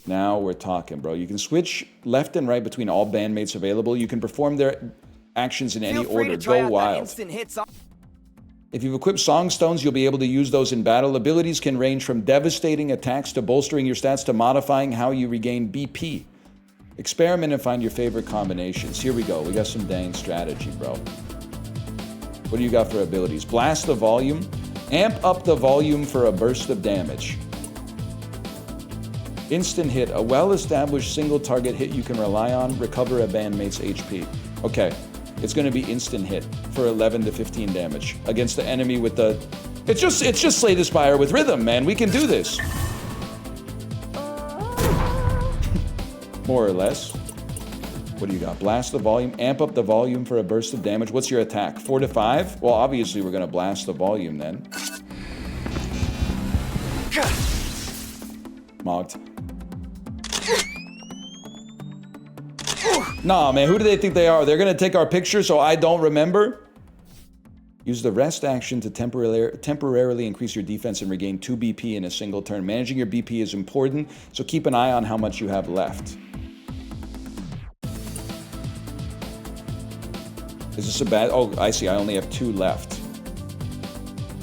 Now we're talking, bro. You can switch left and right between all bandmates available. You can perform their actions in any Feel free order. to try Go out that wild. instant hit song. If you've equipped Songstones, you'll be able to use those in battle. Abilities can range from devastating attacks to bolstering your stats to modifying how you regain BP. Experiment and find your favorite combinations. Here we go. We got some dang strategy, bro. What do you got for abilities? Blast the volume. Amp up the volume for a burst of damage. Instant hit. A well-established single target hit you can rely on. Recover a bandmate's HP. Okay. It's going to be instant hit for 11 to 15 damage against the enemy with the... It's just Slay the Spire with rhythm, man. We can do this. More or less. What do you got? Blast the volume. Amp up the volume for a burst of damage. What's your attack? 4 to 5? Well, obviously we're going to blast the volume then. Mogged. Nah, man, who do they think they are? They're gonna take our picture so I don't remember? Use the rest action to temporarily increase your defense and regain 2 BP in a single turn. Managing your BP is important, so keep an eye on how much you have left. Is this a bad... Oh, I see, I only have 2 left.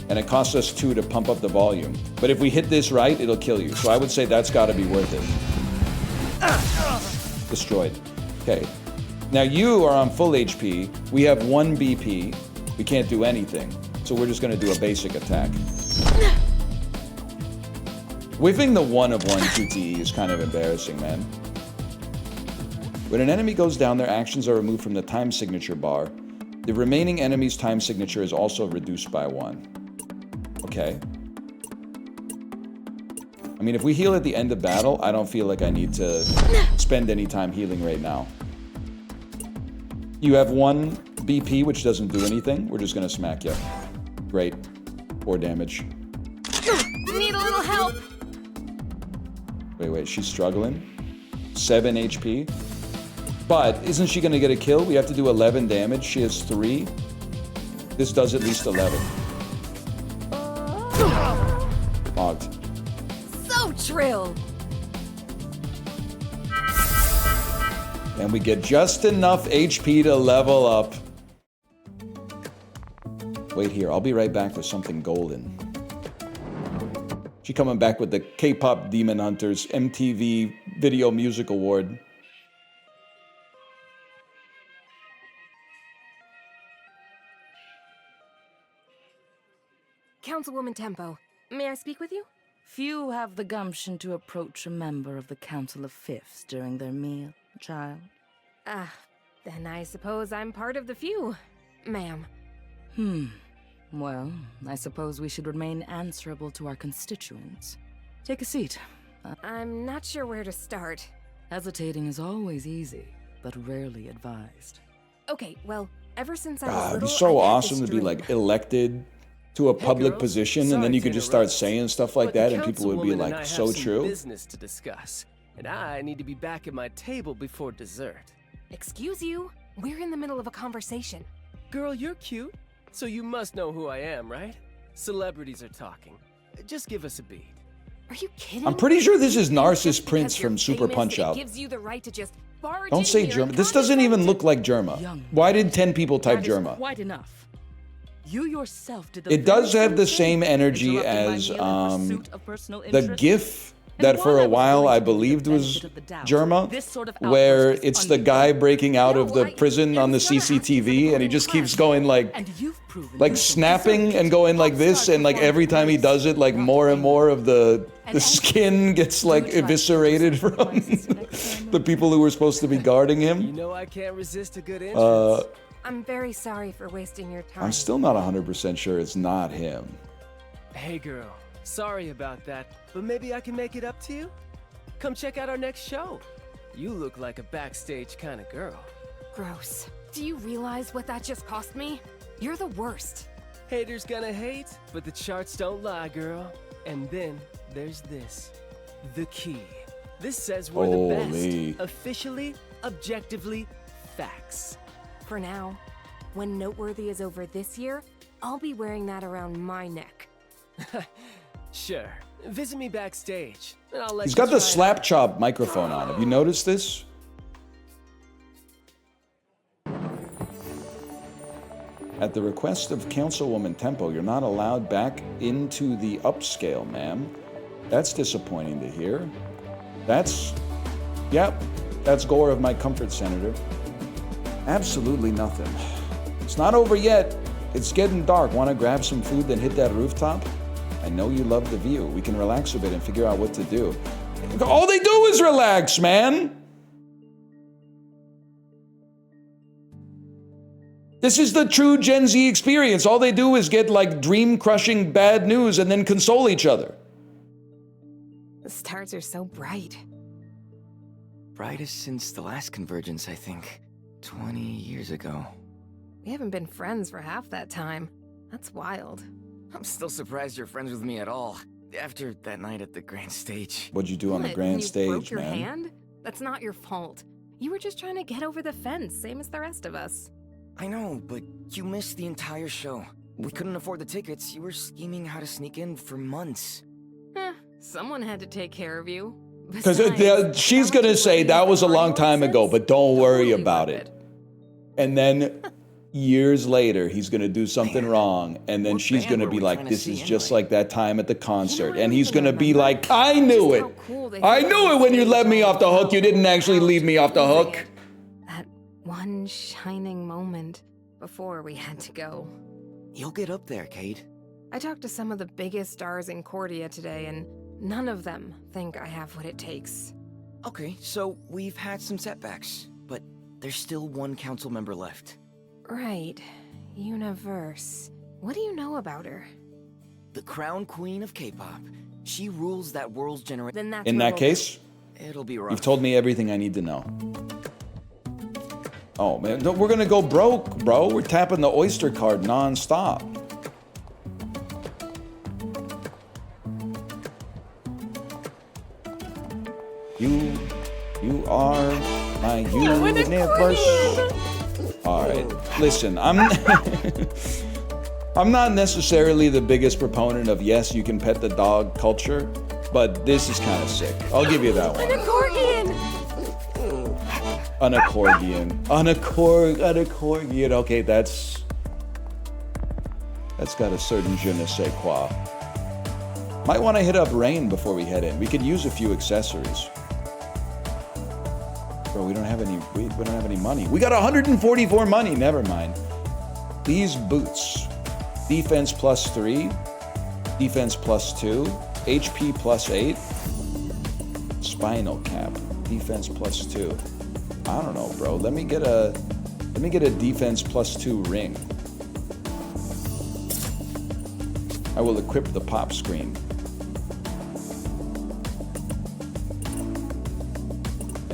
And it costs us 2 to pump up the volume. But if we hit this right, it'll kill you. So I would say that's gotta be worth it. Destroyed. Okay. Now you are on full HP. We have 1 BP. We can't do anything. So we're just going to do a basic attack. Whiffing the 1 of 1 QTE is kind of embarrassing, man. When an enemy goes down, their actions are removed from the time signature bar. The remaining enemy's time signature is also reduced by 1. Okay. I mean, if we heal at the end of battle, I don't feel like I need to spend any time healing right now. You have 1 BP, which doesn't do anything. We're just gonna smack you. Great. 4 damage. Need a little help. Wait, she's struggling. 7 HP. But isn't she gonna get a kill? We have to do 11 damage. She has 3. This does at least 11. Logged. So trill. And we get just enough HP to level up. Wait here, I'll be right back with something golden. She coming back with the K-pop Demon Hunters MTV Video Music Award. Councilwoman Tempo, may I speak with you? Few have the gumption to approach a member of the Council of Fifths during their meal, child. Then I suppose I'm part of the few, ma'am. Well, I suppose we should remain answerable to our constituents. Take a seat. I'm not sure where to start. Hesitating is always easy, but rarely advised. Okay, well, ever since I was God, it'd little, be so I've had awesome this to be dream. like elected to a public girls. position, and Sorry then you to could just start interrupt, saying stuff like but the that, and people would be councilwoman and I like, have so some true. business to discuss, and I need to be back at my table before dessert. Excuse you? We're in the middle of a conversation. Girl, you're cute, so you must know who I am, right? Celebrities are talking. Just give us a beat. Are you kidding? I'm pretty sure this is You think Narcissus just because Prince you're from Super famous, Punch it Out. gives you the right to just barge Don't in say here Germa. and This doesn't even look like Young. Germa. Why did 10 people type That is Germa? quite enough. You yourself did the It does very have the thing, same energy interrupting my as meal in pursuit of personal the interest. GIF And that while for I a was while willing I to give you the believed was benefit of the doubt, Germa, this sort of where outburst was it's the guy breaking out of the No, prison on the CCTV, and he just keeps going like snapping and going like this, and like every time he does it, like more and more of the skin gets like eviscerated from the people who were supposed to be guarding You him. know I can't resist a good entrance. I'm very sorry for wasting your time. I'm still not 100% sure it's not him. Hey girl, sorry about that, but maybe I can make it up to you? Come check out our next show. You look like a backstage kind of girl. Gross. Do you realize what that just cost me? You're the worst. Haters gonna hate, but the charts don't lie, girl. And then there's this. The key. This says we're the Holy. best. Officially, objectively, facts. For now, when Noteworthy is over this year, I'll be wearing that around my neck. Sure. Visit me backstage, and I'll let He's you got the try it slap out. chop microphone on. Have you noticed this? At the request of Councilwoman Tempo, you're not allowed back into the upscale, ma'am. That's disappointing to hear. That's gore of my comfort, Senator. Absolutely nothing. It's not over yet. It's getting dark. Want to grab some food, then hit that rooftop? I know you love the view. We can relax a bit and figure out what to do. All they do is relax, man. This is the true Gen Z experience. All they do is get like dream-crushing bad news and then console each other. The stars are so bright. Brightest since the last convergence, I think. 20 years ago. We haven't been friends for half that time. That's wild. I'm still surprised you're friends with me at all. After that night at the grand stage. What'd you do on the What, grand you stage, broke your man? hand? That's not your fault. You were just trying to get over the fence, same as the rest of us. I know, but you missed the entire show. We couldn't afford the tickets. You were scheming how to sneak in for months. Someone had to take care of you. Because Besides, she's going to say that was a long time ago, but don't worry about it. And then years later, he's going to do something wrong. And then she's going to be like, this is just like that time at the concert. And he's going to be like, I knew it. I knew it when you let me off the hook. You didn't actually leave me off the hook. That one shining moment before we had to go. You'll get up there, Kate. I talked to some of the biggest stars in Cordia today, and none of them think I have what it takes. Okay, so we've had some setbacks, but there's still one council member left. Right. Universe. What do you know about her? The crown queen of K-pop. She rules that world's generation. Then that's In that case, it'll be rough. you've told me everything I need to know. Oh, man, we're going to go broke, bro. We're tapping the Oyster card non-stop. You are my universe. All right, listen, I'm not necessarily the biggest proponent of yes, you can pet the dog culture, but this is kind of sick. I'll give you that one. An accordion. An accordion. Okay, that's got a certain je ne sais quoi. Might want to hit up Rain before we head in. We could use a few accessories. Bro, we don't have any money. We got 144 money. Never mind. These boots. Defense +3, defense +2, HP +8, spinal cap, defense +2. I don't know, bro. Let me get a defense +2 ring. I will equip the pop screen.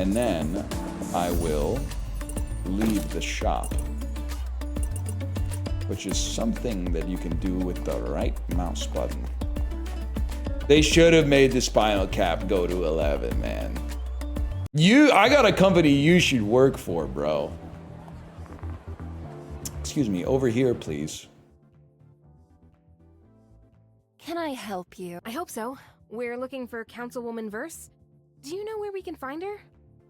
and then I will leave the shop, which is something that you can do with the right mouse button. They should have made the spinal cap go to 11, man. I got a company you should work for, bro. Excuse me, over here, please. Can I help you? I hope so. We're looking for Councilwoman Verse. Do you know where we can find her?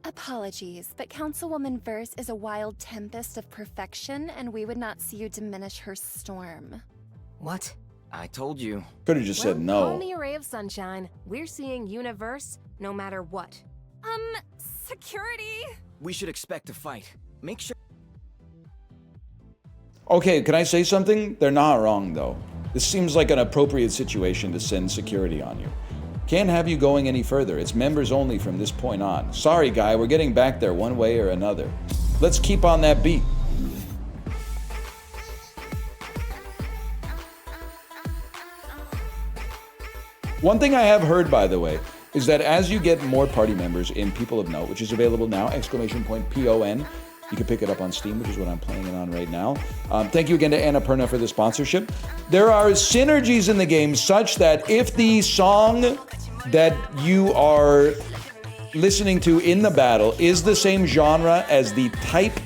Apologies, but Councilwoman Verse is a wild tempest of perfection, and we would not see you diminish her storm. What? I told you. Could have just said no. Call me a ray of sunshine. We're seeing Universe no matter what. Security? We should expect a fight. Make sure. Okay, can I say something? They're not wrong, though. This seems like an appropriate situation to send security on you. Can't have you going any further. It's members only from this point on. Sorry, guy, we're getting back there one way or another. Let's keep on that beat. One thing I have heard, by the way, is that as you get more party members in People of Note, which is available now, !PON, you can pick it up on Steam, which is what I'm playing it on right now. Thank you again to Annapurna for the sponsorship. There are synergies in the game such that if the song that you are listening to in the battle is the same genre as the type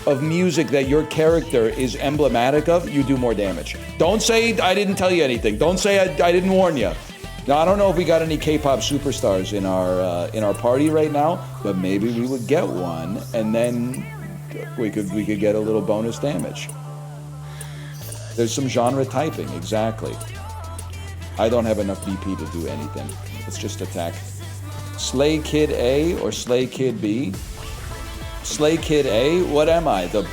of music that your character is emblematic of, you do more damage. Don't say I didn't tell you anything. Don't say I didn't warn you. Now, I don't know if we got any K-pop superstars in our party right now, but maybe we would get one, and then we could get a little bonus damage. There's some genre typing, exactly. I don't have enough BP to do anything. Let's just attack. Slay Kid A or Slay Kid B? Slay Kid A? What am I? The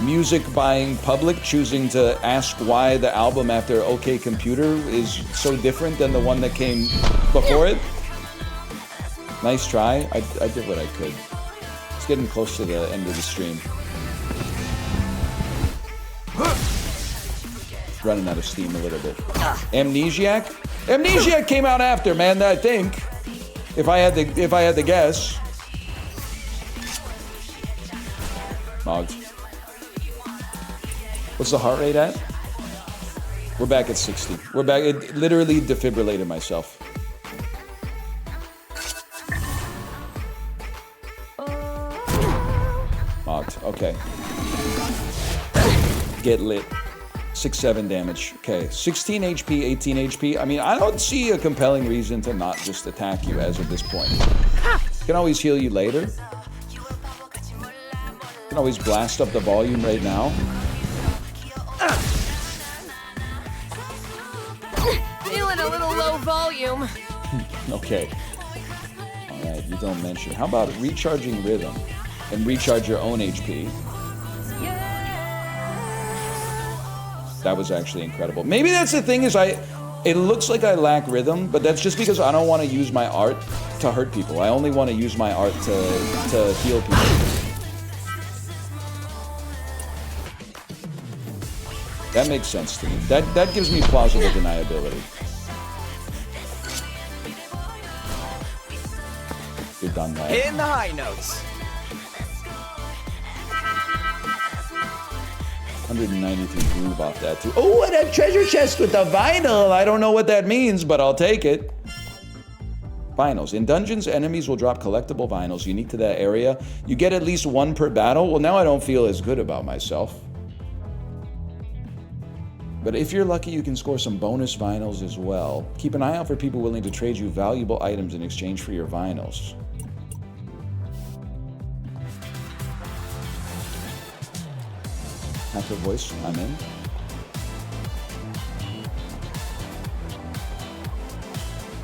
music buying public choosing to ask why the album after OK Computer is so different than the one that came before it? Nice try. I did what I could. It's getting close to the end of the stream. Running out of steam a little bit. Amnesiac? Amnesiac came out after, man, I think. If I had to guess. Mogged. What's the heart rate at? We're back at 60. We're back. It literally defibrillated myself. Mogged. Okay. Get lit. 6-7 damage. Okay. 16 HP, 18 HP. I mean, I don't see a compelling reason to not just attack you as of this point. Can always heal you later. Can always blast up the volume right now. Feeling a little low volume. Okay. Alright, you don't mention. How about recharging rhythm and recharge your own HP? That was actually incredible. Maybe that's the thing is it looks like I lack rhythm, but that's just because I don't want to use my art to hurt people. I only want to use my art to heal people. That makes sense to me. That gives me plausible deniability. You're done, lad. Hitting the high notes. 193 groove off that too. Oh, and a treasure chest with the vinyl. I don't know what that means, but I'll take it. Vinyls. In dungeons, enemies will drop collectible vinyls unique to that area. You get at least one per battle. Well, now I don't feel as good about myself. But if you're lucky, you can score some bonus vinyls as well. Keep an eye out for people willing to trade you valuable items in exchange for your vinyls. Hacker voice, I'm in.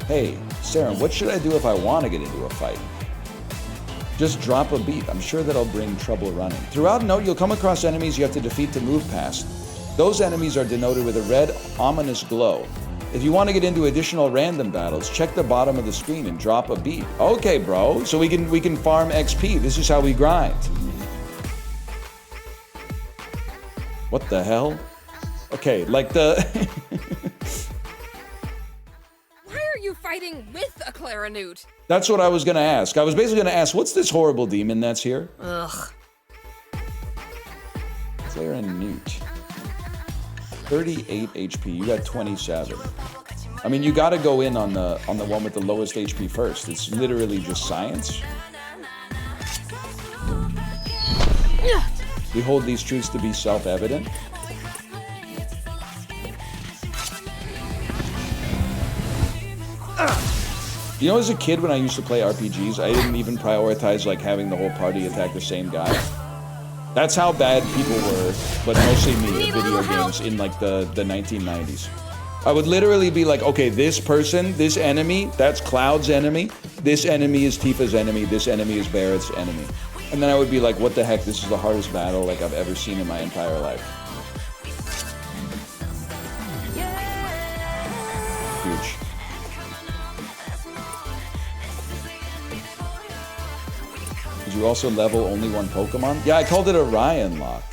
Hey, Saren, what should I do if I want to get into a fight? Just drop a beat. I'm sure that'll bring trouble running. Throughout Note, you'll come across enemies you have to defeat to move past. Those enemies are denoted with a red, ominous glow. If you want to get into additional random battles, check the bottom of the screen and drop a beat. Okay, bro. So we can farm XP. This is how we grind. What the hell? Okay, like the... Why are you fighting with a Clarinute. That's what I was gonna ask. I was basically gonna ask, what's this horrible demon that's here? Ugh. Clarinute. 38 HP. You got 27. I mean, you got to go in on the one with the lowest HP first. It's literally just science. We hold these truths to be self-evident. You know, as a kid when I used to play RPGs, I didn't even prioritize like having the whole party attack the same guy. That's how bad people were, but mostly me at video games in like the 1990s. I would literally be like, okay, this person, this enemy, that's Cloud's enemy. This enemy is Tifa's enemy. This enemy is Barrett's enemy. And then I would be like, what the heck? This is the hardest battle like I've ever seen in my entire life. Huge. Did you also level only one Pokemon? Yeah, I called it a Ryan lock.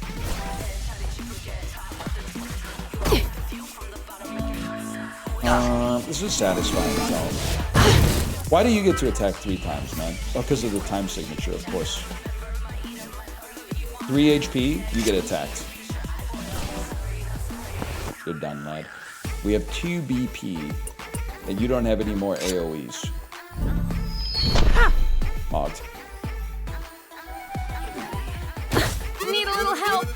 This is satisfying as hell. Why do you get to attack 3 times, man? Oh, because of the time signature, of course. 3 HP, you get attacked. You're done, lad. We have 2 BP, and you don't have any more AoEs. Mogged. Need a little help.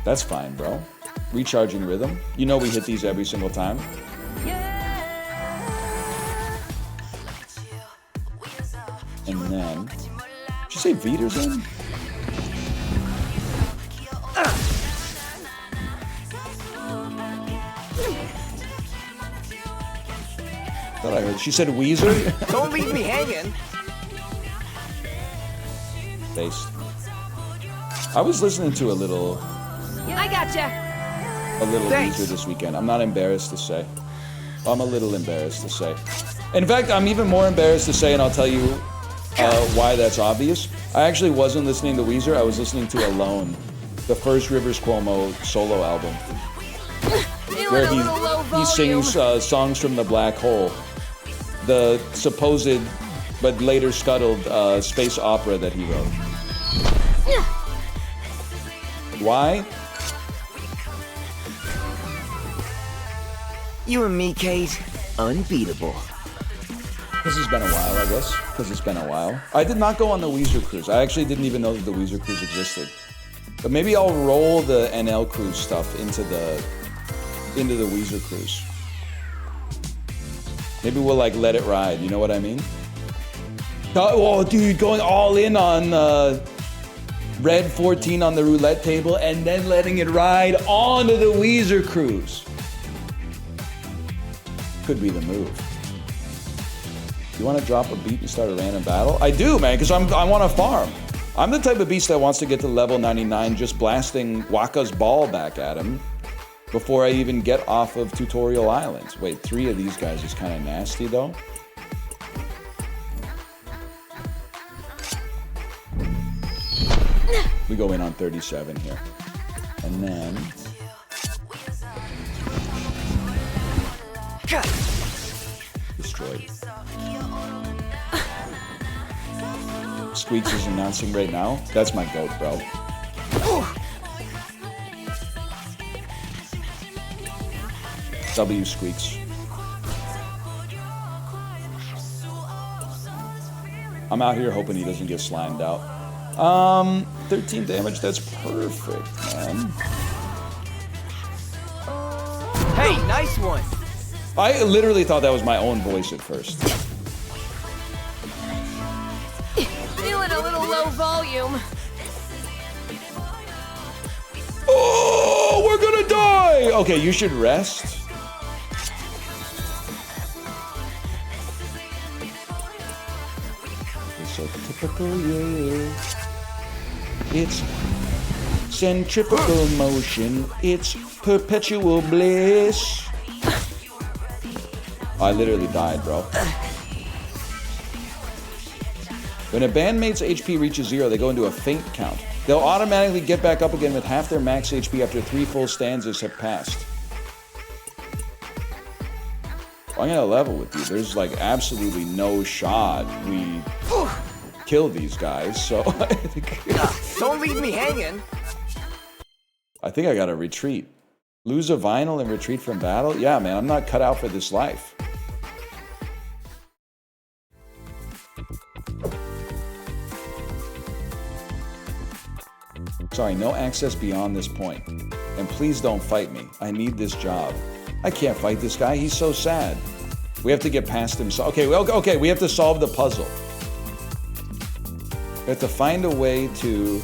That's fine, bro. Recharging rhythm. You know we hit these every single time. And then... Did you say Vita's in? Thought I heard. She said Weezer? Don't leave me hanging. Based. I was listening to a little Gotcha. Weezer this weekend. I'm not embarrassed to say. I'm a little embarrassed to say. In fact, I'm even more embarrassed to say, and I'll tell you why that's obvious. I actually wasn't listening to Weezer. I was listening to Alone, the first Rivers Cuomo solo album, where he sings songs from the black hole, the supposed but later scuttled space opera that he wrote. Why? You and me, Kate, unbeatable. This has been a while, I guess, because it's been a while. I did not go on the Weezer cruise. I actually didn't even know that the Weezer cruise existed. But maybe I'll roll the NL cruise stuff into the Weezer cruise. Maybe we'll like let it ride. You know what I mean? Oh, dude, going all in on Red 14 on the roulette table and then letting it ride onto the Weezer cruise. Could be the move. You want to drop a beat and start a random battle? I do, man, because I want to farm. I'm the type of beast that wants to get to level 99 just blasting Waka's ball back at him before I even get off of Tutorial Islands. Wait, 3 of these guys is kind of nasty, though. We go in on 37 here. And then... destroyed. Squeaks is announcing right now. That's my goat, bro. W Squeaks. I'm out here hoping he doesn't get slimed out. 13 damage, that's perfect, man. Hey, nice one. I literally thought that was my own voice at first. Feeling a little low volume. Oh, we're gonna die! Okay, you should rest. It's so typical, yeah. It's centrifugal motion. It's perpetual bliss. I literally died, bro. When a bandmate's HP reaches 0, they go into a faint count. They'll automatically get back up again with half their max HP after 3 full stanzas have passed. I'm gonna level with you. There's like absolutely no shot we kill these guys, so I think... Don't leave me hanging! I think I gotta retreat. Lose a vinyl and retreat from battle? Yeah, man, I'm not cut out for this life. Sorry, no access beyond this point. And please don't fight me. I need this job. I can't fight this guy. He's so sad. We have to get past him. So, okay, we have to solve the puzzle. We have to find a way to,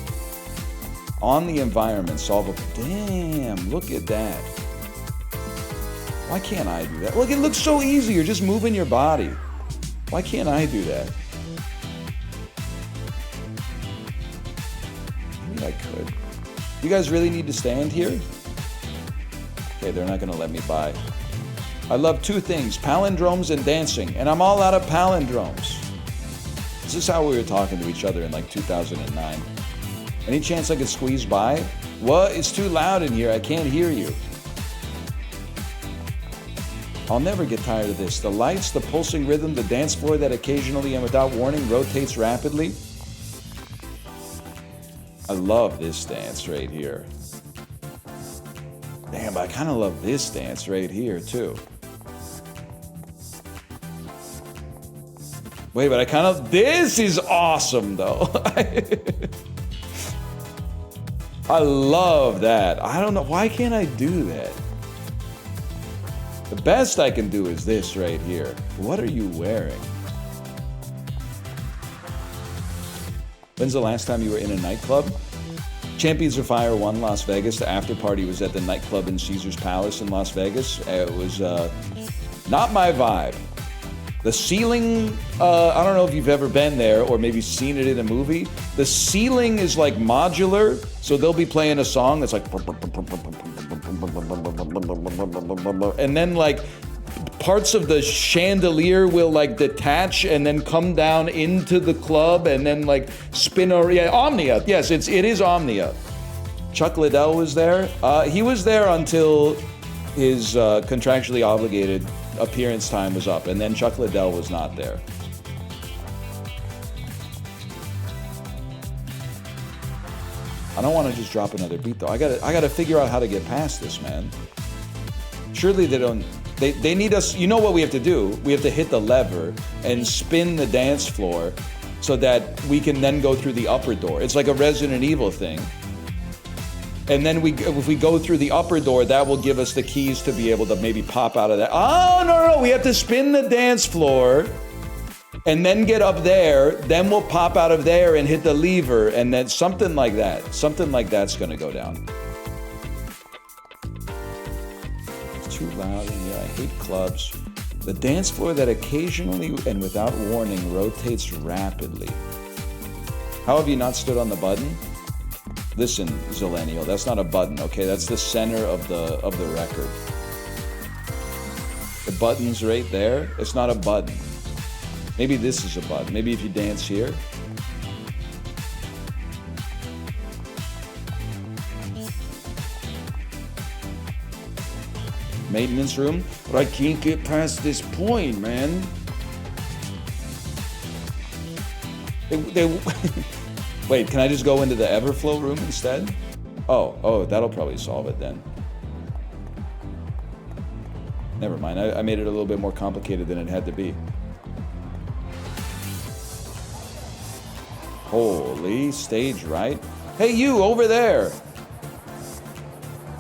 on the environment, solve a... Damn, look at that. Why can't I do that? Look, it looks so easy. You're just moving your body. Why can't I do that? Maybe I could. You guys really need to stand here? Okay, they're not gonna let me by. I love two things, palindromes and dancing, and I'm all out of palindromes. This is how we were talking to each other in like 2009. Any chance I could squeeze by? What? It's too loud in here, I can't hear you. I'll never get tired of this. The lights, the pulsing rhythm, the dance floor that occasionally and without warning rotates rapidly. I love this dance right here. Damn, I kind of love this dance right here, too. Wait, but I kind of... This is awesome, though. I love that. I don't know. Why can't I do that? The best I can do is this right here. What are you wearing? When's the last time you were in a nightclub? Champions of Fire won Las Vegas. The after party was at the nightclub in Caesar's Palace in Las Vegas. It was not my vibe. The ceiling, I don't know if you've ever been there or maybe seen it in a movie. The ceiling is like modular, so they'll be playing a song that's like... And then like parts of the chandelier will like detach and then come down into the club and then like spin over. Yeah, Omnia. Yes, it is Omnia. Chuck Liddell was there. He was there until his contractually obligated appearance time was up, and then Chuck Liddell was not there. I don't want to just drop another beat though. I gotta figure out how to get past this, man. Surely they don't. They need us. You know what we have to do? We have to hit the lever and spin the dance floor so that we can then go through the upper door. It's like a Resident Evil thing. And then if we go through the upper door, that will give us the keys to be able to maybe pop out of that. Oh, no, we have to spin the dance floor and then get up there. Then we'll pop out of there and hit the lever, and then something like that. Something like that's gonna go down. It's too loud in here. I hate clubs. The dance floor that occasionally and without warning rotates rapidly. How have you not stood on the button? Listen, Zillennial, that's not a button, okay? That's the center of the record. The button's right there. It's not a button. Maybe this is a button. Maybe if you dance here. Maintenance room? But I can't get past this point, man. Wait, can I just go into the Everflow room instead? Oh, that'll probably solve it then. Never mind, I made it a little bit more complicated than it had to be. Holy, stage right? Hey, you over there!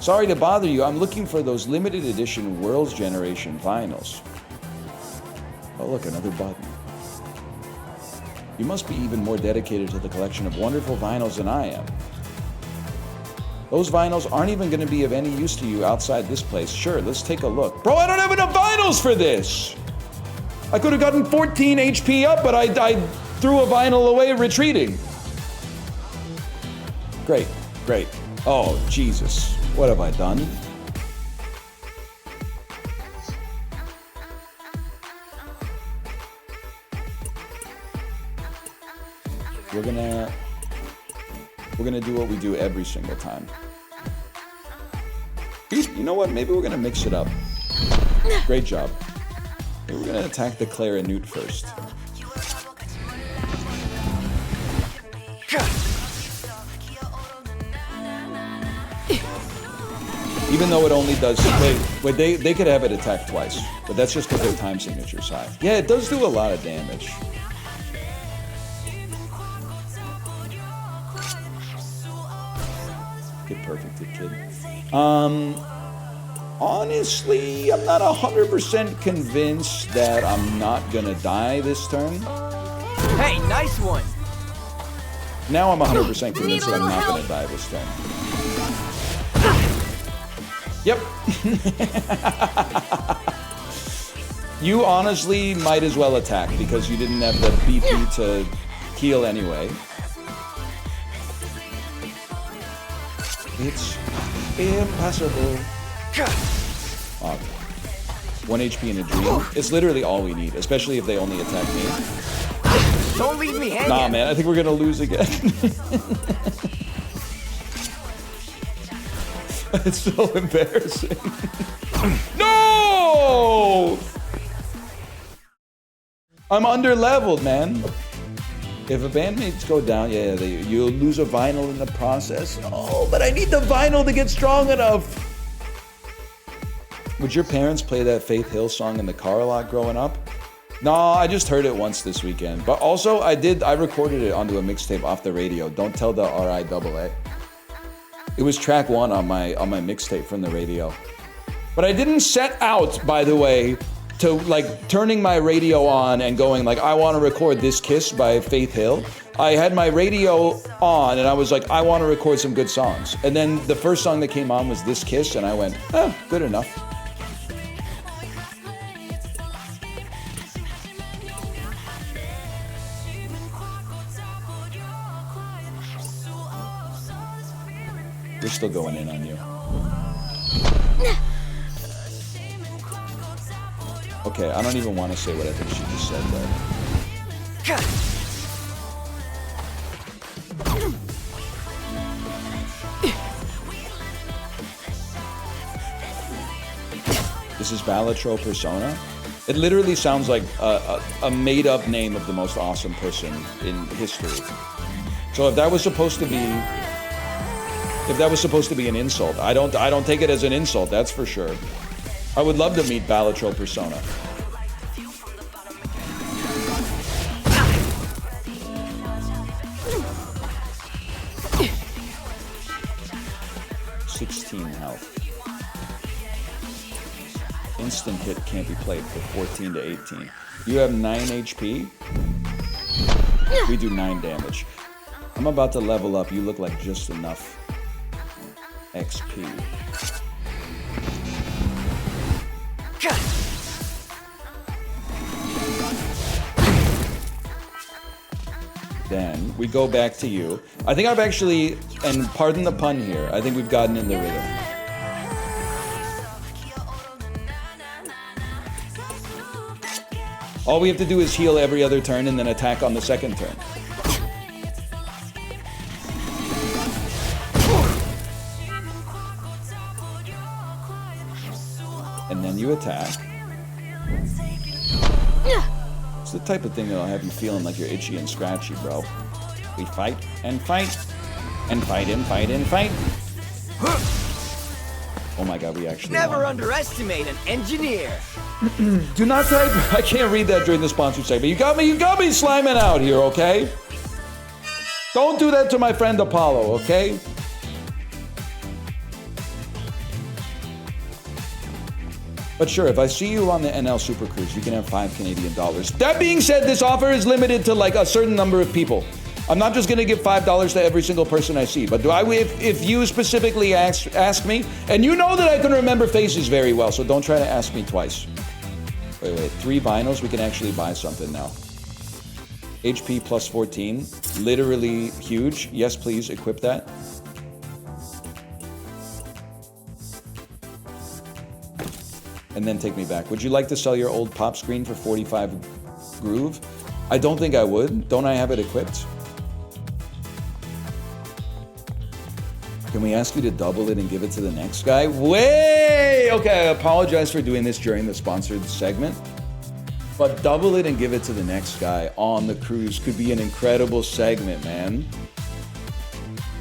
Sorry to bother you, I'm looking for those limited edition World's Generation vinyls. Oh look, another button. You must be even more dedicated to the collection of wonderful vinyls than I am. Those vinyls aren't even going to be of any use to you outside this place. Sure, let's take a look. Bro, I don't have enough vinyls for this! I could have gotten 14 HP up, but I threw a vinyl away retreating. Great. Oh, Jesus. What have I done? We're gonna do what we do every single time. You know what? Maybe we're gonna mix it up. Great job. Maybe we're gonna attack the Clarinute first. Even though it only does... Wait, they could have it attack twice. But that's just because their time signature's high. Yeah, it does do a lot of damage. Get perfected, kid. Honestly, I'm not 100% convinced that I'm not gonna die this turn. Hey, nice one! Now I'm 100% convinced that I'm not gonna die this turn. Yep. You honestly might as well attack because you didn't have the BP to heal anyway. It's impossible. Oh, 1 HP in a dream. It's literally all we need, especially if they only attack me. Don't leave me hanging. Nah, man, I think we're gonna lose again. It's so embarrassing. No! I'm under-leveled, man. If a bandmates go down, yeah, you'll lose a vinyl in the process. Oh, but I need the vinyl to get strong enough. Would your parents play that Faith Hill song in the car a lot growing up? No, I just heard it once this weekend. But also, I recorded it onto a mixtape off the radio. Don't tell the RIAA. It was track 1 on my mixtape from the radio. But I didn't set out, by the way, to like turning my radio on and going like, I want to record This Kiss by Faith Hill. I had my radio on and I was like, I want to record some good songs. And then the first song that came on was This Kiss and I went, oh, good enough. We're still going in on you. Okay, I don't even want to say what I think she just said, though. This is Balatro Persona? It literally sounds like a made-up name of the most awesome person in history. So if that was supposed to be... If that was supposed to be an insult, I don't take it as an insult, that's for sure. I would love to meet Balatro Persona. Health. Instant hit can't be played for 14 to 18. You have 9 HP. We do 9 damage. I'm about to level up. You look like just enough XP. Then we go back to you. I think I've actually, and pardon the pun here, I think we've gotten in the rhythm. All we have to do is heal every other turn and then attack on the second turn. And then you attack. It's the type of thing that'll have you feeling like you're itchy and scratchy, bro. We fight and fight and fight and fight and fight. Oh my god, we actually Never underestimate an engineer. Do not type. I can't read that during the sponsored segment. You got me sliming out here, okay? Don't do that to my friend Apollo, okay? But sure, if I see you on the NL Super Cruise, you can have $5 Canadian. That being said, this offer is limited to like a certain number of people. I'm not just gonna give $5 to every single person I see, but if you specifically ask me, and you know that I can remember faces very well, so don't try to ask me twice. Wait, 3 vinyls, we can actually buy something now. HP plus 14, literally huge. Yes, please, equip that. And then take me back. Would you like to sell your old pop screen for 45 groove? I don't think I would. Don't I have it equipped? Can we ask you to double it and give it to the next guy? Okay, I apologize for doing this during the sponsored segment. But double it and give it to the next guy on the cruise could be an incredible segment, man.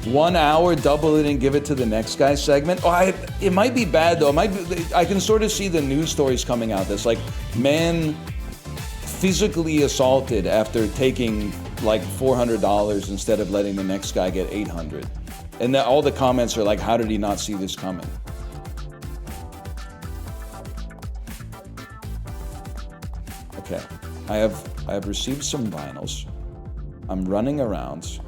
1 hour, double it and give it to the next guy segment. Oh, it might be bad though. It might be, I can sort of see the news stories coming out that's like, man physically assaulted after taking like $400 instead of letting the next guy get $800. And all the comments are like, how did he not see this coming? Okay, I have received some vinyls. I'm running around.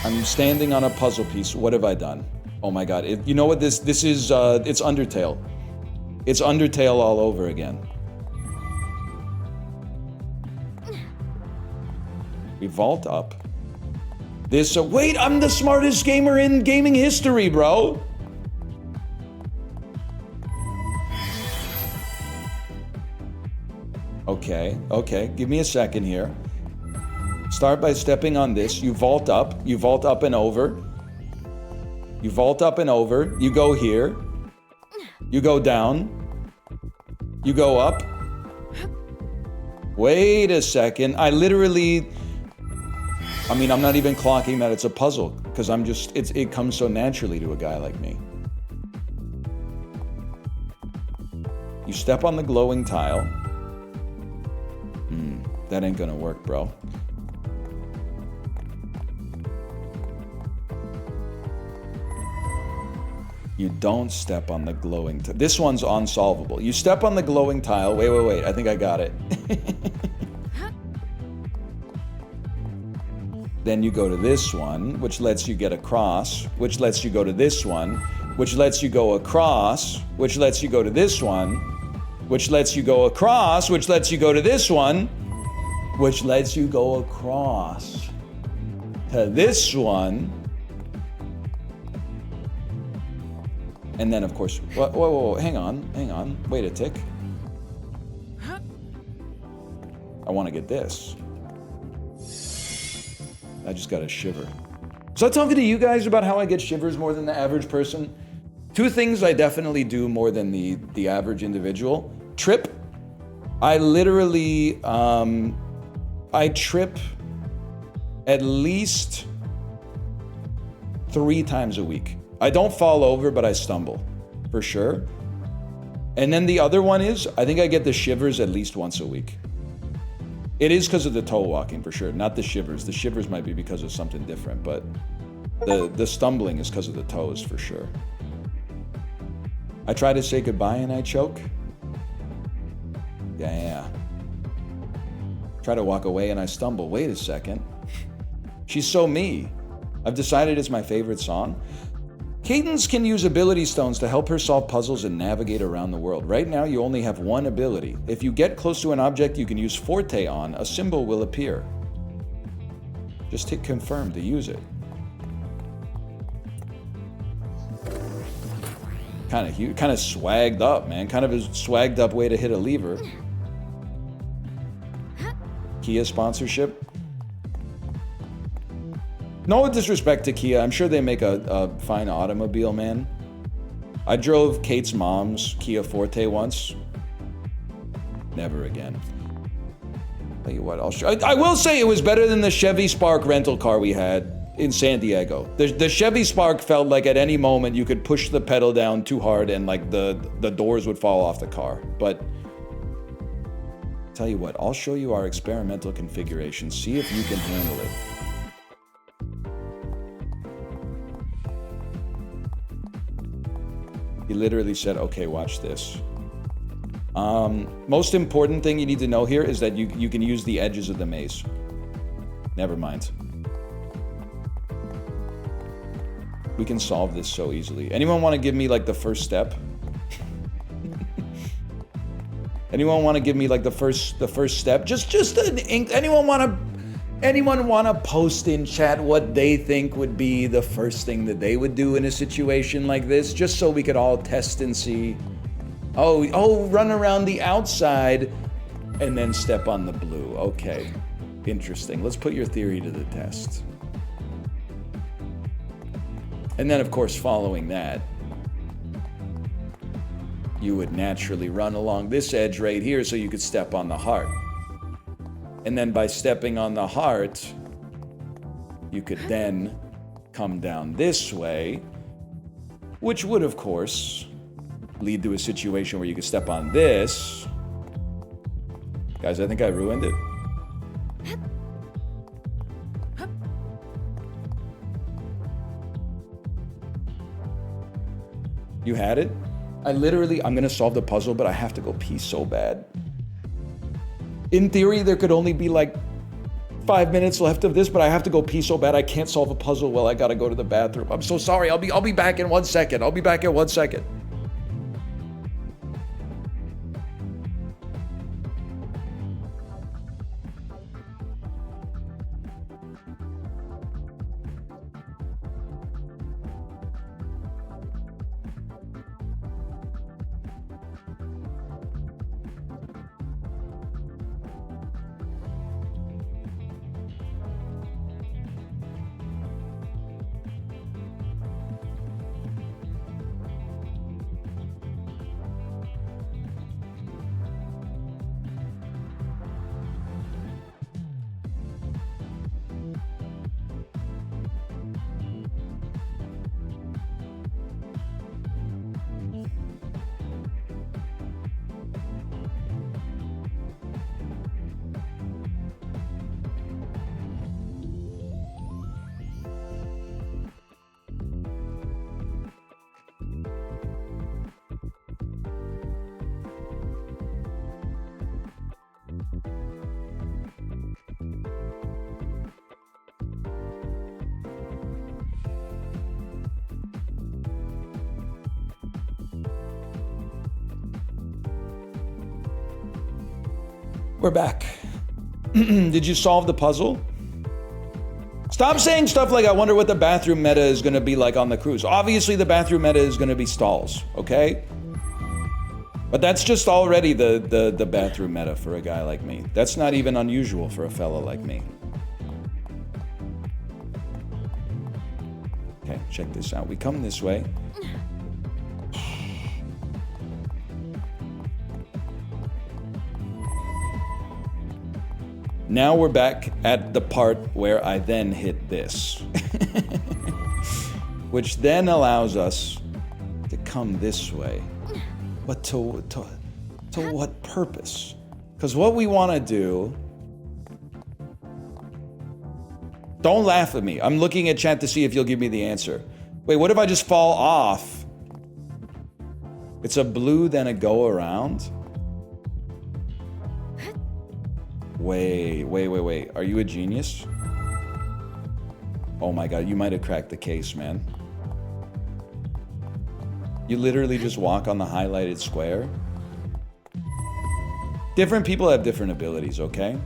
I'm standing on a puzzle piece. What have I done? Oh my god! You know what this is? It's Undertale. It's Undertale all over again. We vault up. This. Wait, I'm the smartest gamer in gaming history, bro. Okay, give me a second here. Start by stepping on this. You vault up and over. You vault up and over. You go here. You go down. You go up. Wait a second. I'm not even clocking that it's a puzzle because it comes so naturally to a guy like me. You step on the glowing tile. That ain't gonna work, bro. You don't step on the glowing tile. This one's unsolvable. You step on the glowing tile. Wait. I think I got it. Then you go to this one, which lets you get across, which lets you go to this one, which lets you go across, which lets you go to this one, which lets you go across, which lets you go to this one, which lets you go across to this one. And then, of course, whoa, hang on, wait a tick. I want to get this. I just got a shiver. So I'm talking to you guys about how I get shivers more than the average person. 2 things I definitely do more than the average individual. Trip. I literally, I trip at least 3 times a week. I don't fall over, but I stumble, for sure. And then the other one is, I think I get the shivers at least once a week. It is because of the toe walking, for sure, not the shivers. The shivers might be because of something different, but the stumbling is because of the toes, for sure. I try to say goodbye and I choke. Yeah. Try to walk away and I stumble. Wait a second. She's so me. I've decided it's my favorite song. Cadence can use ability stones to help her solve puzzles and navigate around the world. Right now, you only have 1 ability. If you get close to an object you can use Forte on, a symbol will appear. Just hit confirm to use it. Kind of swagged up, man. Kind of a swagged up way to hit a lever. Kia sponsorship. No disrespect to Kia. I'm sure they make a fine automobile, man. I drove Kate's mom's Kia Forte once. Never again. Tell you what, I will say it was better than the Chevy Spark rental car we had in San Diego. The Chevy Spark felt like at any moment you could push the pedal down too hard and like the doors would fall off the car. But tell you what, I'll show you our experimental configuration. See if you can handle it. He literally said, okay, watch this. Most important thing you need to know here is that you can use the edges of the maze. Never mind. We can solve this so easily. Anyone want to give me like the first step? Anyone want to give me like the first step? Just an anyone want to post in chat what they think would be the first thing that they would do in a situation like this, just so we could all test and see. Oh, run around the outside and then step on the blue. Okay, interesting. Let's put your theory to the test. And then, of course, following that, you would naturally run along this edge right here so you could step on the heart. And then by stepping on the heart, you could then come down this way, which would, of course, lead to a situation where you could step on this. Guys, I think I ruined it. You had it? I'm gonna solve the puzzle, but I have to go pee so bad. In theory, there could only be like 5 minutes left of this, but I have to go pee so bad I can't solve a puzzle while I gotta go to the bathroom. I'm so sorry. I'll be back in 1 second. I'll be back in 1 second. We're back. Did you solve the puzzle? Stop saying stuff like, I wonder what the bathroom meta is going to be like on the cruise. Obviously, the bathroom meta is going to be stalls, okay? But that's just already the bathroom meta for a guy like me. That's not even unusual for a fella like me. Okay, check this out. We come this way. Now we're back at the part where I then hit this. Which then allows us to come this way. But to what purpose? Because what we want to do... Don't laugh at me. I'm looking at chat to see if you'll give me the answer. Wait, what if I just fall off? It's a blue, then a go around? Wait. Are you a genius? Oh my god, you might have cracked the case, man. You literally just walk on the highlighted square? Different people have different abilities, okay?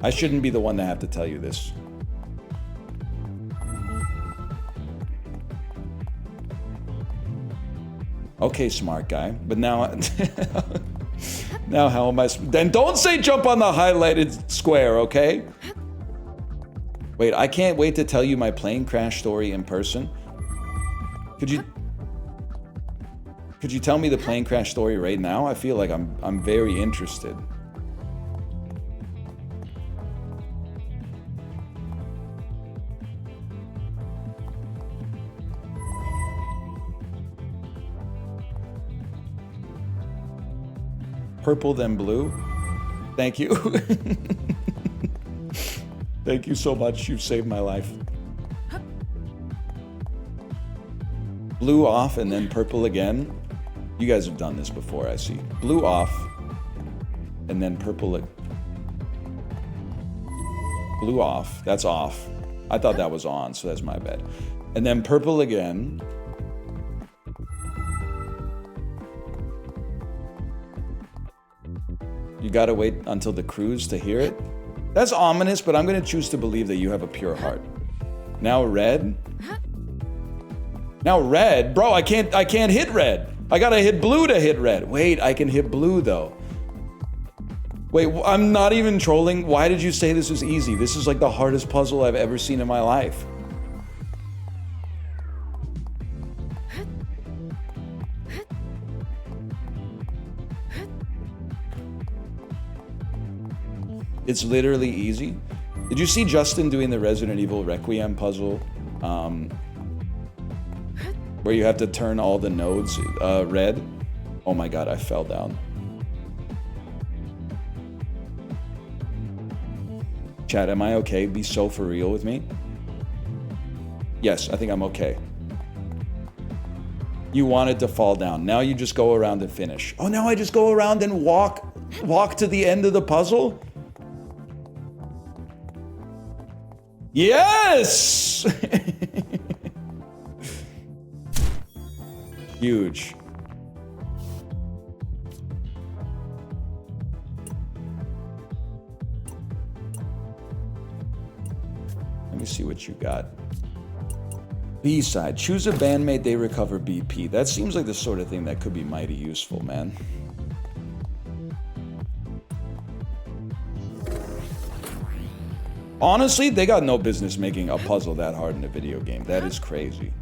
I shouldn't be the one to have to tell you this. Okay, smart guy. But now... Now how am I... Then don't say jump on the highlighted square, okay? Wait, I can't wait to tell you my plane crash story in person. Could you tell me the plane crash story right now? I feel like I'm very interested. Purple then blue. Thank you. Thank you so much. You've saved my life. Blue off and then purple again. You guys have done this before, I see. Blue off and then purple. Blue off. That's off. I thought that was on, so that's my bad. And then purple again. You gotta wait until the cruise to hear it? That's ominous, but I'm gonna choose to believe that you have a pure heart. Now red? Now red? Bro, I can't hit red. I gotta hit blue to hit red. Wait, I can hit blue though. Wait, I'm not even trolling. Why did you say this was easy? This is like the hardest puzzle I've ever seen in my life. It's literally easy. Did you see Justin doing the Resident Evil Requiem puzzle? Where you have to turn all the nodes red? Oh my god, I fell down. Chat, am I okay? Be so for real with me. Yes, I think I'm okay. You wanted to fall down. Now you just go around and finish. Oh, now I just go around and walk to the end of the puzzle? Yes! Huge. Let me see what you got. B-side. Choose a bandmate, they recover BP. That seems like the sort of thing that could be mighty useful, man. Honestly, they got no business making a puzzle that hard in a video game. That is crazy.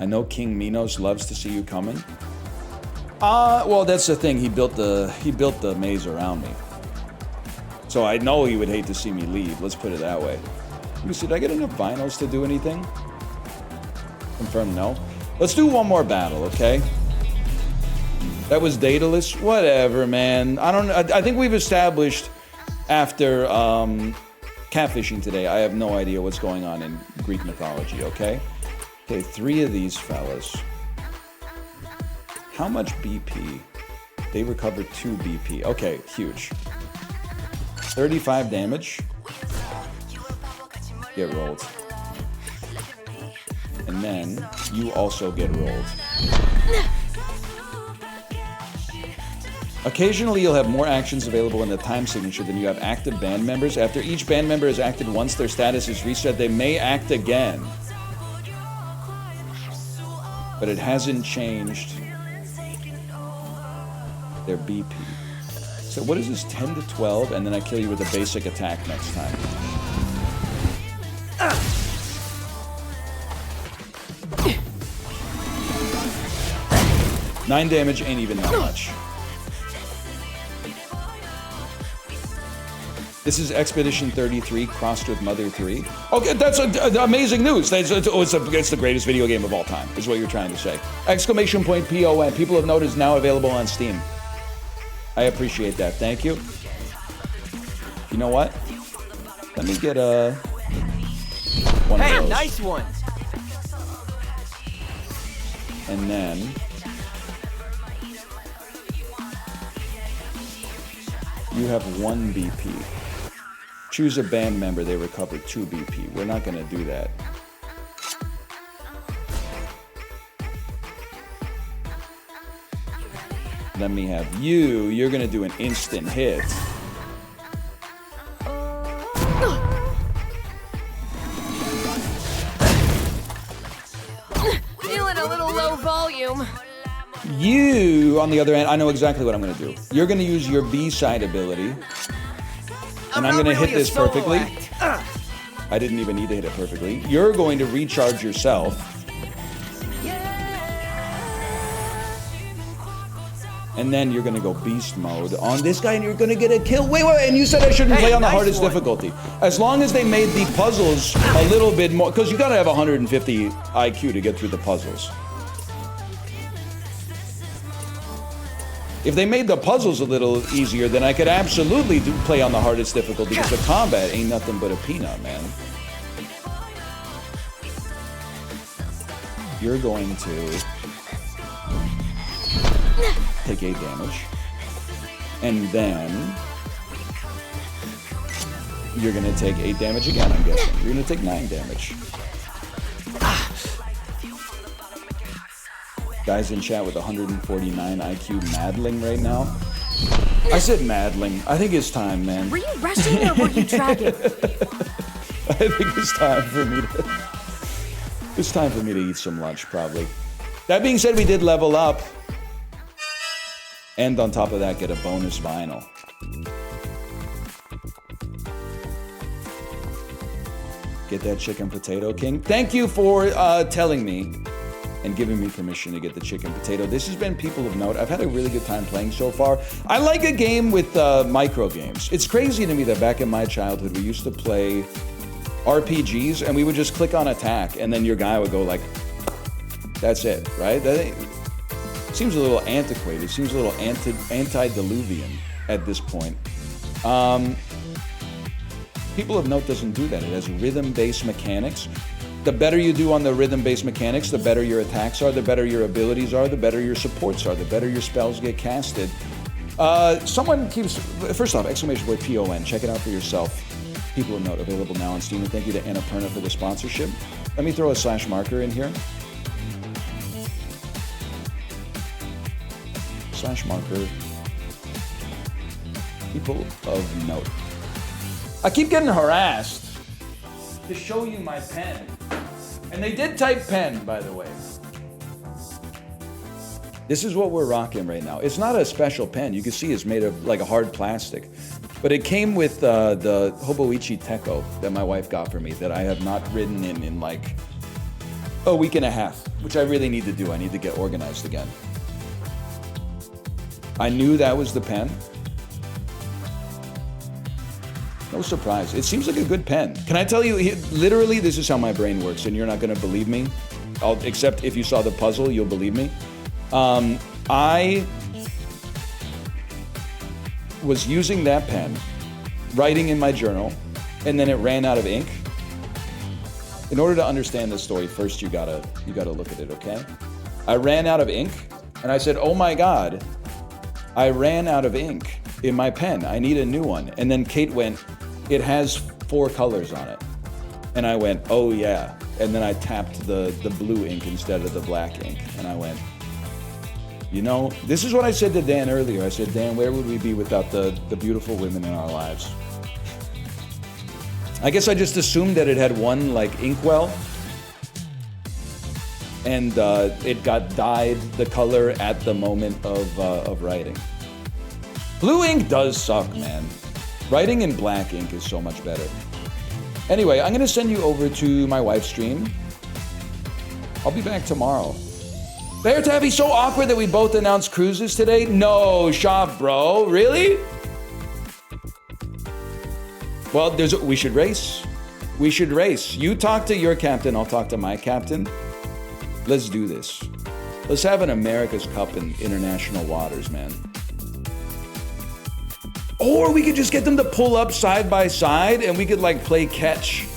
I know King Minos loves to see you coming. Well, that's the thing. He built the maze around me. So I know he would hate to see me leave. Let's put it that way. Let me see, did I get enough vinyls to do anything? Confirm no. Let's do one more battle, okay? That was Daedalus? Whatever, man. I think we've established after catfishing today, I have no idea what's going on in Greek mythology, okay? Okay, 3 of these fellas. How much BP? They recover 2 BP. Okay, huge. 35 damage. Get rolled. And then you also get rolled. Occasionally you'll have more actions available in the time signature than you have active band members. After each band member is acted once, their status is reset. They may act again. But it hasn't changed their BP. So what is this, 10 to 12, and then I kill you with a basic attack next time. 9 damage ain't even that much. This is Expedition 33 crossed with Mother 3. Okay, that's amazing news. It's the greatest video game of all time, is what you're trying to say. Exclamation point PON. People have noticed now available on Steam. I appreciate that. Thank you. You know what? Let me get one of those. Nice one. And then you have 1 BP. Choose a band member, they recover 2 BP. We're not gonna do that. Let me have you. You're gonna do an instant hit. Feeling a little low volume. You, on the other end, I know exactly what I'm gonna do. You're gonna use your B-side ability. And I'm gonna hit this perfectly. I didn't even need to hit it perfectly. You're going to recharge yourself. And then you're gonna go beast mode on this guy and you're gonna get a kill. Wait, and you said I shouldn't play on the hardest difficulty. As long as they made the puzzles a little bit more, because you gotta have 150 IQ to get through the puzzles. If they made the puzzles a little easier, then I could absolutely play on the hardest difficulty because the combat ain't nothing but a peanut, man. You're going to take 8 damage. And then you're going to take 8 damage again, I'm guessing. You're going to take 9 damage. Guys in chat with 149 IQ maddling right now. I said maddling. I think it's time, man. Were you rushing or were you dragging? I think it's time for me to... It's time for me to eat some lunch, probably. That being said, we did level up. And on top of that, get a bonus vinyl. Get that chicken potato king. Thank you for telling me and giving me permission to get the chicken potato. This has been People of Note. I've had a really good time playing so far. I like a game with micro games. It's crazy to me that back in my childhood, we used to play RPGs and we would just click on attack and then your guy would go like, that's it, right? That seems a little antiquated. It seems a little antediluvian at this point. People of Note doesn't do that. It has rhythm-based mechanics. The better you do on the rhythm-based mechanics, the better your attacks are, the better your abilities are, the better your supports are, the better your spells get casted. Someone keeps, first off, exclamation point PON. Check it out for yourself. People of Note, available now on Steam. And thank you to Annapurna for the sponsorship. Let me throw a slash marker in here. Slash marker. People of Note. I keep getting harassed to show you my pen. And they did type pen, by the way. This is what we're rocking right now. It's not a special pen. You can see it's made of like a hard plastic. But it came with the Hoboichi Tekko that my wife got for me that I have not written in like a week and a half, which I really need to do. I need to get organized again. I knew that was the pen. No surprise. It seems like a good pen. Can I tell you, literally, this is how my brain works, and you're not going to believe me. Except if you saw the puzzle, you'll believe me. I was using that pen, writing in my journal, and then it ran out of ink. In order to understand this story, first you gotta look at it, okay? I ran out of ink, and I said, oh my God, I ran out of ink in my pen. I need a new one. And then Kate went, it has 4 colors on it. And I went, oh yeah. And then I tapped the blue ink instead of the black ink. And I went, you know, this is what I said to Dan earlier. I said, Dan, where would we be without the beautiful women in our lives? I guess I just assumed that it had one like inkwell. And it got dyed the color at the moment of writing. Blue ink does suck, man. Writing in black ink is so much better. Anyway, I'm gonna send you over to my wife's stream. I'll be back tomorrow. Bear Taffy, so awkward that we both announced cruises today? No, shop, bro. Really? Well, we should race. We should race. You talk to your captain, I'll talk to my captain. Let's do this. Let's have an America's Cup in international waters, man. Or we could just get them to pull up side by side and we could like play catch.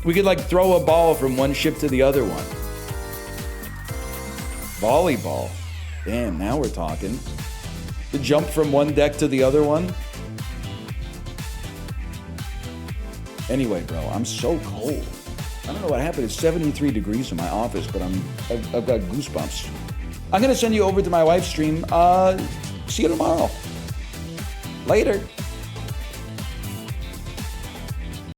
We could like throw a ball from one ship to the other one. Volleyball. Damn, now we're talking. To jump from one deck to the other one. Anyway, bro, I'm so cold. I don't know what happened. It's 73 degrees in my office, but I've got goosebumps. I'm gonna send you over to my wife's stream. See you tomorrow. Later.